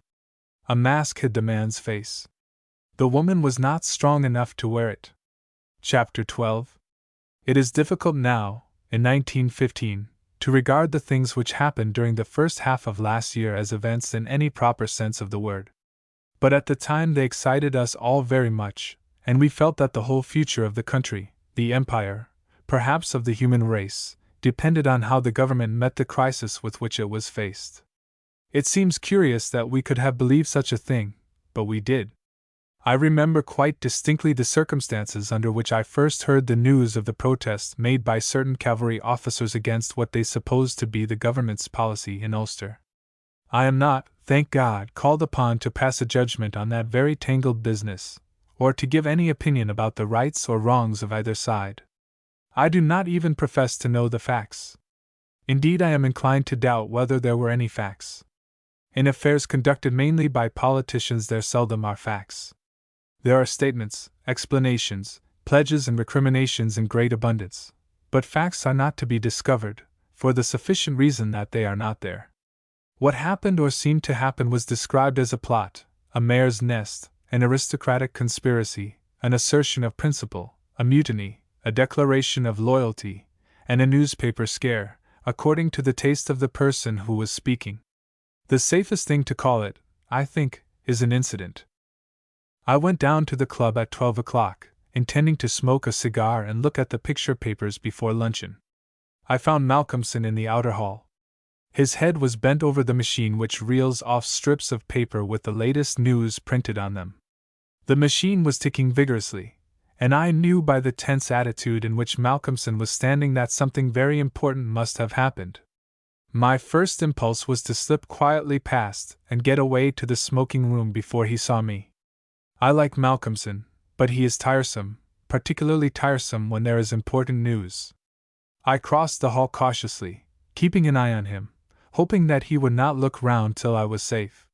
A mask hid the man's face. The woman was not strong enough to wear it. Chapter 12. It is difficult now, in 1915, to regard the things which happened during the first half of last year as events in any proper sense of the word. But at the time they excited us all very much, and we felt that the whole future of the country, the empire, perhaps of the human race, depended on how the government met the crisis with which it was faced. It seems curious that we could have believed such a thing, but we did. I remember quite distinctly the circumstances under which I first heard the news of the protests made by certain cavalry officers against what they supposed to be the government's policy in Ulster. I am not, thank God, called upon to pass a judgment on that very tangled business, or to give any opinion about the rights or wrongs of either side. I do not even profess to know the facts. Indeed, I am inclined to doubt whether there were any facts. In affairs conducted mainly by politicians, there seldom are facts. There are statements, explanations, pledges, and recriminations in great abundance, but facts are not to be discovered, for the sufficient reason that they are not there. What happened or seemed to happen was described as a plot, a mare's nest, an aristocratic conspiracy, an assertion of principle, a mutiny, a declaration of loyalty, and a newspaper scare, according to the taste of the person who was speaking. The safest thing to call it, I think, is an incident. I went down to the club at 12 o'clock, intending to smoke a cigar and look at the picture papers before luncheon. I found Malcolmson in the outer hall. His head was bent over the machine which reels off strips of paper with the latest news printed on them. The machine was ticking vigorously, and I knew by the tense attitude in which Malcolmson was standing that something very important must have happened. My first impulse was to slip quietly past and get away to the smoking room before he saw me. I like Malcolmson, but he is tiresome, particularly tiresome when there is important news. I crossed the hall cautiously, keeping an eye on him, hoping that he would not look round till I was safe.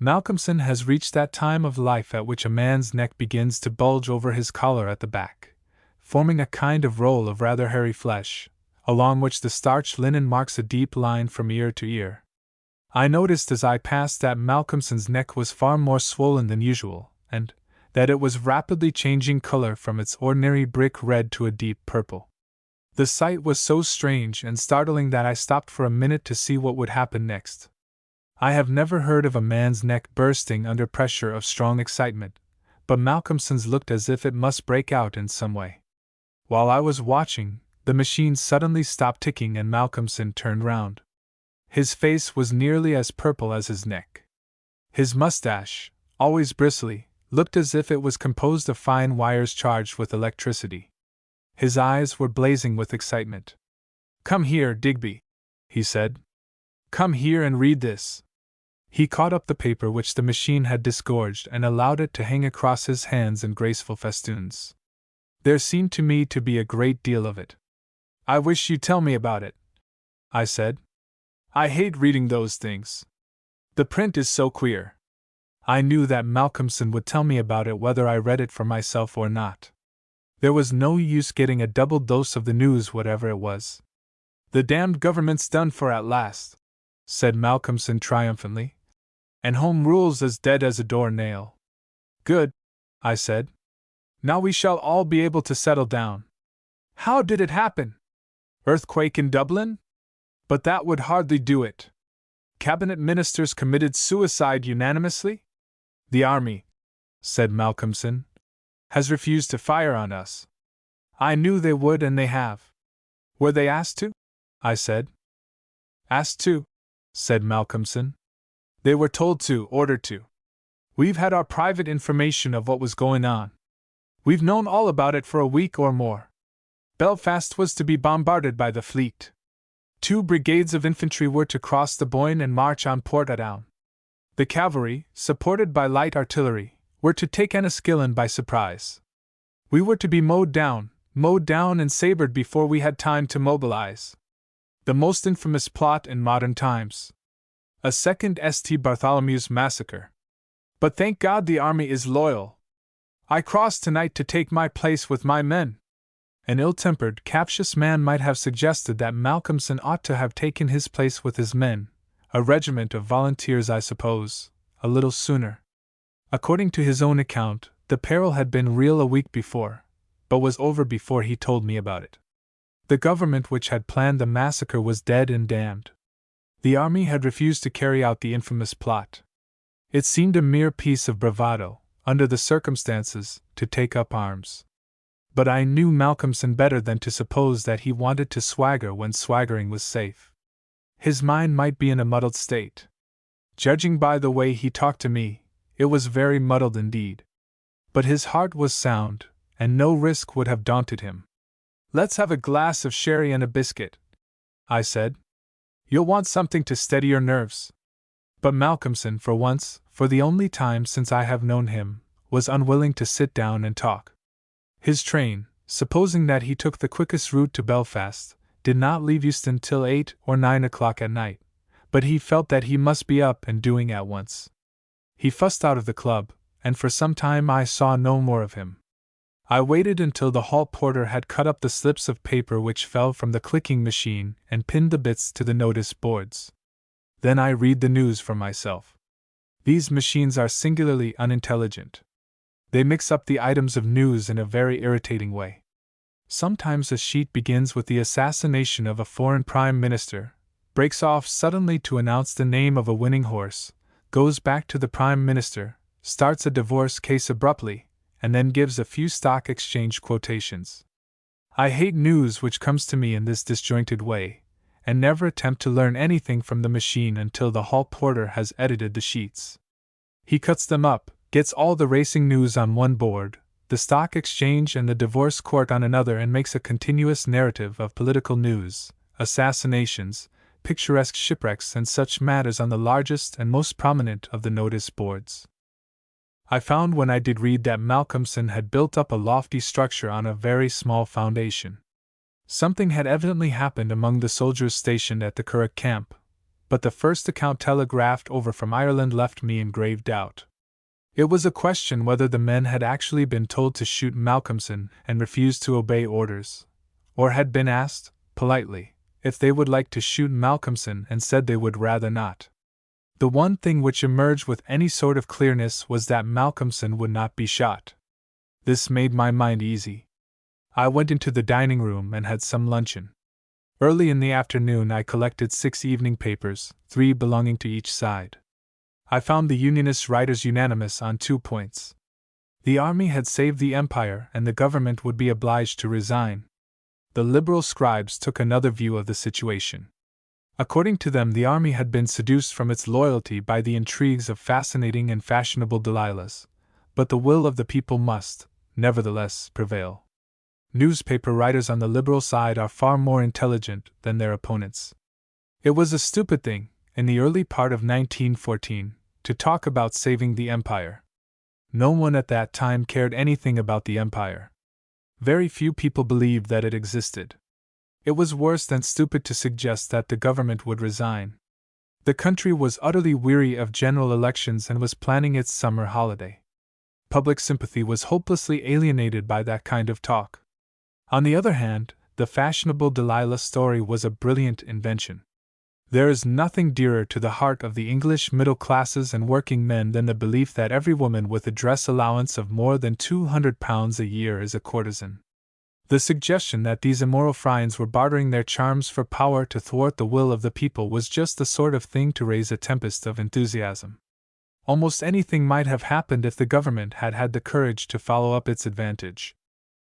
Malcolmson has reached that time of life at which a man's neck begins to bulge over his collar at the back, forming a kind of roll of rather hairy flesh, along which the starched linen marks a deep line from ear to ear. I noticed as I passed that Malcolmson's neck was far more swollen than usual, and that it was rapidly changing color from its ordinary brick red to a deep purple. The sight was so strange and startling that I stopped for a minute to see what would happen next. I have never heard of a man's neck bursting under pressure of strong excitement, but Malcolmson's looked as if it must break out in some way. While I was watching, the machine suddenly stopped ticking and Malcolmson turned round. His face was nearly as purple as his neck. His mustache, always bristly, looked as if it was composed of fine wires charged with electricity. His eyes were blazing with excitement. "Come here, Digby," he said. "Come here and read this." He caught up the paper which the machine had disgorged and allowed it to hang across his hands in graceful festoons. There seemed to me to be a great deal of it. "I wish you'd tell me about it," I said. "I hate reading those things. The print is so queer." I knew that Malcolmson would tell me about it whether I read it for myself or not. There was no use getting a double dose of the news, whatever it was. "The damned government's done for at last," said Malcolmson triumphantly. "And Home Rule's as dead as a door nail." "Good," I said. "Now we shall all be able to settle down. How did it happen? Earthquake in Dublin? But that would hardly do it. Cabinet ministers committed suicide unanimously? The army," said Malcolmson, "has refused to fire on us. I knew they would and they have." "Were they asked to?" I said. "Asked to," said Malcolmson. "They were told to, ordered to. We've had our private information of what was going on. We've known all about it for a week or more. Belfast was to be bombarded by the fleet. 2 brigades of infantry were to cross the Boyne and march on Portadown. The cavalry, supported by light artillery, were to take Enniskillen by surprise. We were to be mowed down and sabred before we had time to mobilize. The most infamous plot in modern times. A second St. Bartholomew's massacre. But thank God the army is loyal. I cross tonight to take my place with my men." An ill-tempered, captious man might have suggested that Malcolmson ought to have taken his place with his men, a regiment of volunteers I suppose, a little sooner. According to his own account, the peril had been real a week before, but was over before he told me about it. The government which had planned the massacre was dead and damned. The army had refused to carry out the infamous plot. It seemed a mere piece of bravado, under the circumstances, to take up arms. But I knew Malcolmson better than to suppose that he wanted to swagger when swaggering was safe. His mind might be in a muddled state. Judging by the way he talked to me, it was very muddled indeed. But his heart was sound, and no risk would have daunted him. "Let's have a glass of sherry and a biscuit," I said. "You'll want something to steady your nerves." But Malcolmson, for once, for the only time since I have known him, was unwilling to sit down and talk. His train, supposing that he took the quickest route to Belfast, did not leave Euston till 8 or 9 o'clock at night, but he felt that he must be up and doing at once. He fussed out of the club, and for some time I saw no more of him. I waited until the hall porter had cut up the slips of paper which fell from the clicking machine and pinned the bits to the notice boards. Then I read the news for myself. These machines are singularly unintelligent. They mix up the items of news in a very irritating way. Sometimes a sheet begins with the assassination of a foreign prime minister, breaks off suddenly to announce the name of a winning horse, goes back to the prime minister, starts a divorce case abruptly, and then gives a few stock exchange quotations. I hate news which comes to me in this disjointed way, and never attempt to learn anything from the machine until the hall porter has edited the sheets. He cuts them up, gets all the racing news on one board, the stock exchange and the divorce court on another, and makes a continuous narrative of political news, assassinations, picturesque shipwrecks, and such matters on the largest and most prominent of the notice boards. I found when I did read that Malcolmson had built up a lofty structure on a very small foundation. Something had evidently happened among the soldiers stationed at the Curragh camp, but the first account telegraphed over from Ireland left me in grave doubt. It was a question whether the men had actually been told to shoot Malcolmson and refused to obey orders, or had been asked, politely, if they would like to shoot Malcolmson and said they would rather not. The one thing which emerged with any sort of clearness was that Malcolmson would not be shot. This made my mind easy. I went into the dining room and had some luncheon. Early in the afternoon I collected 6 evening papers, 3 belonging to each side. I found the Unionist writers unanimous on 2 points. The army had saved the empire and the government would be obliged to resign. The liberal scribes took another view of the situation. According to them, the army had been seduced from its loyalty by the intrigues of fascinating and fashionable Delilahs, but the will of the people must, nevertheless, prevail. Newspaper writers on the liberal side are far more intelligent than their opponents. It was a stupid thing, in the early part of 1914, to talk about saving the empire. No one at that time cared anything about the empire. Very few people believed that it existed. It was worse than stupid to suggest that the government would resign. The country was utterly weary of general elections and was planning its summer holiday. Public sympathy was hopelessly alienated by that kind of talk. On the other hand, the fashionable Delilah story was a brilliant invention. There is nothing dearer to the heart of the English middle classes and working men than the belief that every woman with a dress allowance of more than £200 a year is a courtesan. The suggestion that these immoral Phrynes were bartering their charms for power to thwart the will of the people was just the sort of thing to raise a tempest of enthusiasm. Almost anything might have happened if the government had had the courage to follow up its advantage.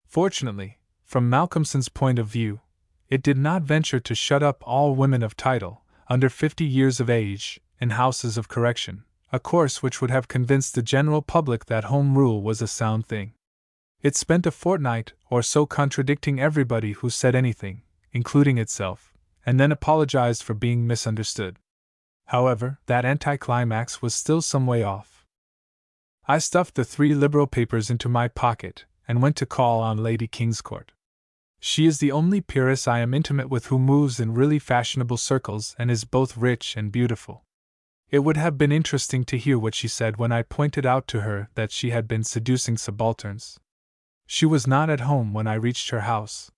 Fortunately, from Malcolmson's point of view, it did not venture to shut up all women of title, under 50 years of age, in houses of correction, a course which would have convinced the general public that Home Rule was a sound thing. It spent a fortnight or so contradicting everybody who said anything, including itself, and then apologized for being misunderstood. However, that anticlimax was still some way off. I stuffed the 3 liberal papers into my pocket and went to call on Lady Kingscourt. She is the only peeress I am intimate with who moves in really fashionable circles and is both rich and beautiful. It would have been interesting to hear what she said when I pointed out to her that she had been seducing subalterns. She was not at home when I reached her house.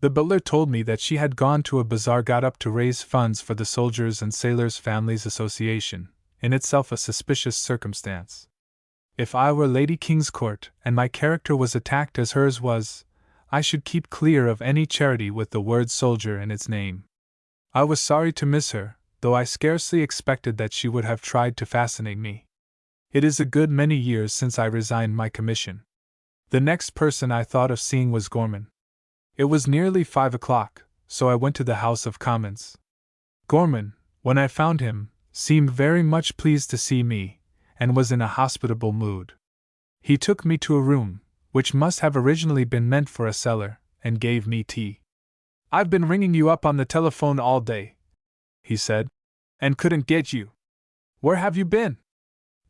The butler told me that she had gone to a bazaar got up to raise funds for the Soldiers' and Sailors' Families Association, in itself a suspicious circumstance. If I were Lady Kingscourt and my character was attacked as hers was, I should keep clear of any charity with the word soldier in its name. I was sorry to miss her, though I scarcely expected that she would have tried to fascinate me. It is a good many years since I resigned my commission. The next person I thought of seeing was Gorman. It was nearly 5 o'clock, so I went to the House of Commons. Gorman, when I found him, seemed very much pleased to see me, and was in a hospitable mood. He took me to a room, which must have originally been meant for a cellar, and gave me tea. "I've been ringing you up on the telephone all day," he said, "and couldn't get you. Where have you been?"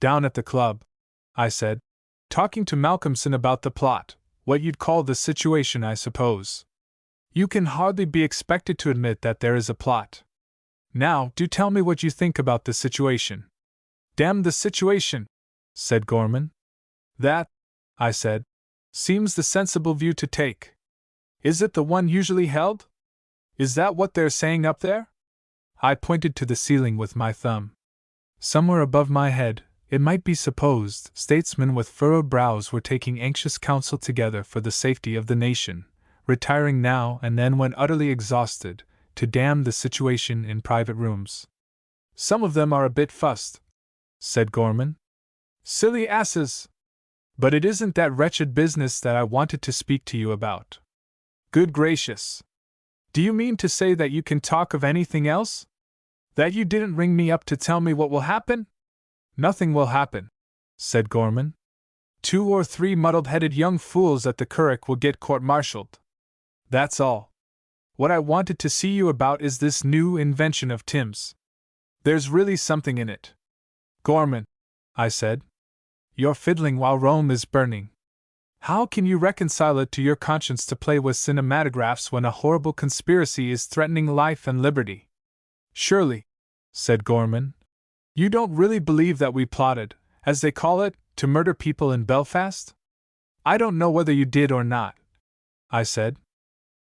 "Down at the club," I said, "talking to Malcolmson about the plot, what you'd call the situation, I suppose. You can hardly be expected to admit that there is a plot. Now, do tell me what you think about the situation." "Damn the situation," said Gorman. "That," I said, "seems the sensible view to take. Is it the one usually held? Is that what they're saying up there?" I pointed to the ceiling with my thumb. Somewhere above my head, it might be supposed, statesmen with furrowed brows were taking anxious counsel together for the safety of the nation, retiring now and then when utterly exhausted, to damn the situation in private rooms. "Some of them are a bit fussed," said Gorman. "Silly asses! But it isn't that wretched business that I wanted to speak to you about." "Good gracious! Do you mean to say that you can talk of anything else? That you didn't ring me up to tell me what will happen?" "Nothing will happen," said Gorman. 2 or 3 muddled-headed young fools at the Curragh will get court-martialed. That's all. What I wanted to see you about is this new invention of Tim's. There's really something in it." "Gorman," I said, "you're fiddling while Rome is burning. How can you reconcile it to your conscience to play with cinematographs when a horrible conspiracy is threatening life and liberty?" "Surely," said Gorman, "you don't really believe that we plotted, as they call it, to murder people in Belfast?" "I don't know whether you did or not," I said,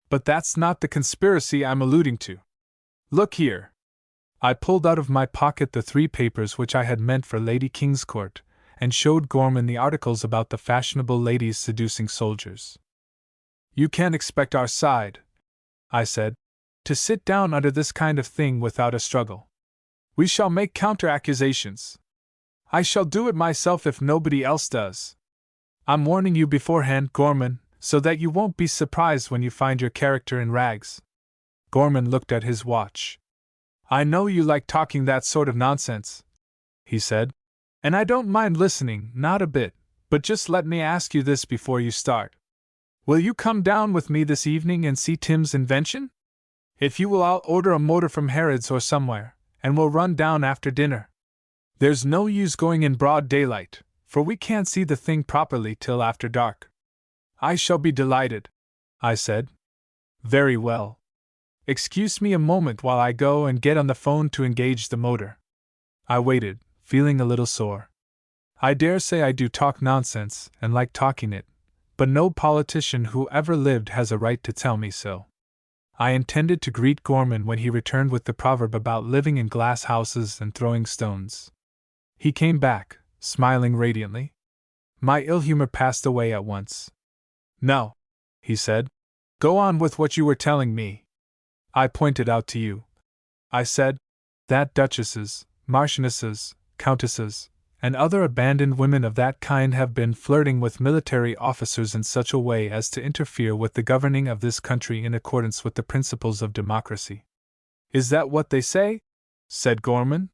"but that's not the conspiracy I'm alluding to. Look here." I pulled out of my pocket the 3 papers which I had meant for Lady Kingscourt, and showed Gorman the articles about the fashionable ladies seducing soldiers. "You can't expect our side," I said, "to sit down under this kind of thing without a struggle. We shall make counter-accusations. I shall do it myself if nobody else does. I'm warning you beforehand, Gorman, so that you won't be surprised when you find your character in rags." Gorman looked at his watch. "I know you like talking that sort of nonsense," he said, "and I don't mind listening, not a bit, but just let me ask you this before you start. Will you come down with me this evening and see Tim's invention? If you will, I'll order a motor from Harrods or somewhere, and we'll run down after dinner. There's no use going in broad daylight, for we can't see the thing properly till after dark." "I shall be delighted," I said. "Very well. Excuse me a moment while I go and get on the phone to engage the motor." I waited, feeling a little sore. I dare say I do talk nonsense, and like talking it, but no politician who ever lived has a right to tell me so. I intended to greet Gorman when he returned with the proverb about living in glass houses and throwing stones. He came back, smiling radiantly. My ill humor passed away at once. "Now," he said, "go on with what you were telling me." "I pointed out to you," I said, "that duchesses, marchionesses, countesses, and other abandoned women of that kind have been flirting with military officers in such a way as to interfere with the governing of this country in accordance with the principles of democracy." "Is that what they say?" said Gorman.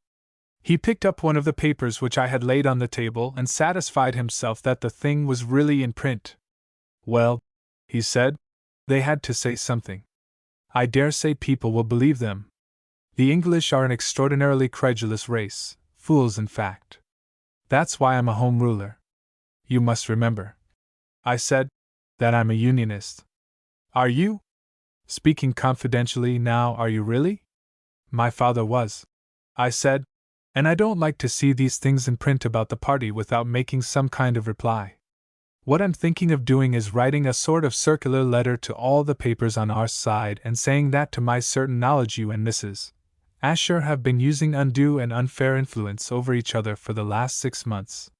He picked up one of the papers which I had laid on the table and satisfied himself that the thing was really in print. "Well," he said, "they had to say something. I dare say people will believe them. The English are an extraordinarily credulous race, fools in fact. That's why I'm a Home Ruler. You must remember," I said, "that I'm a Unionist." "Are you? Speaking confidentially now, are you really?" "My father was," I said, "and I don't like to see these things in print about the party without making some kind of reply. What I'm thinking of doing is writing a sort of circular letter to all the papers on our side and saying that to my certain knowledge you and Mrs. Asher have been using undue and unfair influence over each other for the last 6 months.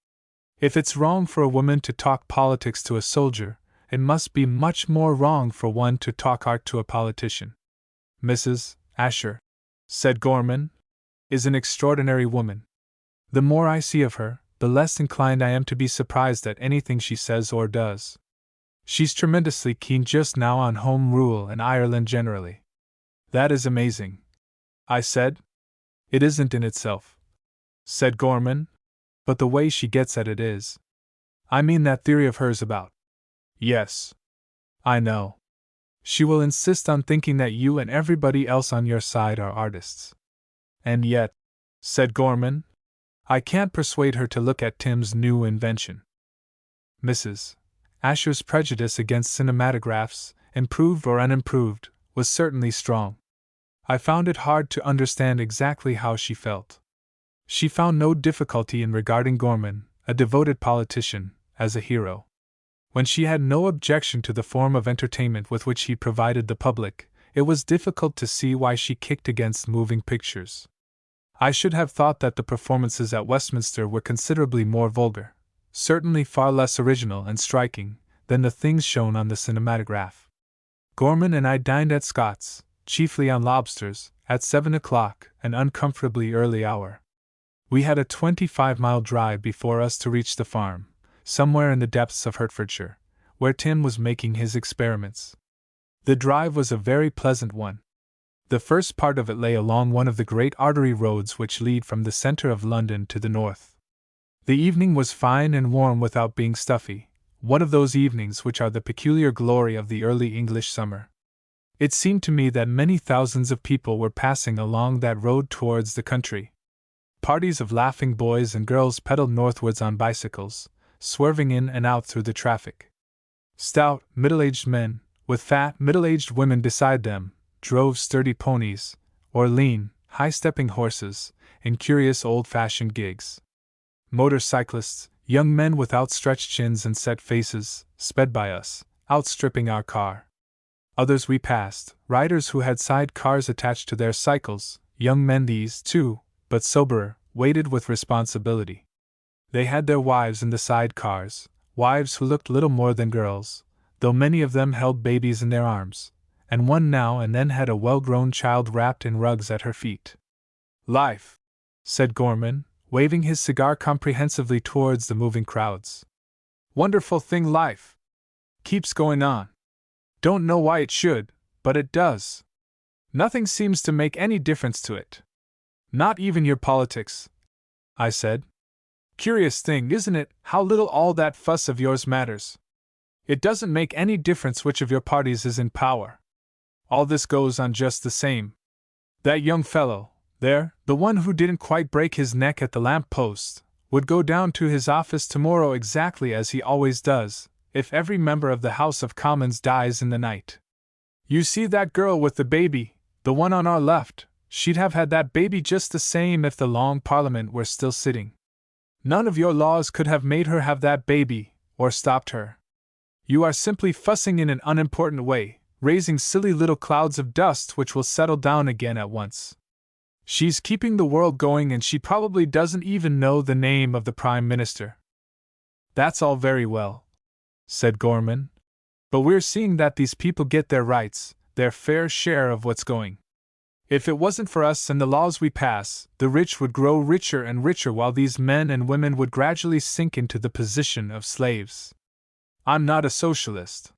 If it's wrong for a woman to talk politics to a soldier, it must be much more wrong for one to talk art to a politician. Mrs. Asher," said Gorman, "is an extraordinary woman. The more I see of her, the less inclined I am to be surprised at anything she says or does. She's tremendously keen just now on Home Rule and Ireland generally." "That is amazing," I said. "It isn't in itself," said Gorman, "but the way she gets at it is." I mean that theory of hers about. Yes. I know. She will insist on thinking that you and everybody else on your side are artists. And yet, said Gorman, I can't persuade her to look at Tim's new invention. Mrs. Asher's prejudice against cinematographs, improved or unimproved, was certainly strong. I found it hard to understand exactly how she felt. She found no difficulty in regarding Gorman, a devoted politician, as a hero. When she had no objection to the form of entertainment with which he provided the public, it was difficult to see why she kicked against moving pictures. I should have thought that the performances at Westminster were considerably more vulgar, certainly far less original and striking, than the things shown on the cinematograph. Gorman and I dined at Scott's, chiefly on lobsters, at 7 o'clock, an uncomfortably early hour. We had a 25-mile drive before us to reach the farm, somewhere in the depths of Hertfordshire, where Tim was making his experiments. The drive was a very pleasant one. The first part of it lay along one of the great artery roads which lead from the centre of London to the north. The evening was fine and warm without being stuffy, one of those evenings which are the peculiar glory of the early English summer. It seemed to me that many thousands of people were passing along that road towards the country. Parties of laughing boys and girls pedaled northwards on bicycles, swerving in and out through the traffic. Stout, middle-aged men, with fat, middle-aged women beside them, drove sturdy ponies, or lean, high-stepping horses, in curious old-fashioned gigs. Motorcyclists, young men with outstretched chins and set faces, sped by us, outstripping our car. Others we passed, riders who had side cars attached to their cycles, young men these, too, but soberer, weighted with responsibility. They had their wives in the side cars, wives who looked little more than girls, though many of them held babies in their arms, and one now and then had a well-grown child wrapped in rugs at her feet. Life, said Gorman, waving his cigar comprehensively towards the moving crowds. Wonderful thing life. Keeps going on. Don't know why it should, but it does. Nothing seems to make any difference to it. Not even your politics, I said. Curious thing, isn't it, how little all that fuss of yours matters? It doesn't make any difference which of your parties is in power. All this goes on just the same. That young fellow, there, the one who didn't quite break his neck at the lamp-post, would go down to his office tomorrow exactly as he always does, if every member of the House of Commons dies in the night. You see that girl with the baby, the one on our left, she'd have had that baby just the same if the Long Parliament were still sitting. None of your laws could have made her have that baby, or stopped her. You are simply fussing in an unimportant way, raising silly little clouds of dust which will settle down again at once. She's keeping the world going and she probably doesn't even know the name of the Prime Minister. That's all very well, said Gorman, but we're seeing that these people get their rights, their fair share of what's going. If it wasn't for us and the laws we pass, the rich would grow richer and richer while these men and women would gradually sink into the position of slaves. I'm not a socialist.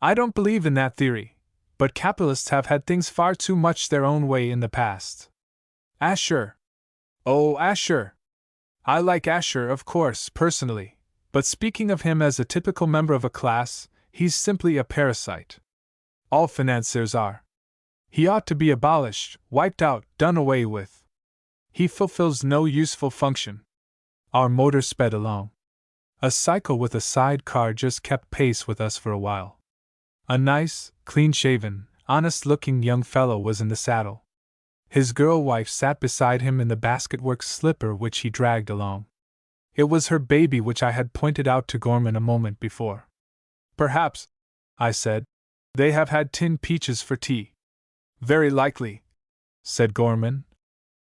I don't believe in that theory, but capitalists have had things far too much their own way in the past. Asher. Oh, Asher. I like Asher, of course, personally, but speaking of him as a typical member of a class, he's simply a parasite. All financiers are. He ought to be abolished, wiped out, done away with. He fulfills no useful function. Our motor sped along. A cycle with a sidecar just kept pace with us for a while. A nice, clean-shaven, honest-looking young fellow was in the saddle. His girl-wife sat beside him in the basketwork slipper which he dragged along. It was her baby which I had pointed out to Gorman a moment before. Perhaps, I said, they have had tinned peaches for tea. Very likely, said Gorman.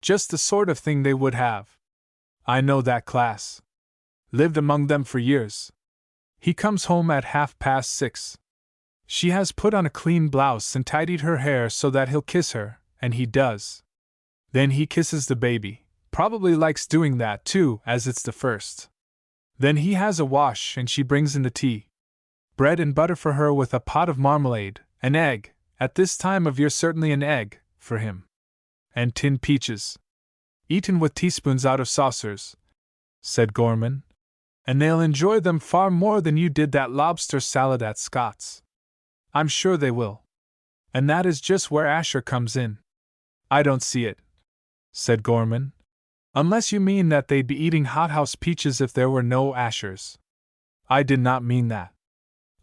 Just the sort of thing they would have. I know that class. Lived among them for years. He comes home at 6:30. She has put on a clean blouse and tidied her hair so that he'll kiss her, and he does. Then he kisses the baby, probably likes doing that too, as it's the first. Then he has a wash and she brings in the tea. Bread and butter for her with a pot of marmalade, an egg, at this time of year certainly an egg, for him. And tinned peaches. Eaten with teaspoons out of saucers, said Gorman. And they'll enjoy them far more than you did that lobster salad at Scott's. I'm sure they will. And that is just where Asher comes in. I don't see it, said Gorman. Unless you mean that they'd be eating hothouse peaches if there were no Ashers. I did not mean that.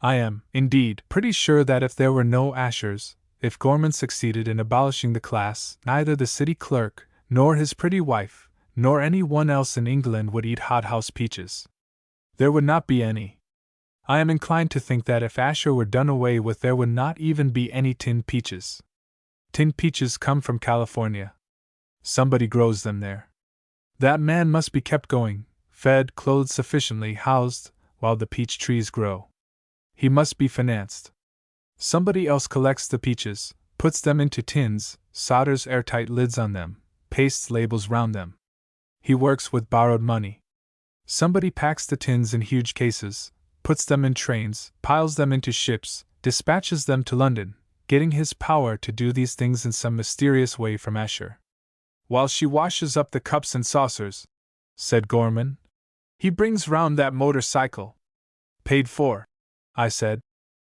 I am, indeed, pretty sure that if there were no Ashers, if Gorman succeeded in abolishing the class, neither the city clerk, nor his pretty wife, nor any one else in England would eat hothouse peaches. There would not be any. I am inclined to think that if Asher were done away with, there would not even be any tinned peaches. Tinned peaches come from California. Somebody grows them there. That man must be kept going, fed, clothed sufficiently, housed, while the peach trees grow. He must be financed. Somebody else collects the peaches, puts them into tins, solders airtight lids on them, pastes labels round them. He works with borrowed money. Somebody packs the tins in huge cases, puts them in trains, piles them into ships, dispatches them to London, getting his power to do these things in some mysterious way from Asher. While she washes up the cups and saucers, said Gorman, he brings round that motorcycle. Paid for, I said,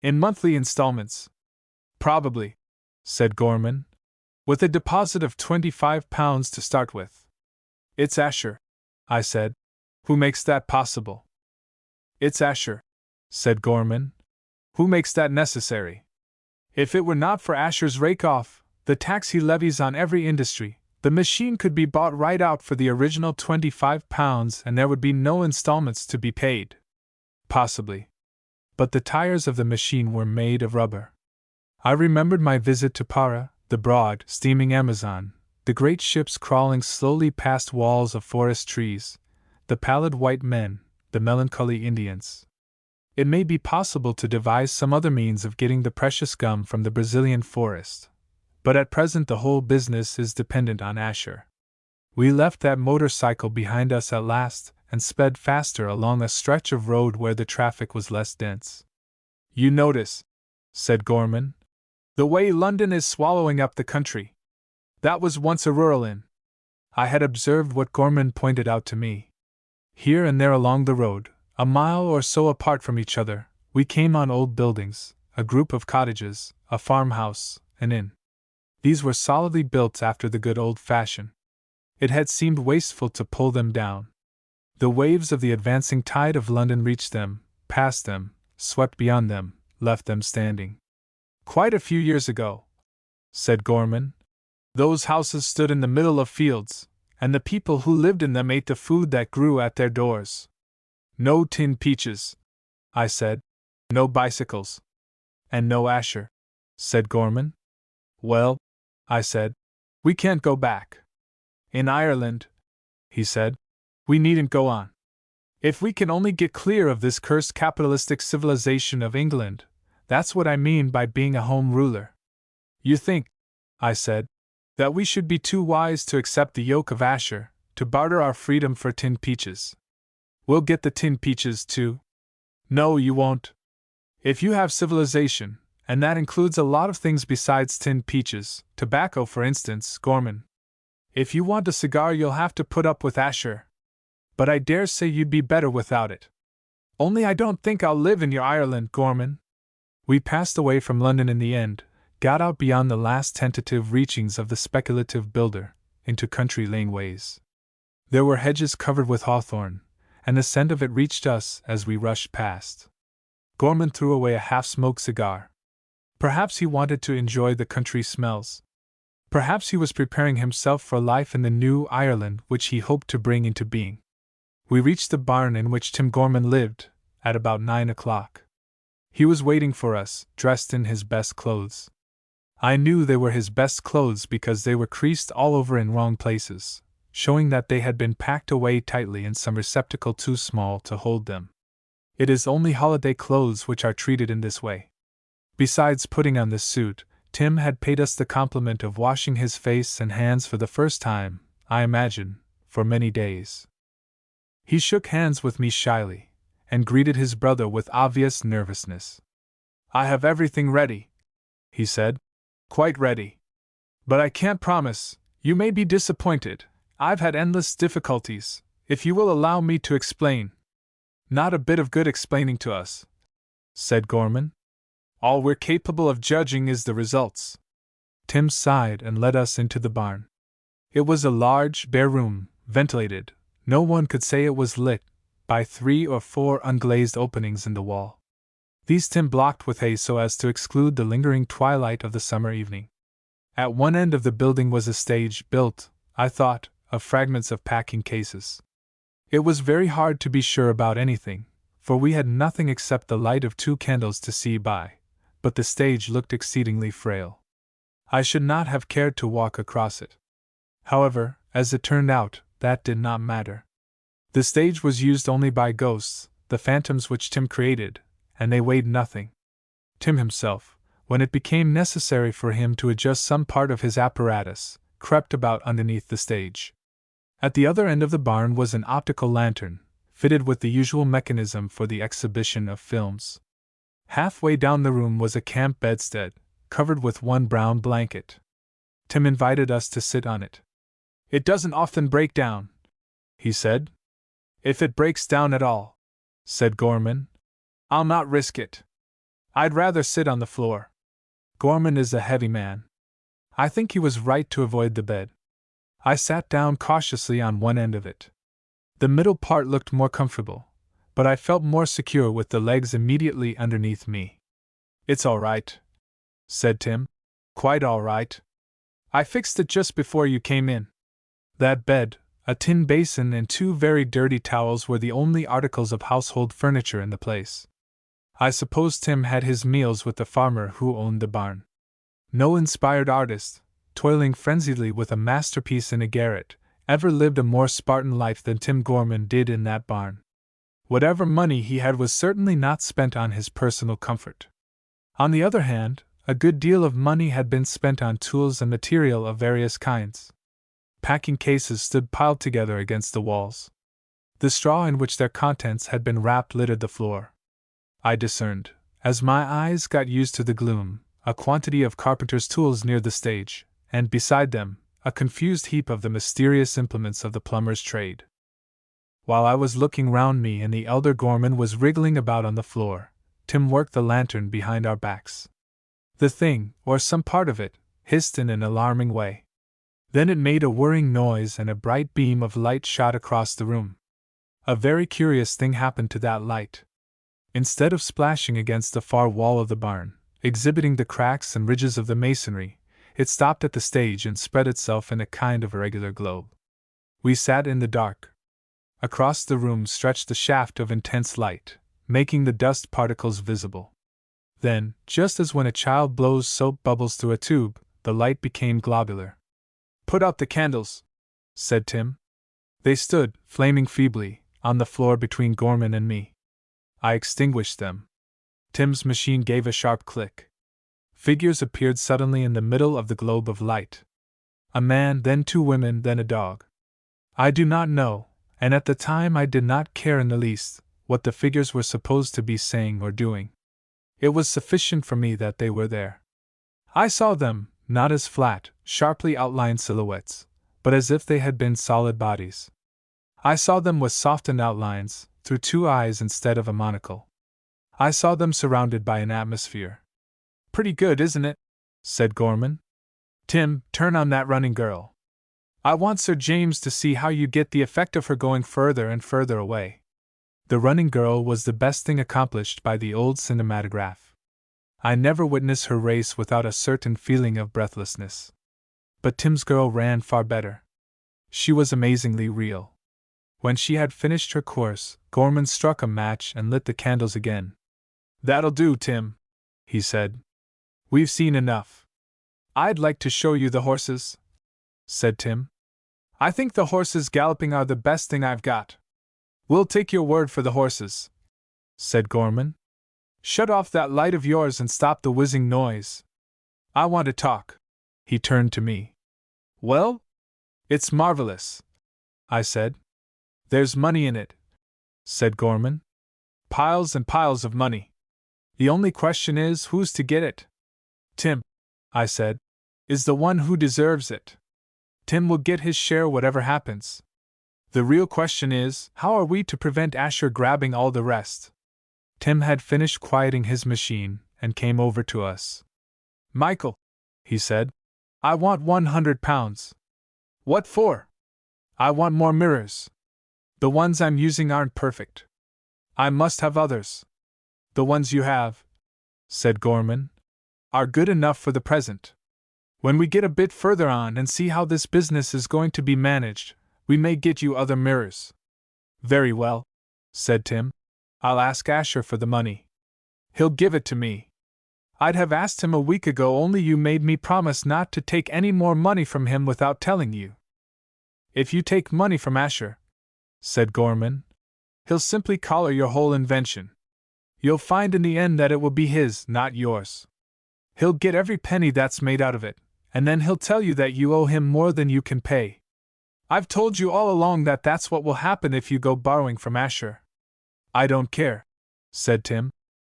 in monthly installments. Probably, said Gorman, with a deposit of £25 to start with. It's Asher, I said. Who makes that possible? It's Asher, said Gorman. Who makes that necessary? If it were not for Asher's rake-off, the tax he levies on every industry, the machine could be bought right out for the original £25 and there would be no installments to be paid. Possibly. But the tires of the machine were made of rubber. I remembered my visit to Para, the broad, steaming Amazon, the great ships crawling slowly past walls of forest trees, the pallid white men, the melancholy Indians. It may be possible to devise some other means of getting the precious gum from the Brazilian forest, but at present the whole business is dependent on Asher. We left that motorcycle behind us at last and sped faster along a stretch of road where the traffic was less dense. You notice, said Gorman, the way London is swallowing up the country. That was once a rural inn. I had observed what Gorman pointed out to me. Here and there along the road, a mile or so apart from each other, we came on old buildings, a group of cottages, a farmhouse, an inn. These were solidly built after the good old fashion. It had seemed wasteful to pull them down. The waves of the advancing tide of London reached them, passed them, swept beyond them, left them standing. Quite a few years ago, said Gorman, those houses stood in the middle of fields, and the people who lived in them ate the food that grew at their doors. No tinned peaches, I said. No bicycles. And no Asher, said Gorman. Well, I said, we can't go back. In Ireland, he said, we needn't go on. If we can only get clear of this cursed capitalistic civilization of England, that's what I mean by being a home ruler. You think, I said, that we should be too wise to accept the yoke of Asher, to barter our freedom for tinned peaches. We'll get the tinned peaches too. No, you won't. If you have civilization, and that includes a lot of things besides tinned peaches, tobacco for instance, Gorman. If you want a cigar you'll have to put up with Asher. But I dare say you'd be better without it. Only I don't think I'll live in your Ireland, Gorman. We passed away from London in the end, got out beyond the last tentative reachings of the speculative builder, into country laneways. There were hedges covered with hawthorn, and the scent of it reached us as we rushed past. Gorman threw away a half-smoked cigar. Perhaps he wanted to enjoy the country smells. Perhaps he was preparing himself for life in the new Ireland which he hoped to bring into being. We reached the barn in which Tim Gorman lived, at about 9 o'clock. He was waiting for us, dressed in his best clothes. I knew they were his best clothes because they were creased all over in wrong places, showing that they had been packed away tightly in some receptacle too small to hold them. It is only holiday clothes which are treated in this way. Besides putting on this suit, Tim had paid us the compliment of washing his face and hands for the first time, I imagine, for many days. He shook hands with me shyly, and greeted his brother with obvious nervousness. I have everything ready, he said. Quite ready. But I can't promise, you may be disappointed. I've had endless difficulties, if you will allow me to explain. Not a bit of good explaining to us, said Gorman. All we're capable of judging is the results. Tim sighed and led us into the barn. It was a large, bare room, ventilated. No one could say it was lit by 3 or 4 unglazed openings in the wall. These Tim blocked with hay so as to exclude the lingering twilight of the summer evening. At one end of the building was a stage built, I thought, of fragments of packing cases. It was very hard to be sure about anything, for we had nothing except the light of 2 candles to see by, but the stage looked exceedingly frail. I should not have cared to walk across it. However, as it turned out, that did not matter. The stage was used only by ghosts, the phantoms which Tim created, and they weighed nothing. Tim himself, when it became necessary for him to adjust some part of his apparatus, crept about underneath the stage. At the other end of the barn was an optical lantern, fitted with the usual mechanism for the exhibition of films. Halfway down the room was a camp bedstead, covered with one brown blanket. Tim invited us to sit on it. It doesn't often break down, he said. If it breaks down at all, said Gorman, I'll not risk it. I'd rather sit on the floor. Gorman is a heavy man. I think he was right to avoid the bed. I sat down cautiously on one end of it. The middle part looked more comfortable, but I felt more secure with the legs immediately underneath me. It's all right, said Tim. Quite all right. I fixed it just before you came in. That bed, a tin basin, and 2 very dirty towels were the only articles of household furniture in the place. I suppose Tim had his meals with the farmer who owned the barn. No inspired artist, toiling frenziedly with a masterpiece in a garret, ever lived a more Spartan life than Tim Gorman did in that barn. Whatever money he had was certainly not spent on his personal comfort. On the other hand, a good deal of money had been spent on tools and material of various kinds. Packing cases stood piled together against the walls. The straw in which their contents had been wrapped littered the floor. I discerned, as my eyes got used to the gloom, a quantity of carpenter's tools near the stage, and beside them, a confused heap of the mysterious implements of the plumber's trade. While I was looking round me and the elder Gorman was wriggling about on the floor, Tim worked the lantern behind our backs. The thing, or some part of it, hissed in an alarming way. Then it made a whirring noise and a bright beam of light shot across the room. A very curious thing happened to that light. Instead of splashing against the far wall of the barn, exhibiting the cracks and ridges of the masonry, it stopped at the stage and spread itself in a kind of irregular globe. We sat in the dark. Across the room stretched a shaft of intense light, making the dust particles visible. Then, just as when a child blows soap bubbles through a tube, the light became globular. Put out the candles, said Tim. They stood, flaming feebly, on the floor between Gorman and me. I extinguished them. Tim's machine gave a sharp click. Figures appeared suddenly in the middle of the globe of light. A man, then 2 women, then a dog. I do not know, and at the time I did not care in the least, what the figures were supposed to be saying or doing. It was sufficient for me that they were there. I saw them, not as flat, sharply outlined silhouettes, but as if they had been solid bodies. I saw them with softened outlines, through 2 eyes instead of a monocle. I saw them surrounded by an atmosphere. Pretty good, isn't it? Said Gorman. Tim, turn on that running girl. I want Sir James to see how you get the effect of her going further and further away. The running girl was the best thing accomplished by the old cinematograph. I never witnessed her race without a certain feeling of breathlessness. But Tim's girl ran far better. She was amazingly real. When she had finished her course, Gorman struck a match and lit the candles again. That'll do, Tim, he said. We've seen enough. I'd like to show you the horses, said Tim. I think the horses galloping are the best thing I've got. We'll take your word for the horses, said Gorman. Shut off that light of yours and stop the whizzing noise. I want to talk. He turned to me. Well? It's marvelous, I said. There's money in it, said Gorman. Piles and piles of money. The only question is who's to get it. Tim, I said, is the one who deserves it. Tim will get his share whatever happens. The real question is, how are we to prevent Asher grabbing all the rest? Tim had finished quieting his machine and came over to us. Michael, he said, I want £100. What for? I want more mirrors. The ones I'm using aren't perfect. I must have others. The ones you have, said Gorman, are good enough for the present. When we get a bit further on and see how this business is going to be managed, we may get you other mirrors. Very well, said Tim. I'll ask Asher for the money. He'll give it to me. I'd have asked him a week ago, only you made me promise not to take any more money from him without telling you. If you take money from Asher, said Gorman, he'll simply collar your whole invention. You'll find in the end that it will be his, not yours. He'll get every penny that's made out of it, and then he'll tell you that you owe him more than you can pay. I've told you all along that that's what will happen if you go borrowing from Asher. I don't care, said Tim.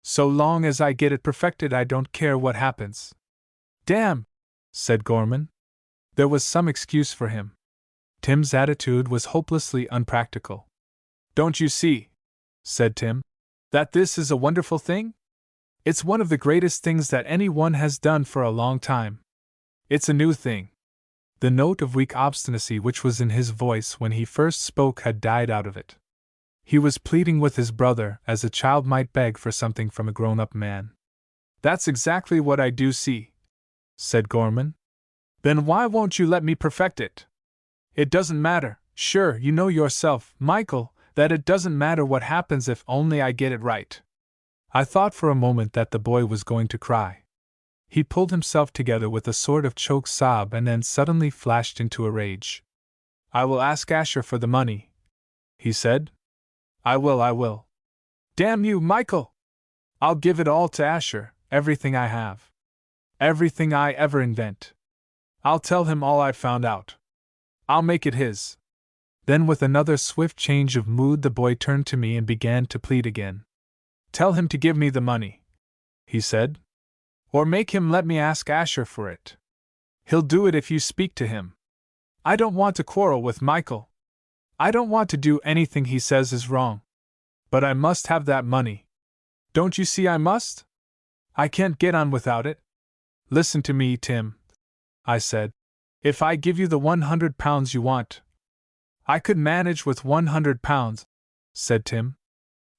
So long as I get it perfected, I don't care what happens. Damn, said Gorman. There was some excuse for him. Tim's attitude was hopelessly unpractical. Don't you see, said Tim, that this is a wonderful thing? It's one of the greatest things that anyone has done for a long time. It's a new thing. The note of weak obstinacy which was in his voice when he first spoke had died out of it. He was pleading with his brother as a child might beg for something from a grown-up man. That's exactly what I do see, said Gorman. Then why won't you let me perfect it? It doesn't matter, sure, you know yourself, Michael, that it doesn't matter what happens if only I get it right. I thought for a moment that the boy was going to cry. He pulled himself together with a sort of choked sob and then suddenly flashed into a rage. I will ask Asher for the money, he said. I will. Damn you, Michael! I'll give it all to Asher, everything I have. Everything I ever invent. I'll tell him all I've found out. I'll make it his. Then with another swift change of mood the boy turned to me and began to plead again. Tell him to give me the money, he said. Or make him let me ask Asher for it. He'll do it if you speak to him. I don't want to quarrel with Michael. I don't want to do anything he says is wrong. But I must have that money. Don't you see I must? I can't get on without it. Listen to me, Tim, I said. If I give you the £100 you want, I could manage with £100, said Tim.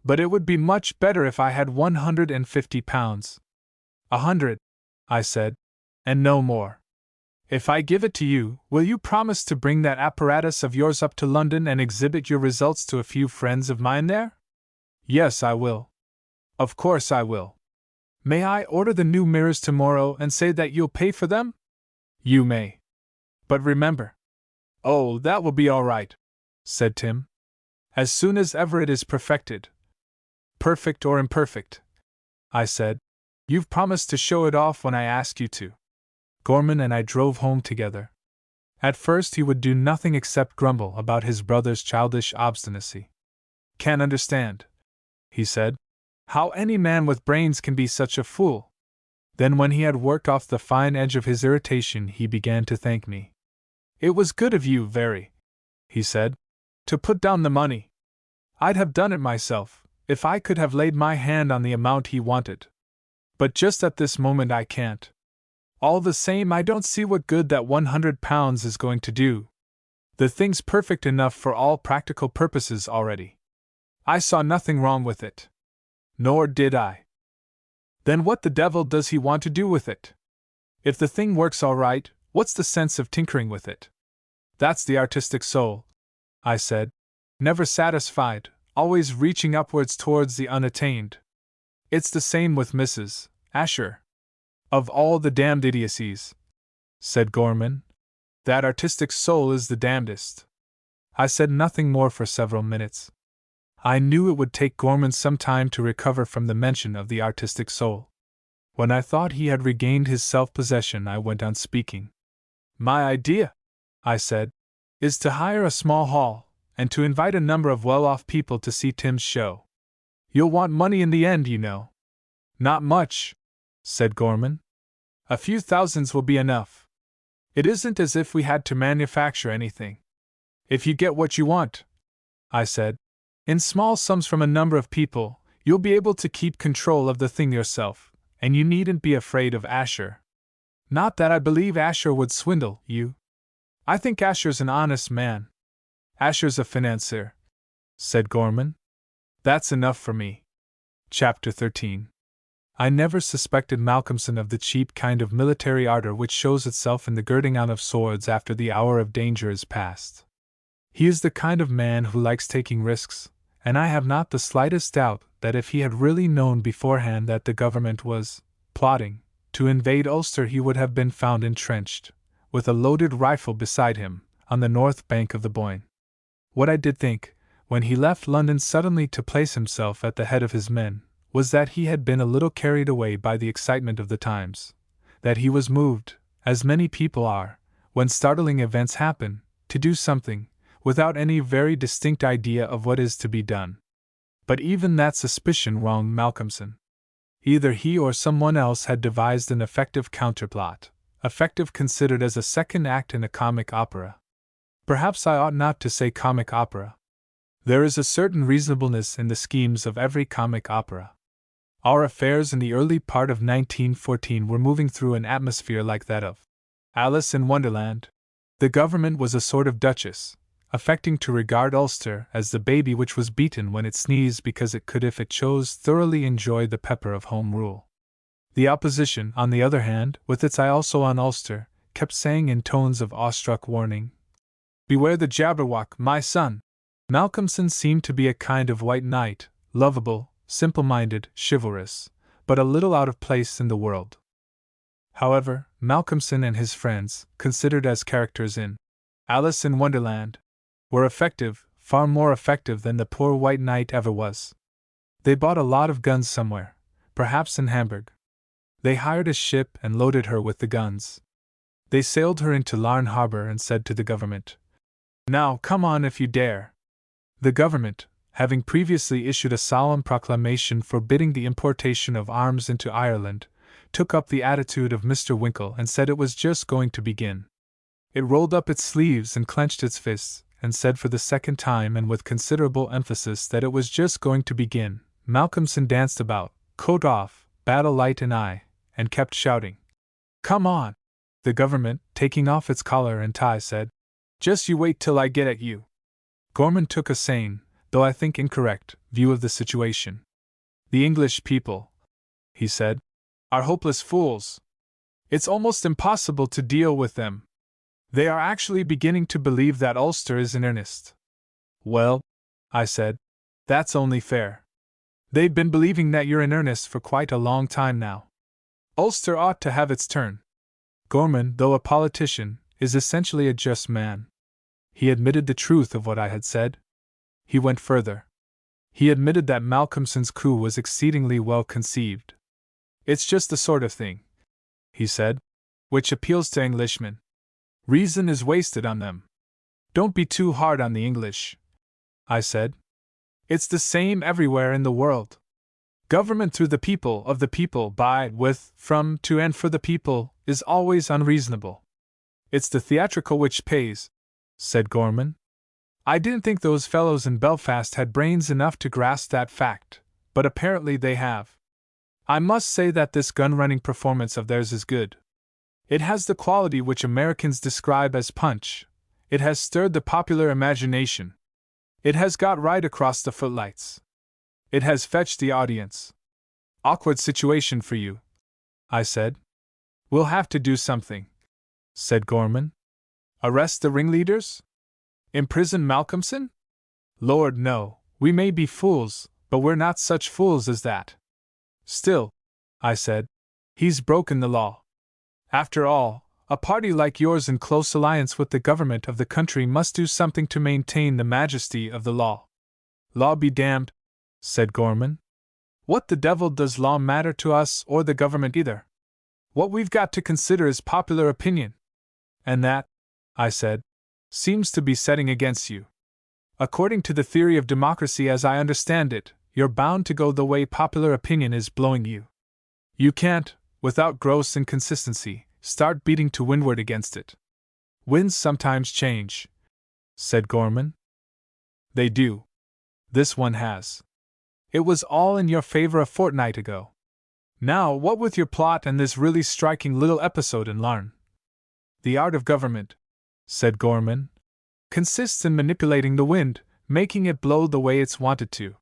But it would be much better if I had £150. 100, I said, and no more. If I give it to you, will you promise to bring that apparatus of yours up to London and exhibit your results to a few friends of mine there? Yes, I will. Of course I will. May I order the new mirrors tomorrow and say that you'll pay for them? You may. But remember. Oh, that will be all right, said Tim. As soon as ever it is perfected. Perfect or imperfect, I said. You've promised to show it off when I ask you to. Gorman and I drove home together. At first he would do nothing except grumble about his brother's childish obstinacy. Can't understand, he said, how any man with brains can be such a fool. Then when he had worked off the fine edge of his irritation he began to thank me. It was good of you, very, he said, to put down the money. I'd have done it myself, if I could have laid my hand on the amount he wanted. But just at this moment I can't. All the same, I don't see what good that £100 is going to do. The thing's perfect enough for all practical purposes already. I saw nothing wrong with it. Nor did I. Then what the devil does he want to do with it? If the thing works all right, what's the sense of tinkering with it? That's the artistic soul, I said. Never satisfied, always reaching upwards towards the unattained. It's the same with Mrs. Asher. Of all the damned idiocies, said Gorman, that artistic soul is the damnedest. I said nothing more for several minutes. I knew it would take Gorman some time to recover from the mention of the artistic soul. When I thought he had regained his self-possession, I went on speaking. My idea, I said, is to hire a small hall, and to invite a number of well-off people to see Tim's show. You'll want money in the end, you know. Not much, said Gorman. A few thousands will be enough. It isn't as if we had to manufacture anything. If you get what you want, I said, in small sums from a number of people, you'll be able to keep control of the thing yourself, and you needn't be afraid of Asher. Not that I believe Asher would swindle you. I think Asher's an honest man. Asher's a financier, said Gorman. That's enough for me. Chapter 13. I never suspected Malcolmson of the cheap kind of military ardor which shows itself in the girding on of swords after the hour of danger is past. He is the kind of man who likes taking risks, and I have not the slightest doubt that if he had really known beforehand that the government was plotting to invade Ulster, he would have been found entrenched, with a loaded rifle beside him, on the north bank of the Boyne. What I did think, when he left London suddenly to place himself at the head of his men, was that he had been a little carried away by the excitement of the times, that he was moved, as many people are, when startling events happen, to do something, without any very distinct idea of what is to be done. But even that suspicion wronged Malcolmson. Either he or someone else had devised an effective counterplot, effective considered as a second act in a comic opera. Perhaps I ought not to say comic opera. There is a certain reasonableness in the schemes of every comic opera. Our affairs in the early part of 1914 were moving through an atmosphere like that of Alice in Wonderland. The government was a sort of duchess, affecting to regard Ulster as the baby which was beaten when it sneezed because it could, if it chose, thoroughly enjoy the pepper of home rule. The opposition, on the other hand, with its eye also on Ulster, kept saying in tones of awestruck warning, "Beware the Jabberwock, my son!" Malcolmson seemed to be a kind of white knight, lovable, simple-minded, chivalrous, but a little out of place in the world. However, Malcolmson and his friends, considered as characters in Alice in Wonderland, were effective, far more effective than the poor white knight ever was. They bought a lot of guns somewhere, perhaps in Hamburg. They hired a ship and loaded her with the guns. They sailed her into Larne Harbor and said to the government, "Now come on if you dare." The government, having previously issued a solemn proclamation forbidding the importation of arms into Ireland, took up the attitude of Mr. Winkle and said it was just going to begin. It rolled up its sleeves and clenched its fists, and said for the second time and with considerable emphasis that it was just going to begin. Malcolmson danced about, coat off, battle light and eye, and kept shouting, "Come on!" The government, taking off its collar and tie, said, "Just you wait till I get at you." Gorman took a sane, though I think incorrect, view of the situation. "The English people," he said, "are hopeless fools. It's almost impossible to deal with them. They are actually beginning to believe that Ulster is in earnest." "Well," I said, "that's only fair. They've been believing that you're in earnest for quite a long time now. Ulster ought to have its turn." Gorman, though a politician, is essentially a just man. He admitted the truth of what I had said. He went further. He admitted that Malcolmson's coup was exceedingly well conceived. "It's just the sort of thing," he said, "which appeals to Englishmen. Reason is wasted on them." "Don't be too hard on the English," I said. "It's the same everywhere in the world. Government through the people, of the people, by, with, from, to, and for the people, is always unreasonable. It's the theatrical which pays," said Gorman. I didn't think those fellows in Belfast had brains enough to grasp that fact, but apparently they have. I must say that this gun-running performance of theirs is good. It has the quality which Americans describe as punch. It has stirred the popular imagination. It has got right across the footlights. It has fetched the audience. "Awkward situation for you," I said. "We'll have to do something," said Gorman. "Arrest the ringleaders? Imprison Malcolmson? Lord, no, we may be fools, but we're not such fools as that." "Still," I said, "he's broken the law. After all, a party like yours in close alliance with the government of the country must do something to maintain the majesty of the law." "Law be damned," said Gorman. "What the devil does law matter to us or the government either? What we've got to consider is popular opinion. And that," I said, "seems to be setting against you. According to the theory of democracy as I understand it, you're bound to go the way popular opinion is blowing you. You can't, without gross inconsistency, start beating to windward against it. Winds sometimes change. said Gorman. They do. This one has. It was all in your favor a fortnight ago. Now, what with your plot and this really striking little episode in Larn? The art of government, said Gorman, consists in manipulating the wind, making it blow the way it's wanted to.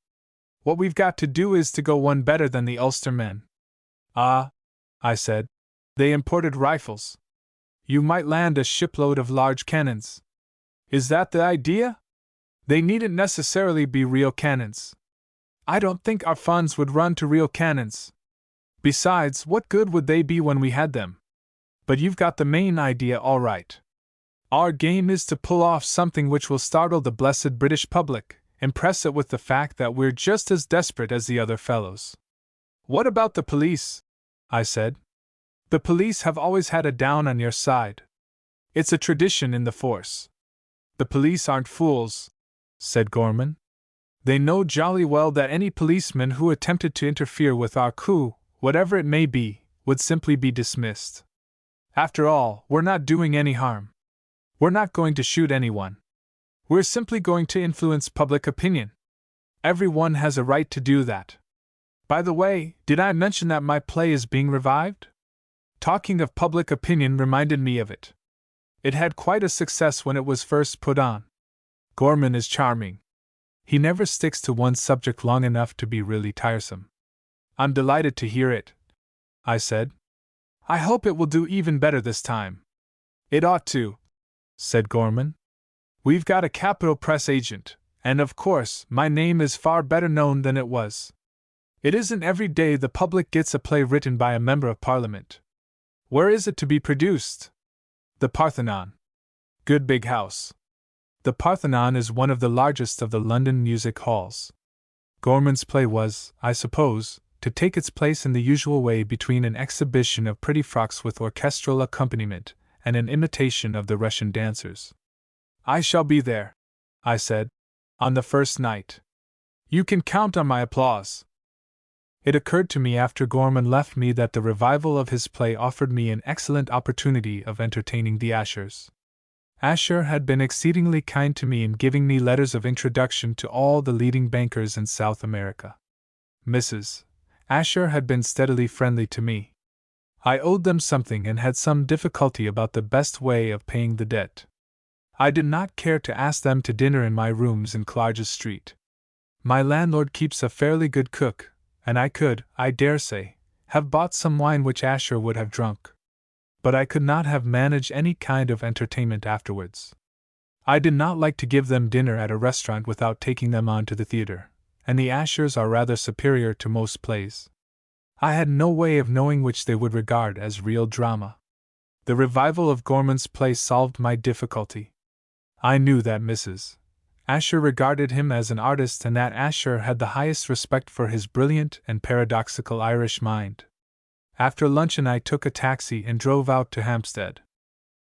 What we've got to do is to go one better than the Ulster men. Ah, I said. They imported rifles. You might land a shipload of large cannons. Is that the idea? They needn't necessarily be real cannons. I don't think our funds would run to real cannons. Besides, what good would they be when we had them? But you've got the main idea all right. Our game is to pull off something which will startle the blessed British public, impress it with the fact that we're just as desperate as the other fellows. What about the police? I said. The police have always had a down on your side. It's a tradition in the force. The police aren't fools, said Gorman. They know jolly well that any policeman who attempted to interfere with our coup, whatever it may be, would simply be dismissed. After all, we're not doing any harm. We're not going to shoot anyone. We're simply going to influence public opinion. Everyone has a right to do that. By the way, did I mention that my play is being revived? Talking of public opinion reminded me of it. It had quite a success when it was first put on. Gorman is charming. He never sticks to one subject long enough to be really tiresome. I'm delighted to hear it, I said. I hope it will do even better this time. It ought to, said Gorman. We've got a capital press agent, and of course, my name is far better known than it was. It isn't every day the public gets a play written by a member of Parliament. Where is it to be produced? The Parthenon. Good big house. The Parthenon is one of the largest of the London music halls. Gorman's play was, I suppose, to take its place in the usual way between an exhibition of pretty frocks with orchestral accompaniment and an imitation of the Russian dancers. I shall be there, I said, on the first night. You can count on my applause. It occurred to me after Gorman left me that the revival of his play offered me an excellent opportunity of entertaining the Ashers. Asher had been exceedingly kind to me in giving me letters of introduction to all the leading bankers in South America. Mrs. Asher had been steadily friendly to me. I owed them something and had some difficulty about the best way of paying the debt. I did not care to ask them to dinner in my rooms in Clarges Street. My landlord keeps a fairly good cook, and I could, I dare say, have bought some wine which Asher would have drunk. But I could not have managed any kind of entertainment afterwards. I did not like to give them dinner at a restaurant without taking them on to the theatre, and the Ashers are rather superior to most plays. I had no way of knowing which they would regard as real drama. The revival of Gorman's play solved my difficulty. I knew that Mrs. Asher regarded him as an artist and that Asher had the highest respect for his brilliant and paradoxical Irish mind. After luncheon I took a taxi and drove out to Hampstead.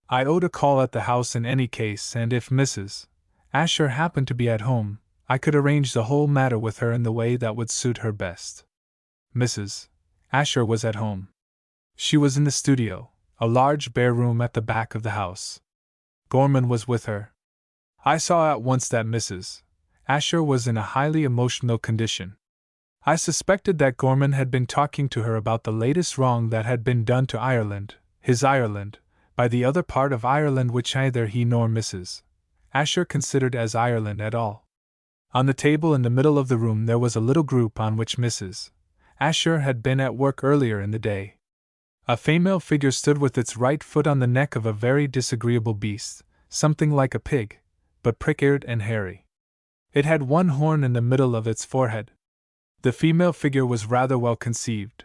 I owed a call at the house in any case, and if Mrs. Asher happened to be at home, I could arrange the whole matter with her in the way that would suit her best. Mrs. Asher was at home. She was in the studio, a large bare room at the back of the house. Gorman was with her. I saw at once that Mrs. Asher was in a highly emotional condition. I suspected that Gorman had been talking to her about the latest wrong that had been done to Ireland, his Ireland, by the other part of Ireland which neither he nor Mrs. Asher considered as Ireland at all. On the table in the middle of the room there was a little group on which Mrs. Asher had been at work earlier in the day. A female figure stood with its right foot on the neck of a very disagreeable beast, something like a pig, but prick-eared and hairy. It had one horn in the middle of its forehead. The female figure was rather well conceived.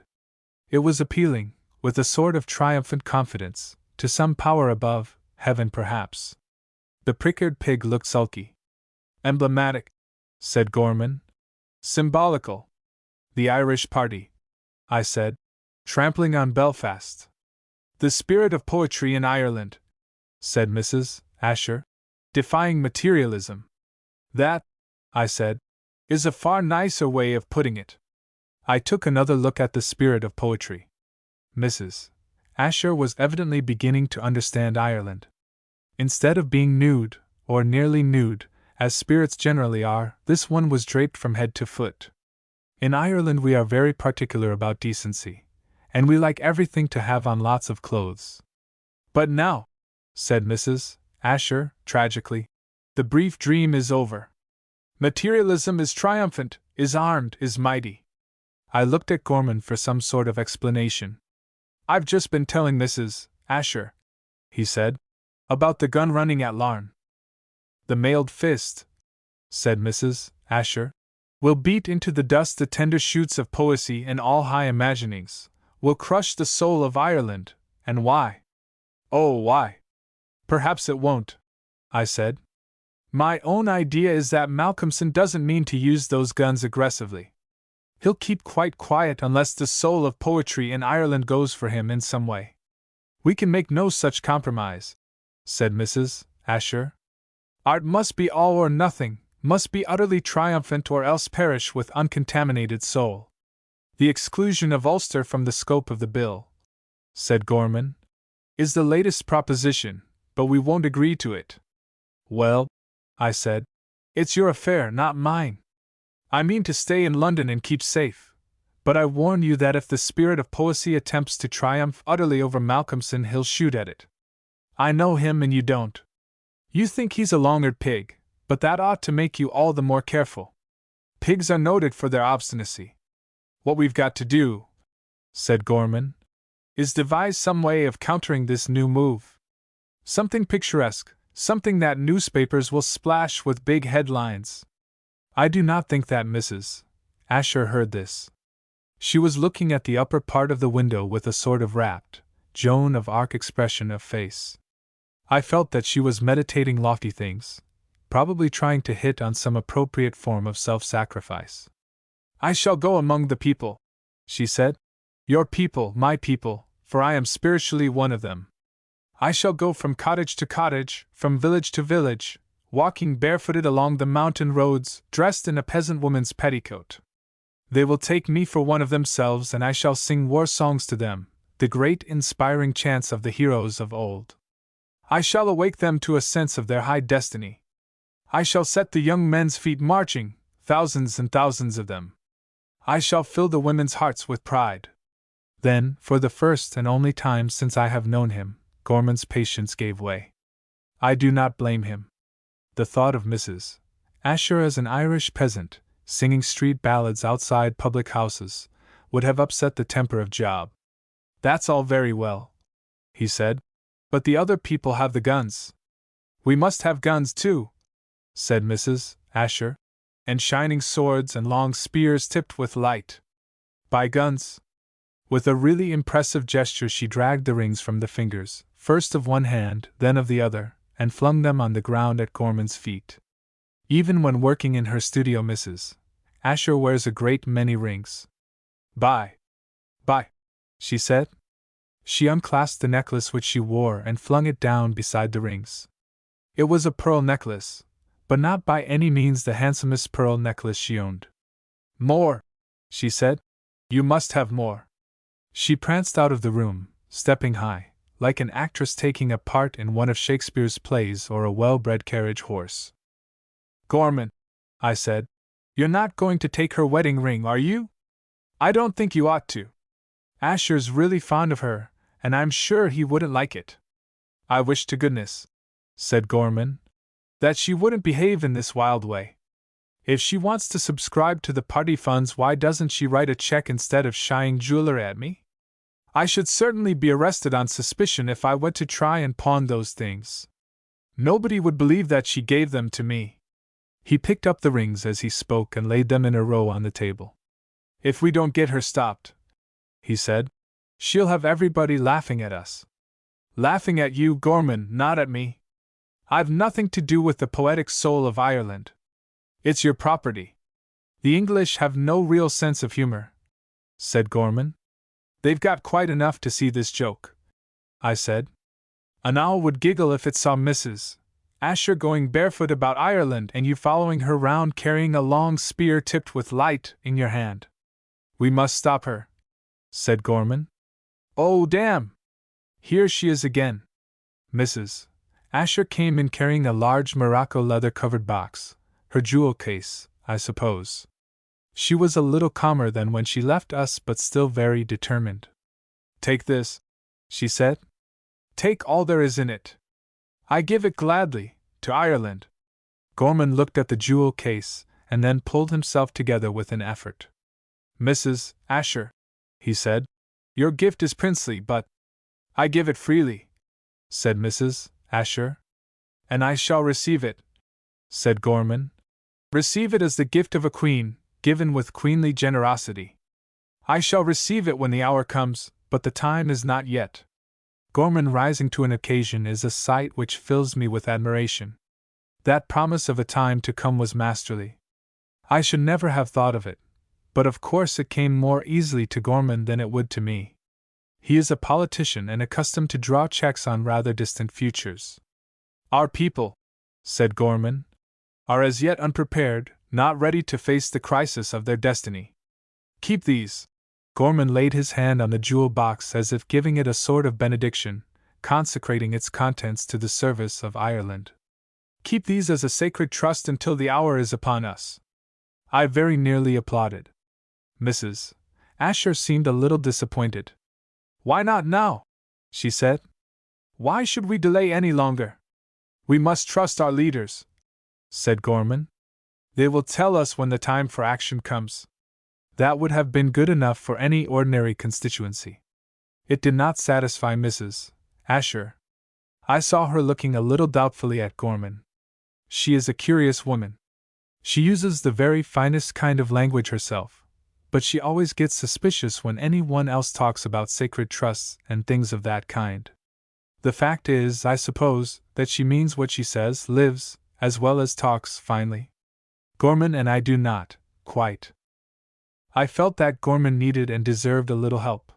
It was appealing, with a sort of triumphant confidence, to some power above, heaven perhaps. The prick-eared pig looked sulky. Emblematic, said Gorman. Symbolical. The Irish party, I said, trampling on Belfast. The spirit of poetry in Ireland, said Mrs. Asher, defying materialism. That, I said, is a far nicer way of putting it. I took another look at the spirit of poetry. Mrs. Asher was evidently beginning to understand Ireland. Instead of being nude, or nearly nude, as spirits generally are. This one was draped from head to foot. In Ireland we are very particular about decency, and we like everything to have on lots of clothes. But now, said Mrs. Asher, tragically, the brief dream is over. Materialism is triumphant, is armed, is mighty. I looked at Gorman for some sort of explanation. I've just been telling Mrs. Asher, he said, about the gun running at Larne. The mailed fist, said Mrs. Asher, will beat into the dust the tender shoots of poesy and all high imaginings, will crush the soul of Ireland, and why? Oh, why? Perhaps it won't, I said. My own idea is that Malcolmson doesn't mean to use those guns aggressively. He'll keep quite quiet unless the soul of poetry in Ireland goes for him in some way. We can make no such compromise, said Mrs. Asher. Art must be all or nothing, must be utterly triumphant or else perish with uncontaminated soul. The exclusion of Ulster from the scope of the bill, said Gorman, is the latest proposition, but we won't agree to it. Well, I said, it's your affair, not mine. I mean to stay in London and keep safe, but I warn you that if the spirit of poesy attempts to triumph utterly over Malcolmson, he'll shoot at it. I know him and you don't. You think he's a long-eared pig, but that ought to make you all the more careful. Pigs are noted for their obstinacy. What we've got to do, said Gorman, is devise some way of countering this new move. Something picturesque, something that newspapers will splash with big headlines. I do not think that Mrs. Asher heard this. She was looking at the upper part of the window with a sort of rapt, Joan of Arc expression of face. I felt that she was meditating lofty things, probably trying to hit on some appropriate form of self-sacrifice. I shall go among the people, she said. Your people, my people, for I am spiritually one of them. I shall go from cottage to cottage, from village to village, walking barefooted along the mountain roads, dressed in a peasant woman's petticoat. They will take me for one of themselves, and I shall sing war songs to them, the great inspiring chants of the heroes of old. I shall awake them to a sense of their high destiny. I shall set the young men's feet marching, thousands and thousands of them. I shall fill the women's hearts with pride. Then, for the first and only time since I have known him, Gorman's patience gave way. I do not blame him. The thought of Mrs. Asher as an Irish peasant, singing street ballads outside public houses, would have upset the temper of Job. That's all very well, he said, but the other people have the guns. We must have guns too, said Mrs. Asher, and shining swords and long spears tipped with light. By guns. With a really impressive gesture she dragged the rings from the fingers, first of one hand, then of the other, and flung them on the ground at Gorman's feet. Even when working in her studio, Mrs. Asher wears a great many rings. By, she said. She unclasped the necklace which she wore and flung it down beside the rings. It was a pearl necklace, but not by any means the handsomest pearl necklace she owned. More, she said. You must have more. She pranced out of the room, stepping high, like an actress taking a part in one of Shakespeare's plays or a well-bred carriage horse. Gorman, I said, you're not going to take her wedding ring, are you? I don't think you ought to. Asher's really fond of her, and I'm sure he wouldn't like it. I wish to goodness, said Gorman, that she wouldn't behave in this wild way. If she wants to subscribe to the party funds, why doesn't she write a check instead of shying jewelry at me? I should certainly be arrested on suspicion if I went to try and pawn those things. Nobody would believe that she gave them to me. He picked up the rings as he spoke and laid them in a row on the table. If we don't get her stopped, he said, she'll have everybody laughing at us. Laughing at you, Gorman, not at me. I've nothing to do with the poetic soul of Ireland. It's your property. The English have no real sense of humor, said Gorman. They've got quite enough to see this joke, I said. An owl would giggle if it saw Mrs. Asher going barefoot about Ireland and you following her round carrying a long spear tipped with light in your hand. We must stop her, said Gorman. Oh, damn! Here she is again. Mrs. Asher came in carrying a large morocco leather-covered box, her jewel case, I suppose. She was a little calmer than when she left us, but still very determined. "Take this," she said. "Take all there is in it. I give it gladly, to Ireland." Gorman looked at the jewel case, and then pulled himself together with an effort. "Mrs. Asher," he said, "your gift is princely, but—" "I give it freely," said Mrs. Asher. "And I shall receive it," said Gorman. "Receive it as the gift of a queen, given with queenly generosity. I shall receive it when the hour comes, but the time is not yet." Gorman rising to an occasion is a sight which fills me with admiration. That promise of a time to come was masterly. I should never have thought of it, but of course it came more easily to Gorman than it would to me. He is a politician and accustomed to draw checks on rather distant futures. "Our people," said Gorman, "are as yet unprepared, not ready to face the crisis of their destiny. Keep these." Gorman laid his hand on the jewel box as if giving it a sort of benediction, consecrating its contents to the service of Ireland. "Keep these as a sacred trust until the hour is upon us." I very nearly applauded. Mrs. Asher seemed a little disappointed. "Why not now?" she said. "Why should we delay any longer?" "We must trust our leaders," said Gorman. "They will tell us when the time for action comes." That would have been good enough for any ordinary constituency. It did not satisfy Mrs. Asher. I saw her looking a little doubtfully at Gorman. She is a curious woman. She uses the very finest kind of language herself, but she always gets suspicious when anyone else talks about sacred trusts and things of that kind. The fact is, I suppose, that she means what she says, lives, as well as talks finely. Gorman and I do not, quite. I felt that Gorman needed and deserved a little help.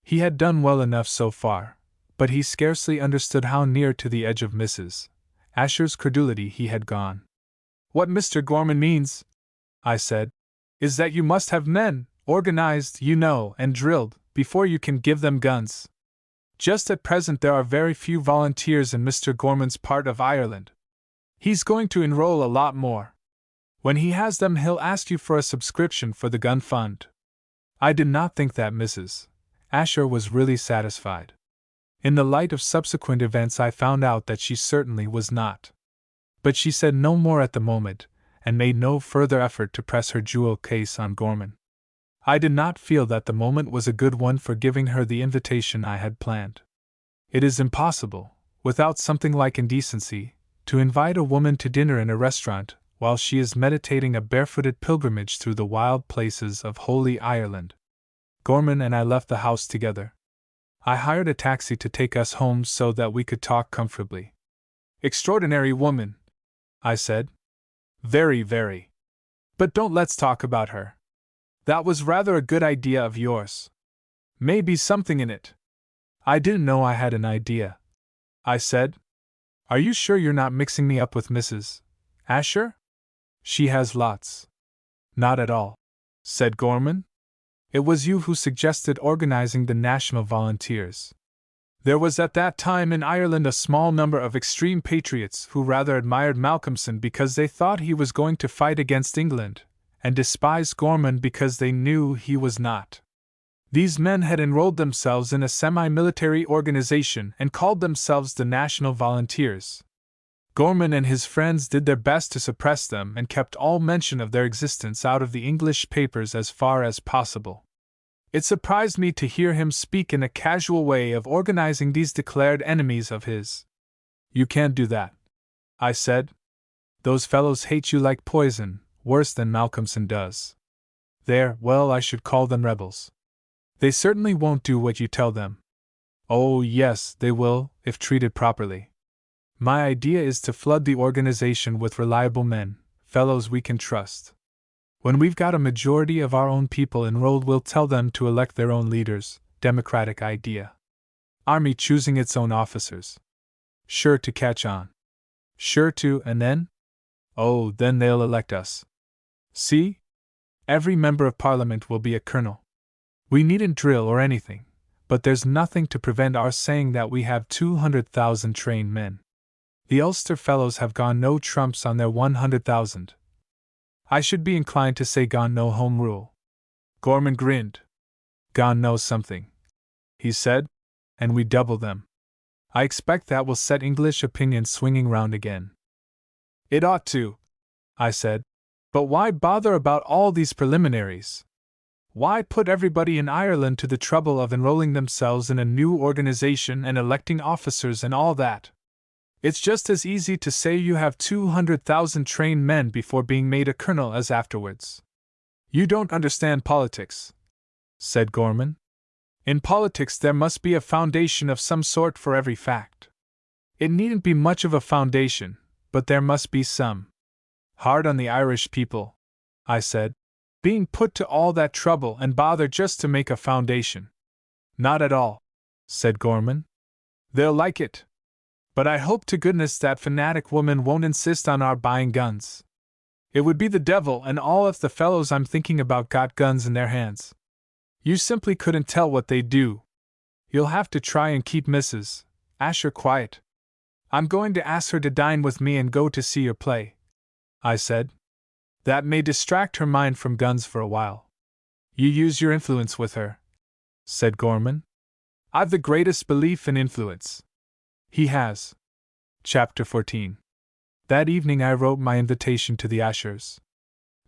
He had done well enough so far, but he scarcely understood how near to the edge of Mrs. Asher's credulity he had gone. "What Mr. Gorman means," I said, "is that you must have men, organized, you know, and drilled, before you can give them guns. Just at present there are very few volunteers in Mr. Gorman's part of Ireland. He's going to enroll a lot more. When he has them, he'll ask you for a subscription for the gun fund." I did not think that Mrs. Asher was really satisfied. In the light of subsequent events, I found out that she certainly was not. But she said no more at the moment, and made no further effort to press her jewel case on Gorman. I did not feel that the moment was a good one for giving her the invitation I had planned. It is impossible, without something like indecency, to invite a woman to dinner in a restaurant while she is meditating a barefooted pilgrimage through the wild places of Holy Ireland. Gorman and I left the house together. I hired a taxi to take us home so that we could talk comfortably. "Extraordinary woman," I said. "Very, very. But don't let's talk about her. That was rather a good idea of yours. Maybe something in it." "I didn't know I had an idea," I said. "Are you sure you're not mixing me up with Mrs. Asher? She has lots." "Not at all," said Gorman. "It was you who suggested organizing the National Volunteers. There was at that time in Ireland a small number of extreme patriots who rather admired Malcolmson because they thought he was going to fight against England, and despised Gorman because they knew he was not. These men had enrolled themselves in a semi-military organization and called themselves the National Volunteers. Gorman and his friends did their best to suppress them and kept all mention of their existence out of the English papers as far as possible. It surprised me to hear him speak in a casual way of organizing these declared enemies of his. "You can't do that," I said. "Those fellows hate you like poison, worse than Malcolmson does. Well, I should call them rebels. They certainly won't do what you tell them." "Oh, yes, they will, if treated properly. My idea is to flood the organization with reliable men, fellows we can trust. When we've got a majority of our own people enrolled, we'll tell them to elect their own leaders, democratic idea. Army choosing its own officers. Sure to catch on. Sure to, and then? Oh, then they'll elect us. See? Every member of Parliament will be a colonel. We needn't drill or anything, but there's nothing to prevent our saying that we have 200,000 trained men. The Ulster fellows have gone no trumps on their 100,000. I should be inclined to say gone no home rule. Gorman grinned. Gone no something, he said, and we double them. I expect that will set English opinion swinging round again. It ought to, I said. But why bother about all these preliminaries? Why put everybody in Ireland to the trouble of enrolling themselves in a new organization and electing officers and all that? It's just as easy to say you have 200,000 trained men before being made a colonel as afterwards. You don't understand politics, said Gorman. In politics there must be a foundation of some sort for every fact. It needn't be much of a foundation, but there must be some. Hard on the Irish people, I said, being put to all that trouble and bother just to make a foundation. Not at all, said Gorman. They'll like it. But I hope to goodness that fanatic woman won't insist on our buying guns. It would be the devil and all if the fellows I'm thinking about got guns in their hands. You simply couldn't tell what they'd do. You'll have to try and keep Mrs. Asher quiet. I'm going to ask her to dine with me and go to see your play, I said. That may distract her mind from guns for a while. You use your influence with her, said Gorman. I've the greatest belief in influence. He has. Chapter 14. That evening I wrote my invitation to the Ashers.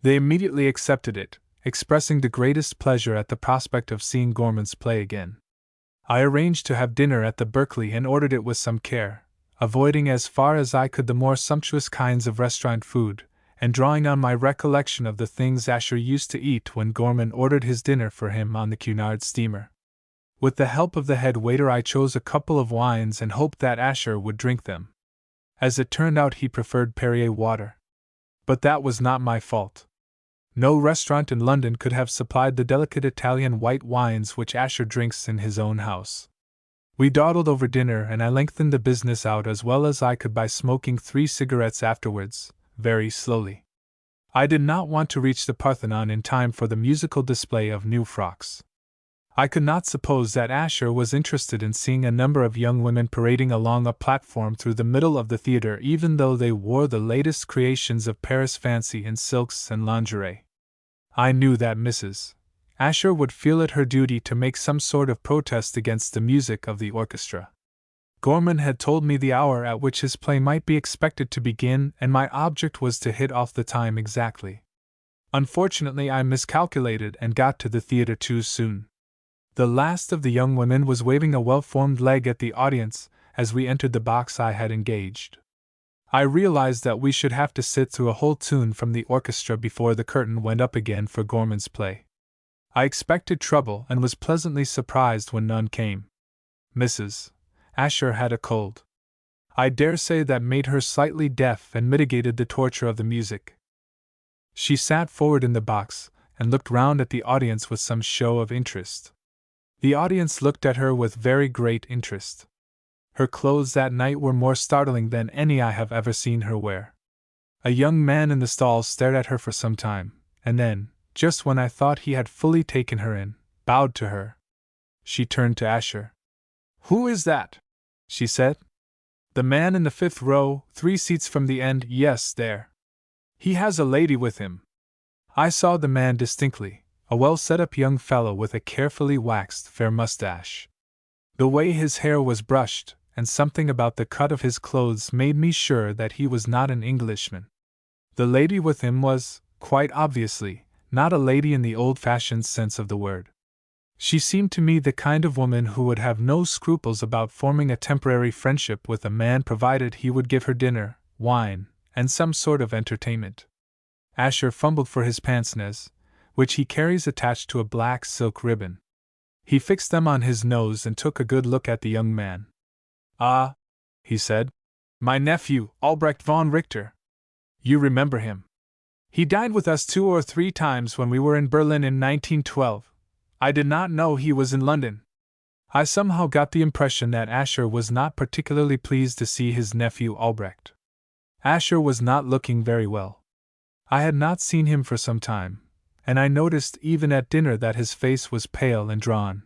They immediately accepted it, expressing the greatest pleasure at the prospect of seeing Gorman's play again. I arranged to have dinner at the Berkeley and ordered it with some care, avoiding as far as I could the more sumptuous kinds of restaurant food, and drawing on my recollection of the things Asher used to eat when Gorman ordered his dinner for him on the Cunard steamer. With the help of the head waiter I chose a couple of wines and hoped that Asher would drink them. As it turned out he preferred Perrier water. But that was not my fault. No restaurant in London could have supplied the delicate Italian white wines which Asher drinks in his own house. We dawdled over dinner and I lengthened the business out as well as I could by smoking 3 cigarettes afterwards, very slowly. I did not want to reach the Parthenon in time for the musical display of new frocks. I could not suppose that Asher was interested in seeing a number of young women parading along a platform through the middle of the theater even though they wore the latest creations of Paris fancy in silks and lingerie. I knew that Mrs. Asher would feel it her duty to make some sort of protest against the music of the orchestra. Gorman had told me the hour at which his play might be expected to begin, and my object was to hit off the time exactly. Unfortunately, I miscalculated and got to the theater too soon. The last of the young women was waving a well-formed leg at the audience as we entered the box I had engaged. I realized that we should have to sit through a whole tune from the orchestra before the curtain went up again for Gorman's play. I expected trouble and was pleasantly surprised when none came. Mrs. Asher had a cold. I dare say that made her slightly deaf and mitigated the torture of the music. She sat forward in the box and looked round at the audience with some show of interest. The audience looked at her with very great interest. Her clothes that night were more startling than any I have ever seen her wear. A young man in the stalls stared at her for some time, and then, just when I thought he had fully taken her in, bowed to her. She turned to Asher. "Who is that?" she said. "The man in the 5th row, 3 seats from the end, yes, there. He has a lady with him." I saw the man distinctly, a well-set-up young fellow with a carefully waxed fair mustache. The way his hair was brushed, and something about the cut of his clothes made me sure that he was not an Englishman. The lady with him was, quite obviously, not a lady in the old-fashioned sense of the word. She seemed to me the kind of woman who would have no scruples about forming a temporary friendship with a man provided he would give her dinner, wine, and some sort of entertainment. Asher fumbled for his pince-nez, which he carries attached to a black silk ribbon. He fixed them on his nose and took a good look at the young man. "Ah," he said, "my nephew, Albrecht von Richter. You remember him. He dined with us 2 or 3 times when we were in Berlin in 1912. I did not know he was in London." I somehow got the impression that Asher was not particularly pleased to see his nephew Albrecht. Asher was not looking very well. I had not seen him for some time, and I noticed even at dinner that his face was pale and drawn.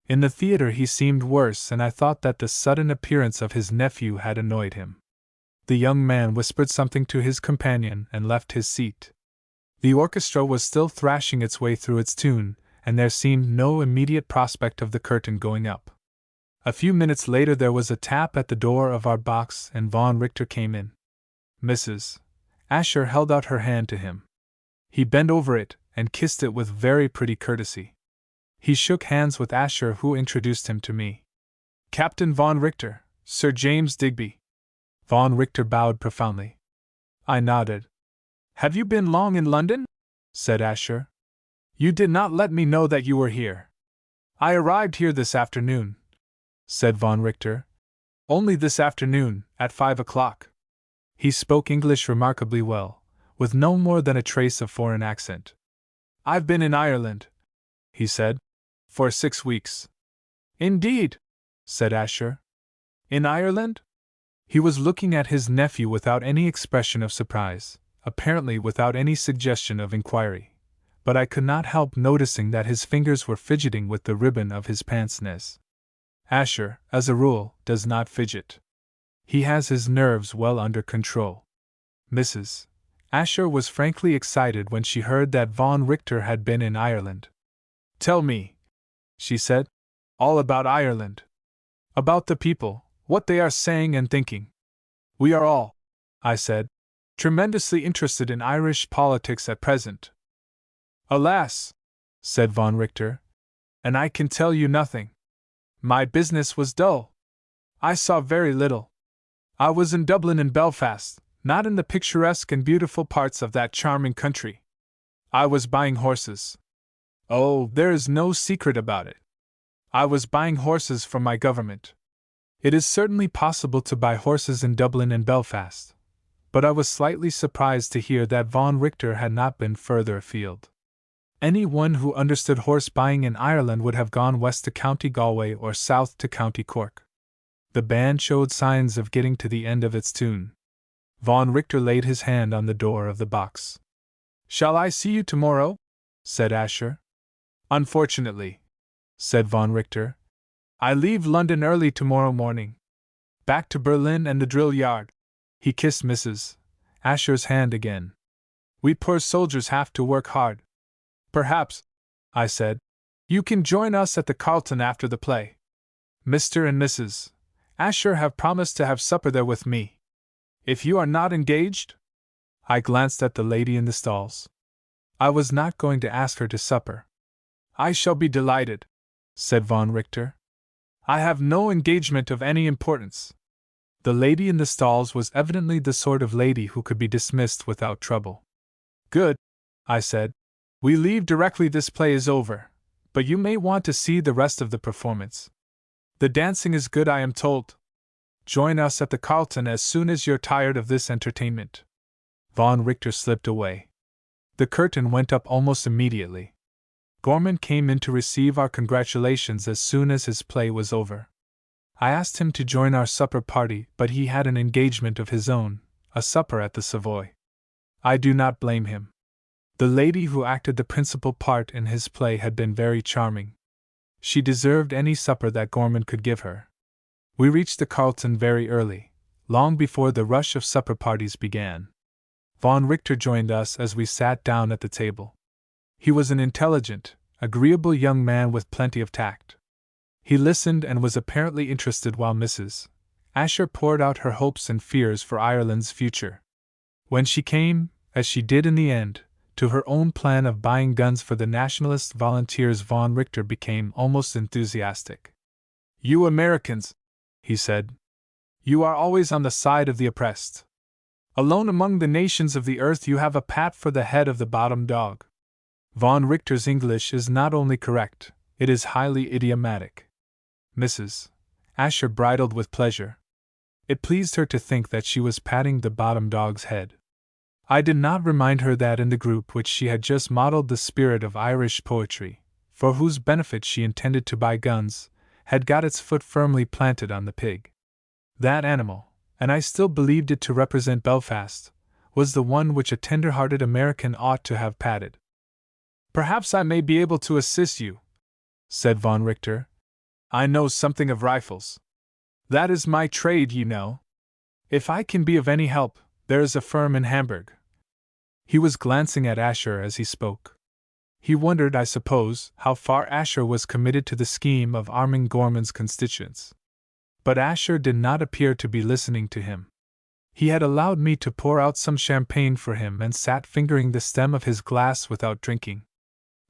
In the theater he seemed worse, and I thought that the sudden appearance of his nephew had annoyed him. The young man whispered something to his companion and left his seat. The orchestra was still thrashing its way through its tune, and there seemed no immediate prospect of the curtain going up. A few minutes later there was a tap at the door of our box and Von Richter came in. Mrs. Asher held out her hand to him. He bent over it and kissed it with very pretty courtesy. He shook hands with Asher, who introduced him to me. Captain Von Richter, Sir James Digby. Von Richter bowed profoundly. I nodded. Have you been long in London? Said Asher. You did not let me know that you were here. I arrived here this afternoon, said Von Richter. Only this afternoon, at 5 o'clock. He spoke English remarkably well, with no more than a trace of foreign accent. I've been in Ireland, he said, for 6 weeks. Indeed, said Asher. In Ireland? He was looking at his nephew without any expression of surprise, apparently without any suggestion of inquiry, but I could not help noticing that his fingers were fidgeting with the ribbon of his pince-nez. Asher, as a rule, does not fidget. He has his nerves well under control. Mrs. Asher was frankly excited when she heard that Von Richter had been in Ireland. Tell me, she said, all about Ireland. About the people, what they are saying and thinking. We are all, I said, tremendously interested in Irish politics at present. Alas, said Von Richter, and I can tell you nothing. My business was dull. I saw very little. I was in Dublin and Belfast, not in the picturesque and beautiful parts of that charming country. I was buying horses. Oh, there is no secret about it. I was buying horses from my government. It is certainly possible to buy horses in Dublin and Belfast, but I was slightly surprised to hear that Von Richter had not been further afield. Anyone who understood horse buying in Ireland would have gone west to County Galway or south to County Cork. The band showed signs of getting to the end of its tune. Von Richter laid his hand on the door of the box. Shall I see you tomorrow? Said Asher. Unfortunately, said Von Richter. I leave London early tomorrow morning. Back to Berlin and the drill yard. He kissed Mrs. Asher's hand again. We poor soldiers have to work hard. Perhaps, I said, you can join us at the Carlton after the play. Mr. and Mrs. Asher have promised to have supper there with me. If you are not engaged? I glanced at the lady in the stalls. I was not going to ask her to supper. I shall be delighted, said Von Richter. I have no engagement of any importance. The lady in the stalls was evidently the sort of lady who could be dismissed without trouble. Good, I said. We leave directly this play is over, but you may want to see the rest of the performance. The dancing is good, I am told. Join us at the Carlton as soon as you're tired of this entertainment. Von Richter slipped away. The curtain went up almost immediately. Gorman came in to receive our congratulations as soon as his play was over. I asked him to join our supper party, but he had an engagement of his own, a supper at the Savoy. I do not blame him. The lady who acted the principal part in his play had been very charming. She deserved any supper that Gorman could give her. We reached the Carlton very early, long before the rush of supper parties began. Von Richter joined us as we sat down at the table. He was an intelligent, agreeable young man with plenty of tact. He listened and was apparently interested while Mrs. Asher poured out her hopes and fears for Ireland's future. When she came, as she did in the end, to her own plan of buying guns for the Nationalist volunteers, Von Richter became almost enthusiastic. You Americans, he said, you are always on the side of the oppressed. Alone among the nations of the earth you have a pat for the head of the bottom dog. Von Richter's English is not only correct, it is highly idiomatic. Mrs. Asher bridled with pleasure. It pleased her to think that she was patting the bottom dog's head. I did not remind her that in the group which she had just modeled the spirit of Irish poetry, for whose benefit she intended to buy guns, had got its foot firmly planted on the pig. That animal, and I still believed it to represent Belfast, was the one which a tender-hearted American ought to have patted. Perhaps I may be able to assist you, said Von Richter. I know something of rifles. That is my trade, you know. If I can be of any help, there is a firm in Hamburg. He was glancing at Asher as he spoke. He wondered, I suppose, how far Asher was committed to the scheme of arming Gorman's constituents. But Asher did not appear to be listening to him. He had allowed me to pour out some champagne for him and sat fingering the stem of his glass without drinking.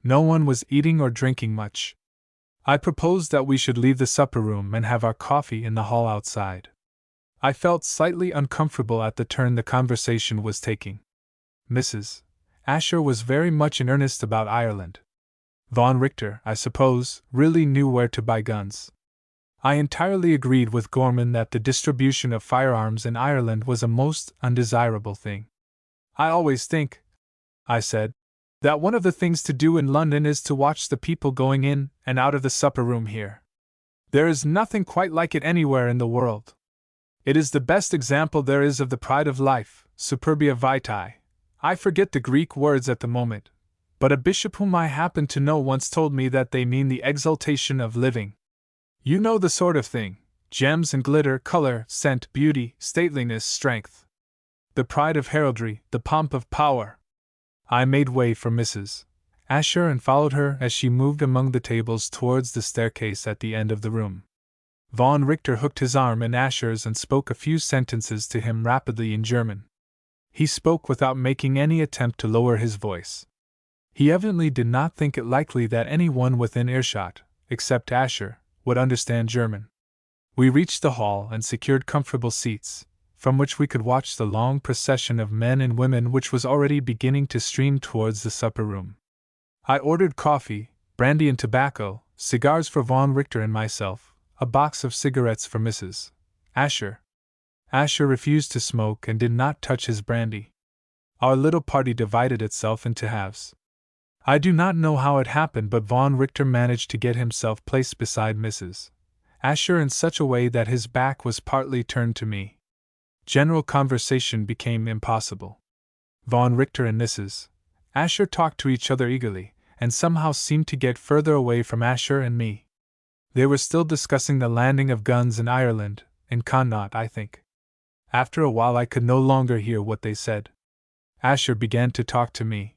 No one was eating or drinking much. I proposed that we should leave the supper room and have our coffee in the hall outside. I felt slightly uncomfortable at the turn the conversation was taking. Mrs. Asher was very much in earnest about Ireland. Von Richter, I suppose, really knew where to buy guns. I entirely agreed with Gorman that the distribution of firearms in Ireland was a most undesirable thing. I always think, I said, that one of the things to do in London is to watch the people going in and out of the supper room here. There is nothing quite like it anywhere in the world. It is the best example there is of the pride of life, superbia vitae. I forget the Greek words at the moment, but a bishop whom I happen to know once told me that they mean the exaltation of living. You know the sort of thing: gems and glitter, color, scent, beauty, stateliness, strength. The pride of heraldry, the pomp of power. I made way for Mrs. Asher and followed her as she moved among the tables towards the staircase at the end of the room. Von Richter hooked his arm in Asher's and spoke a few sentences to him rapidly in German. He spoke without making any attempt to lower his voice. He evidently did not think it likely that anyone within earshot, except Asher, would understand German. We reached the hall and secured comfortable seats, from which we could watch the long procession of men and women which was already beginning to stream towards the supper room. I ordered coffee, brandy and tobacco, cigars for Von Richter and myself, a box of cigarettes for Mrs. Asher. Asher refused to smoke and did not touch his brandy. Our little party divided itself into halves. I do not know how it happened, but Von Richter managed to get himself placed beside Mrs. Asher in such a way that his back was partly turned to me. General conversation became impossible. Von Richter and Mrs. Asher talked to each other eagerly, and somehow seemed to get further away from Asher and me. They were still discussing the landing of guns in Ireland, in Connaught, I think. After a while I could no longer hear what they said. Asher began to talk to me.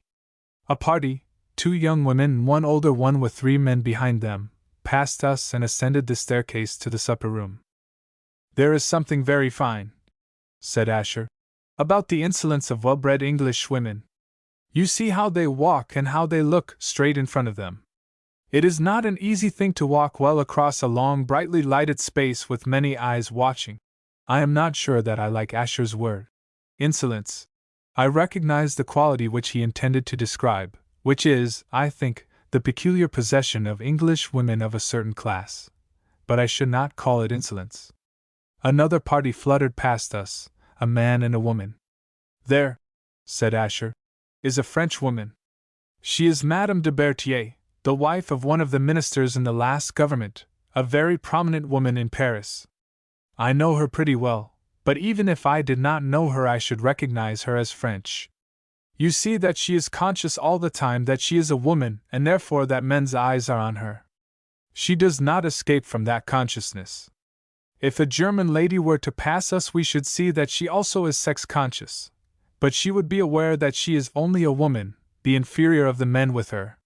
A party, 2 young women and 1 older one with 3 men behind them, passed us and ascended the staircase to the supper room. There is something very fine, said Asher, about the insolence of well-bred English women. You see how they walk and how they look straight in front of them. It is not an easy thing to walk well across a long, brightly lighted space with many eyes watching. I am not sure that I like Asher's word, insolence. I recognize the quality which he intended to describe, which is, I think, the peculiar possession of English women of a certain class, but I should not call it insolence. Another party fluttered past us, a man and a woman. There, said Asher, is a French woman. She is Madame de Berthier, the wife of one of the ministers in the last government, a very prominent woman in Paris. I know her pretty well, but even if I did not know her I should recognize her as French. You see that she is conscious all the time that she is a woman and therefore that men's eyes are on her. She does not escape from that consciousness. If a German lady were to pass us we should see that she also is sex-conscious, but she would be aware that she is only a woman, the inferior of the men with her.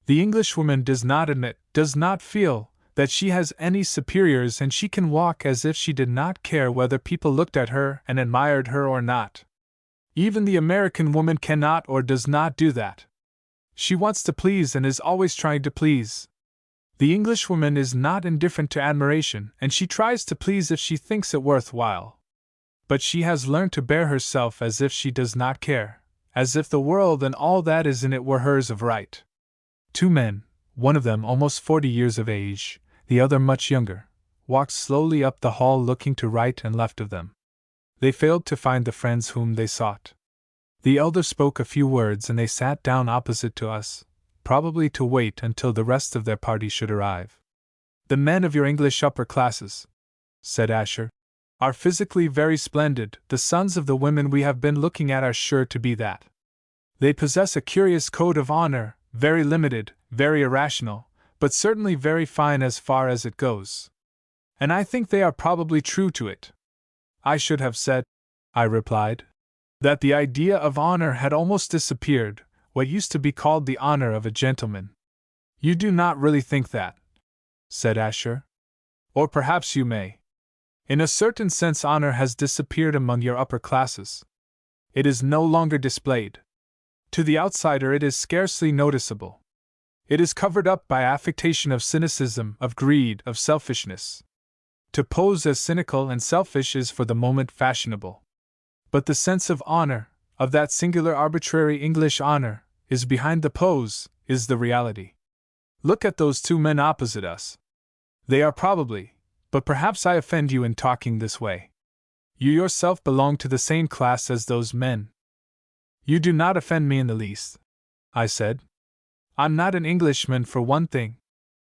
The Englishwoman does not admit, does not feel, that she has any superiors, and she can walk as if she did not care whether people looked at her and admired her or not. Even the American woman cannot or does not do that. She wants to please and is always trying to please. The Englishwoman is not indifferent to admiration, and she tries to please if she thinks it worthwhile. But she has learned to bear herself as if she does not care, as if the world and all that is in it were hers of right. 2 men, one of them almost 40 years of age, the other much younger, walked slowly up the hall looking to right and left of them. They failed to find the friends whom they sought. The elder spoke a few words and they sat down opposite to us, probably to wait until the rest of their party should arrive. The men of your English upper classes, said Asher, are physically very splendid. The sons of the women we have been looking at are sure to be that. They possess a curious code of honor, very limited, very irrational, but certainly very fine as far as it goes. And I think they are probably true to it. I should have said, I replied, that the idea of honor had almost disappeared, what used to be called the honor of a gentleman. You do not really think that, said Asher. Or perhaps you may. In a certain sense, honor has disappeared among your upper classes. It is no longer displayed. To the outsider, it is scarcely noticeable. It is covered up by affectation of cynicism, of greed, of selfishness. To pose as cynical and selfish is for the moment fashionable. But the sense of honor, of that singular arbitrary English honor, is behind the pose, is the reality. Look at those two men opposite us. They are probably, but perhaps I offend you in talking this way. You yourself belong to the same class as those men. You do not offend me in the least, I said. I'm not an Englishman for one thing.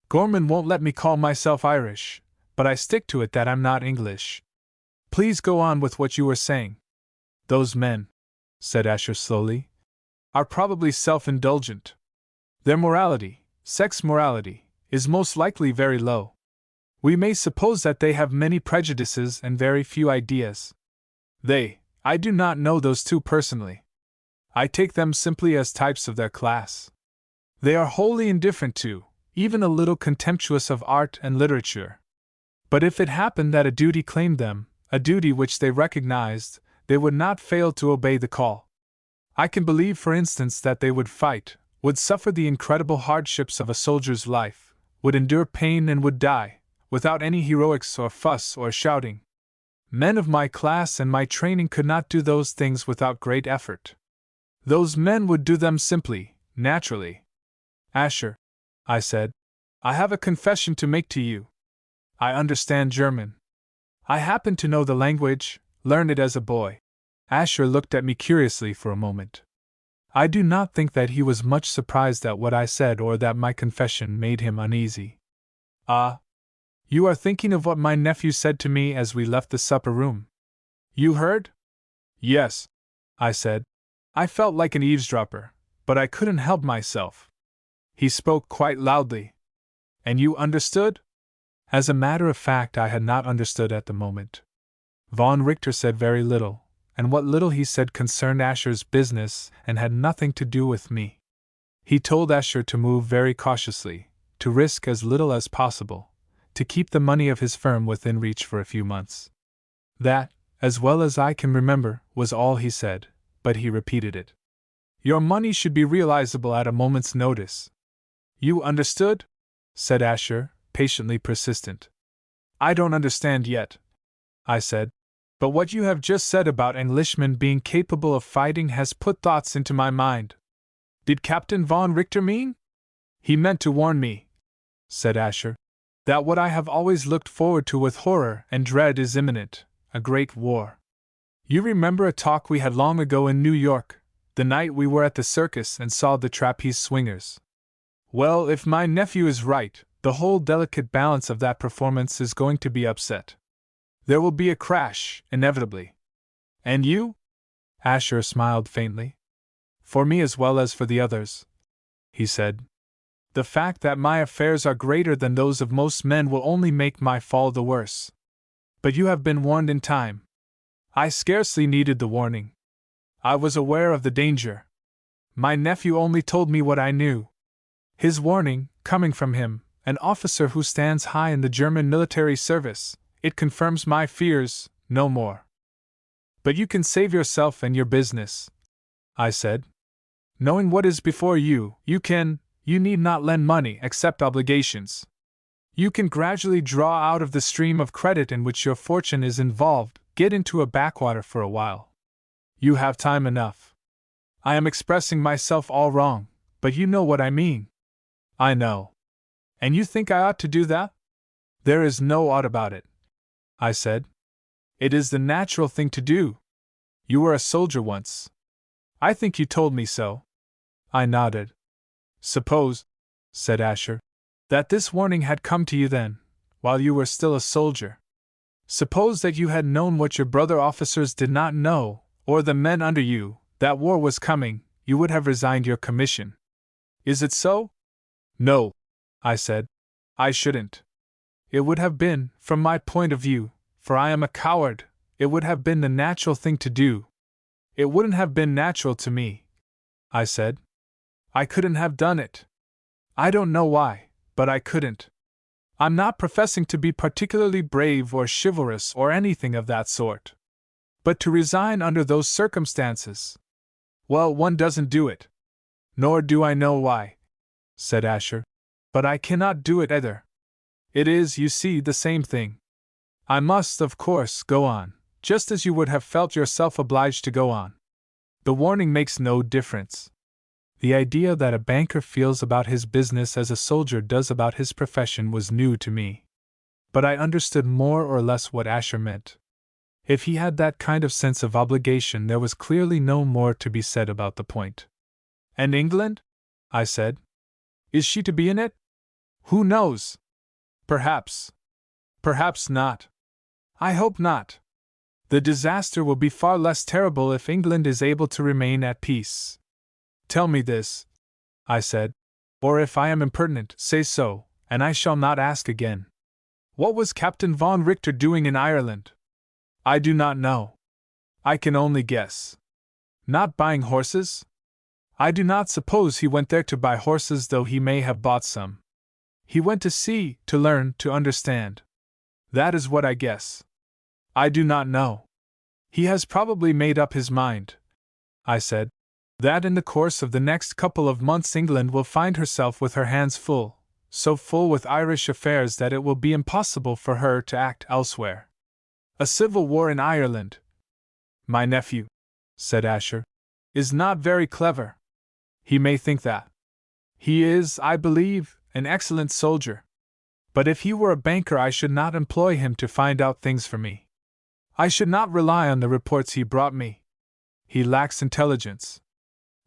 Gorman won't let me call myself Irish, but I stick to it that I'm not English. Please go on with what you were saying. Those men, said Asher slowly, are probably self-indulgent. Their morality, sex morality, is most likely very low. We may suppose that they have many prejudices and very few ideas. I do not know those two personally. I take them simply as types of their class. They are wholly indifferent to, even a little contemptuous of art and literature. But if it happened that a duty claimed them, a duty which they recognized, they would not fail to obey the call. I can believe, for instance, that they would fight, would suffer the incredible hardships of a soldier's life, would endure pain and would die, without any heroics or fuss or shouting. Men of my class and my training could not do those things without great effort. Those men would do them simply, naturally. Asher, I said, I have a confession to make to you. I understand German. I happen to know the language, learned it as a boy. Asher looked at me curiously for a moment. I do not think that he was much surprised at what I said or that my confession made him uneasy. Ah, you are thinking of what my nephew said to me as we left the supper room. You heard? Yes, I said. I felt like an eavesdropper, but I couldn't help myself. He spoke quite loudly. And you understood? As a matter of fact, I had not understood at the moment. Von Richter said very little, and what little he said concerned Asher's business and had nothing to do with me. He told Asher to move very cautiously, to risk as little as possible, to keep the money of his firm within reach for a few months. That, as well as I can remember, was all he said, but he repeated it. Your money should be realizable at a moment's notice. You understood? Said Asher, patiently persistent. I don't understand yet, I said, but what you have just said about Englishmen being capable of fighting has put thoughts into my mind. Did Captain von Richter mean? He meant to warn me, said Asher, that what I have always looked forward to with horror and dread is imminent, a great war. You remember a talk we had long ago in New York, the night we were at the circus and saw the trapeze swingers. Well, if my nephew is right, the whole delicate balance of that performance is going to be upset. There will be a crash, inevitably. And you? Asher smiled faintly. For me as well as for the others, he said. The fact that my affairs are greater than those of most men will only make my fall the worse. But you have been warned in time. I scarcely needed the warning. I was aware of the danger. My nephew only told me what I knew. His warning, coming from him, an officer who stands high in the German military service, it confirms my fears, no more. But you can save yourself and your business, I said. Knowing what is before you, you need not lend money except obligations. You can gradually draw out of the stream of credit in which your fortune is involved, get into a backwater for a while. You have time enough. I am expressing myself all wrong, but you know what I mean. I know. And you think I ought to do that? There is no ought about it, I said. It is the natural thing to do. You were a soldier once. I think you told me so. I nodded. Suppose, said Asher, that this warning had come to you then, while you were still a soldier. Suppose that you had known what your brother officers did not know, or the men under you, that war was coming, you would have resigned your commission. Is it so? No, I said. I shouldn't. It would have been, from my point of view, for I am a coward, It would have been the natural thing to do. It wouldn't have been natural to me, I said. I couldn't have done it. I don't know why, but I couldn't. I'm not professing to be particularly brave or chivalrous or anything of that sort. But to resign under those circumstances, well, one doesn't do it. Nor do I know why, said Asher. But I cannot do it either. It is, you see, the same thing. I must, of course, go on, just as you would have felt yourself obliged to go on. The warning makes no difference. The idea that a banker feels about his business as a soldier does about his profession was new to me. But I understood more or less what Asher meant. If he had that kind of sense of obligation, there was clearly no more to be said about the point. And England? I said. Is she to be in it? Who knows? Perhaps. Perhaps not. I hope not. The disaster will be far less terrible if England is able to remain at peace. Tell me this, I said, or if I am impertinent, say so, and I shall not ask again. What was Captain von Richter doing in Ireland? I do not know. I can only guess. Not buying horses? I do not suppose he went there to buy horses, though he may have bought some. He went to see, to learn, to understand. That is what I guess. I do not know. He has probably made up his mind, I said, that in the course of the next couple of months England will find herself with her hands full, so full with Irish affairs that it will be impossible for her to act elsewhere. A civil war in Ireland. My nephew, said Asher, is not very clever. He may think that. He is, I believe, an excellent soldier. But if he were a banker, I should not employ him to find out things for me. I should not rely on the reports he brought me. He lacks intelligence.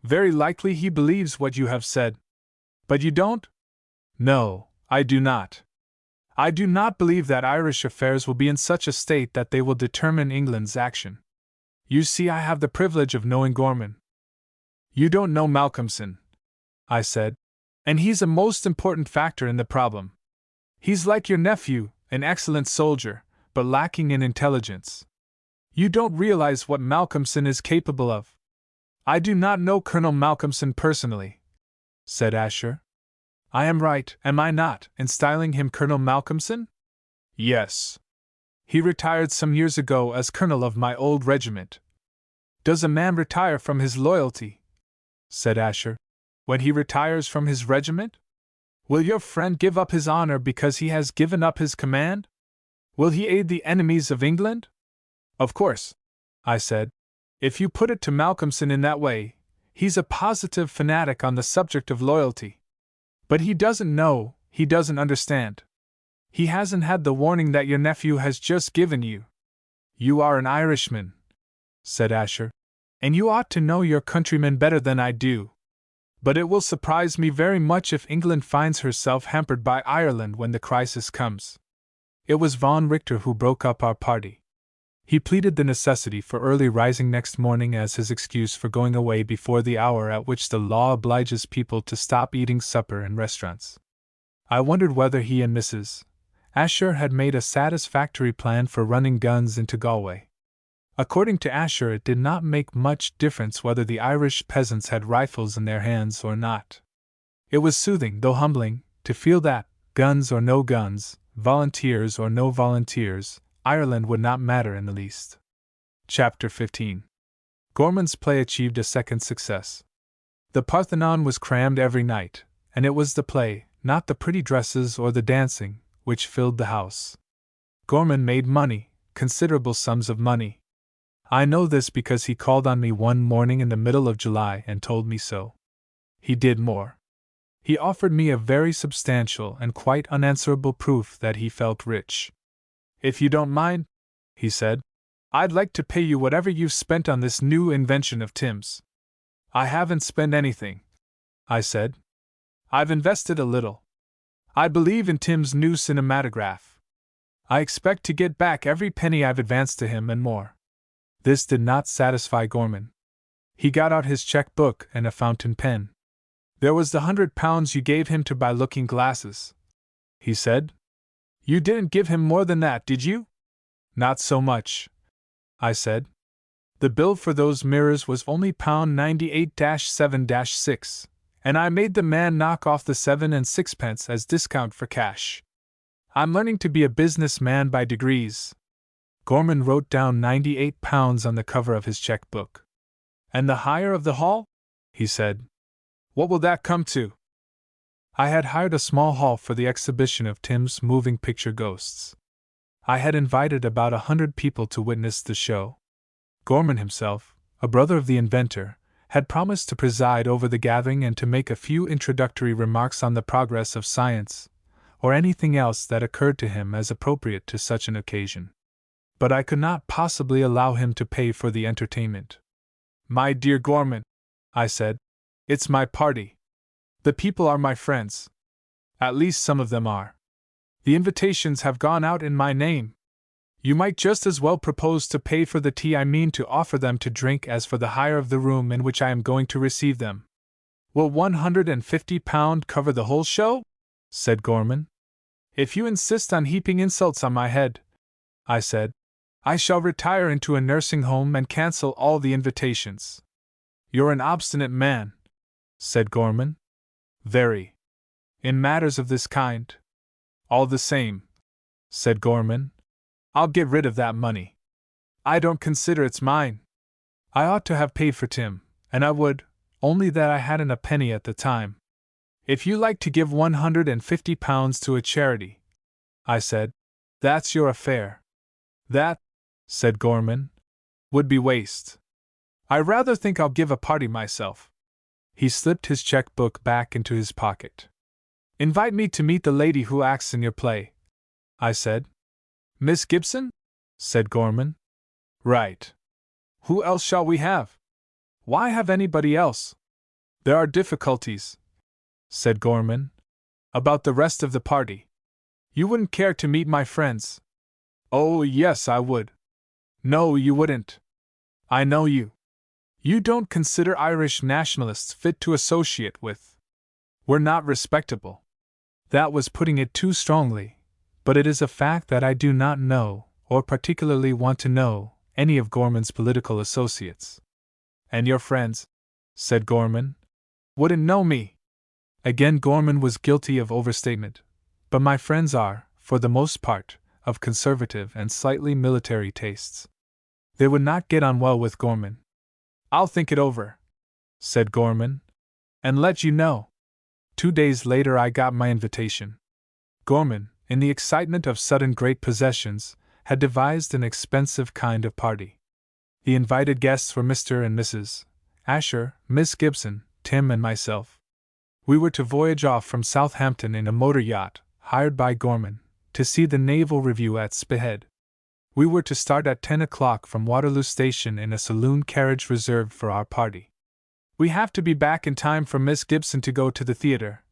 Very likely he believes what you have said. But you don't? No, I do not. I do not believe that Irish affairs will be in such a state that they will determine England's action. You see, I have the privilege of knowing Gorman. You don't know Malcolmson, I said, and he's a most important factor in the problem. He's like your nephew, an excellent soldier, but lacking in intelligence. You don't realize what Malcolmson is capable of. I do not know Colonel Malcolmson personally, said Asher. I am right, am I not, in styling him Colonel Malcolmson? Yes. He retired some years ago as colonel of my old regiment. Does a man retire from his loyalty? Said Asher. When he retires from his regiment? Will your friend give up his honor because he has given up his command? Will he aid the enemies of England? Of course, I said. If you put it to Malcolmson in that way, he's a positive fanatic on the subject of loyalty. But he doesn't know, he doesn't understand. He hasn't had the warning that your nephew has just given you. You are an Irishman, said Asher, and you ought to know your countrymen better than I do. But it will surprise me very much if England finds herself hampered by Ireland when the crisis comes. It was von Richter who broke up our party. He pleaded the necessity for early rising next morning as his excuse for going away before the hour at which the law obliges people to stop eating supper in restaurants. I wondered whether he and Mrs. Asher had made a satisfactory plan for running guns into Galway. According to Asher, it did not make much difference whether the Irish peasants had rifles in their hands or not. It was soothing, though humbling, to feel that, guns or no guns, volunteers or no volunteers, Ireland would not matter in the least. Chapter 15. Gorman's play achieved a second success. The Parthenon was crammed every night, and it was the play, not the pretty dresses or the dancing, which filled the house. Gorman made money, considerable sums of money. I know this because he called on me one morning in the middle of July and told me so. He did more. He offered me a very substantial and quite unanswerable proof that he felt rich. If you don't mind, he said, I'd like to pay you whatever you've spent on this new invention of Tim's. I haven't spent anything, I said. I've invested a little. I believe in Tim's new cinematograph. I expect to get back every penny I've advanced to him and more. This did not satisfy Gorman. He got out his check-book and a fountain pen. There was the £100 you gave him to buy looking glasses, he said. You didn't give him more than that, did you? Not so much. I said. The bill for those mirrors was only £98-7-6, and I made the man knock off the 7 and 6 pence as discount for cash. I'm learning to be a businessman by degrees. Gorman wrote down £98 on the cover of his checkbook. And the hire of the hall? He said. What will that come to? I had hired a small hall for the exhibition of Tim's moving picture ghosts. I had invited about 100 people to witness the show. Gorman himself, a brother of the inventor, had promised to preside over the gathering and to make a few introductory remarks on the progress of science, or anything else that occurred to him as appropriate to such an occasion. But I could not possibly allow him to pay for the entertainment. My dear Gorman, I said, it's my party. The people are my friends. At least some of them are. The invitations have gone out in my name. You might just as well propose to pay for the tea I mean to offer them to drink as for the hire of the room in which I am going to receive them. Will £150 cover the whole show? Said Gorman. If you insist on heaping insults on my head, I said, I shall retire into a nursing home and cancel all the invitations. You're an obstinate man, said Gorman. Very. In matters of this kind. All the same, said Gorman, I'll get rid of that money. I don't consider it's mine. I ought to have paid for Tim, and I would, only that I hadn't a penny at the time. If you like to give £150 to a charity, I said, that's your affair. That, said Gorman, would be waste. I rather think I'll give a party myself. He slipped his checkbook back into his pocket. Invite me to meet the lady who acts in your play, I said. Miss Gibson? Said Gorman. Right. Who else shall we have? Why have anybody else? There are difficulties, said Gorman, about the rest of the party. You wouldn't care to meet my friends. Oh, yes, I would. No, you wouldn't. I know you. You don't consider Irish nationalists fit to associate with. We're not respectable. That was putting it too strongly, but it is a fact that I do not know, or particularly want to know, any of Gorman's political associates. And your friends, said Gorman, wouldn't know me. Again Gorman was guilty of overstatement, but my friends are, for the most part, of conservative and slightly military tastes. They would not get on well with Gorman. I'll think it over, said Gorman, and let you know. 2 days later I got my invitation. Gorman, in the excitement of sudden great possessions, had devised an expensive kind of party. The invited guests were Mr. and Mrs. Asher, Miss Gibson, Tim and myself. We were to voyage off from Southampton in a motor yacht, hired by Gorman, to see the Naval Review at Spithead. We were to start at 10 o'clock from Waterloo Station in a saloon carriage reserved for our party. We have to be back in time for Miss Gibson to go to the theatre,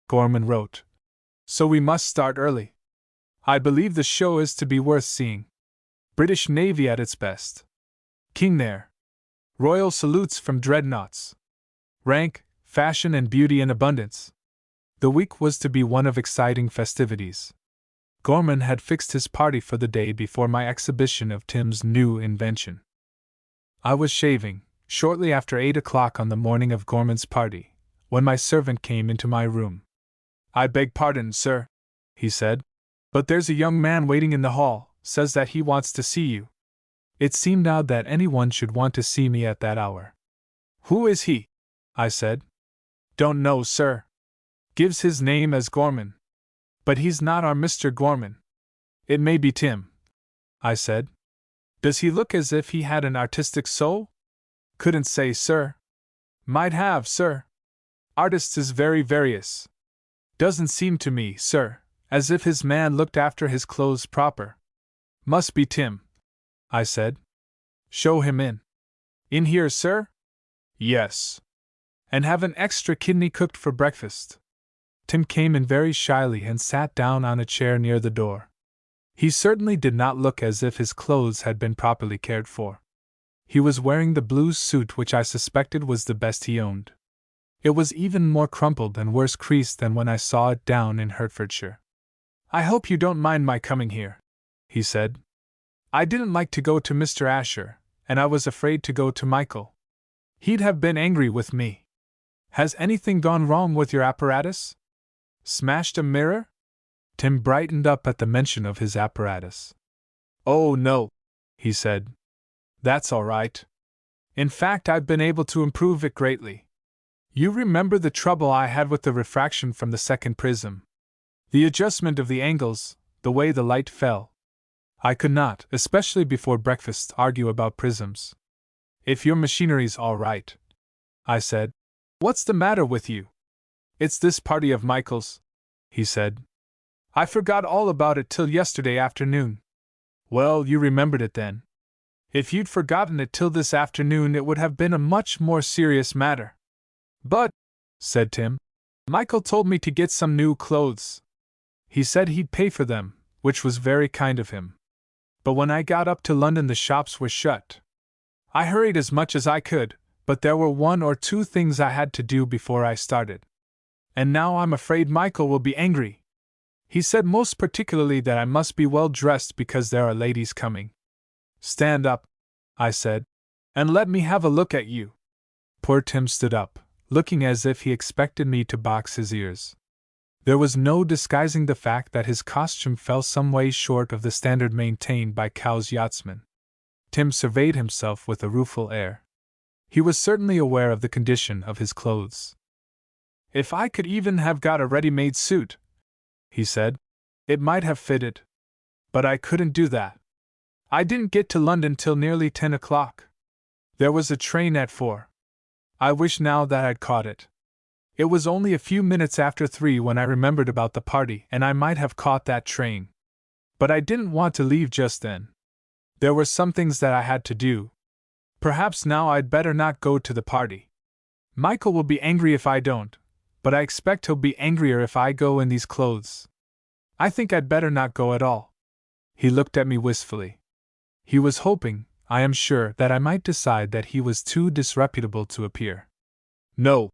Gorman wrote. So we must start early. I believe the show is to be worth seeing. British Navy at its best. King there. Royal salutes from dreadnoughts. Rank, fashion and beauty in abundance. The week was to be one of exciting festivities. Gorman had fixed his party for the day before my exhibition of Tim's new invention. I was shaving, shortly after 8 o'clock on the morning of Gorman's party, when my servant came into my room. I beg pardon, sir, he said, but there's a young man waiting in the hall, says that he wants to see you. It seemed odd that anyone should want to see me at that hour. Who is he? I said. Don't know, sir. Gives his name as Gorman. But he's not our Mr. Gorman. It may be Tim, I said. Does he look as if he had an artistic soul? Couldn't say, sir. Might have, sir. Artists is very various. Doesn't seem to me, sir, as if his man looked after his clothes proper. Must be Tim, I said. Show him in. In here, sir? Yes. And have an extra kidney cooked for breakfast. Tim came in very shyly and sat down on a chair near the door. He certainly did not look as if his clothes had been properly cared for. He was wearing the blue suit which I suspected was the best he owned. It was even more crumpled and worse creased than when I saw it down in Hertfordshire. I hope you don't mind my coming here, he said. I didn't like to go to Mr. Asher, and I was afraid to go to Michael. He'd have been angry with me. Has anything gone wrong with your apparatus? Smashed a mirror? Tim brightened up at the mention of his apparatus. Oh no, he said. That's all right. In fact, I've been able to improve it greatly. You remember the trouble I had with the refraction from the second prism? The adjustment of the angles, the way the light fell. I could not, especially before breakfast, argue about prisms. If your machinery's all right, I said. What's the matter with you? It's this party of Michael's, he said. I forgot all about it till yesterday afternoon. Well, you remembered it then. If you'd forgotten it till this afternoon, it would have been a much more serious matter. But, said Tim, Michael told me to get some new clothes. He said he'd pay for them, which was very kind of him. But when I got up to London, the shops were shut. I hurried as much as I could, but there were 1 or 2 things I had to do before I started. And now I'm afraid Michael will be angry. He said most particularly that I must be well dressed because there are ladies coming. Stand up, I said, and let me have a look at you. Poor Tim stood up, looking as if he expected me to box his ears. There was no disguising the fact that his costume fell some way short of the standard maintained by Cowes yachtsmen. Tim surveyed himself with a rueful air. He was certainly aware of the condition of his clothes. If I could even have got a ready-made suit, he said, it might have fitted. But I couldn't do that. I didn't get to London till nearly 10 o'clock. There was a train at 4. I wish now that I'd caught it. It was only a few minutes after 3 when I remembered about the party, and I might have caught that train. But I didn't want to leave just then. There were some things that I had to do. Perhaps now I'd better not go to the party. Michael will be angry if I don't, but I expect he'll be angrier if I go in these clothes. I think I'd better not go at all. He looked at me wistfully. He was hoping, I am sure, that I might decide that he was too disreputable to appear. No,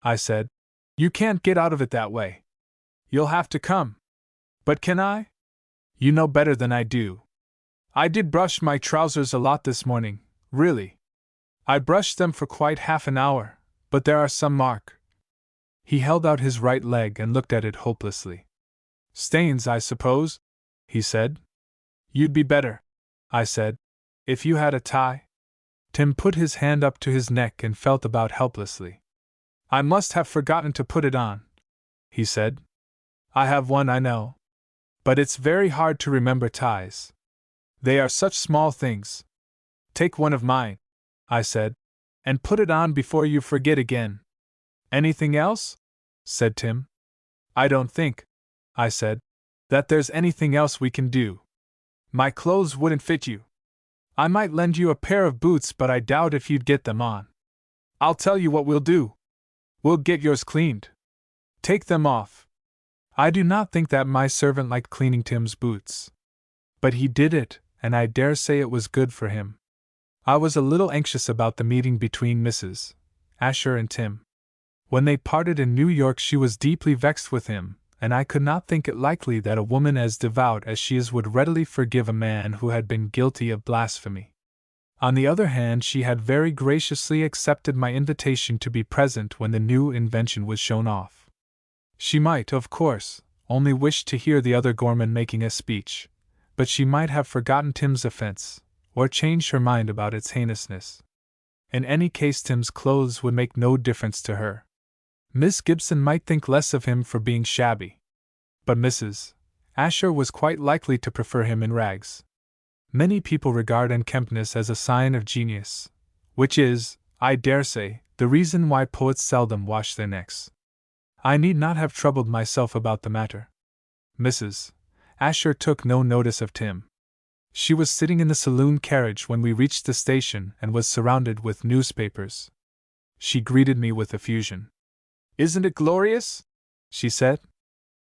I said. You can't get out of it that way. You'll have to come. But can I? You know better than I do. I did brush my trousers a lot this morning, really. I brushed them for quite half an hour, but there are some marks. He held out his right leg and looked at it hopelessly. Stains, I suppose, he said. You'd be better, I said, if you had a tie. Tim put his hand up to his neck and felt about helplessly. I must have forgotten to put it on, he said. I have one, I know. But it's very hard to remember ties. They are such small things. Take one of mine, I said, and put it on before you forget again. Anything else? Said Tim. I don't think, I said, that there's anything else we can do. My clothes wouldn't fit you. I might lend you a pair of boots, but I doubt if you'd get them on. I'll tell you what we'll do. We'll get yours cleaned. Take them off. I do not think that my servant liked cleaning Tim's boots. But he did it, and I dare say it was good for him. I was a little anxious about the meeting between Mrs. Asher and Tim. When they parted in New York, she was deeply vexed with him, and I could not think it likely that a woman as devout as she is would readily forgive a man who had been guilty of blasphemy. On the other hand, she had very graciously accepted my invitation to be present when the new invention was shown off. She might, of course, only wish to hear the other Gorman making a speech, but she might have forgotten Tim's offense, or changed her mind about its heinousness. In any case, Tim's clothes would make no difference to her. Miss Gibson might think less of him for being shabby, but Mrs. Asher was quite likely to prefer him in rags. Many people regard unkemptness as a sign of genius, which is, I dare say, the reason why poets seldom wash their necks. I need not have troubled myself about the matter. Mrs. Asher took no notice of Tim. She was sitting in the saloon carriage when we reached the station and was surrounded with newspapers. She greeted me with effusion. Isn't it glorious? She said.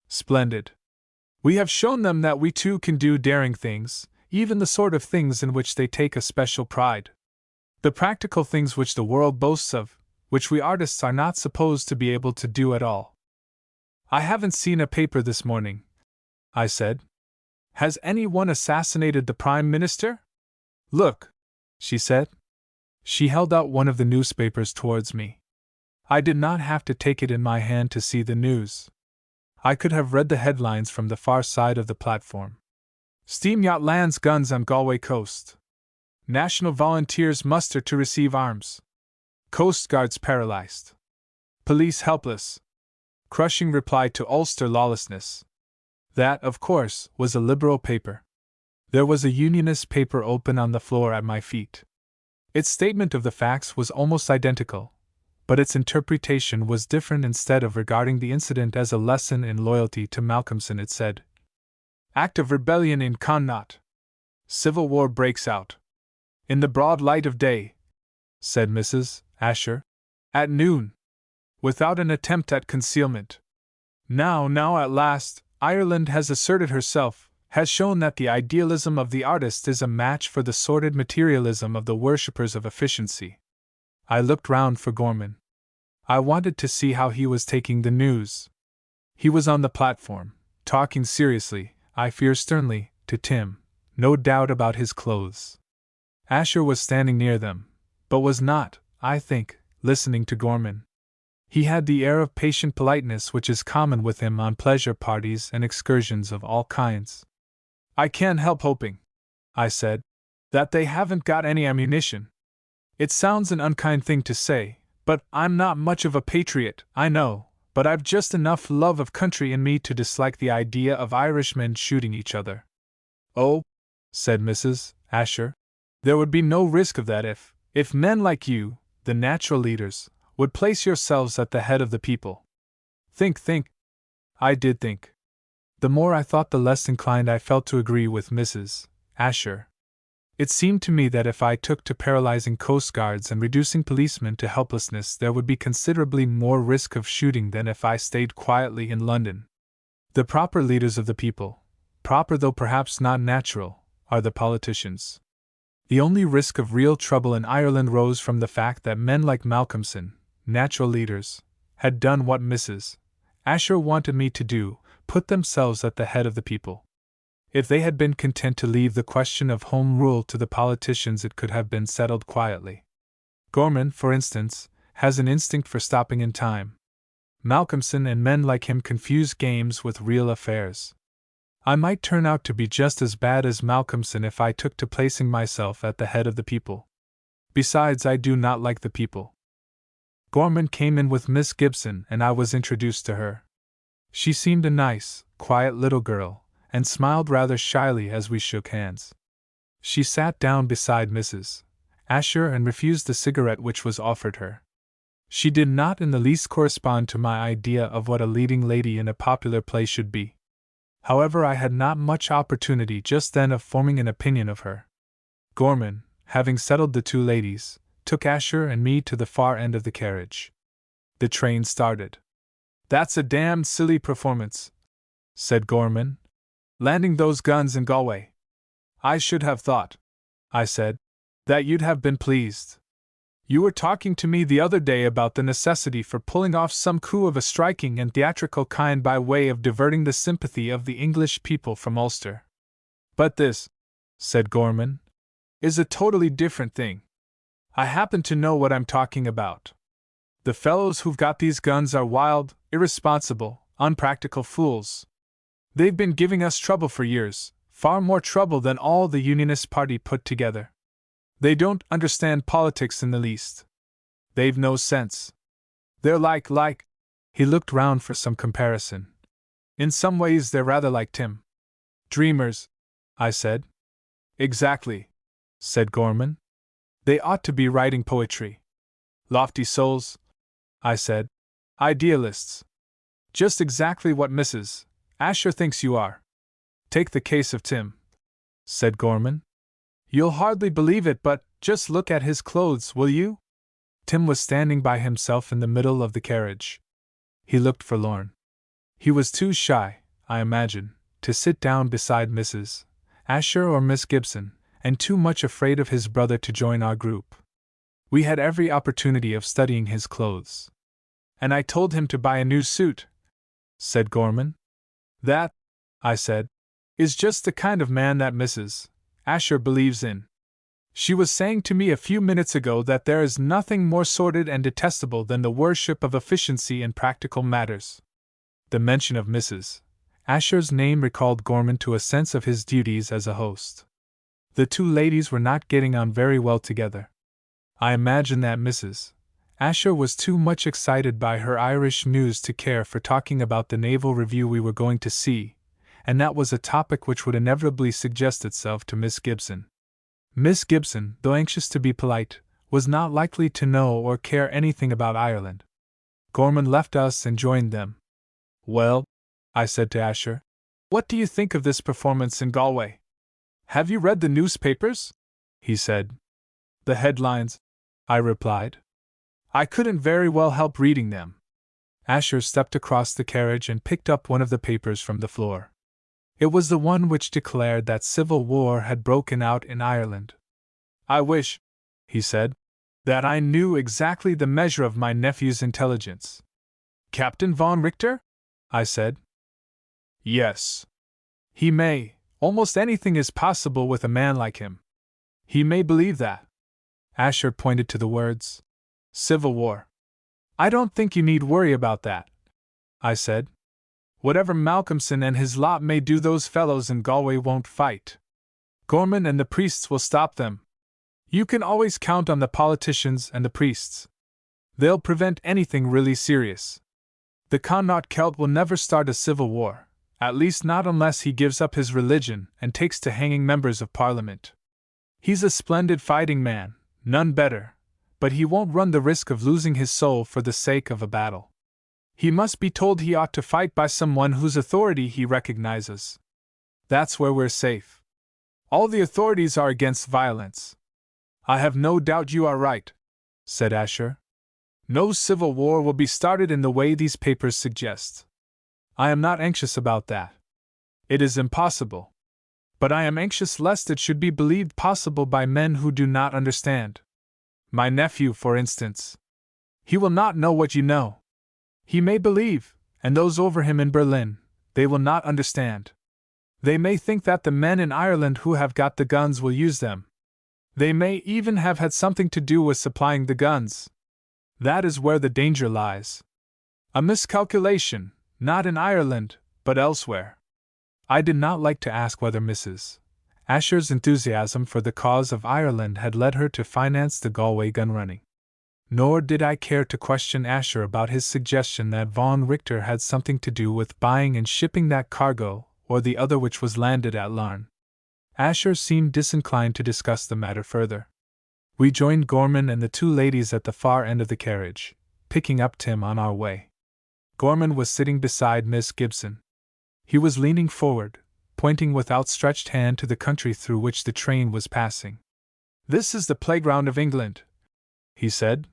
Splendid. We have shown them that we too can do daring things, even the sort of things in which they take a special pride. The practical things which the world boasts of, which we artists are not supposed to be able to do at all. I haven't seen a paper this morning, I said. Has anyone assassinated the Prime Minister? Look, she said. She held out one of the newspapers towards me. I did not have to take it in my hand to see the news. I could have read the headlines from the far side of the platform. Steam yacht lands guns on Galway coast. National volunteers muster to receive arms. Coast guards paralyzed. Police helpless. Crushing reply to Ulster lawlessness. That, of course, was a Liberal paper. There was a Unionist paper open on the floor at my feet. Its statement of the facts was almost identical, but its interpretation was different. Instead of regarding the incident as a lesson in loyalty to Malcolmson, it said, "Act of rebellion in Connaught. Civil war breaks out. In the broad light of day," said Mrs. Asher, "at noon. Without an attempt at concealment. Now, at last, Ireland has asserted herself, has shown that the idealism of the artist is a match for the sordid materialism of the worshippers of efficiency." I looked round for Gorman. I wanted to see how he was taking the news. He was on the platform, talking seriously, I fear sternly, to Tim, no doubt about his clothes. Asher was standing near them, but was not, I think, listening to Gorman. He had the air of patient politeness which is common with him on pleasure parties and excursions of all kinds. "I can't help hoping," I said, "that they haven't got any ammunition. It sounds an unkind thing to say, but I'm not much of a patriot, I know, but I've just enough love of country in me to dislike the idea of Irishmen shooting each other." "Oh," said Mrs. Asher, "there would be no risk of that if men like you, the natural leaders, would place yourselves at the head of the people. Think. I did think. The more I thought, the less inclined I felt to agree with Mrs. Asher. It seemed to me that if I took to paralyzing coast guards and reducing policemen to helplessness, there would be considerably more risk of shooting than if I stayed quietly in London. The proper leaders of the people, proper though perhaps not natural, are the politicians. The only risk of real trouble in Ireland rose from the fact that men like Malcolmson, natural leaders, had done what Mrs. Asher wanted me to do, put themselves at the head of the people. If they had been content to leave the question of home rule to the politicians, it could have been settled quietly. Gorman, for instance, has an instinct for stopping in time. Malcolmson and men like him confuse games with real affairs. I might turn out to be just as bad as Malcolmson if I took to placing myself at the head of the people. Besides, I do not like the people. Gorman came in with Miss Gibson, and I was introduced to her. She seemed a nice, quiet little girl, and smiled rather shyly as we shook hands. She sat down beside Mrs. Asher and refused the cigarette which was offered her. She did not in the least correspond to my idea of what a leading lady in a popular play should be. However, I had not much opportunity just then of forming an opinion of her. Gorman, having settled the two ladies, took Asher and me to the far end of the carriage. The train started. "That's a damned silly performance," said Gorman. "Landing those guns in Galway. I should have thought," I said, "that you'd have been pleased. You were talking to me the other day about the necessity for pulling off some coup of a striking and theatrical kind by way of diverting the sympathy of the English people from Ulster. But this," said Gorman, "is a totally different thing. I happen to know what I'm talking about. The fellows who've got these guns are wild, irresponsible, unpractical fools. They've been giving us trouble for years, far more trouble than all the Unionist party put together. They don't understand politics in the least. They've no sense. They're like, he looked round for some comparison. In some ways they're rather like Tim. Dreamers, I said. Exactly, said Gorman. They ought to be writing poetry. Lofty souls, I said. Idealists. Just exactly what Mrs. Asher thinks you are. Take the case of Tim, said Gorman. You'll hardly believe it, but just look at his clothes, will you? Tim was standing by himself in the middle of the carriage. He looked forlorn. He was too shy, I imagine, to sit down beside Mrs. Asher or Miss Gibson, and too much afraid of his brother to join our group. We had every opportunity of studying his clothes. And I told him to buy a new suit, said Gorman. That, I said, is just the kind of man that Mrs. Asher believes in. She was saying to me a few minutes ago that there is nothing more sordid and detestable than the worship of efficiency in practical matters. The mention of Mrs. Asher's name recalled Gorman to a sense of his duties as a host. The two ladies were not getting on very well together. I imagine that Mrs. Asher was too much excited by her Irish news to care for talking about the naval review we were going to see, and that was a topic which would inevitably suggest itself to Miss Gibson. Miss Gibson, though anxious to be polite, was not likely to know or care anything about Ireland. Gorman left us and joined them. "Well," I said to Asher, "what do you think of this performance in Galway?" "Have you read the newspapers?" he said. "The headlines," I replied. I couldn't very well help reading them. Asher stepped across the carriage and picked up one of the papers from the floor. It was the one which declared that civil war had broken out in Ireland. "I wish," he said, "that I knew exactly the measure of my nephew's intelligence." "Captain von Richter?" I said. "Yes. He may. Almost anything is possible with a man like him. He may believe that." Asher pointed to the words, "Civil War." "I don't think you need worry about that," I said. "Whatever Malcolmson and his lot may do, those fellows in Galway won't fight. Gorman and the priests will stop them. You can always count on the politicians and the priests. They'll prevent anything really serious. The Connaught Celt will never start a civil war, at least not unless he gives up his religion and takes to hanging members of Parliament. He's a splendid fighting man, none better, but he won't run the risk of losing his soul for the sake of a battle. He must be told he ought to fight by someone whose authority he recognizes. That's where we're safe. All the authorities are against violence." "I have no doubt you are right," said Asher. "No civil war will be started in the way these papers suggest. I am not anxious about that. It is impossible. But I am anxious lest it should be believed possible by men who do not understand. My nephew, for instance. He will not know what you know. He may believe, and those over him in Berlin, they will not understand. They may think that the men in Ireland who have got the guns will use them. They may even have had something to do with supplying the guns. That is where the danger lies. A miscalculation, not in Ireland, but elsewhere." I did not like to ask whether Mrs. Asher's enthusiasm for the cause of Ireland had led her to finance the Galway gun running. Nor did I care to question Asher about his suggestion that von Richter had something to do with buying and shipping that cargo, or the other which was landed at Larne. Asher seemed disinclined to discuss the matter further. We joined Gorman and the two ladies at the far end of the carriage, picking up Tim on our way. Gorman was sitting beside Miss Gibson. He was leaning forward, pointing with outstretched hand to the country through which the train was passing. "This is the playground of England," he said.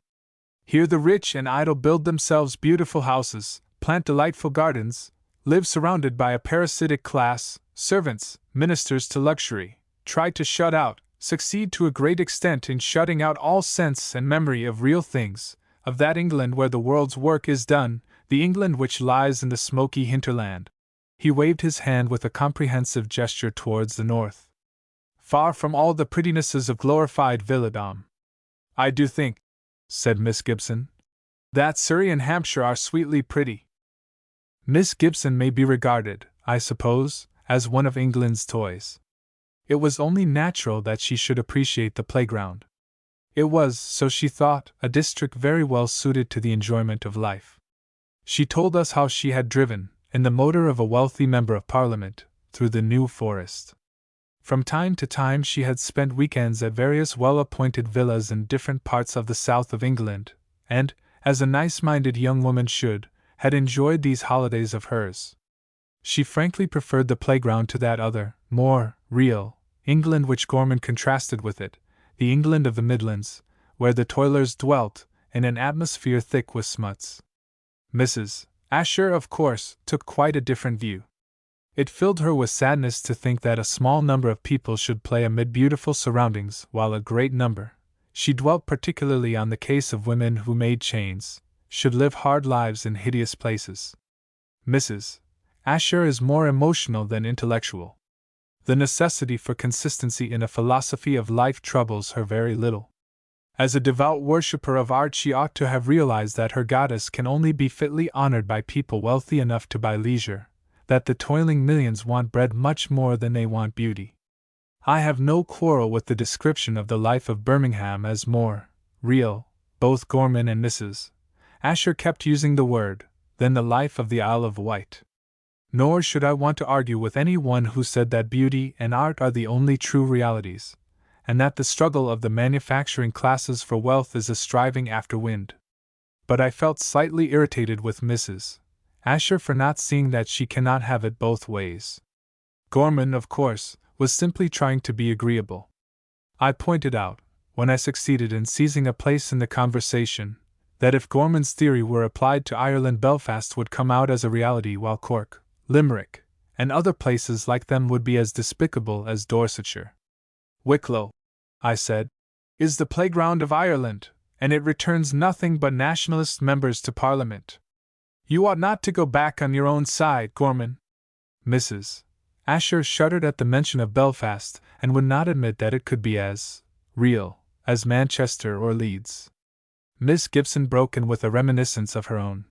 "Here the rich and idle build themselves beautiful houses, plant delightful gardens, live surrounded by a parasitic class, servants, ministers to luxury, try to shut out, succeed to a great extent in shutting out all sense and memory of real things, of that England where the world's work is done, the England which lies in the smoky hinterland." He waved his hand with a comprehensive gesture towards the north. "Far from all the prettinesses of glorified villadom. I do think," said Miss Gibson, "that Surrey and Hampshire are sweetly pretty." Miss Gibson may be regarded, I suppose, as one of England's toys. It was only natural that she should appreciate the playground. It was, so she thought, a district very well suited to the enjoyment of life. She told us how she had driven, in the motor of a wealthy member of Parliament, through the New Forest. From time to time she had spent weekends at various well-appointed villas in different parts of the south of England, and, as a nice-minded young woman should, had enjoyed these holidays of hers. She frankly preferred the playground to that other, more real, England which Gorman contrasted with it, the England of the Midlands, where the toilers dwelt, in an atmosphere thick with smuts. Mrs. Asher, of course, took quite a different view. It filled her with sadness to think that a small number of people should play amid beautiful surroundings while a great number, she dwelt particularly on the case of women who made chains, should live hard lives in hideous places. Mrs. Asher is more emotional than intellectual. The necessity for consistency in a philosophy of life troubles her very little. As a devout worshipper of art, she ought to have realized that her goddess can only be fitly honored by people wealthy enough to buy leisure, that the toiling millions want bread much more than they want beauty. I have no quarrel with the description of the life of Birmingham as more real, both Gorman and Mrs. Asher kept using the word, than the life of the Isle of Wight. Nor should I want to argue with any one who said that beauty and art are the only true realities, and that the struggle of the manufacturing classes for wealth is a striving after wind. But I felt slightly irritated with Mrs. Asher for not seeing that she cannot have it both ways. Gorman, of course, was simply trying to be agreeable. I pointed out, when I succeeded in seizing a place in the conversation, that if Gorman's theory were applied to Ireland, Belfast would come out as a reality, while Cork, Limerick, and other places like them would be as despicable as Dorsetshire. Wicklow, I said, is the playground of Ireland, and it returns nothing but nationalist members to Parliament. You ought not to go back on your own side, Gorman. Mrs. Asher shuddered at the mention of Belfast, and would not admit that it could be as real as Manchester or Leeds. Miss Gibson broke in with a reminiscence of her own.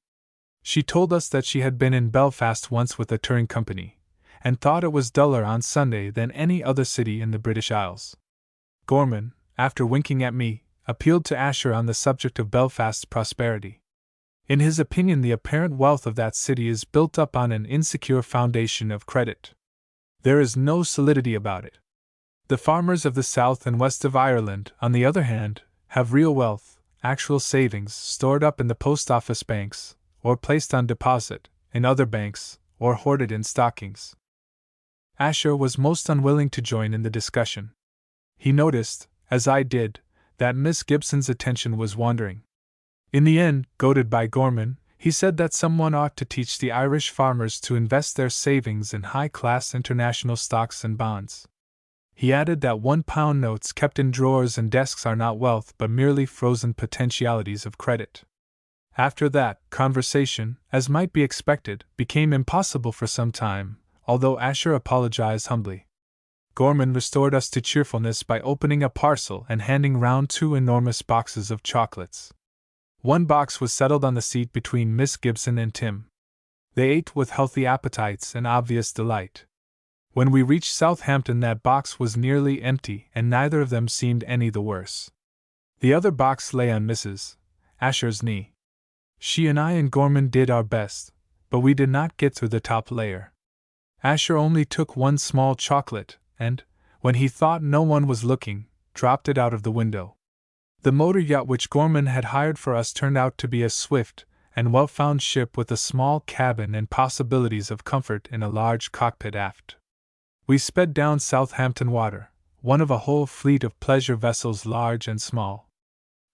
She told us that she had been in Belfast once with a touring company, and thought it was duller on Sunday than any other city in the British Isles. Gorman, after winking at me, appealed to Asher on the subject of Belfast's prosperity. In his opinion, the apparent wealth of that city is built up on an insecure foundation of credit. There is no solidity about it. The farmers of the south and west of Ireland, on the other hand, have real wealth, actual savings stored up in the post office banks, or placed on deposit in other banks, or hoarded in stockings. Asher was most unwilling to join in the discussion. He noticed, as I did, that Miss Gibson's attention was wandering. In the end, goaded by Gorman, he said that someone ought to teach the Irish farmers to invest their savings in high-class international stocks and bonds. He added that £1 notes kept in drawers and desks are not wealth but merely frozen potentialities of credit. After that, conversation, as might be expected, became impossible for some time, although Asher apologized humbly. Gorman restored us to cheerfulness by opening a parcel and handing round 2 enormous boxes of chocolates. One box was settled on the seat between Miss Gibson and Tim. They ate with healthy appetites and obvious delight. When we reached Southampton, that box was nearly empty, and neither of them seemed any the worse. The other box lay on Mrs. Asher's knee. She and I and Gorman did our best, but we did not get through the top layer. Asher only took one small chocolate, and, when he thought no one was looking, dropped it out of the window. The motor yacht which Gorman had hired for us turned out to be a swift and well-found ship with a small cabin and possibilities of comfort in a large cockpit aft. We sped down Southampton Water, one of a whole fleet of pleasure vessels large and small.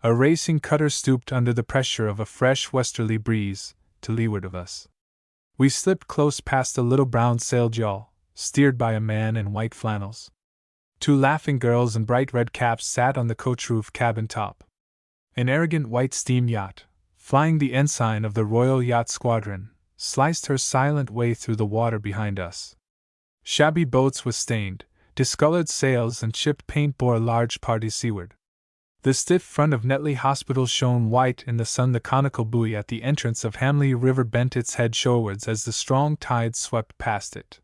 A racing cutter stooped under the pressure of a fresh westerly breeze, to leeward of us. We slipped close past a little brown-sailed yawl, steered by a man in white flannels. 2 laughing girls in bright red caps sat on the coach-roof cabin top. An arrogant white steam yacht, flying the ensign of the Royal Yacht Squadron, sliced her silent way through the water behind us. Shabby boats with stained, discolored sails and chipped paint bore a large party seaward. The stiff front of Netley Hospital shone white in the sun. The conical buoy at the entrance of Hamley River bent its head shorewards as the strong tide swept past it.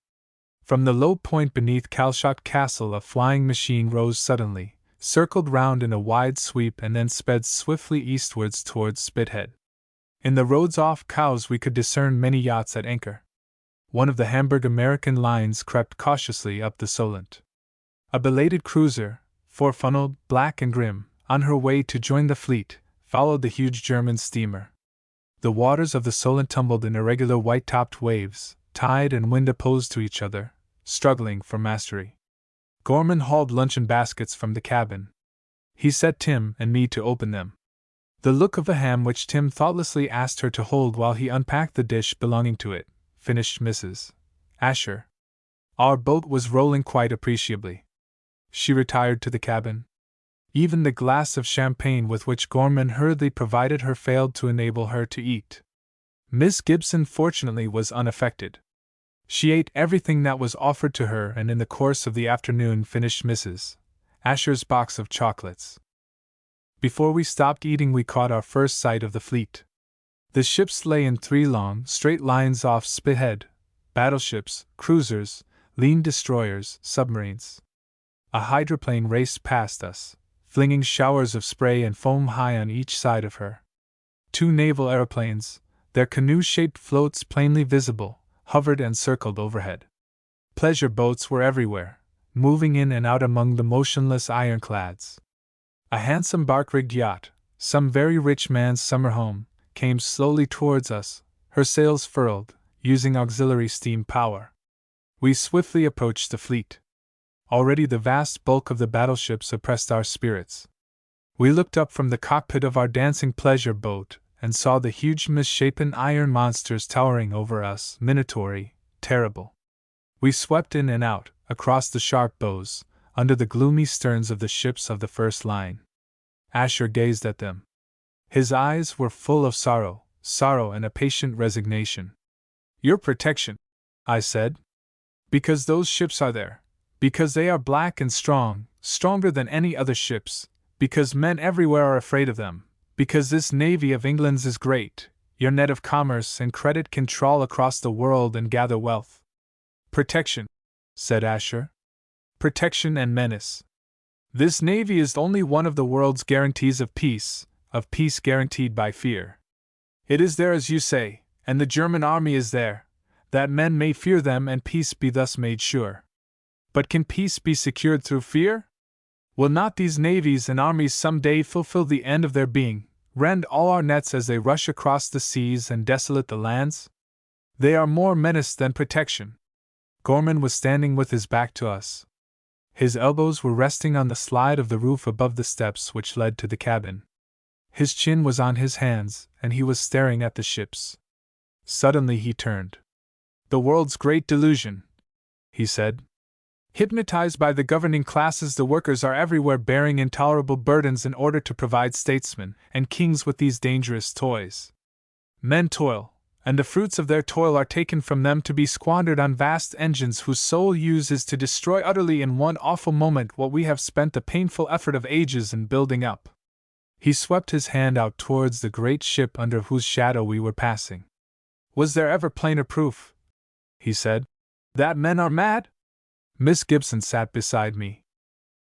From the low point beneath Calshot Castle a flying machine rose suddenly, circled round in a wide sweep and then sped swiftly eastwards towards Spithead. In the roads off Cowes we could discern many yachts at anchor. One of the Hamburg American lines crept cautiously up the Solent. A belated cruiser, four-funneled, black and grim, on her way to join the fleet, followed the huge German steamer. The waters of the Solent tumbled in irregular white-topped waves, tide and wind opposed to each other, struggling for mastery. Gorman hauled luncheon baskets from the cabin. He set Tim and me to open them. The look of a ham which Tim thoughtlessly asked her to hold while he unpacked the dish belonging to it, finished Mrs. Asher. Our boat was rolling quite appreciably. She retired to the cabin. Even the glass of champagne with which Gorman hurriedly provided her failed to enable her to eat. Miss Gibson fortunately was unaffected. She ate everything that was offered to her and in the course of the afternoon finished Mrs. Asher's box of chocolates. Before we stopped eating, we caught our first sight of the fleet. The ships lay in 3 long, straight lines off Spithead: battleships, cruisers, lean destroyers, submarines. A hydroplane raced past us, flinging showers of spray and foam high on each side of her. 2 naval aeroplanes, their canoe-shaped floats plainly visible, hovered and circled overhead. Pleasure boats were everywhere, moving in and out among the motionless ironclads. A handsome bark-rigged yacht, some very rich man's summer home, came slowly towards us, her sails furled, using auxiliary steam power. We swiftly approached the fleet. Already the vast bulk of the battleships oppressed our spirits. We looked up from the cockpit of our dancing pleasure boat and saw the huge misshapen iron monsters towering over us, minatory, terrible. We swept in and out, across the sharp bows, under the gloomy sterns of the ships of the first line. Asher gazed at them. His eyes were full of sorrow and a patient resignation. "Your protection," I said. "Because those ships are there. Because they are black and strong, stronger than any other ships. Because men everywhere are afraid of them. Because this Navy of England's is great, your net of commerce and credit can trawl across the world and gather wealth." "Protection," said Asher. "Protection and menace. This Navy is only one of the world's guarantees of peace guaranteed by fear. It is there as you say, and the German army is there, that men may fear them and peace be thus made sure. But can peace be secured through fear? Will not these navies and armies some day fulfill the end of their being, rend all our nets as they rush across the seas and desolate the lands? They are more menace than protection." Gorman was standing with his back to us. His elbows were resting on the slide of the roof above the steps which led to the cabin. His chin was on his hands, and he was staring at the ships. Suddenly he turned. "The world's great delusion," he said. "Hypnotized by the governing classes, the workers are everywhere bearing intolerable burdens in order to provide statesmen and kings with these dangerous toys. Men toil, and the fruits of their toil are taken from them to be squandered on vast engines whose sole use is to destroy utterly in one awful moment what we have spent the painful effort of ages in building up." He swept his hand out towards the great ship under whose shadow we were passing. "Was there ever plainer proof," he said, "that men are mad?" Miss Gibson sat beside me.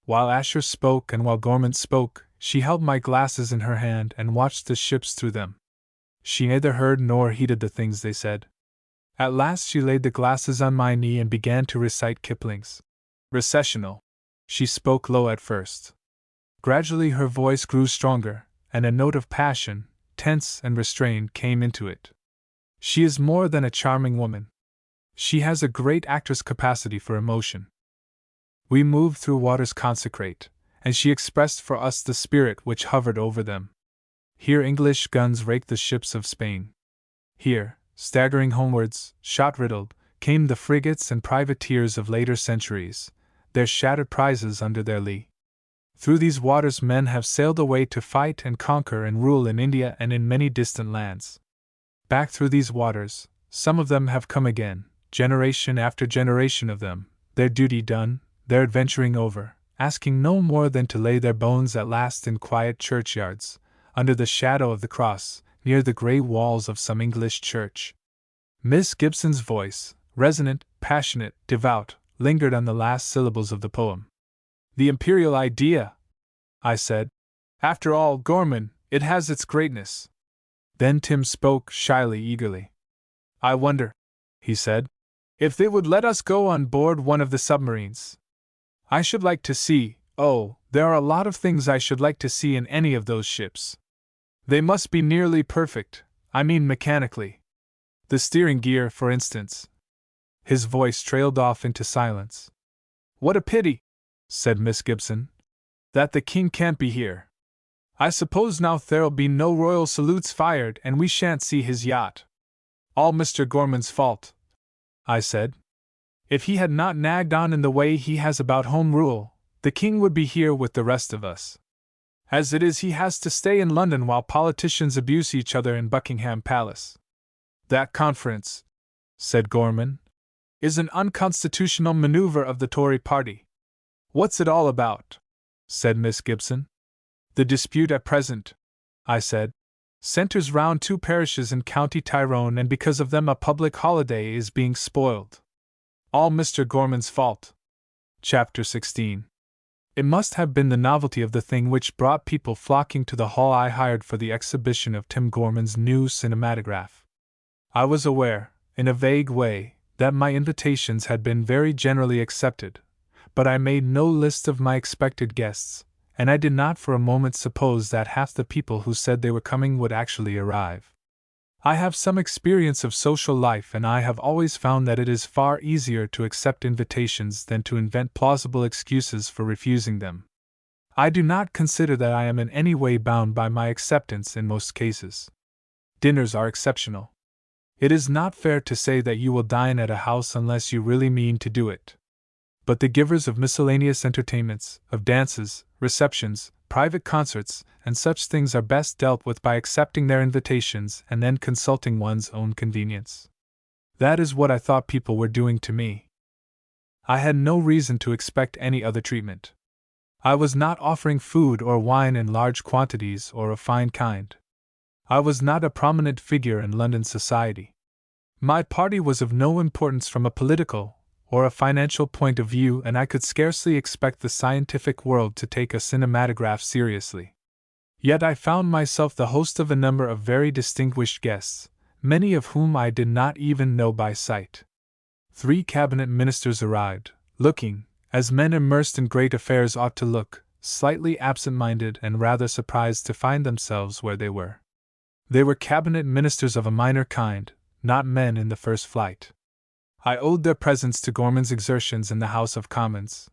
While Asher spoke and while Gorman spoke, she held my glasses in her hand and watched the ships through them. She neither heard nor heeded the things they said. At last she laid the glasses on my knee and began to recite Kipling's Recessional. She spoke low at first. Gradually her voice grew stronger, and a note of passion, tense and restrained, came into it. She is more than a charming woman. She has a great actress capacity for emotion. We moved through waters consecrate, and she expressed for us the spirit which hovered over them. Here English guns raked the ships of Spain. Here, staggering homewards, shot-riddled, came the frigates and privateers of later centuries, their shattered prizes under their lee. Through these waters men have sailed away to fight and conquer and rule in India and in many distant lands. Back through these waters, some of them have come again, generation after generation of them, their duty done, their adventuring over, asking no more than to lay their bones at last in quiet churchyards, under the shadow of the cross, near the grey walls of some English church. Miss Gibson's voice, resonant, passionate, devout, lingered on the last syllables of the poem. "The imperial idea," I said. "After all, Gorman, it has its greatness." Then Tim spoke, shyly, eagerly. "I wonder," he said, "if they would let us go on board one of the submarines. I should like to see, there are a lot of things I should like to see in any of those ships. They must be nearly perfect, I mean mechanically. The steering gear, for instance." His voice trailed off into silence. "What a pity," said Miss Gibson, "that the king can't be here. I suppose now there'll be no royal salutes fired and we shan't see his yacht." "All Mr. Gorman's fault," I said. "If he had not nagged on in the way he has about Home Rule, the king would be here with the rest of us. As it is, he has to stay in London while politicians abuse each other in Buckingham Palace." "That conference," said Gorman. is an unconstitutional maneuver of the Tory party. What's it all about? Said Miss Gibson. The dispute at present, I said, centers round two parishes in County Tyrone, and because of them a public holiday is being spoiled. All Mr. Gorman's fault. Chapter 16. It must have been the novelty of the thing which brought people flocking to the hall I hired for the exhibition of Tim Gorman's new cinematograph. I was aware, in a vague way, that my invitations had been very generally accepted, but I made no list of my expected guests, and I did not for a moment suppose that half the people who said they were coming would actually arrive. I have some experience of social life, and I have always found that it is far easier to accept invitations than to invent plausible excuses for refusing them. I do not consider that I am in any way bound by my acceptance in most cases. Dinners are exceptional. It is not fair to say that you will dine at a house unless you really mean to do it. But the givers of miscellaneous entertainments, of dances, receptions, private concerts, and such things are best dealt with by accepting their invitations and then consulting one's own convenience. That is what I thought people were doing to me. I had no reason to expect any other treatment. I was not offering food or wine in large quantities or of fine kind. I was not a prominent figure in London society. My party was of no importance from a political or a financial point of view, and I could scarcely expect the scientific world to take a cinematograph seriously. Yet I found myself the host of a number of very distinguished guests, many of whom I did not even know by sight. 3 cabinet ministers arrived, looking, as men immersed in great affairs ought to look, slightly absent-minded and rather surprised to find themselves where they were. They were cabinet ministers of a minor kind, not men in the first flight. I owed their presence to Gorman's exertions in the House of Commons.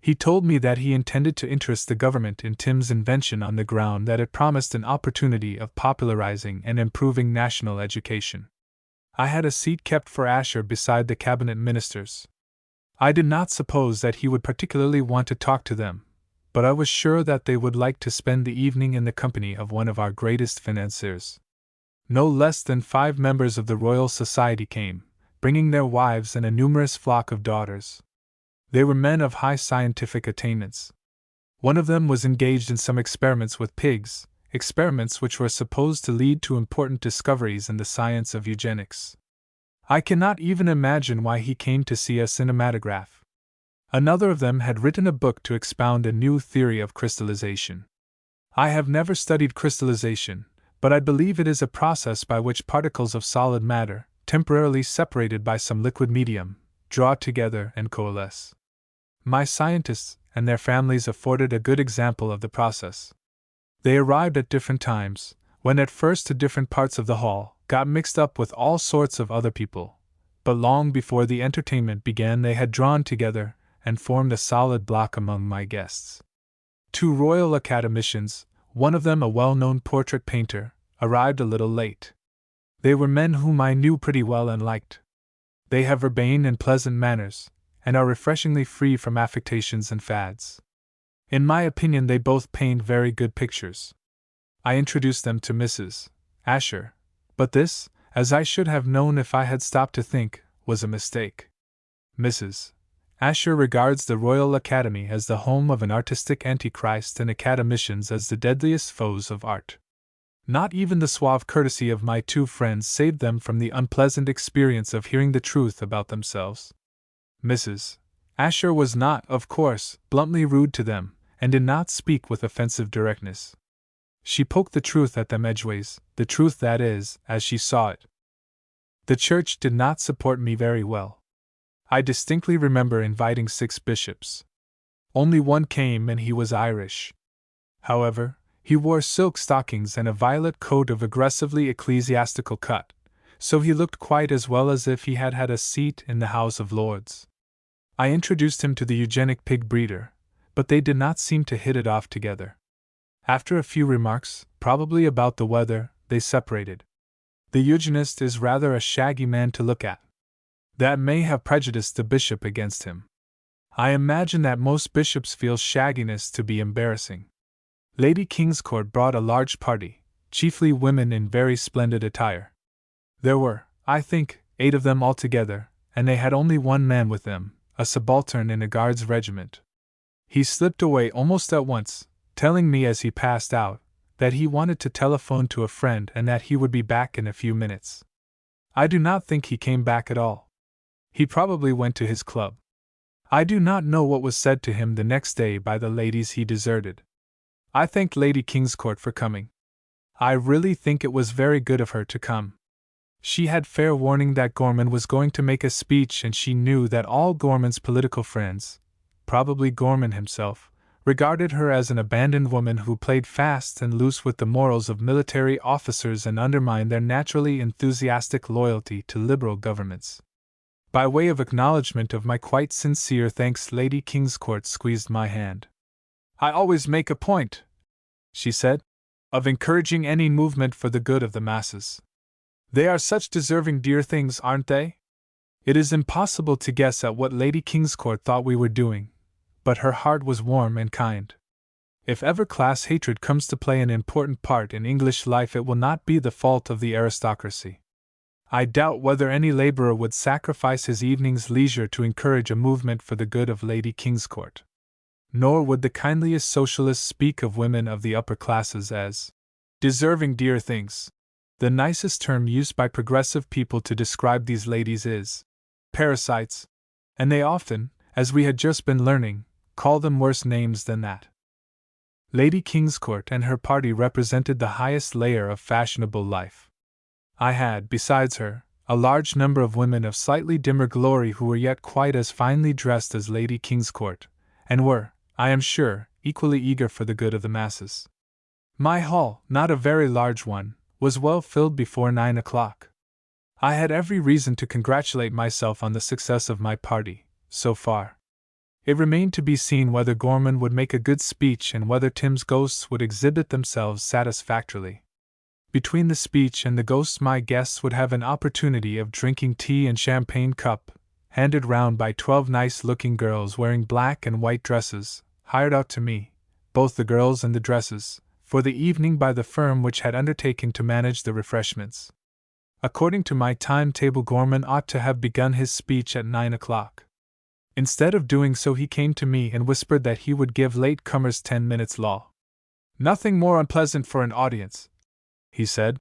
He told me that he intended to interest the government in Tim's invention on the ground that it promised an opportunity of popularizing and improving national education. I had a seat kept for Asher beside the cabinet ministers. I did not suppose that he would particularly want to talk to them, but I was sure that they would like to spend the evening in the company of one of our greatest financiers. No less than 5 members of the Royal Society came, bringing their wives and a numerous flock of daughters. They were men of high scientific attainments. One of them was engaged in some experiments with pigs, experiments which were supposed to lead to important discoveries in the science of eugenics. I cannot even imagine why he came to see a cinematograph. Another of them had written a book to expound a new theory of crystallization. I have never studied crystallization, but I believe it is a process by which particles of solid matter, temporarily separated by some liquid medium, draw together and coalesce. My scientists and their families afforded a good example of the process. They arrived at different times, went at first to different parts of the hall, got mixed up with all sorts of other people, but long before the entertainment began they had drawn together and formed a solid block among my guests. 2 Royal Academicians, one of them a well-known portrait painter, arrived a little late. They were men whom I knew pretty well and liked. They have urbane and pleasant manners, and are refreshingly free from affectations and fads. In my opinion they both paint very good pictures. I introduced them to Mrs. Asher, but this, as I should have known if I had stopped to think, was a mistake. Mrs. Asher regards the Royal Academy as the home of an artistic antichrist and academicians as the deadliest foes of art. Not even the suave courtesy of my 2 friends saved them from the unpleasant experience of hearing the truth about themselves. Mrs. Asher was not, of course, bluntly rude to them, and did not speak with offensive directness. She poked the truth at them edgeways, the truth that is, as she saw it. The church did not support me very well. I distinctly remember inviting 6 bishops. Only one came, and he was Irish. However, he wore silk stockings and a violet coat of aggressively ecclesiastical cut, so he looked quite as well as if he had had a seat in the House of Lords. I introduced him to the eugenic pig breeder, but they did not seem to hit it off together. After a few remarks, probably about the weather, they separated. The eugenist is rather a shaggy man to look at. That may have prejudiced the bishop against him. I imagine that most bishops feel shagginess to be embarrassing. Lady Kingscourt brought a large party, chiefly women in very splendid attire. There were, I think, 8 of them altogether, and they had only one man with them, a subaltern in a guard's regiment. He slipped away almost at once, telling me as he passed out that he wanted to telephone to a friend and that he would be back in a few minutes. I do not think he came back at all. He probably went to his club. I do not know what was said to him the next day by the ladies he deserted. I thanked Lady Kingscourt for coming. I really think it was very good of her to come. She had fair warning that Gorman was going to make a speech, and she knew that all Gorman's political friends, probably Gorman himself, regarded her as an abandoned woman who played fast and loose with the morals of military officers and undermined their naturally enthusiastic loyalty to liberal governments. By way of acknowledgement of my quite sincere thanks, Lady Kingscourt squeezed my hand. "I always make a point," she said, "of encouraging any movement for the good of the masses. They are such deserving dear things, aren't they?" It is impossible to guess at what Lady Kingscourt thought we were doing, but her heart was warm and kind. If ever class hatred comes to play an important part in English life, it will not be the fault of the aristocracy. I doubt whether any laborer would sacrifice his evening's leisure to encourage a movement for the good of Lady Kingscourt. Nor would the kindliest socialists speak of women of the upper classes as deserving dear things. The nicest term used by progressive people to describe these ladies is parasites, and they often, as we had just been learning, call them worse names than that. Lady Kingscourt and her party represented the highest layer of fashionable life. I had, besides her, a large number of women of slightly dimmer glory who were yet quite as finely dressed as Lady Kingscourt, and were, I am sure, equally eager for the good of the masses. My hall, not a very large one, was well filled before 9 o'clock. I had every reason to congratulate myself on the success of my party, so far. It remained to be seen whether Gorman would make a good speech and whether Tim's ghosts would exhibit themselves satisfactorily. Between the speech and the ghosts, my guests would have an opportunity of drinking tea in champagne cup, handed round by 12 nice-looking girls wearing black and white dresses, hired out to me, both the girls and the dresses, for the evening by the firm which had undertaken to manage the refreshments. According to my timetable, Gorman ought to have begun his speech at 9 o'clock. Instead of doing so, he came to me and whispered that he would give late comers 10 minutes law. "Nothing more unpleasant for an audience," he said,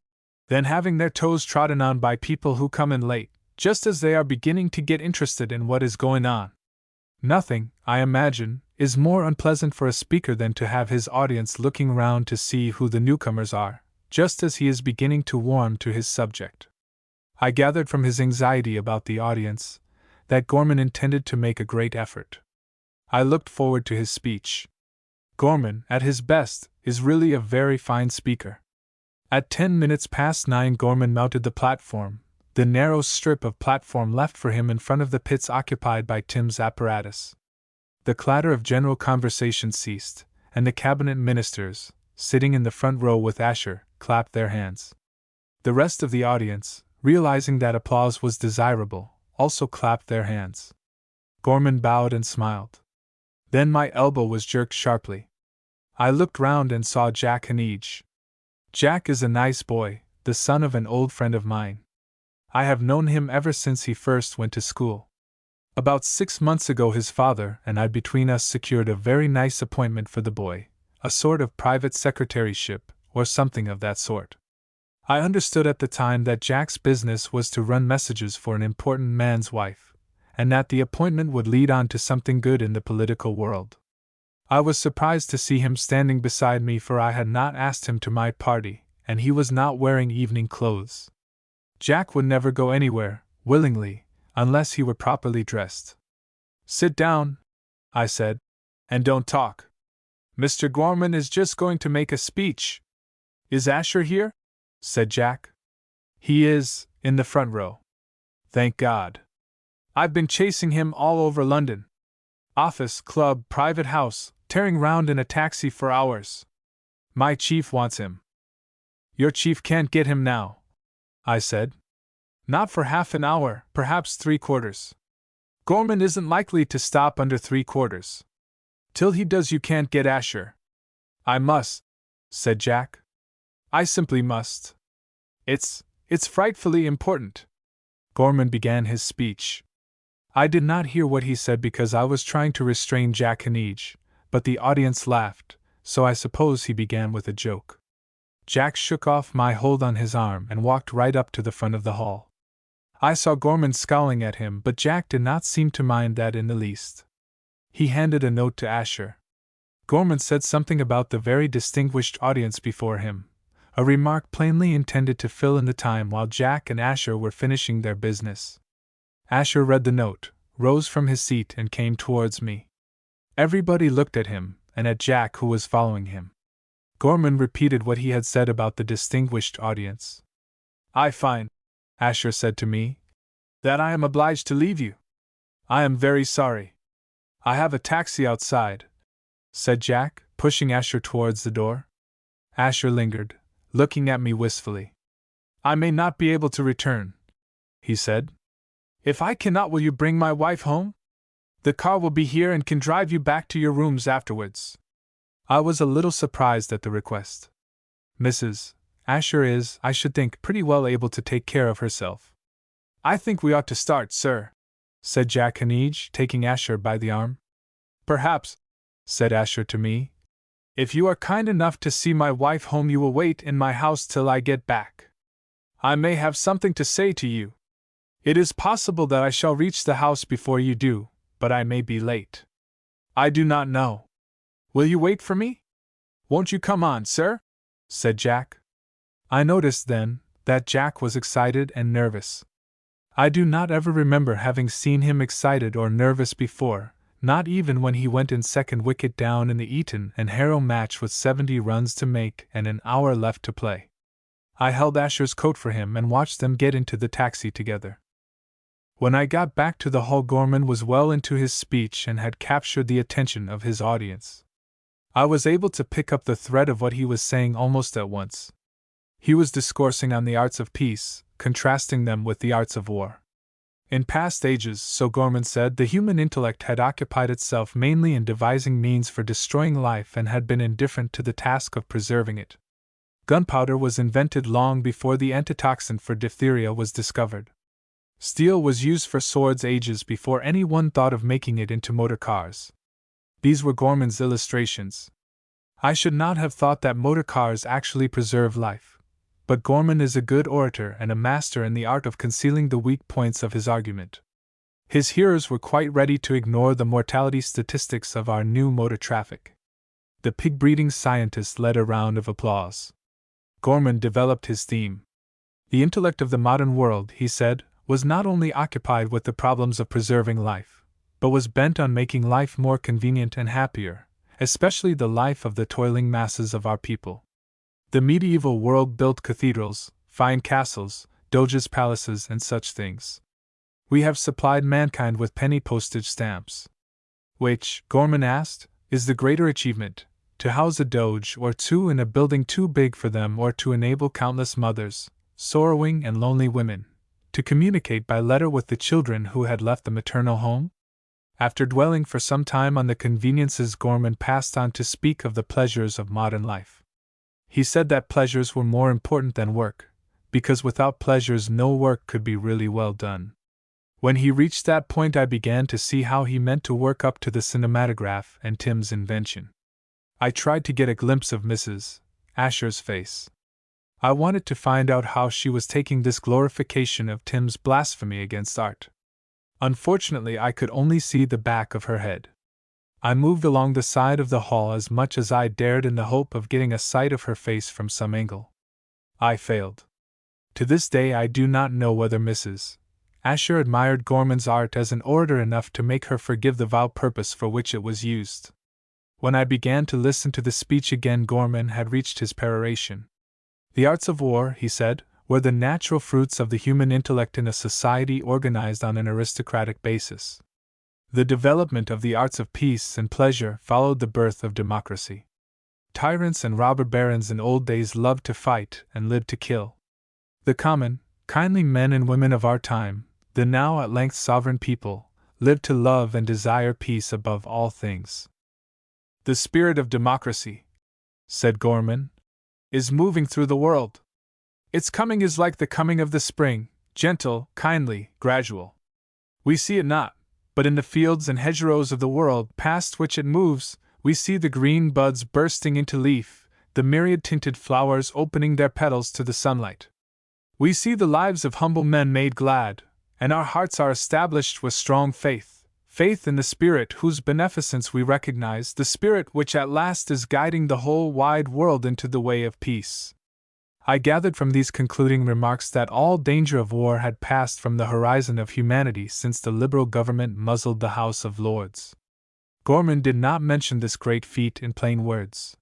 "than having their toes trodden on by people who come in late, just as they are beginning to get interested in what is going on. Nothing, I imagine, is more unpleasant for a speaker than to have his audience looking round to see who the newcomers are, just as he is beginning to warm to his subject." I gathered from his anxiety about the audience that Gorman intended to make a great effort. I looked forward to his speech. Gorman, at his best, is really a very fine speaker. At 10 minutes past 9, Gorman mounted the platform, the narrow strip of platform left for him in front of the pits occupied by Tim's apparatus. The clatter of general conversation ceased, and the cabinet ministers, sitting in the front row with Asher, clapped their hands. The rest of the audience, realizing that applause was desirable, also clapped their hands. Gorman bowed and smiled. Then my elbow was jerked sharply. I looked round and saw Jack Hanege. Jack is a nice boy, the son of an old friend of mine. I have known him ever since he first went to school. About 6 months ago his father and I between us secured a very nice appointment for the boy, a sort of private secretaryship, or something of that sort. I understood at the time that Jack's business was to run messages for an important man's wife, and that the appointment would lead on to something good in the political world. I was surprised to see him standing beside me, for I had not asked him to my party, and he was not wearing evening clothes. Jack would never go anywhere, willingly, unless he were properly dressed. "Sit down," I said, "and don't talk. Mr. Gorman is just going to make a speech." "Is Asher here?" said Jack. "He is, in the front row. Thank God. I've been chasing him all over London. Office, club, private house, tearing round in a taxi for hours. My chief wants him." "Your chief can't get him now," I said. "Not for half an hour, perhaps 3/4. Gorman isn't likely to stop under 3/4. Till he does, you can't get Asher." "I must," said Jack. "I simply must. It's frightfully important." Gorman began his speech. I did not hear what he said because I was trying to restrain Jack Hanege, but the audience laughed, so I suppose he began with a joke. Jack shook off my hold on his arm and walked right up to the front of the hall. I saw Gorman scowling at him, but Jack did not seem to mind that in the least. He handed a note to Asher. Gorman said something about the very distinguished audience before him, a remark plainly intended to fill in the time while Jack and Asher were finishing their business. Asher read the note, rose from his seat, and came towards me. Everybody looked at him, and at Jack, who was following him. Gorman repeated what he had said about the distinguished audience. "I find," Asher said to me, "that I am obliged to leave you. I am very sorry. I have a taxi outside," said Jack, pushing Asher towards the door. Asher lingered, looking at me wistfully. "I may not be able to return," he said. "If I cannot, will you bring my wife home? The car will be here and can drive you back to your rooms afterwards." I was a little surprised at the request. Mrs. Asher is, I should think, pretty well able to take care of herself. "I think we ought to start, sir," said Jack Hanege, taking Asher by the arm. "Perhaps," said Asher to me, "if you are kind enough to see my wife home, you will wait in my house till I get back. I may have something to say to you. It is possible that I shall reach the house before you do, but I may be late. I do not know. Will you wait for me? Won't you come on, sir?" said Jack. I noticed then that Jack was excited and nervous. I do not ever remember having seen him excited or nervous before, not even when he went in second wicket down in the Eton and Harrow match with 70 runs to make and an hour left to play. I held Asher's coat for him and watched them get into the taxi together. When I got back to the hall, Gorman was well into his speech and had captured the attention of his audience. I was able to pick up the thread of what he was saying almost at once. He was discoursing on the arts of peace, contrasting them with the arts of war. In past ages, so Gorman said, the human intellect had occupied itself mainly in devising means for destroying life and had been indifferent to the task of preserving it. Gunpowder was invented long before the antitoxin for diphtheria was discovered. Steel was used for swords ages before anyone thought of making it into motor cars. These were Gorman's illustrations. I should not have thought that motor cars actually preserve life, but Gorman is a good orator and a master in the art of concealing the weak points of his argument. His hearers were quite ready to ignore the mortality statistics of our new motor traffic. The pig-breeding scientist led a round of applause. Gorman developed his theme. The intellect of the modern world, he said, was not only occupied with the problems of preserving life, but was bent on making life more convenient and happier, especially the life of the toiling masses of our people. The medieval world built cathedrals, fine castles, doges' palaces, and such things. We have supplied mankind with penny postage stamps. Which, Gorman asked, is the greater achievement, to house a doge or two in a building too big for them, or to enable countless mothers, sorrowing and lonely women, to communicate by letter with the children who had left the maternal home? After dwelling for some time on the conveniences, Gorman passed on to speak of the pleasures of modern life. He said that pleasures were more important than work, because without pleasures no work could be really well done. When he reached that point, I began to see how he meant to work up to the cinematograph and Tim's invention. I tried to get a glimpse of Mrs. Asher's face. I wanted to find out how she was taking this glorification of Tim's blasphemy against art. Unfortunately, I could only see the back of her head. I moved along the side of the hall as much as I dared in the hope of getting a sight of her face from some angle. I failed. To this day I do not know whether Mrs. Asher admired Gorman's art as an orator enough to make her forgive the vile purpose for which it was used. When I began to listen to the speech again, Gorman had reached his peroration. The arts of war, he said, were the natural fruits of the human intellect in a society organized on an aristocratic basis. The development of the arts of peace and pleasure followed the birth of democracy. Tyrants and robber barons in old days loved to fight and lived to kill. The common, kindly men and women of our time, the now at length sovereign people, lived to love and desire peace above all things. "The spirit of democracy," said Gorman, "is moving through the world. Its coming is like the coming of the spring, gentle, kindly, gradual. We see it not, but in the fields and hedgerows of the world past which it moves, we see the green buds bursting into leaf, the myriad-tinted flowers opening their petals to the sunlight. We see the lives of humble men made glad, and our hearts are established with strong faith, faith in the Spirit whose beneficence we recognize, the Spirit which at last is guiding the whole wide world into the way of peace. I gathered from these concluding remarks that all danger of war had passed from the horizon of humanity since the Liberal government muzzled the House of Lords. Gorman did not mention this great feat in plain words.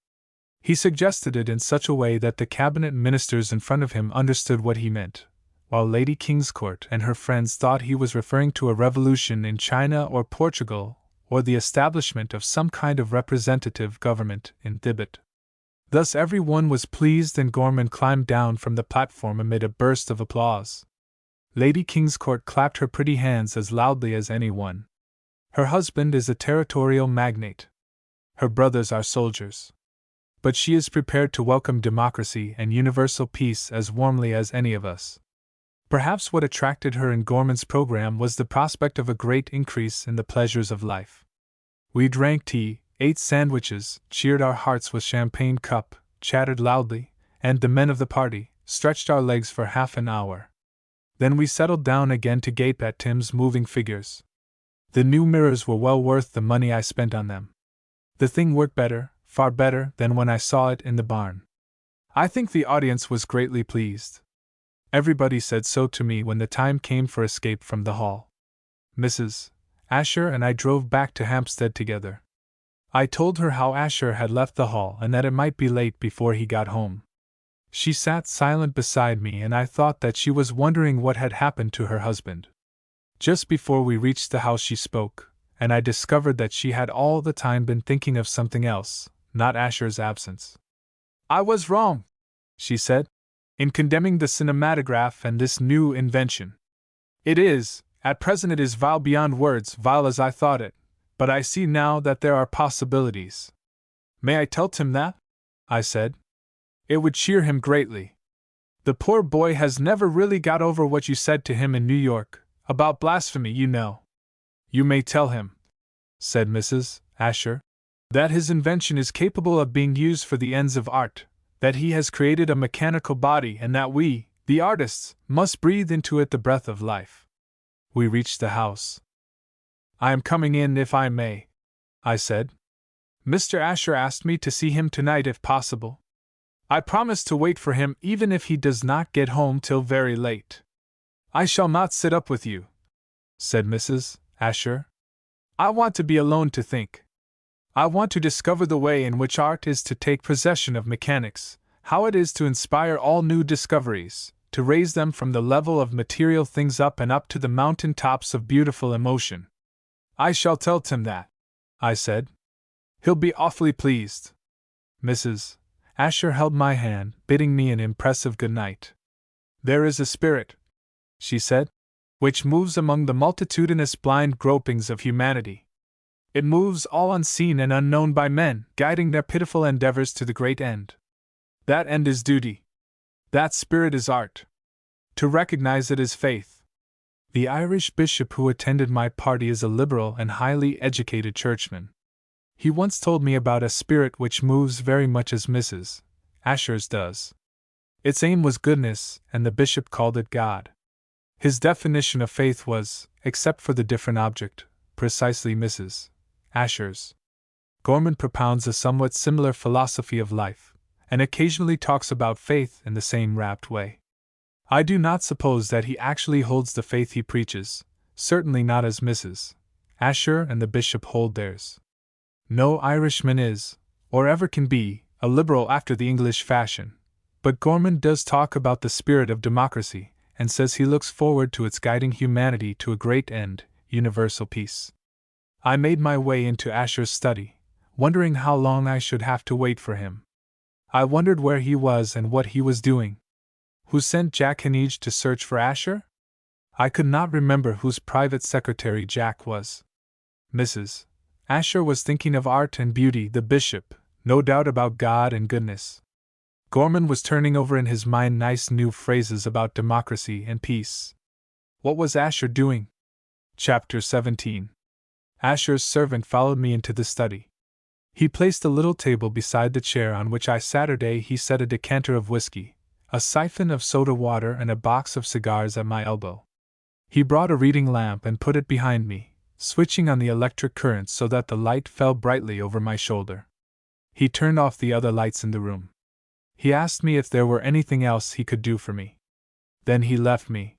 He suggested it in such a way that the cabinet ministers in front of him understood what he meant, while Lady Kingscourt and her friends thought he was referring to a revolution in China or Portugal, or the establishment of some kind of representative government in Tibet. Thus every one was pleased, and Gorman climbed down from the platform amid a burst of applause. Lady Kingscourt clapped her pretty hands as loudly as anyone. Her husband is a territorial magnate. Her brothers are soldiers. But she is prepared to welcome democracy and universal peace as warmly as any of us. Perhaps what attracted her in Gorman's program was the prospect of a great increase in the pleasures of life. We drank tea, ate sandwiches, cheered our hearts with champagne cup, chattered loudly, and the men of the party stretched our legs for half an hour. Then we settled down again to gape at Tim's moving figures. The new mirrors were well worth the money I spent on them. The thing worked better, far better than when I saw it in the barn. I think the audience was greatly pleased. Everybody said so to me when the time came for escape from the hall. Mrs. Asher and I drove back to Hampstead together. I told her how Asher had left the hall and that it might be late before he got home. She sat silent beside me, and I thought that she was wondering what had happened to her husband. Just before we reached the house she spoke, and I discovered that she had all the time been thinking of something else, not Asher's absence. "I was wrong," she said, "in condemning the cinematograph and this new invention. It is, at present it is vile beyond words, vile as I thought it, but I see now that there are possibilities." "May I tell Tim that?" I said. "It would cheer him greatly. The poor boy has never really got over what you said to him in New York, about blasphemy, you know." "You may tell him," said Mrs. Asher, "that his invention is capable of being used for the ends of art, that he has created a mechanical body, and that we, the artists, must breathe into it the breath of life." We reached the house. "I am coming in if I may," I said. "Mr. Asher asked me to see him tonight if possible. I promise to wait for him even if he does not get home till very late." "I shall not sit up with you," said Mrs. Asher. "I want to be alone to think. I want to discover the way in which art is to take possession of mechanics, how it is to inspire all new discoveries, to raise them from the level of material things up and up to the mountain tops of beautiful emotion." "I shall tell Tim that," I said. "He'll be awfully pleased." Mrs. Asher held my hand, bidding me an impressive good night. "There is a spirit," she said, "which moves among the multitudinous blind gropings of humanity. It moves all unseen and unknown by men, guiding their pitiful endeavors to the great end. That end is duty. That spirit is art. To recognize it is faith. The Irish bishop who attended my party is a liberal and highly educated churchman. He once told me about a spirit which moves very much as Mrs. Asher's does. Its aim was goodness, and the bishop called it God. His definition of faith was, except for the different object, precisely Mrs. Asher's. Gorman propounds a somewhat similar philosophy of life, and occasionally talks about faith in the same rapt way. I do not suppose that he actually holds the faith he preaches, certainly not as Mrs. Asher and the bishop hold theirs. No Irishman is, or ever can be, a liberal after the English fashion, but Gorman does talk about the spirit of democracy, and says he looks forward to its guiding humanity to a great end, universal peace. I made my way into Asher's study, wondering how long I should have to wait for him. I wondered where he was and what he was doing. Who sent Jack Heneage to search for Asher? I could not remember whose private secretary Jack was. Mrs. Asher was thinking of art and beauty, the bishop, no doubt about God and goodness. Gorman was turning over in his mind nice new phrases about democracy and peace. What was Asher doing? Chapter 17. Asher's servant followed me into the study. He placed a little table beside the chair on which I sat. He set a decanter of whiskey, a siphon of soda water, and a box of cigars at my elbow. He brought a reading lamp and put it behind me, switching on the electric current so that the light fell brightly over my shoulder. He turned off the other lights in the room. He asked me if there were anything else he could do for me. Then he left me.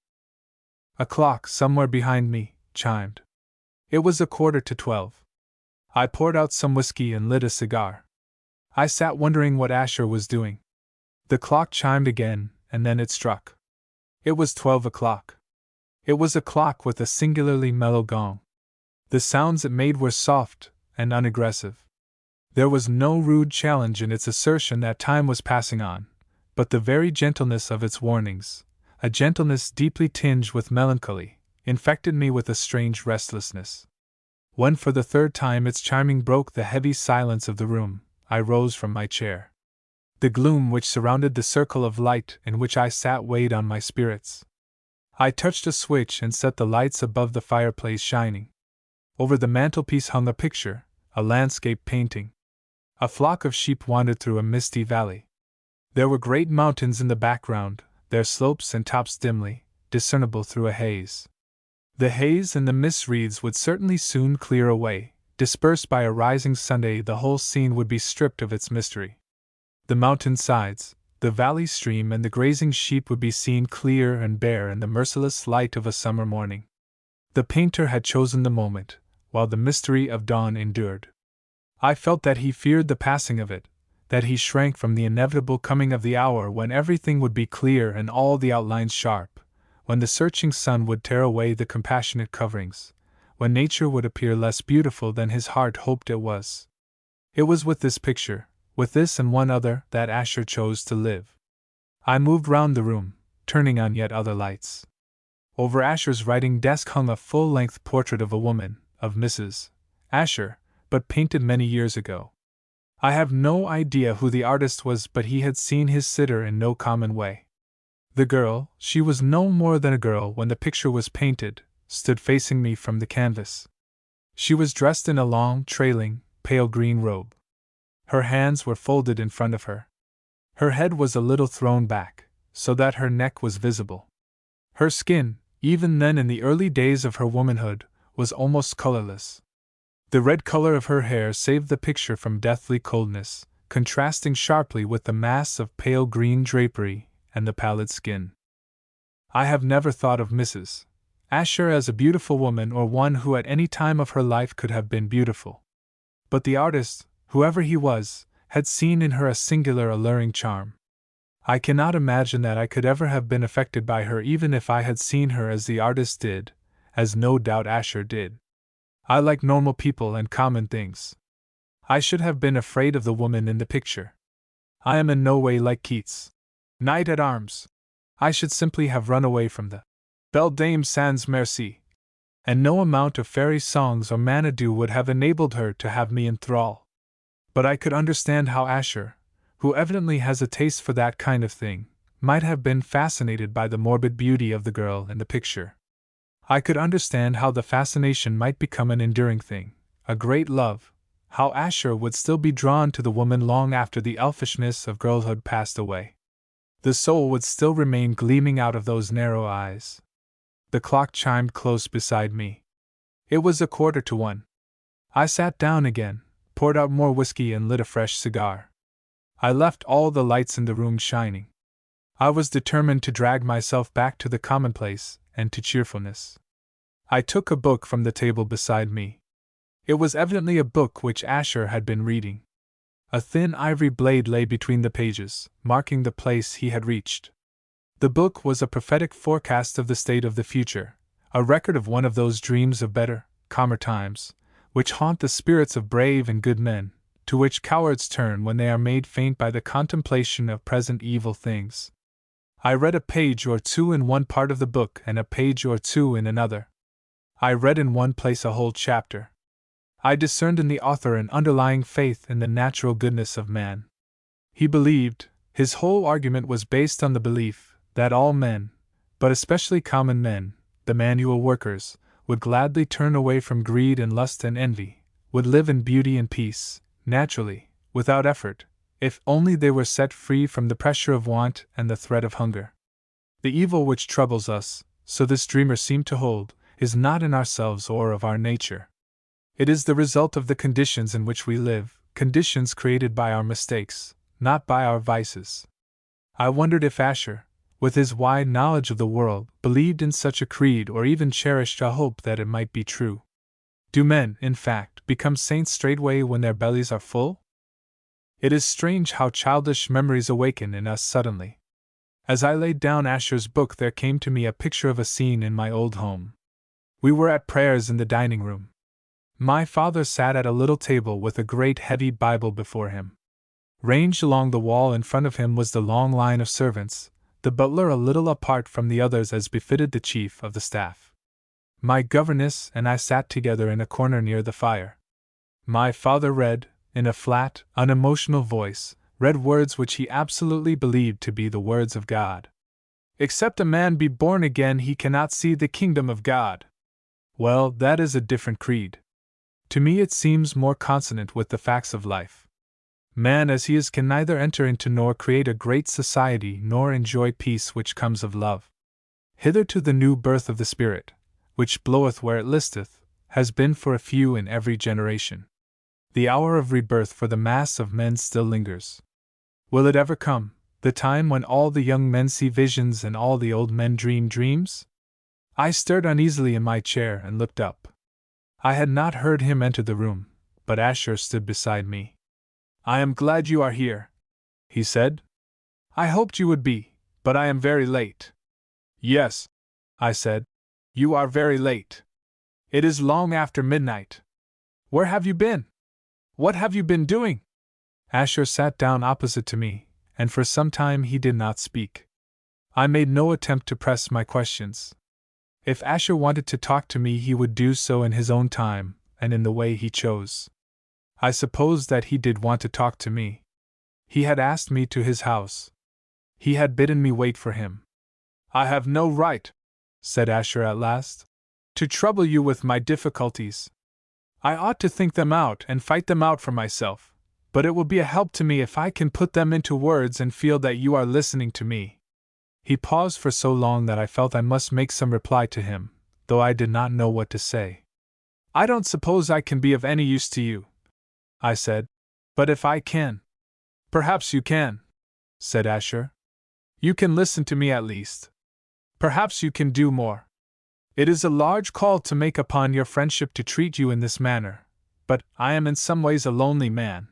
A clock somewhere behind me chimed. It was 11:45. I poured out some whiskey and lit a cigar. I sat wondering what Asher was doing. The clock chimed again, and then it struck. It was 12 o'clock. It was a clock with a singularly mellow gong. The sounds it made were soft and unaggressive. There was no rude challenge in its assertion that time was passing on, but the very gentleness of its warnings, a gentleness deeply tinged with melancholy, infected me with a strange restlessness. When for the third time its chiming broke the heavy silence of the room, I rose from my chair. The gloom which surrounded the circle of light in which I sat weighed on my spirits. I touched a switch and set the lights above the fireplace shining. Over the mantelpiece hung a picture, a landscape painting. A flock of sheep wandered through a misty valley. There were great mountains in the background, their slopes and tops dimly discernible through a haze. The haze and the mist wreaths would certainly soon clear away. Dispersed by a rising Sunday, the whole scene would be stripped of its mystery. The mountain sides, the valley stream, and the grazing sheep would be seen clear and bare in the merciless light of a summer morning. The painter had chosen the moment, while the mystery of dawn endured. I felt that he feared the passing of it, that he shrank from the inevitable coming of the hour when everything would be clear and all the outlines sharp, when the searching sun would tear away the compassionate coverings, when nature would appear less beautiful than his heart hoped it was. It was with this picture, with this and one other, that Asher chose to live. I moved round the room, turning on yet other lights. Over Asher's writing desk hung a full-length portrait of a woman, of Mrs. Asher, but painted many years ago. I have no idea who the artist was, but he had seen his sitter in no common way. The girl, she was no more than a girl when the picture was painted, stood facing me from the canvas. She was dressed in a long, trailing, pale green robe. Her hands were folded in front of her. Her head was a little thrown back, so that her neck was visible. Her skin, even then in the early days of her womanhood, was almost colorless. The red color of her hair saved the picture from deathly coldness, contrasting sharply with the mass of pale green drapery and the pallid skin. I have never thought of Mrs. Asher as a beautiful woman or one who at any time of her life could have been beautiful. But the artist, whoever he was, had seen in her a singular alluring charm. I cannot imagine that I could ever have been affected by her even if I had seen her as the artist did, as no doubt Asher did. I like normal people and common things. I should have been afraid of the woman in the picture. I am in no way like Keats' Knight at Arms. I should simply have run away from the Belle Dame sans merci, and no amount of fairy songs or Manadou would have enabled her to have me in thrall. But I could understand how Asher, who evidently has a taste for that kind of thing, might have been fascinated by the morbid beauty of the girl in the picture. I could understand how the fascination might become an enduring thing, a great love, how Asher would still be drawn to the woman long after the elfishness of girlhood passed away. The soul would still remain gleaming out of those narrow eyes. The clock chimed close beside me. It was 1:15. I sat down again, poured out more whiskey and lit a fresh cigar. I left all the lights in the room shining. I was determined to drag myself back to the commonplace and to cheerfulness. I took a book from the table beside me. It was evidently a book which Asher had been reading. A thin ivory blade lay between the pages, marking the place he had reached. The book was a prophetic forecast of the state of the future, a record of one of those dreams of better, calmer times, which haunt the spirits of brave and good men, to which cowards turn when they are made faint by the contemplation of present evil things. I read a page or two in one part of the book and a page or two in another. I read in one place a whole chapter. I discerned in the author an underlying faith in the natural goodness of man. He believed, his whole argument was based on the belief, that all men, but especially common men, the manual workers, would gladly turn away from greed and lust and envy, would live in beauty and peace, naturally, without effort, if only they were set free from the pressure of want and the threat of hunger. The evil which troubles us, so this dreamer seemed to hold, is not in ourselves or of our nature. It is the result of the conditions in which we live, conditions created by our mistakes, not by our vices. I wondered if Asher, with his wide knowledge of the world, believed in such a creed or even cherished a hope that it might be true. Do men, in fact, become saints straightway when their bellies are full? It is strange how childish memories awaken in us suddenly. As I laid down Asher's book, there came to me a picture of a scene in my old home. We were at prayers in the dining room. My father sat at a little table with a great heavy Bible before him. Ranged along the wall in front of him was the long line of servants, the butler a little apart from the others as befitted the chief of the staff. My governess and I sat together in a corner near the fire. My father read, in a flat, unemotional voice, read words which he absolutely believed to be the words of God. "Except a man be born again, he cannot see the kingdom of God." Well, that is a different creed. To me it seems more consonant with the facts of life. Man as he is can neither enter into nor create a great society nor enjoy peace which comes of love. Hitherto the new birth of the Spirit, which bloweth where it listeth, has been for a few in every generation. The hour of rebirth for the mass of men still lingers. Will it ever come, the time when all the young men see visions and all the old men dream dreams? I stirred uneasily in my chair and looked up. I had not heard him enter the room, but Asher stood beside me. "I am glad you are here," he said. "I hoped you would be, but I am very late." "Yes," I said, "you are very late. It is long after midnight. Where have you been? What have you been doing?" Asher sat down opposite to me, and for some time he did not speak. I made no attempt to press my questions. If Asher wanted to talk to me, he would do so in his own time, and in the way he chose. I supposed that he did want to talk to me. He had asked me to his house. He had bidden me wait for him. "I have no right," said Asher at last, "to trouble you with my difficulties. I ought to think them out and fight them out for myself, but it will be a help to me if I can put them into words and feel that you are listening to me." He paused for so long that I felt I must make some reply to him, though I did not know what to say. "I don't suppose I can be of any use to you," I said, "but if I can—" "Perhaps you can," said Asher. "You can listen to me at least. Perhaps you can do more. It is a large call to make upon your friendship to treat you in this manner, but I am in some ways a lonely man."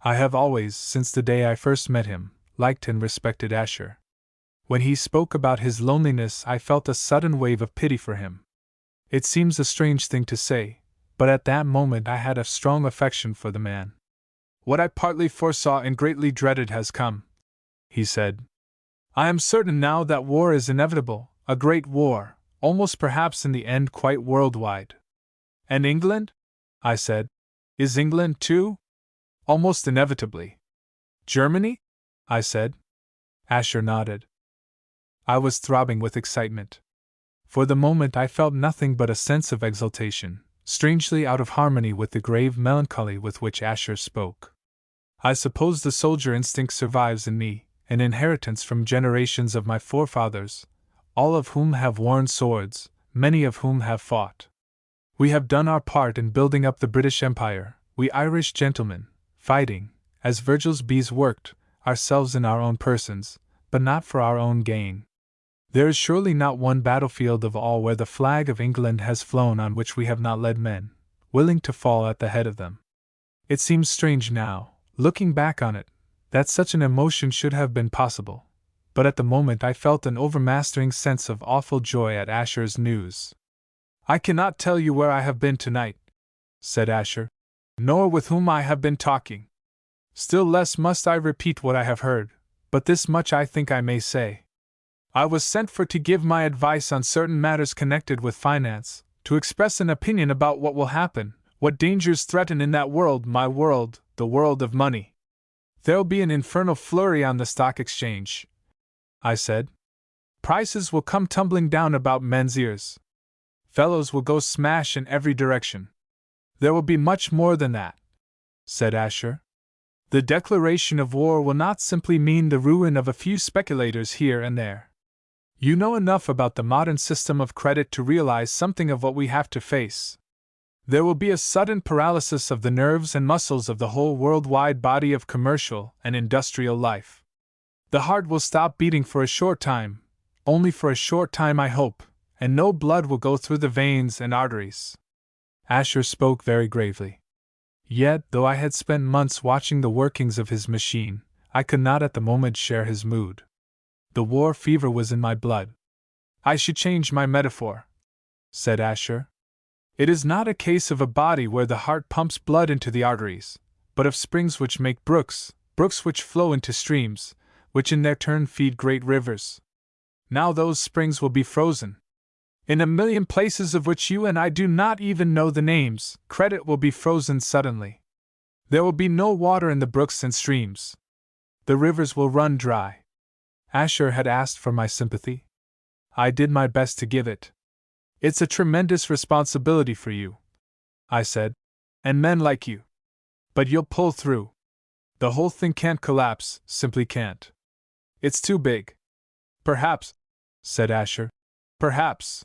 I have always, since the day I first met him, liked and respected Asher. When he spoke about his loneliness, I felt a sudden wave of pity for him. It seems a strange thing to say, but at that moment I had a strong affection for the man. "What I partly foresaw and greatly dreaded has come," he said. "I am certain now that war is inevitable, a great war, almost perhaps in the end quite worldwide." "And England?" I said. "Is England too?" "Almost inevitably." "Germany?" I said. Asher nodded. I was throbbing with excitement. For the moment I felt nothing but a sense of exultation, strangely out of harmony with the grave melancholy with which Asher spoke. I suppose the soldier instinct survives in me, an inheritance from generations of my forefathers, all of whom have worn swords, many of whom have fought. We have done our part in building up the British Empire, we Irish gentlemen, fighting, as Virgil's bees worked, ourselves in our own persons, but not for our own gain. There is surely not one battlefield of all where the flag of England has flown on which we have not led men, willing to fall at the head of them. It seems strange now, looking back on it, that such an emotion should have been possible, but at the moment I felt an overmastering sense of awful joy at Asher's news. "I cannot tell you where I have been tonight," said Asher, "nor with whom I have been talking. Still less must I repeat what I have heard, but this much I think I may say. I was sent for to give my advice on certain matters connected with finance, to express an opinion about what will happen, what dangers threaten in that world, my world, the world of money. There'll be an infernal flurry on the stock exchange," I said. "Prices will come tumbling down about men's ears. fellows will go smash in every direction. There will be much more than that, said Asher. The declaration of war will not simply mean the ruin of a few speculators here and there. You know enough about the modern system of credit to realize something of what we have to face. There will be a sudden paralysis of the nerves and muscles of the whole worldwide body of commercial and industrial life. The heart will stop beating for a short time, only for a short time I hope, and no blood will go through the veins and arteries. Asher spoke very gravely. Yet, though I had spent months watching the workings of his machine, I could not at the moment share his mood. The war fever was in my blood. I should change my metaphor, said Asher. It is not a case of a body where the heart pumps blood into the arteries, but of springs which make brooks, brooks which flow into streams, which in their turn feed great rivers. Now those springs will be frozen. In a million places of which you and I do not even know the names, credit will be frozen suddenly. There will be no water in the brooks and streams. The rivers will run dry. Asher had asked for my sympathy. I did my best to give it. It's a tremendous responsibility for you, I said, and men like you. But you'll pull through. The whole thing can't collapse, simply can't. It's too big. Perhaps, said Asher, perhaps.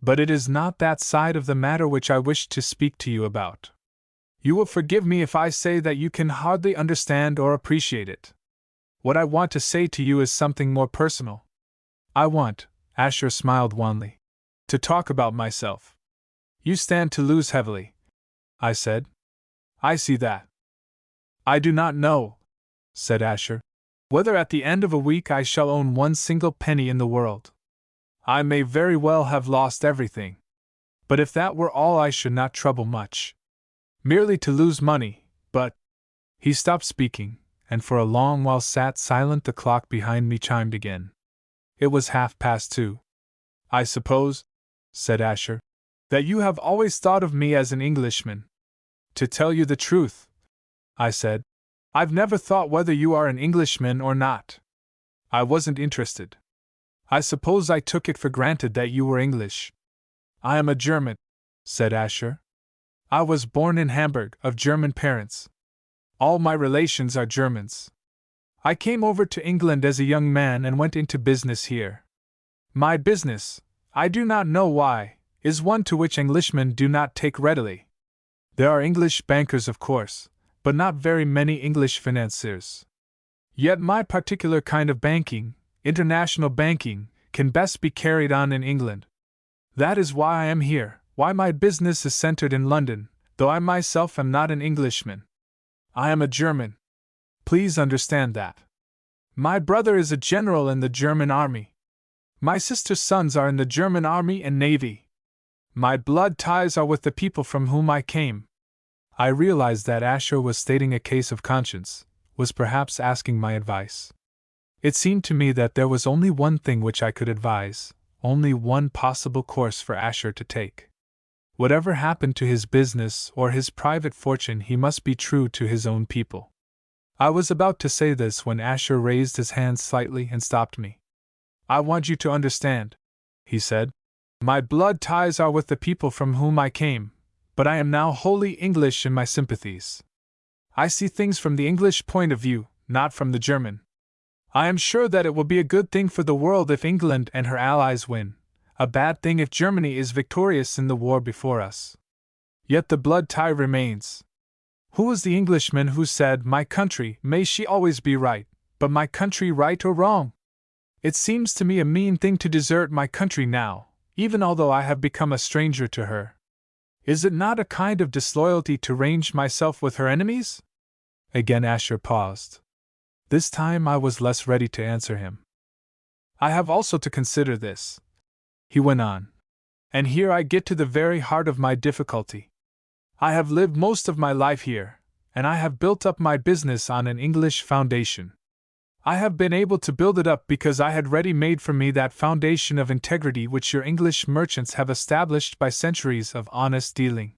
But it is not that side of the matter which I wish to speak to you about. You will forgive me if I say that you can hardly understand or appreciate it. What I want to say to you is something more personal. I want, Asher smiled wanly, to talk about myself. You stand to lose heavily, I said. I see that. I do not know, said Asher, whether at the end of a week I shall own one single penny in the world. I may very well have lost everything. But if that were all, I should not trouble much. Merely to lose money, but… He stopped speaking, and for a long while sat silent. The clock behind me chimed again. It was 2:30. I suppose, said Asher, that you have always thought of me as an Englishman. To tell you the truth, I said, I've never thought whether you are an Englishman or not. I wasn't interested. I suppose I took it for granted that you were English. I am a German, said Asher. I was born in Hamburg, of German parents. All my relations are Germans. I came over to England as a young man and went into business here. My business, I do not know why, is one to which Englishmen do not take readily. There are English bankers, of course, but not very many English financiers. Yet my particular kind of banking, international banking, can best be carried on in England. That is why I am here, why my business is centered in London, though I myself am not an Englishman. I am a German. Please understand that. My brother is a general in the German army. My sister's sons are in the German army and navy. My blood ties are with the people from whom I came. I realized that Asher was stating a case of conscience, was perhaps asking my advice. It seemed to me that there was only one thing which I could advise, only one possible course for Asher to take. Whatever happened to his business or his private fortune, he must be true to his own people. I was about to say this when Asher raised his hand slightly and stopped me. I want you to understand, he said. My blood ties are with the people from whom I came, but I am now wholly English in my sympathies. I see things from the English point of view, not from the German. I am sure that it will be a good thing for the world if England and her allies win, a bad thing if Germany is victorious in the war before us. Yet the blood tie remains. Who was the Englishman who said, "My country, may she always be right, but my country right or wrong?" It seems to me a mean thing to desert my country now, even although I have become a stranger to her. Is it not a kind of disloyalty to range myself with her enemies? Again Asher paused. This time I was less ready to answer him. I have also to consider this, he went on. And here I get to the very heart of my difficulty. I have lived most of my life here, and I have built up my business on an English foundation. I have been able to build it up because I had ready-made for me that foundation of integrity which your English merchants have established by centuries of honest dealing.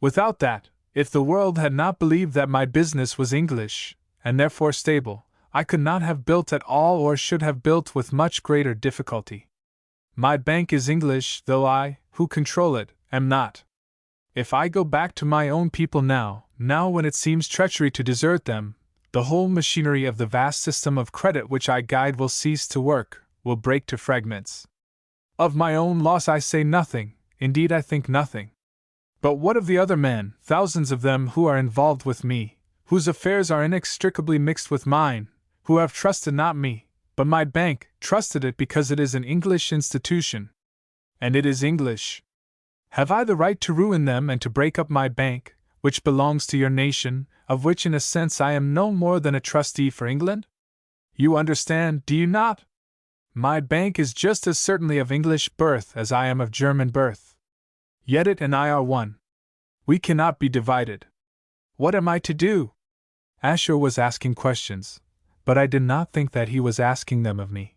Without that, if the world had not believed that my business was English, and therefore stable, I could not have built at all or should have built with much greater difficulty. My bank is English, though I, who control it, am not. If I go back to my own people now when it seems treachery to desert them, the whole machinery of the vast system of credit which I guide will cease to work, will break to fragments. Of my own loss I say nothing, indeed I think nothing. But what of the other men, thousands of them who are involved with me, whose affairs are inextricably mixed with mine, who have trusted not me, but my bank, trusted it because it is an English institution. And it is English. Have I the right to ruin them and to break up my bank, which belongs to your nation, of which in a sense I am no more than a trustee for England? You understand, do you not? My bank is just as certainly of English birth as I am of German birth. Yet it and I are one. We cannot be divided. What am I to do? Asher was asking questions, but I did not think that he was asking them of me.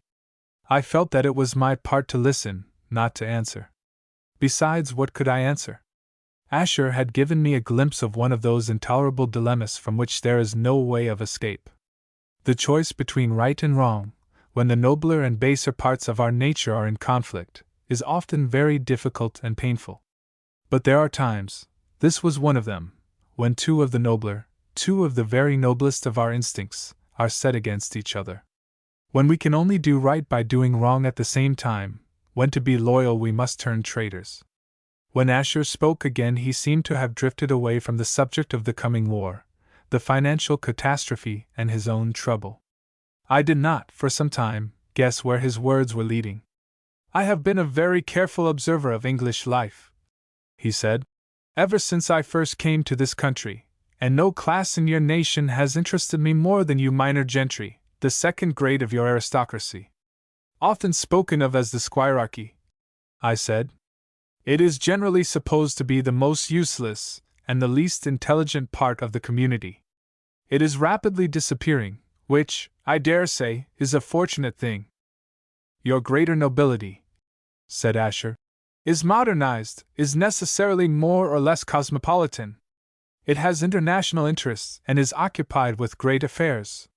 I felt that it was my part to listen, not to answer. Besides, what could I answer? Asher had given me a glimpse of one of those intolerable dilemmas from which there is no way of escape. The choice between right and wrong, when the nobler and baser parts of our nature are in conflict, is often very difficult and painful. But there are times, this was one of them, when two of the nobler, two of the very noblest of our instincts, are set against each other. When we can only do right by doing wrong at the same time, when to be loyal we must turn traitors. When Asher spoke again he seemed to have drifted away from the subject of the coming war, the financial catastrophe and his own trouble. I did not, for some time, guess where his words were leading. I have been a very careful observer of English life, he said, ever since I first came to this country, and no class in your nation has interested me more than you minor gentry, the second grade of your aristocracy. Often spoken of as the squirearchy, I said. It is generally supposed to be the most useless and the least intelligent part of the community. It is rapidly disappearing, which, I dare say, is a fortunate thing. Your greater nobility, said Asher, is modernized, is necessarily more or less cosmopolitan. It has international interests and is occupied with great affairs.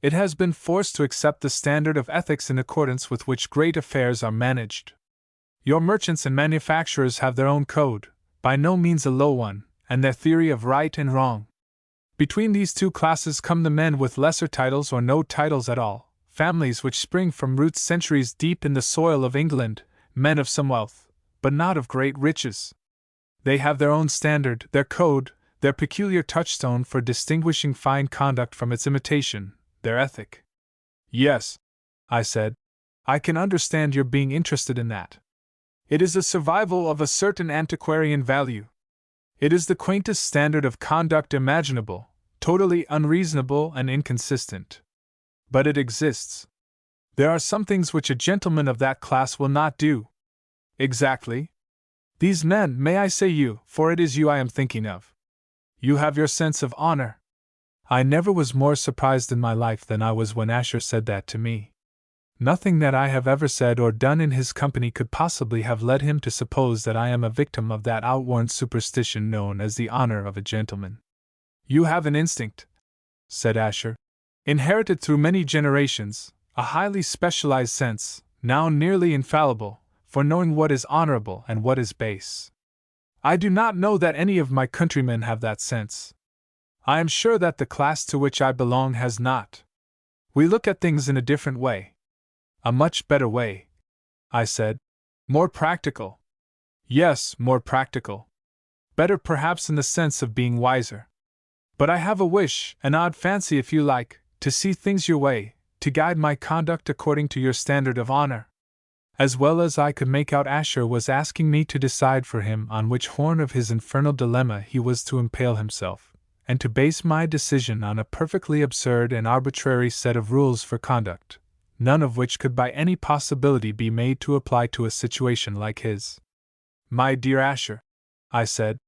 It has been forced to accept the standard of ethics in accordance with which great affairs are managed. Your merchants and manufacturers have their own code, by no means a low one, and their theory of right and wrong. Between these two classes come the men with lesser titles or no titles at all, families which spring from roots centuries deep in the soil of England, men of some wealth, but not of great riches. They have their own standard, their code, their peculiar touchstone for distinguishing fine conduct from its imitation, their ethic. Yes, I said, I can understand your being interested in that. It is a survival of a certain antiquarian value. It is the quaintest standard of conduct imaginable, totally unreasonable and inconsistent. But it exists. There are some things which a gentleman of that class will not do. Exactly. These men, may I say you, for it is you I am thinking of. You have your sense of honor. I never was more surprised in my life than I was when Asher said that to me. Nothing that I have ever said or done in his company could possibly have led him to suppose that I am a victim of that outworn superstition known as the honor of a gentleman. You have an instinct, said Asher, inherited through many generations, a highly specialized sense, now nearly infallible, for knowing what is honorable and what is base. I do not know that any of my countrymen have that sense. I am sure that the class to which I belong has not. We look at things in a different way. A much better way, I said. More practical. Yes, more practical. Better perhaps in the sense of being wiser. But I have a wish, an odd fancy if you like, to see things your way, to guide my conduct according to your standard of honor. As well as I could make out, Asher was asking me to decide for him on which horn of his infernal dilemma he was to impale himself, and to base my decision on a perfectly absurd and arbitrary set of rules for conduct, none of which could by any possibility be made to apply to a situation like his. My dear Asher, I said,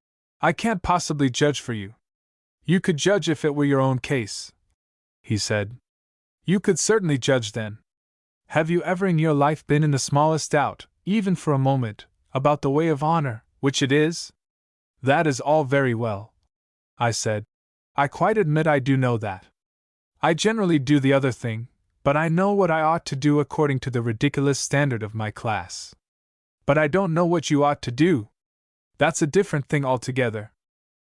I can't possibly judge for you. You could judge if it were your own case, he said. You could certainly judge then. Have you ever in your life been in the smallest doubt, even for a moment, about the way of honor, which it is? That is all very well, I said. I quite admit I do know that. I generally do the other thing, but I know what I ought to do according to the ridiculous standard of my class. But I don't know what you ought to do. That's a different thing altogether.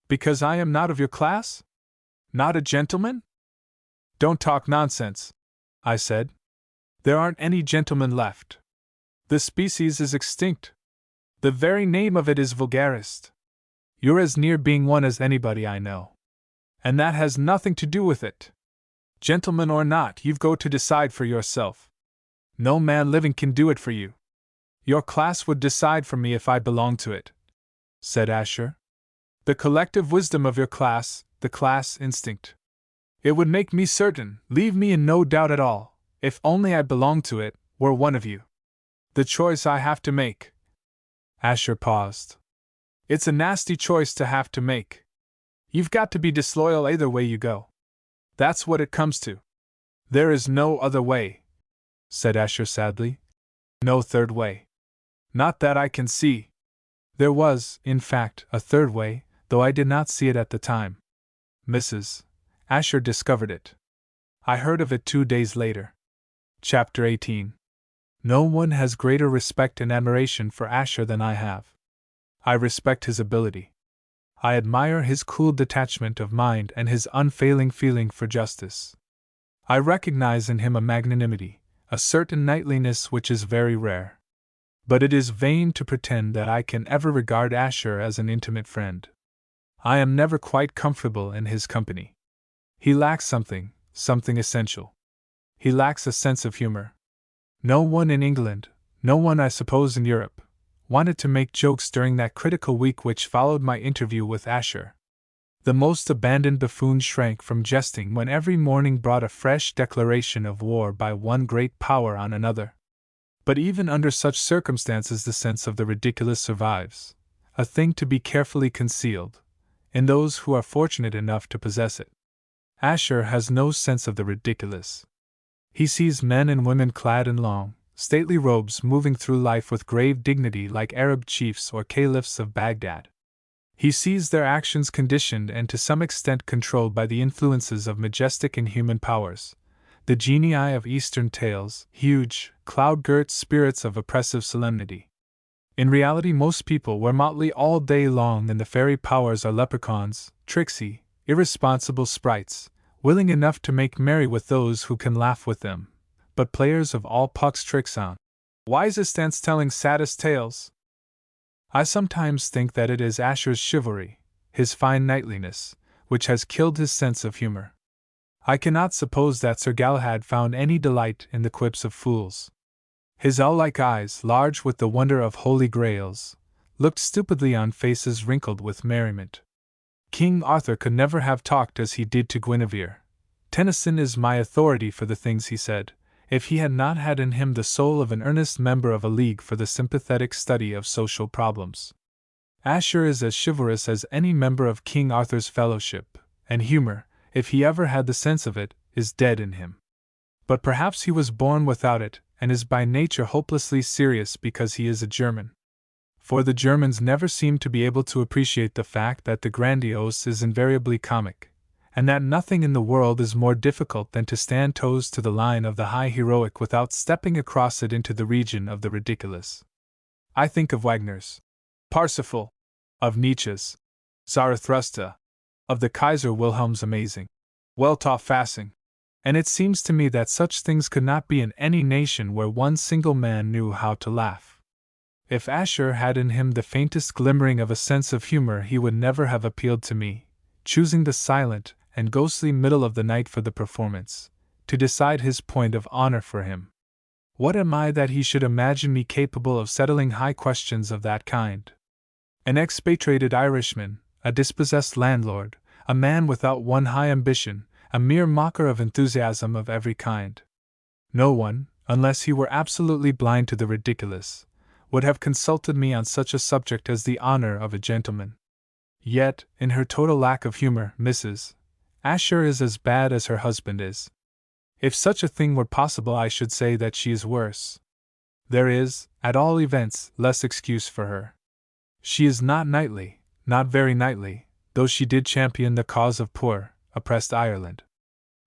Because I am not of your class? Not a gentleman? Don't talk nonsense, I said. There aren't any gentlemen left. The species is extinct. The very name of it is vulgarist. You're as near being one as anybody I know. And that has nothing to do with it. Gentleman or not, you've got to decide for yourself. No man living can do it for you. Your class would decide for me if I belonged to it, said Asher. The collective wisdom of your class, the class instinct. It would make me certain, leave me in no doubt at all, if only I belonged to it, were one of you. The choice I have to make. Asher paused. It's a nasty choice to have to make. You've got to be disloyal either way you go. That's what it comes to. There is no other way, said Asher sadly. No third way. Not that I can see. There was, in fact, a third way, though I did not see it at the time. Mrs. Asher discovered it. I heard of it 2 days later. Chapter 18. No one has greater respect and admiration for Asher than I have. I respect his ability. I admire his cool detachment of mind and his unfailing feeling for justice. I recognize in him a magnanimity, a certain knightliness which is very rare. But it is vain to pretend that I can ever regard Asher as an intimate friend. I am never quite comfortable in his company. He lacks something essential. He lacks a sense of humor. No one in England, no one I suppose in Europe, wanted to make jokes during that critical week which followed my interview with Asher. The most abandoned buffoon shrank from jesting when every morning brought a fresh declaration of war by one great power on another. But even under such circumstances the sense of the ridiculous survives, a thing to be carefully concealed, in those who are fortunate enough to possess it. Asher has no sense of the ridiculous. He sees men and women clad in long, stately robes moving through life with grave dignity like Arab chiefs or caliphs of Baghdad. He sees their actions conditioned and to some extent controlled by the influences of majestic inhuman powers, the genii of Eastern tales, huge, cloud-girt spirits of oppressive solemnity. In reality most people wear motley all day long and the fairy powers are leprechauns, tricksy, irresponsible sprites, willing enough to make merry with those who can laugh with them, but players of all Puck's tricks on. Wisest ants telling saddest tales. I sometimes think that it is Asher's chivalry, his fine knightliness, which has killed his sense of humor. I cannot suppose that Sir Galahad found any delight in the quips of fools. His owl-like eyes, large with the wonder of holy grails, looked stupidly on faces wrinkled with merriment. King Arthur could never have talked as he did to Guinevere. Tennyson is my authority for the things he said, if he had not had in him the soul of an earnest member of a league for the sympathetic study of social problems. Asher is as chivalrous as any member of King Arthur's fellowship, and humor, if he ever had the sense of it, is dead in him. But perhaps he was born without it, and is by nature hopelessly serious because he is a German. For the Germans never seem to be able to appreciate the fact that the grandiose is invariably comic, and that nothing in the world is more difficult than to stand toes to the line of the high heroic without stepping across it into the region of the ridiculous. I think of Wagner's Parsifal, of Nietzsche's Zarathustra, of the Kaiser Wilhelm's amazing Welt Fassung, and it seems to me that such things could not be in any nation where one single man knew how to laugh. If Asher had in him the faintest glimmering of a sense of humor, he would never have appealed to me, choosing the silent and ghostly middle of the night for the performance, to decide his point of honor for him. What am I that he should imagine me capable of settling high questions of that kind? An expatriated Irishman, a dispossessed landlord, a man without one high ambition, a mere mocker of enthusiasm of every kind. No one, unless he were absolutely blind to the ridiculous, would have consulted me on such a subject as the honor of a gentleman. Yet, in her total lack of humor, Mrs. Asher is as bad as her husband is. If such a thing were possible, I should say that she is worse. There is, at all events, less excuse for her. She is not knightly, not very knightly, though she did champion the cause of poor, oppressed Ireland.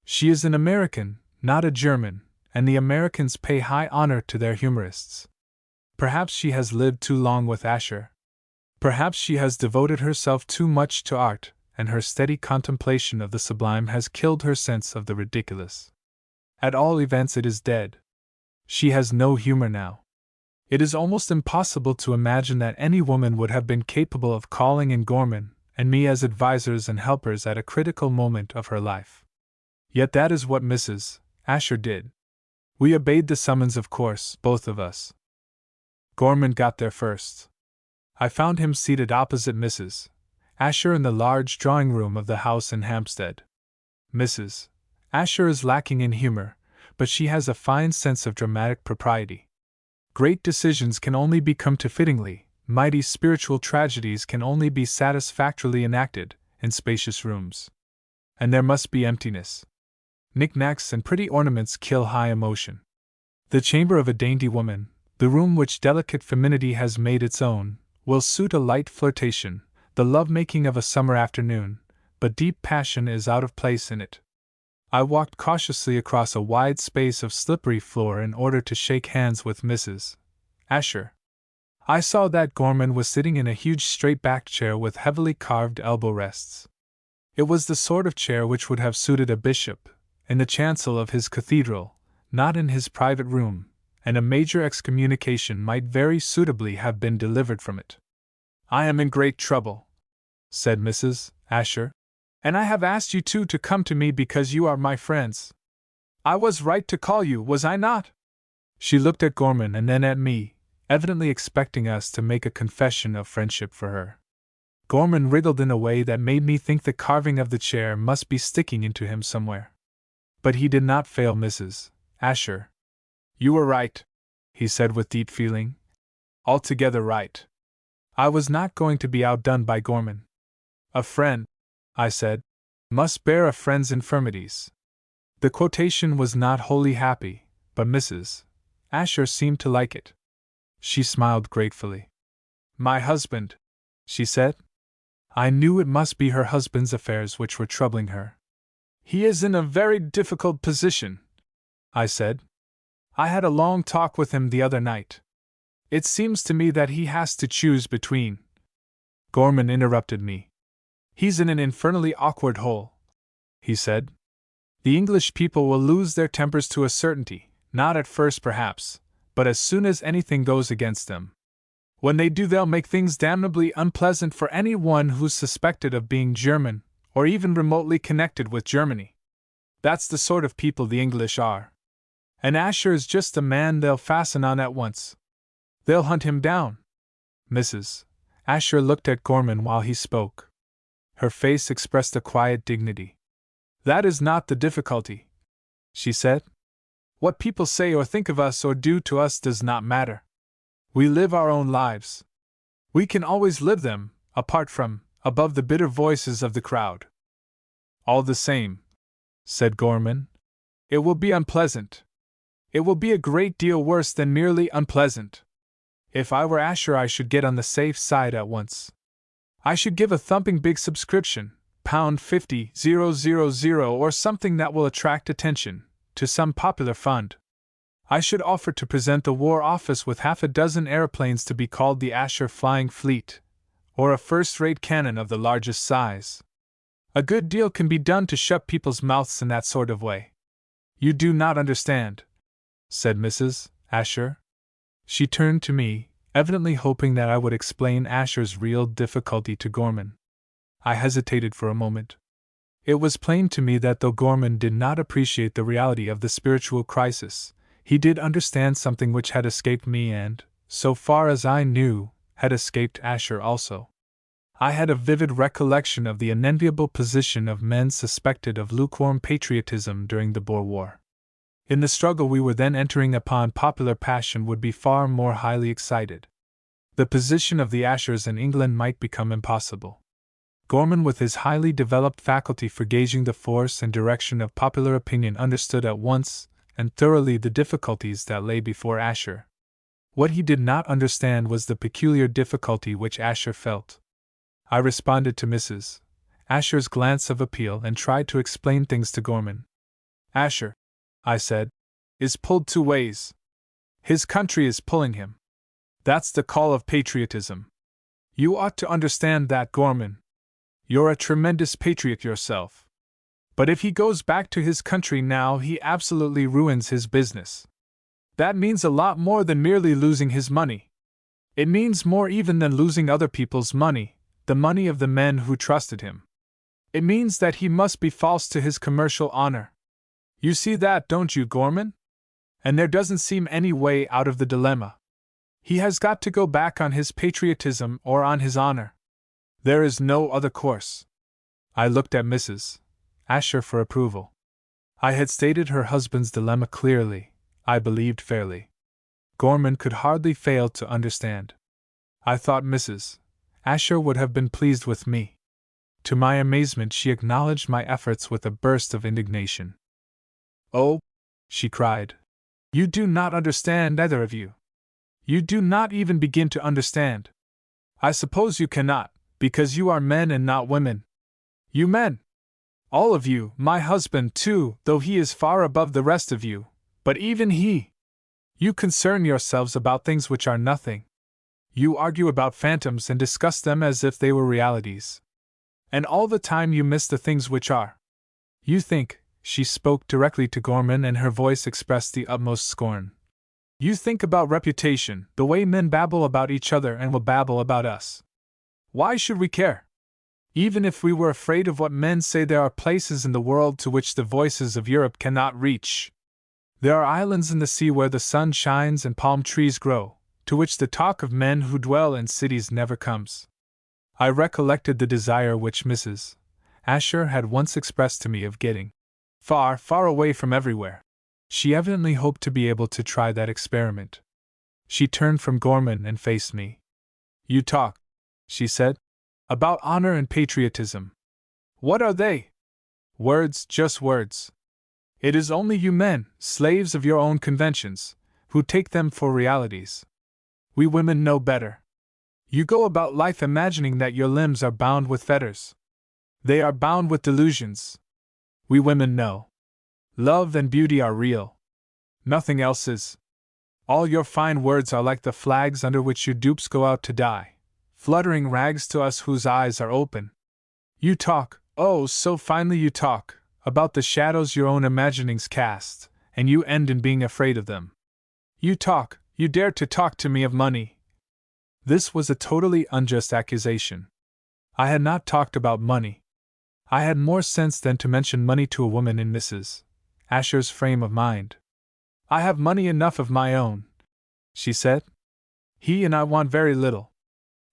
She is an American, not a German, and the Americans pay high honor to their humorists. Perhaps she has lived too long with Asher. Perhaps she has devoted herself too much to art, and her steady contemplation of the sublime has killed her sense of the ridiculous. At all events, it is dead. She has no humor now. It is almost impossible to imagine that any woman would have been capable of calling in Gorman and me as advisors and helpers at a critical moment of her life. Yet that is what Mrs. Asher did. We obeyed the summons, of course, both of us. Gorman got there first. I found him seated opposite Mrs. Asher in the large drawing room of the house in Hampstead. Mrs. Asher is lacking in humor, but she has a fine sense of dramatic propriety. Great decisions can only be come to fittingly, mighty spiritual tragedies can only be satisfactorily enacted, in spacious rooms. And there must be emptiness. Knickknacks and pretty ornaments kill high emotion. The chamber of a dainty woman, the room which delicate femininity has made its own, will suit a light flirtation, the love-making of a summer afternoon, but deep passion is out of place in it. I walked cautiously across a wide space of slippery floor in order to shake hands with Mrs. Asher. I saw that Gorman was sitting in a huge straight-backed chair with heavily carved elbow rests. It was the sort of chair which would have suited a bishop, in the chancel of his cathedral, not in his private room, and a major excommunication might very suitably have been delivered from it. "I am in great trouble," said Mrs. Asher, "and I have asked you two to come to me because you are my friends. I was right to call you, was I not?" She looked at Gorman and then at me, evidently expecting us to make a confession of friendship for her. Gorman wriggled in a way that made me think the carving of the chair must be sticking into him somewhere. But he did not fail Mrs. Asher. "You were right," he said with deep feeling. "Altogether right. I was not going to be outdone by Gorman. A friend," I said, "must bear a friend's infirmities." The quotation was not wholly happy, but Mrs. Asher seemed to like it. She smiled gratefully. "My husband," she said. I knew it must be her husband's affairs which were troubling her. "He is in a very difficult position," I said. "I had a long talk with him the other night. It seems to me that he has to choose between—" Gorman interrupted me. "He's in an infernally awkward hole," he said. "The English people will lose their tempers to a certainty, not at first perhaps, but as soon as anything goes against them. When they do, they'll make things damnably unpleasant for any one who's suspected of being German, or even remotely connected with Germany. That's the sort of people the English are. And Asher is just the man they'll fasten on at once. They'll hunt him down." Mrs. Asher looked at Gorman while he spoke. Her face expressed a quiet dignity. "That is not the difficulty," she said. "What people say or think of us or do to us does not matter. We live our own lives. We can always live them, apart from, above the bitter voices of the crowd." "All the same," said Gorman, "it will be unpleasant. It will be a great deal worse than merely unpleasant. If I were Asher, I should get on the safe side at once. I should give a thumping big subscription, £50,000 or something that will attract attention, to some popular fund. I should offer to present the War Office with half a dozen aeroplanes to be called the Asher Flying Fleet, or a first-rate cannon of the largest size. A good deal can be done to shut people's mouths in that sort of way." "You do not understand," said Mrs. Asher. She turned to me, evidently hoping that I would explain Asher's real difficulty to Gorman. I hesitated for a moment. It was plain to me that though Gorman did not appreciate the reality of the spiritual crisis, he did understand something which had escaped me and, so far as I knew, had escaped Asher also. I had a vivid recollection of the unenviable position of men suspected of lukewarm patriotism during the Boer War. In the struggle we were then entering upon, popular passion would be far more highly excited. The position of the Ashers in England might become impossible. Gorman, with his highly developed faculty for gauging the force and direction of popular opinion, understood at once and thoroughly the difficulties that lay before Asher. What he did not understand was the peculiar difficulty which Asher felt. I responded to Mrs. Asher's glance of appeal and tried to explain things to Gorman. "Asher," I said, "is pulled two ways. His country is pulling him. That's the call of patriotism. You ought to understand that, Gorman. You're a tremendous patriot yourself. But if he goes back to his country now, he absolutely ruins his business. That means a lot more than merely losing his money. It means more even than losing other people's money, the money of the men who trusted him. It means that he must be false to his commercial honor. You see that, don't you, Gorman? And there doesn't seem any way out of the dilemma. He has got to go back on his patriotism or on his honor. There is no other course. I looked at Mrs. Asher for approval. I had stated her husband's dilemma clearly, I believed fairly. Gorman could hardly fail to understand. I thought Mrs. Asher would have been pleased with me. To my amazement, she acknowledged my efforts with a burst of indignation. "Oh," she cried, "you do not understand, either of you. You do not even begin to understand. I suppose you cannot, because you are men and not women. You men! All of you, my husband too, though he is far above the rest of you, but even he! You concern yourselves about things which are nothing. You argue about phantoms and discuss them as if they were realities. And all the time you miss the things which are. You think," she spoke directly to Gorman and her voice expressed the utmost scorn. "You think about reputation, the way men babble about each other and will babble about us. Why should we care? Even if we were afraid of what men say, there are places in the world to which the voices of Europe cannot reach. There are islands in the sea where the sun shines and palm trees grow, to which the talk of men who dwell in cities never comes." I recollected the desire which Mrs. Asher had once expressed to me of getting far, far away from everywhere. She evidently hoped to be able to try that experiment. She turned from Gorman and faced me. "You talk," she said, "about honor and patriotism. What are they? Words, just words. It is only you men, slaves of your own conventions, who take them for realities. We women know better. You go about life imagining that your limbs are bound with fetters. They are bound with delusions. We women know. Love and beauty are real. Nothing else is. All your fine words are like the flags under which your dupes go out to die, fluttering rags to us whose eyes are open. You talk, oh, so finely you talk, about the shadows your own imaginings cast, and you end in being afraid of them. You dare to talk to me of money." This was a totally unjust accusation. I had not talked about money. I had more sense than to mention money to a woman in Mrs. Asher's frame of mind. "I have money enough of my own," she said. "He and I want very little.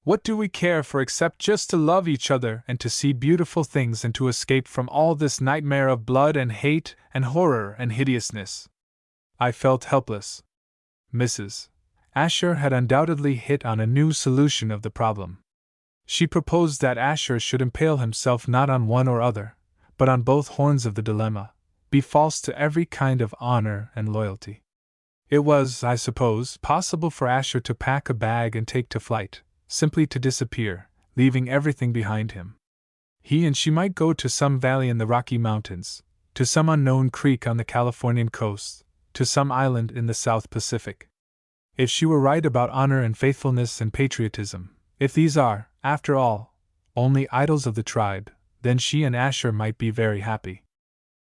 What do we care for except just to love each other and to see beautiful things and to escape from all this nightmare of blood and hate and horror and hideousness?" I felt helpless. Mrs. Asher had undoubtedly hit on a new solution of the problem. She proposed that Asher should impale himself not on one or other, but on both horns of the dilemma, be false to every kind of honor and loyalty. It was, I suppose, possible for Asher to pack a bag and take to flight, simply to disappear, leaving everything behind him. He and she might go to some valley in the Rocky Mountains, to some unknown creek on the Californian coast, to some island in the South Pacific. If she were right about honor and faithfulness and patriotism, if these are, after all, only idols of the tribe, then she and Asher might be very happy.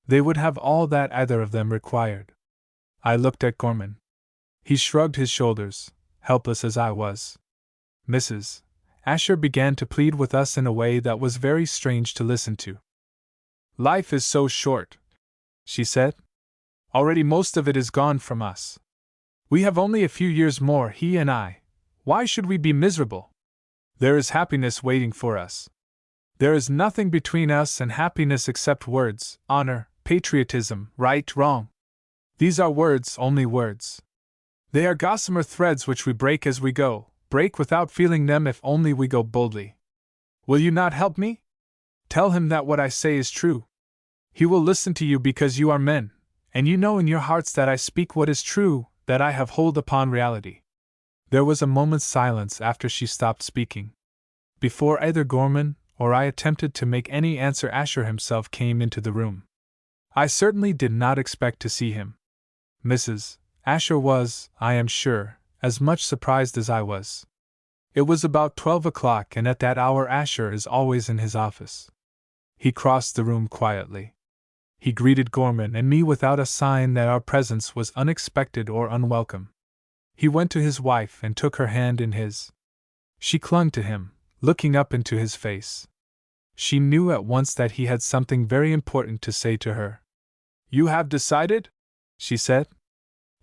They would have all that either of them required. I looked at Gorman. He shrugged his shoulders, helpless as I was. Mrs. Asher began to plead with us in a way that was very strange to listen to. "Life is so short," she said. "Already most of it is gone from us. We have only a few years more, he and I. Why should we be miserable? There is happiness waiting for us. There is nothing between us and happiness except words, honor, patriotism, right, wrong. These are words, only words. They are gossamer threads which we break as we go, break without feeling them if only we go boldly. Will you not help me? Tell him that what I say is true. He will listen to you because you are men, and you know in your hearts that I speak what is true, that I have hold upon reality." There was a moment's silence after she stopped speaking. Before either Gorman or I attempted to make any answer, Asher himself came into the room. I certainly did not expect to see him. Mrs. Asher was, I am sure, as much surprised as I was. It was about 12 o'clock, and at that hour Asher is always in his office. He crossed the room quietly. He greeted Gorman and me without a sign that our presence was unexpected or unwelcome. He went to his wife and took her hand in his. She clung to him, looking up into his face. She knew at once that he had something very important to say to her. "You have decided?" she said.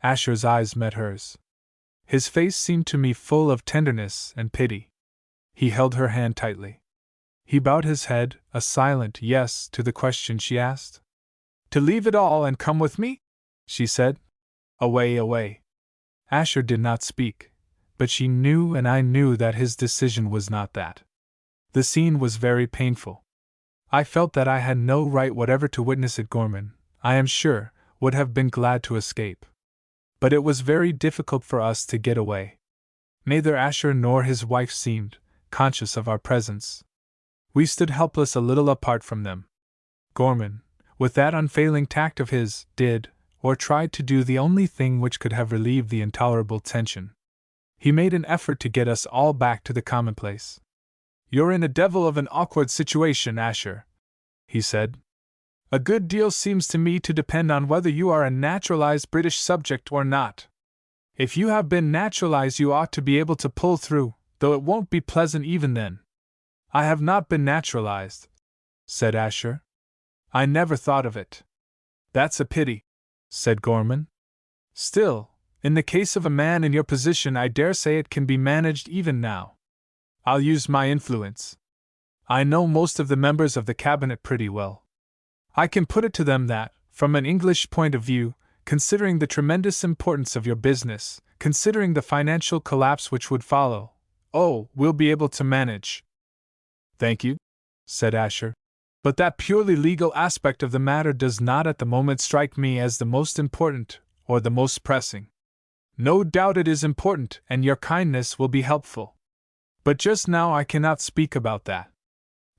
Asher's eyes met hers. His face seemed to me full of tenderness and pity. He held her hand tightly. He bowed his head, a silent yes to the question she asked. "To leave it all and come with me?" she said. "Away, away." Asher did not speak, but she knew and I knew that his decision was not that. The scene was very painful. I felt that I had no right whatever to witness it. Gorman, I am sure, would have been glad to escape. But it was very difficult for us to get away. Neither Asher nor his wife seemed conscious of our presence. We stood helpless a little apart from them. Gorman, with that unfailing tact of his, did, or tried to do the only thing which could have relieved the intolerable tension. He made an effort to get us all back to the commonplace. "You're in a devil of an awkward situation, Asher," he said. "A good deal seems to me to depend on whether you are a naturalized British subject or not. If you have been naturalized, you ought to be able to pull through, though it won't be pleasant even then." "I have not been naturalized," said Asher. "I never thought of it." "That's a pity," said Gorman. "Still, in the case of a man in your position, I dare say it can be managed even now. I'll use my influence. I know most of the members of the cabinet pretty well. I can put it to them that, from an English point of view, considering the tremendous importance of your business, considering the financial collapse which would follow, we'll be able to manage." "Thank you," said Asher. "But that purely legal aspect of the matter does not at the moment strike me as the most important, or the most pressing. No doubt it is important, and your kindness will be helpful. But just now I cannot speak about that.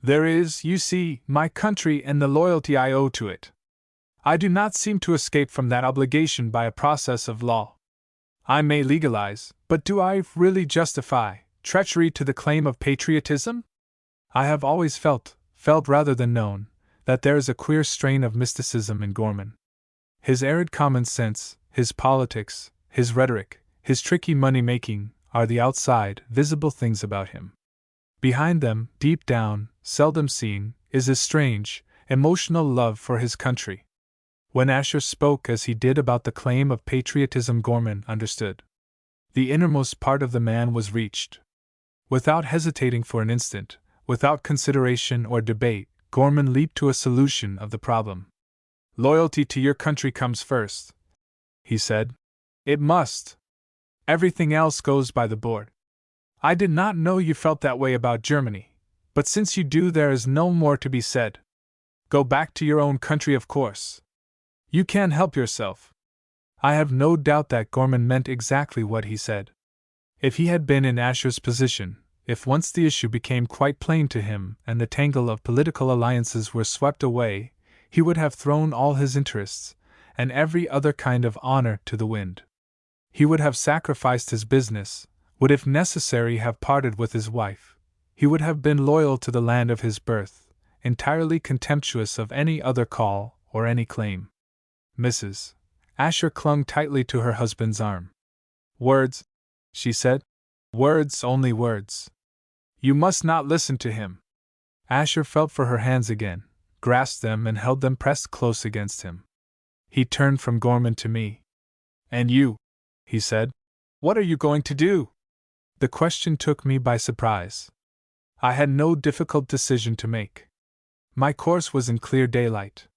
There is, you see, my country and the loyalty I owe to it. I do not seem to escape from that obligation by a process of law. I may legalize, but do I really justify treachery to the claim of patriotism?" I have always felt rather than known, that there is a queer strain of mysticism in Gorman. His arid common sense, his politics, his rhetoric, his tricky money-making, are the outside, visible things about him. Behind them, deep down, seldom seen, is a strange, emotional love for his country. When Asher spoke as he did about the claim of patriotism, Gorman understood. The innermost part of the man was reached. Without hesitating for an instant, without consideration or debate, Gorman leaped to a solution of the problem. "Loyalty to your country comes first," he said. "It must. Everything else goes by the board. I did not know you felt that way about Germany, but since you do, there is no more to be said. Go back to your own country, of course. You can't help yourself." I have no doubt that Gorman meant exactly what he said. If he had been in Asher's position, if once the issue became quite plain to him and the tangle of political alliances were swept away, he would have thrown all his interests, and every other kind of honor, to the wind. He would have sacrificed his business, would if necessary have parted with his wife. He would have been loyal to the land of his birth, entirely contemptuous of any other call or any claim. "Mrs. Asher clung tightly to her husband's arm. "Words," she said. "Words, only words. You must not listen to him." Asher felt for her hands again, grasped them and held them pressed close against him. He turned from Gorman to me. "And you," he said, "what are you going to do?" The question took me by surprise. I had no difficult decision to make. My course was in clear daylight.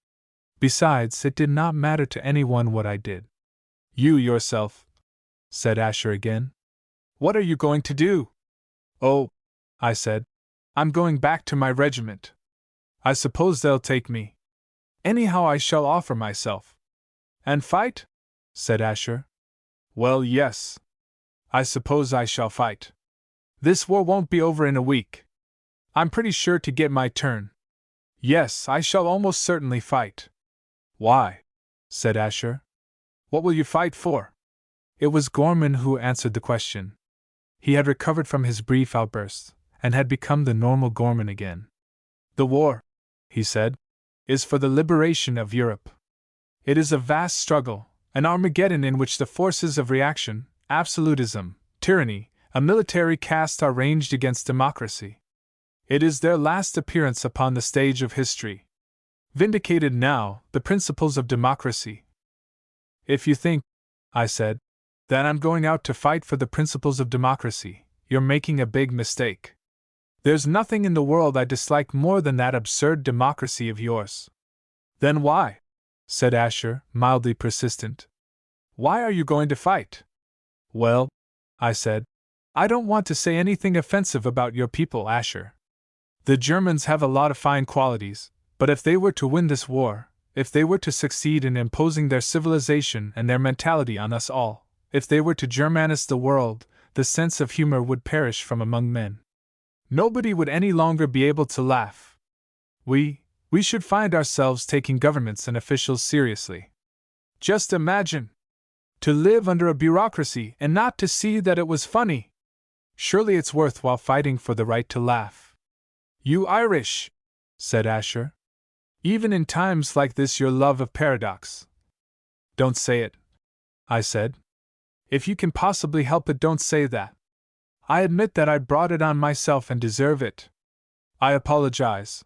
Besides, it did not matter to anyone what I did. "You yourself," said Asher again. "What are you going to do?" "Oh," I said, "I'm going back to my regiment. I suppose they'll take me. Anyhow, I shall offer myself." "And fight?" said Asher. "Well, yes. I suppose I shall fight. This war won't be over in a week. I'm pretty sure to get my turn. Yes, I shall almost certainly fight." "Why?" said Asher. "What will you fight for?" It was Gorman who answered the question. He had recovered from his brief outburst, and had become the normal Gorman again. The war, he said, is for the liberation of Europe. It is a vast struggle, an Armageddon in which the forces of reaction, absolutism, tyranny, a military caste are ranged against democracy. It is their last appearance upon the stage of history. Vindicated now, the principles of democracy. If you think, I said, that I'm going out to fight for the principles of democracy, you're making a big mistake. There's nothing in the world I dislike more than that absurd democracy of yours. Then why? Said Asher, mildly persistent. Why are you going to fight? Well, I said, I don't want to say anything offensive about your people, Asher. The Germans have a lot of fine qualities, but if they were to win this war, if they were to succeed in imposing their civilization and their mentality on us all, if they were to Germanize the world, the sense of humor would perish from among men. Nobody would any longer be able to laugh. We should find ourselves taking governments and officials seriously. Just imagine! To live under a bureaucracy and not to see that it was funny! Surely it's worthwhile fighting for the right to laugh. You Irish, said Asher. Even in times like this, your love of paradox. Don't say it, I said. If you can possibly help it, don't say that. I admit that I brought it on myself and deserve it. I apologize.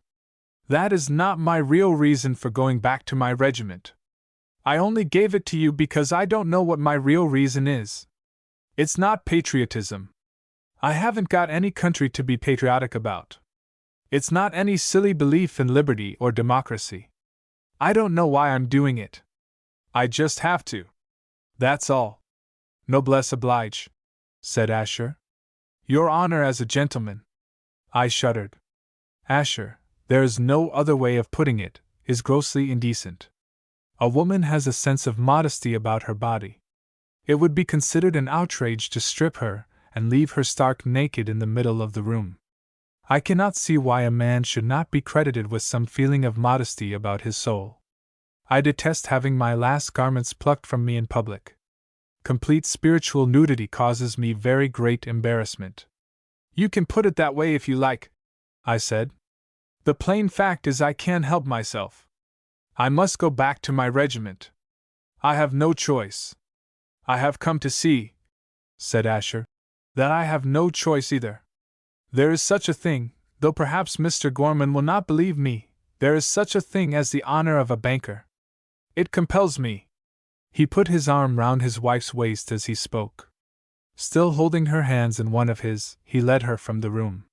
That is not my real reason for going back to my regiment. I only gave it to you because I don't know what my real reason is. It's not patriotism. I haven't got any country to be patriotic about. It's not any silly belief in liberty or democracy. I don't know why I'm doing it. I just have to. That's all. Noblesse oblige, said Asher. Your honor as a gentleman. I shuddered. Asher, there is no other way of putting it, is grossly indecent. A woman has a sense of modesty about her body. It would be considered an outrage to strip her and leave her stark naked in the middle of the room. I cannot see why a man should not be credited with some feeling of modesty about his soul. I detest having my last garments plucked from me in public. Complete spiritual nudity causes me very great embarrassment. You can put it that way if you like, I said. The plain fact is I can't help myself. I must go back to my regiment. I have no choice. I have come to see, said Asher, that I have no choice either. There is such a thing, though perhaps Mr. Gorman will not believe me, there is such a thing as the honor of a banker. It compels me. He put his arm round his wife's waist as he spoke. Still holding her hands in one of his, he led her from the room.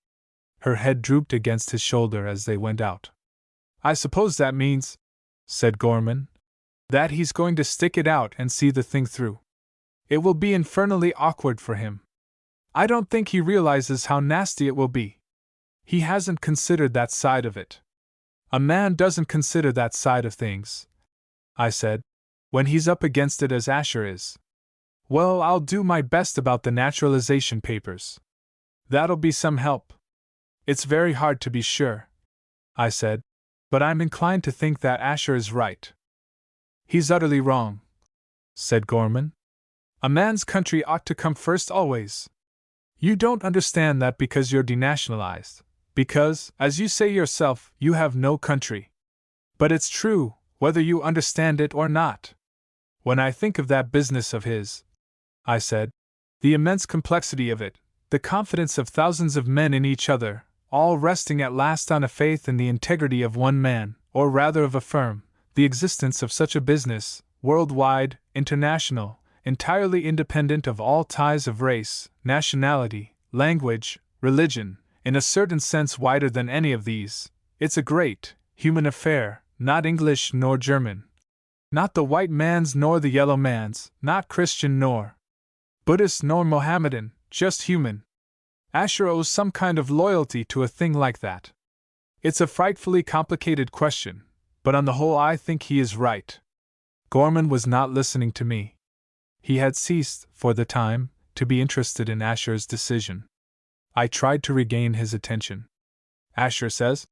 Her head drooped against his shoulder as they went out. I suppose that means, said Gorman, that he's going to stick it out and see the thing through. It will be infernally awkward for him. I don't think he realizes how nasty it will be. He hasn't considered that side of it. A man doesn't consider that side of things, I said, when he's up against it as Asher is. Well, I'll do my best about the naturalization papers. That'll be some help. It's very hard to be sure, I said, but I'm inclined to think that Asher is right. He's utterly wrong, said Gorman. A man's country ought to come first always. You don't understand that because you're denationalized, because, as you say yourself, you have no country. But it's true, whether you understand it or not. When I think of that business of his, I said, the immense complexity of it, the confidence of thousands of men in each other, all resting at last on a faith in the integrity of one man, or rather of a firm, the existence of such a business, worldwide, international, entirely independent of all ties of race, nationality, language, religion, in a certain sense wider than any of these, it's a great, human affair, not English nor German. Not the white man's nor the yellow man's, not Christian nor Buddhist nor Mohammedan, just human. Asher owes some kind of loyalty to a thing like that. It's a frightfully complicated question, but on the whole I think he is right. Gorman was not listening to me. He had ceased, for the time, to be interested in Asher's decision. I tried to regain his attention. Asher says,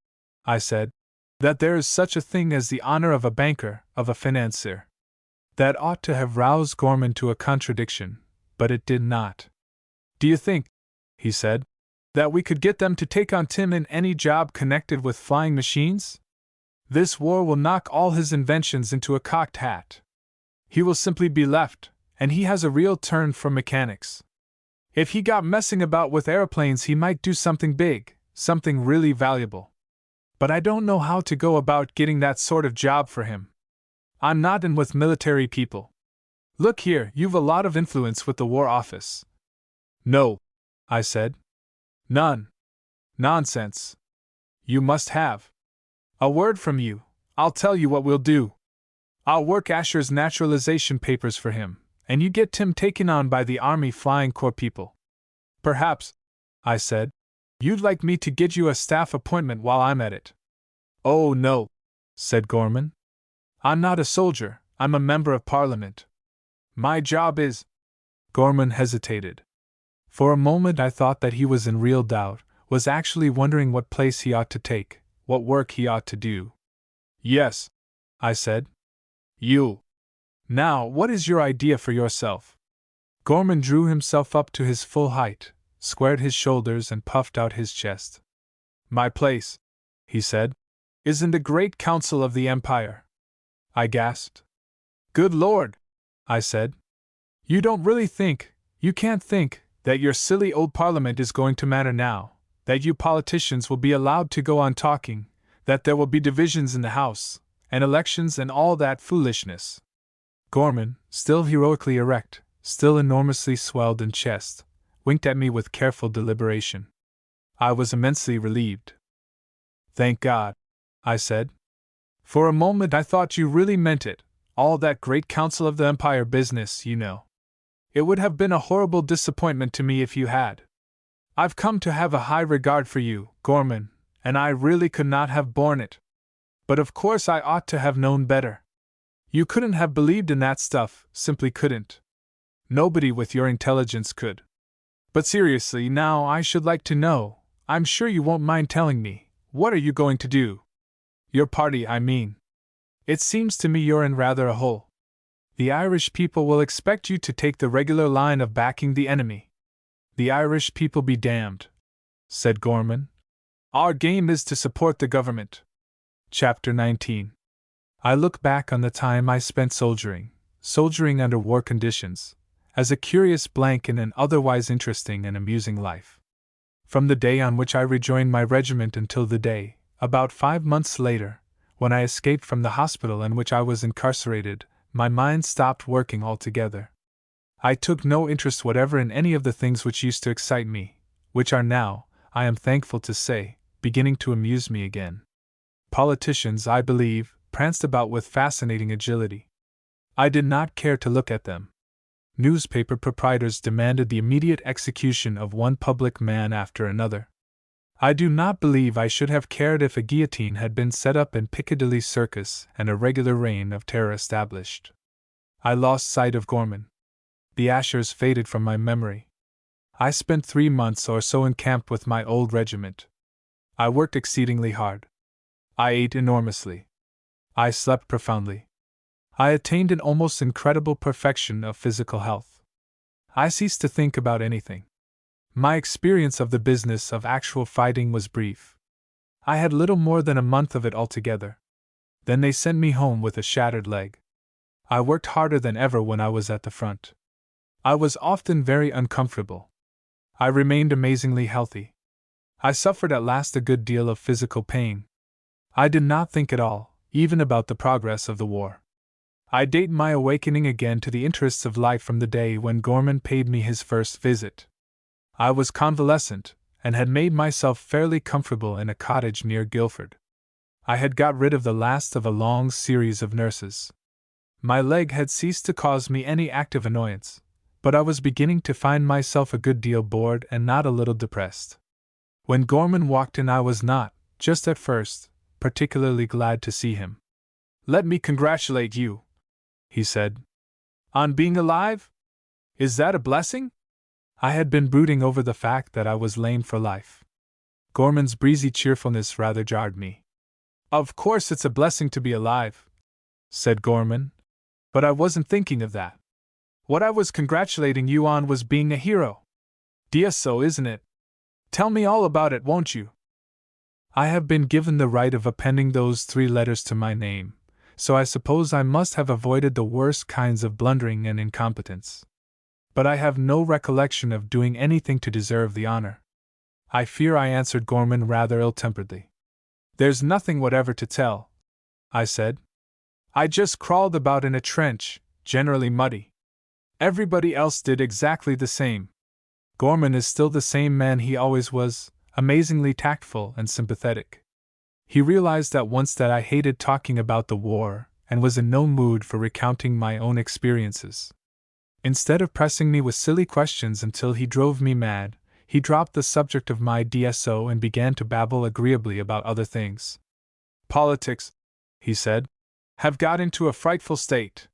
I said, that there is such a thing as the honor of a banker, of a financier. That ought to have roused Gorman to a contradiction, but it did not. "Do you think," he said, "that we could get them to take on Tim in any job connected with flying machines? This war will knock all his inventions into a cocked hat. He will simply be left, and he has a real turn for mechanics. If he got messing about with airplanes, he might do something big, something really valuable. But I don't know how to go about getting that sort of job for him. I'm not in with military people. Look here, you've a lot of influence with the War Office." "No," I said. "None. Nonsense. You must have. A word from you. I'll tell you what we'll do. I'll work Asher's naturalization papers for him, and you get Tim taken on by the Army Flying Corps people. Perhaps," I said, "you'd like me to get you a staff appointment while I'm at it." "Oh, no," said Gorman. "I'm not a soldier, I'm a member of Parliament. My job is—" Gorman hesitated. For a moment I thought that he was in real doubt, was actually wondering what place he ought to take, what work he ought to do. "Yes," I said. "You. Now, what is your idea for yourself?" Gorman drew himself up to his full height, squared his shoulders, and puffed out his chest. "My place," he said, "is in the Great Council of the Empire." I gasped. "Good Lord!" I said. "You don't really think, you can't think, that your silly old Parliament is going to matter now, that you politicians will be allowed to go on talking, that there will be divisions in the House, and elections and all that foolishness?" Gorman, still heroically erect, still enormously swelled in chest, winked at me with careful deliberation. I was immensely relieved. "Thank God," I said. "For a moment I thought you really meant it, all that Great Council of the Empire business, you know. It would have been a horrible disappointment to me if you had. I've come to have a high regard for you, Gorman, and I really could not have borne it. But of course I ought to have known better. You couldn't have believed in that stuff, simply couldn't. Nobody with your intelligence could. But seriously now, I should like to know, I'm sure you won't mind telling me, what are you going to do? Your party, I mean. It seems to me you're in rather a hole. The Irish people will expect you to take the regular line of backing the enemy." "The Irish people be damned," said Gorman. "Our game is to support the government." Chapter 19. I look back on the time I spent soldiering under war conditions, as a curious blank in an otherwise interesting and amusing life. From the day on which I rejoined my regiment until the day, about 5 months later, when I escaped from the hospital in which I was incarcerated, my mind stopped working altogether. I took no interest whatever in any of the things which used to excite me, which are now, I am thankful to say, beginning to amuse me again. Politicians, I believe, pranced about with fascinating agility. I did not care to look at them. Newspaper proprietors demanded the immediate execution of one public man after another. I do not believe I should have cared if a guillotine had been set up in Piccadilly Circus and a regular reign of terror established. I lost sight of Gorman. The Ashers faded from my memory. I spent 3 months or so in camp with my old regiment. I worked exceedingly hard. I ate enormously. I slept profoundly. I attained an almost incredible perfection of physical health. I ceased to think about anything. My experience of the business of actual fighting was brief. I had little more than a month of it altogether. Then they sent me home with a shattered leg. I worked harder than ever when I was at the front. I was often very uncomfortable. I remained amazingly healthy. I suffered at last a good deal of physical pain. I did not think at all, even about the progress of the war. I date my awakening again to the interests of life from the day when Gorman paid me his first visit. I was convalescent, and had made myself fairly comfortable in a cottage near Guildford. I had got rid of the last of a long series of nurses. My leg had ceased to cause me any active annoyance, but I was beginning to find myself a good deal bored and not a little depressed. When Gorman walked in, I was not, just at first, particularly glad to see him. "Let me congratulate you," he said, "on being alive? Is that a blessing?" I had been brooding over the fact that I was lame for life. Gorman's breezy cheerfulness rather jarred me. "Of course it's a blessing to be alive," said Gorman. But I wasn't thinking of that. What I was congratulating you on was being a hero. DSO, isn't it? Tell me all about it, won't you? I have been given the right of appending those 3 letters to my name, so I suppose I must have avoided the worst kinds of blundering and incompetence. But I have no recollection of doing anything to deserve the honor. I fear I answered Gorman rather ill-temperedly. There's nothing whatever to tell, I said. I just crawled about in a trench, generally muddy. Everybody else did exactly the same. Gorman is still the same man he always was, amazingly tactful and sympathetic. He realized at once that I hated talking about the war and was in no mood for recounting my own experiences. Instead of pressing me with silly questions until he drove me mad, he dropped the subject of my DSO and began to babble agreeably about other things. Politics, he said, have got into a frightful state.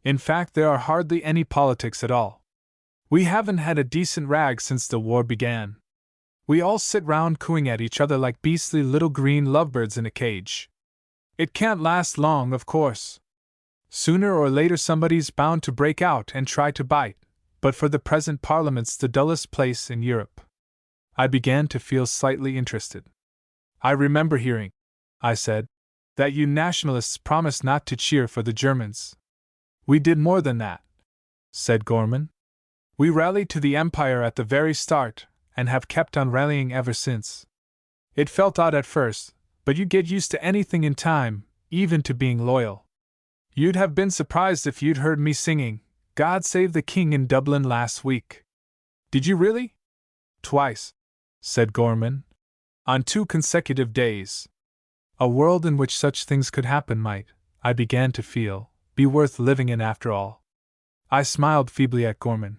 In fact, there are hardly any politics at all. We haven't had a decent rag since the war began. We all sit round cooing at each other like beastly little green lovebirds in a cage. It can't last long, of course. Sooner or later somebody's bound to break out and try to bite, but for the present Parliament's the dullest place in Europe. I began to feel slightly interested. I remember hearing, I said, that you nationalists promised not to cheer for the Germans. We did more than that, said Gorman. We rallied to the Empire at the very start, and have kept on rallying ever since. It felt odd at first, but you get used to anything in time, even to being loyal. You'd have been surprised if you'd heard me singing God Save the King in Dublin last week. Did you really? Twice, said Gorman. On 2 consecutive days. A world in which such things could happen might, I began to feel, be worth living in after all. I smiled feebly at Gorman.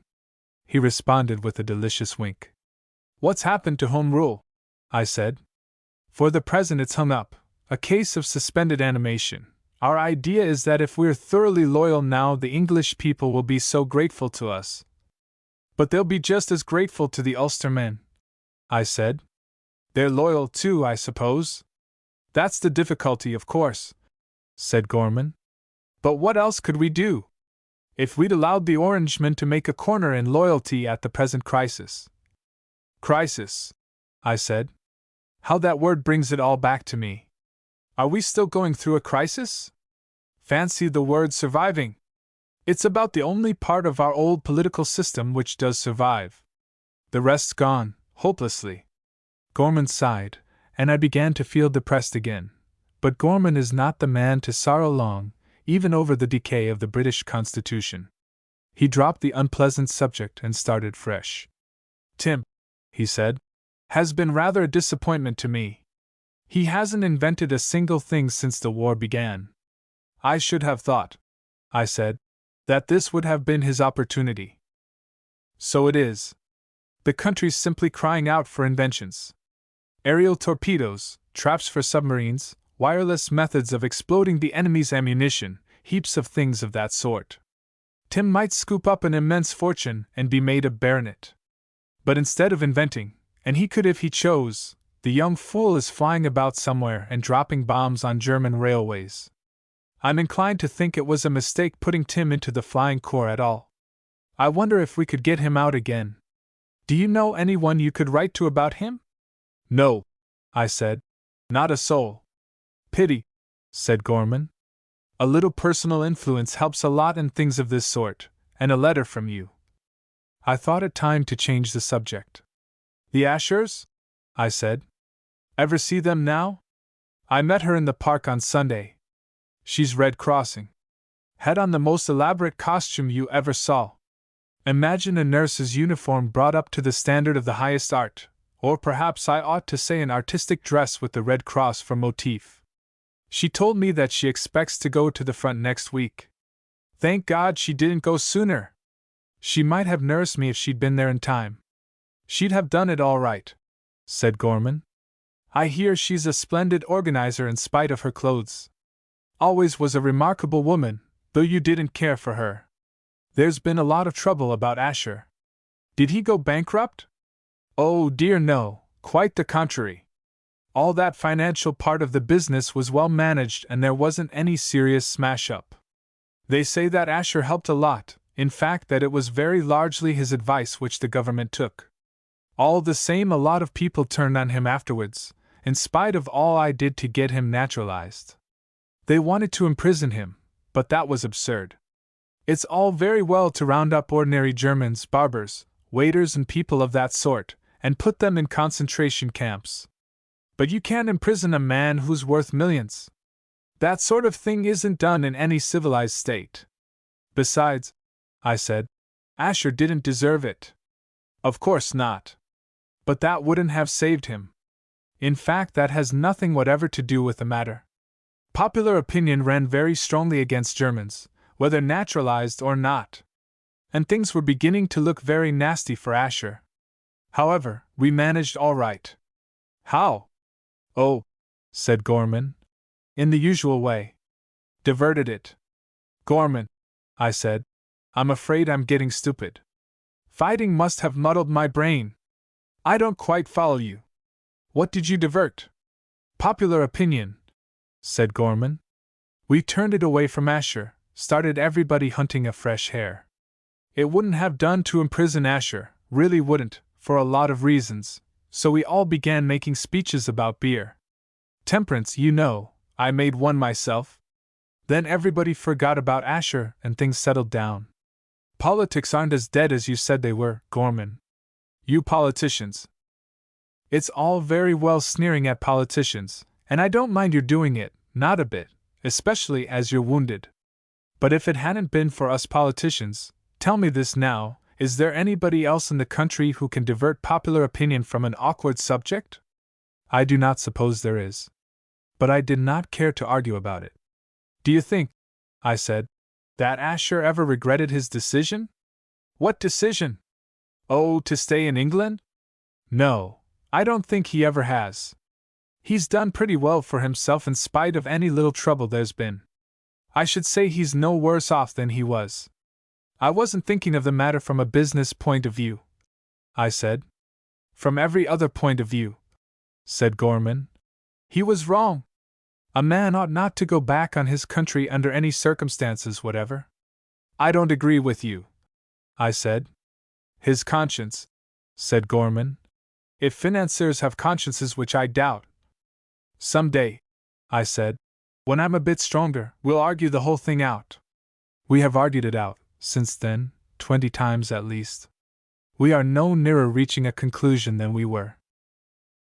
He responded with a delicious wink. What's happened to Home Rule? I said. For the present it's hung up, a case of suspended animation. Our idea is that if we're thoroughly loyal now, the English people will be so grateful to us. But they'll be just as grateful to the Ulstermen, I said. They're loyal too, I suppose. That's the difficulty, of course, said Gorman. But what else could we do? If we'd allowed the Orangemen to make a corner in loyalty at the present crisis. Crisis, I said. How that word brings it all back to me. Are we still going through a crisis? Fancy the word surviving. It's about the only part of our old political system which does survive. The rest's gone, hopelessly. Gorman sighed, and I began to feel depressed again. But Gorman is not the man to sorrow long, even over the decay of the British Constitution. He dropped the unpleasant subject and started fresh. Tim, he said, has been rather a disappointment to me. He hasn't invented a single thing since the war began. I should have thought, I said, that this would have been his opportunity. So it is. The country's simply crying out for inventions. Aerial torpedoes, traps for submarines, wireless methods of exploding the enemy's ammunition, heaps of things of that sort. Tim might scoop up an immense fortune and be made a baronet. But instead of inventing, and he could if he chose, the young fool is flying about somewhere and dropping bombs on German railways. I'm inclined to think it was a mistake putting Tim into the flying corps at all. I wonder if we could get him out again. Do you know anyone you could write to about him? No, I said. Not a soul. Pity, said Gorman. A little personal influence helps a lot in things of this sort, and a letter from you. I thought it time to change the subject. The Ashers? I said. Ever see them now? I met her in the park on Sunday. She's Red Crossing. Had on the most elaborate costume you ever saw. Imagine a nurse's uniform brought up to the standard of the highest art, or perhaps I ought to say an artistic dress with the Red Cross for motif. She told me that she expects to go to the front next week. Thank God she didn't go sooner. She might have nursed me if she'd been there in time. She'd have done it all right, said Gorman. I hear she's a splendid organizer in spite of her clothes. Always was a remarkable woman, though you didn't care for her. There's been a lot of trouble about Asher. Did he go bankrupt? Oh dear no, quite the contrary. All that financial part of the business was well managed and there wasn't any serious smash-up. They say that Asher helped a lot, in fact that it was very largely his advice which the government took. All the same, a lot of people turned on him afterwards, in spite of all I did to get him naturalized. They wanted to imprison him, but that was absurd. It's all very well to round up ordinary Germans, barbers, waiters and people of that sort, and put them in concentration camps. But you can't imprison a man who's worth millions. That sort of thing isn't done in any civilized state. Besides, I said, Asher didn't deserve it. Of course not. But that wouldn't have saved him. In fact, that has nothing whatever to do with the matter. Popular opinion ran very strongly against Germans, whether naturalized or not. And things were beginning to look very nasty for Asher. However, we managed all right. How? Oh, said Gorman. In the usual way. Diverted it. Gorman, I said, I'm afraid I'm getting stupid. Fighting must have muddled my brain. I don't quite follow you. What did you divert? Popular opinion, said Gorman. We turned it away from Asher, started everybody hunting a fresh hare. It wouldn't have done to imprison Asher, really wouldn't, for a lot of reasons, so we all began making speeches about beer. Temperance, you know, I made one myself. Then everybody forgot about Asher and things settled down. Politics aren't as dead as you said they were, Gorman. You politicians. It's all very well sneering at politicians, and I don't mind your doing it, not a bit, especially as you're wounded. But if it hadn't been for us politicians, tell me this now, is there anybody else in the country who can divert popular opinion from an awkward subject? I do not suppose there is. But I did not care to argue about it. Do you think, I said, that Asher ever regretted his decision? What decision? Oh, to stay in England? No, I don't think he ever has. He's done pretty well for himself in spite of any little trouble there's been. I should say he's no worse off than he was. I wasn't thinking of the matter from a business point of view, I said. From every other point of view, said Gorman. He was wrong. A man ought not to go back on his country under any circumstances whatever. I don't agree with you, I said. His conscience, said Gorman. If financiers have consciences, which I doubt. Some day, I said, when I'm a bit stronger, we'll argue the whole thing out. We have argued it out, since then, 20 times at least. We are no nearer reaching a conclusion than we were.